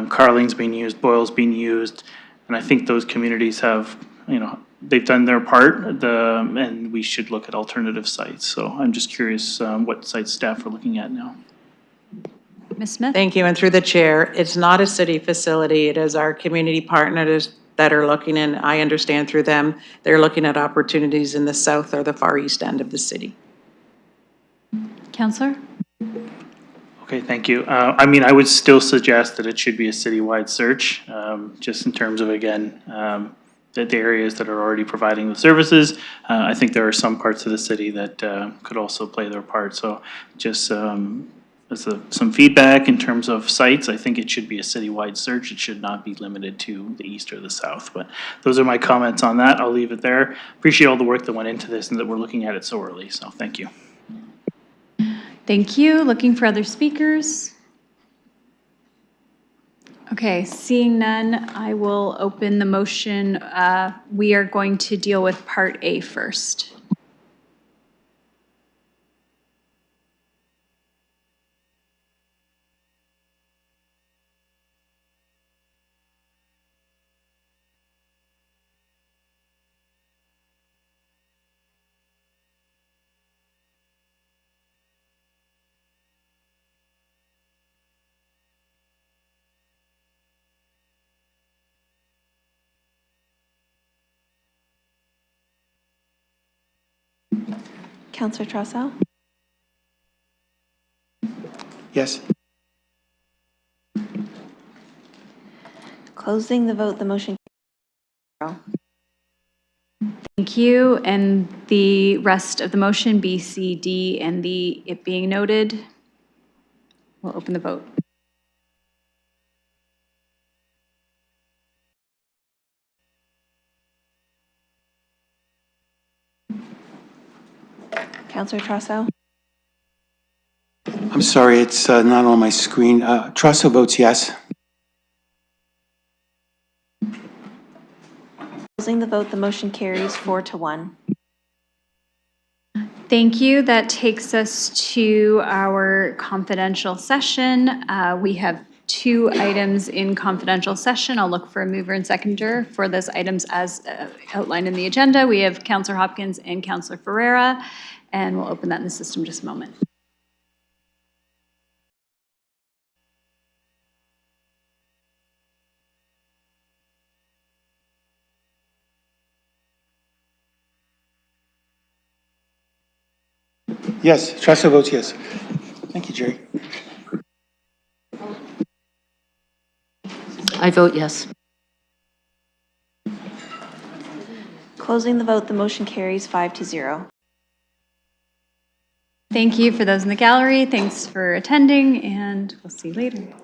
S20: Carling's being used, Boyle's being used, and I think those communities have, they've done their part, and we should look at alternative sites. So I'm just curious what site staff are looking at now.
S1: Ms. Smith?
S10: Thank you, and through the chair, it's not a city facility. It is our community partners that are looking, and I understand through them, they're looking at opportunities in the south or the far east end of the city.
S1: Councilor?
S20: Okay, thank you. I would still suggest that it should be a citywide search, just in terms of, again, the areas that are already providing the services. I think there are some parts of the city that could also play their part. So just as some feedback in terms of sites, I think it should be a citywide search. It should not be limited to the east or the south. But those are my comments on that. I'll leave it there. Appreciate all the work that went into this and that we're looking at it so early. So thank you.
S1: Thank you. Looking for other speakers? Okay, seeing none, I will open the motion. We are going to deal with Part A first.
S11: Counselor Trossau?
S18: Yes.
S11: Closing the vote, the motion carries.
S1: Thank you. And the rest of the motion, B, C, D, and the it being noted, we'll open the vote.
S11: Counselor Trossau?
S18: I'm sorry, it's not on my screen. Trusso votes yes.
S11: Closing the vote, the motion carries 4-1.
S1: Thank you. That takes us to our confidential session. We have 2 items in confidential session. I'll look for a mover and seconder for those items as outlined in the agenda. We have Councillor Hopkins and Councillor Ferreira, and we'll open that in the system just a moment.
S18: Yes, Trusso votes yes. Thank you, Jerry.
S6: I vote yes.
S11: Closing the vote, the motion carries 5-0.
S1: Thank you for those in the gallery. Thanks for attending, and we'll see you later.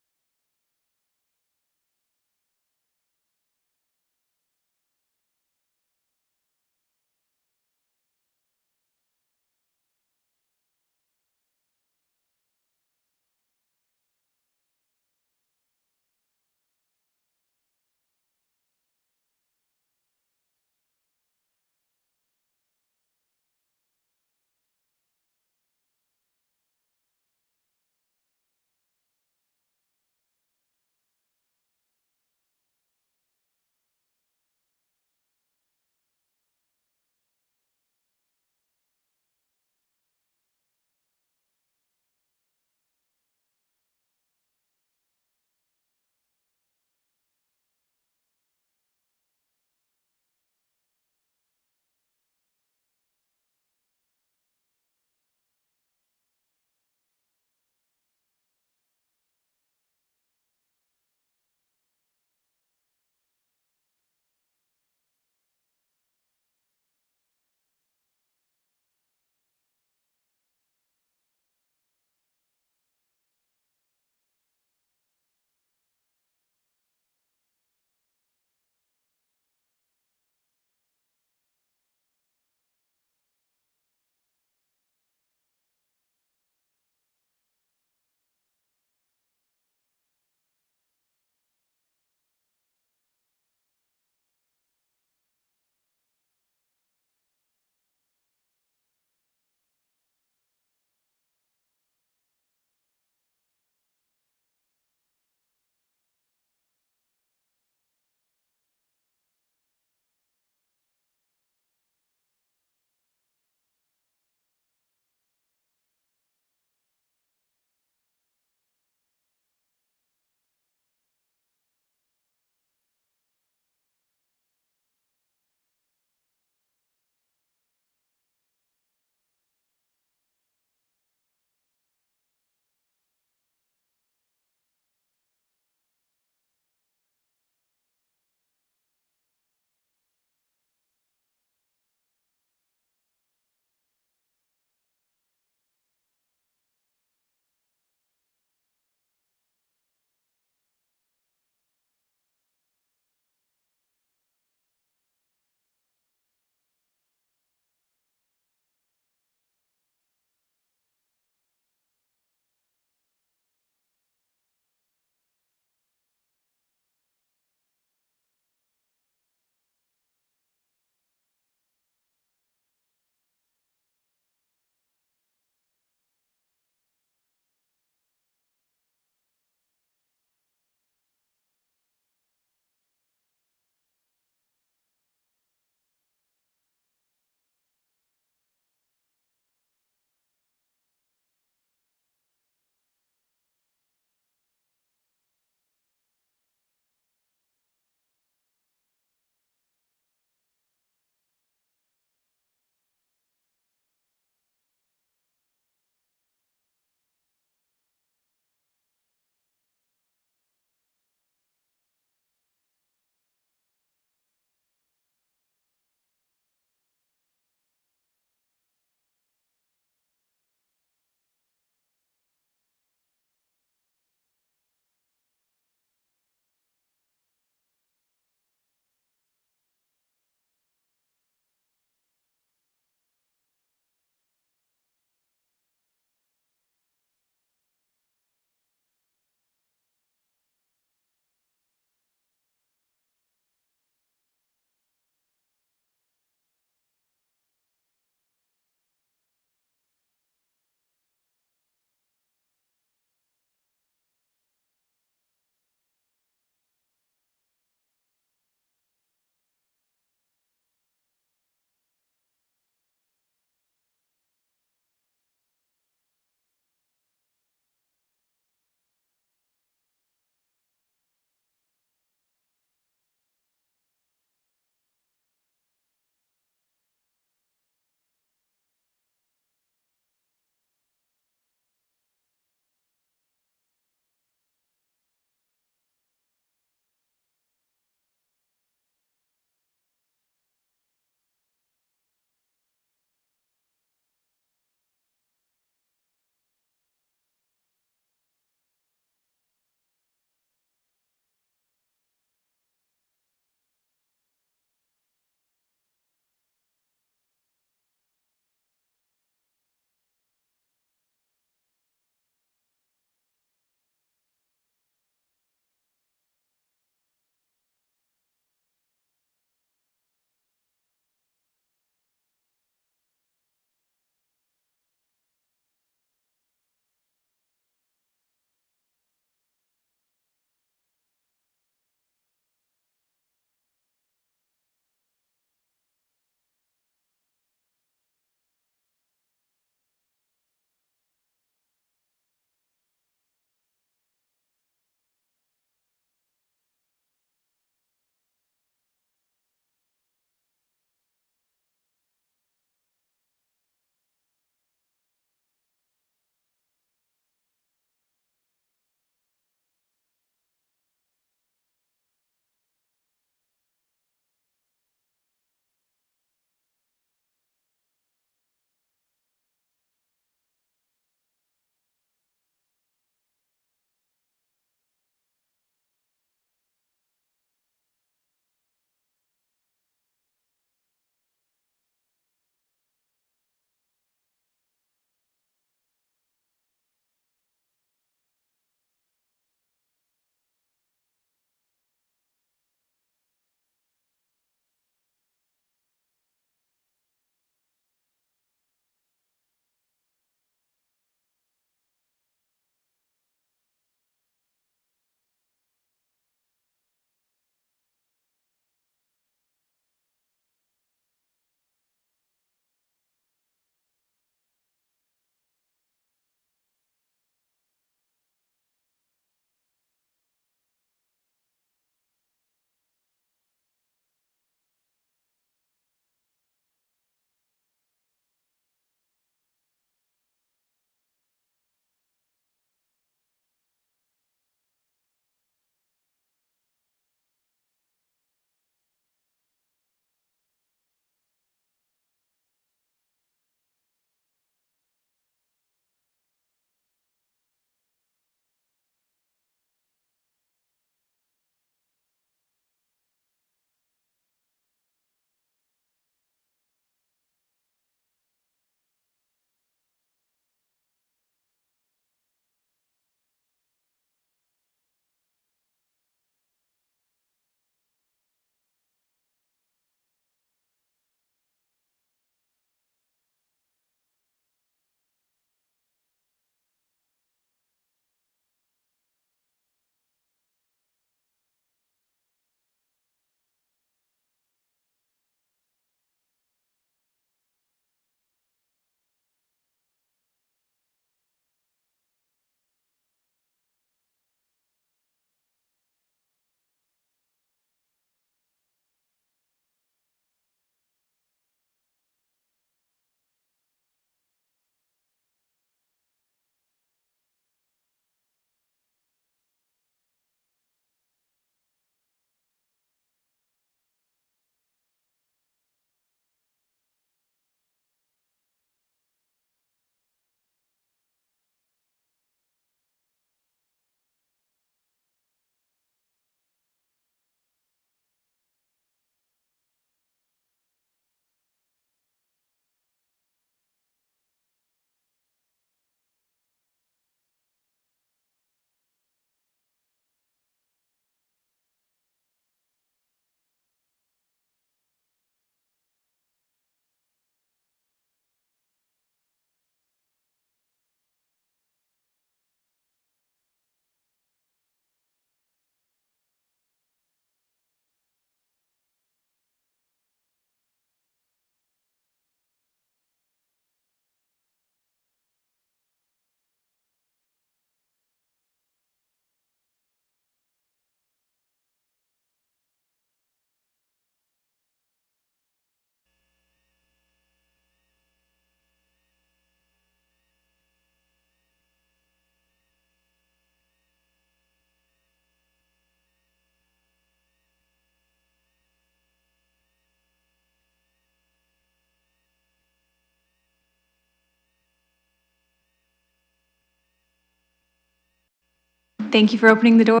S1: Thank you for opening the door.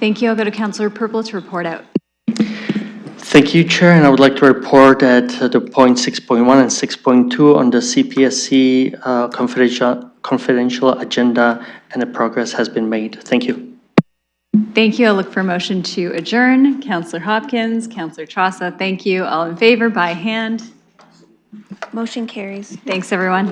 S1: Thank you. I'll go to Councillor Purple to report out.
S2: Thank you, Chair, and I would like to report at the point 6.1 and 6.2 on the CPSC confidential agenda, and the progress has been made. Thank you.
S1: Thank you. I'll look for a motion to adjourn. Councillor Hopkins, Councillor Chausa, thank you. All in favor by hand.
S11: Motion carries.
S1: Thanks, everyone.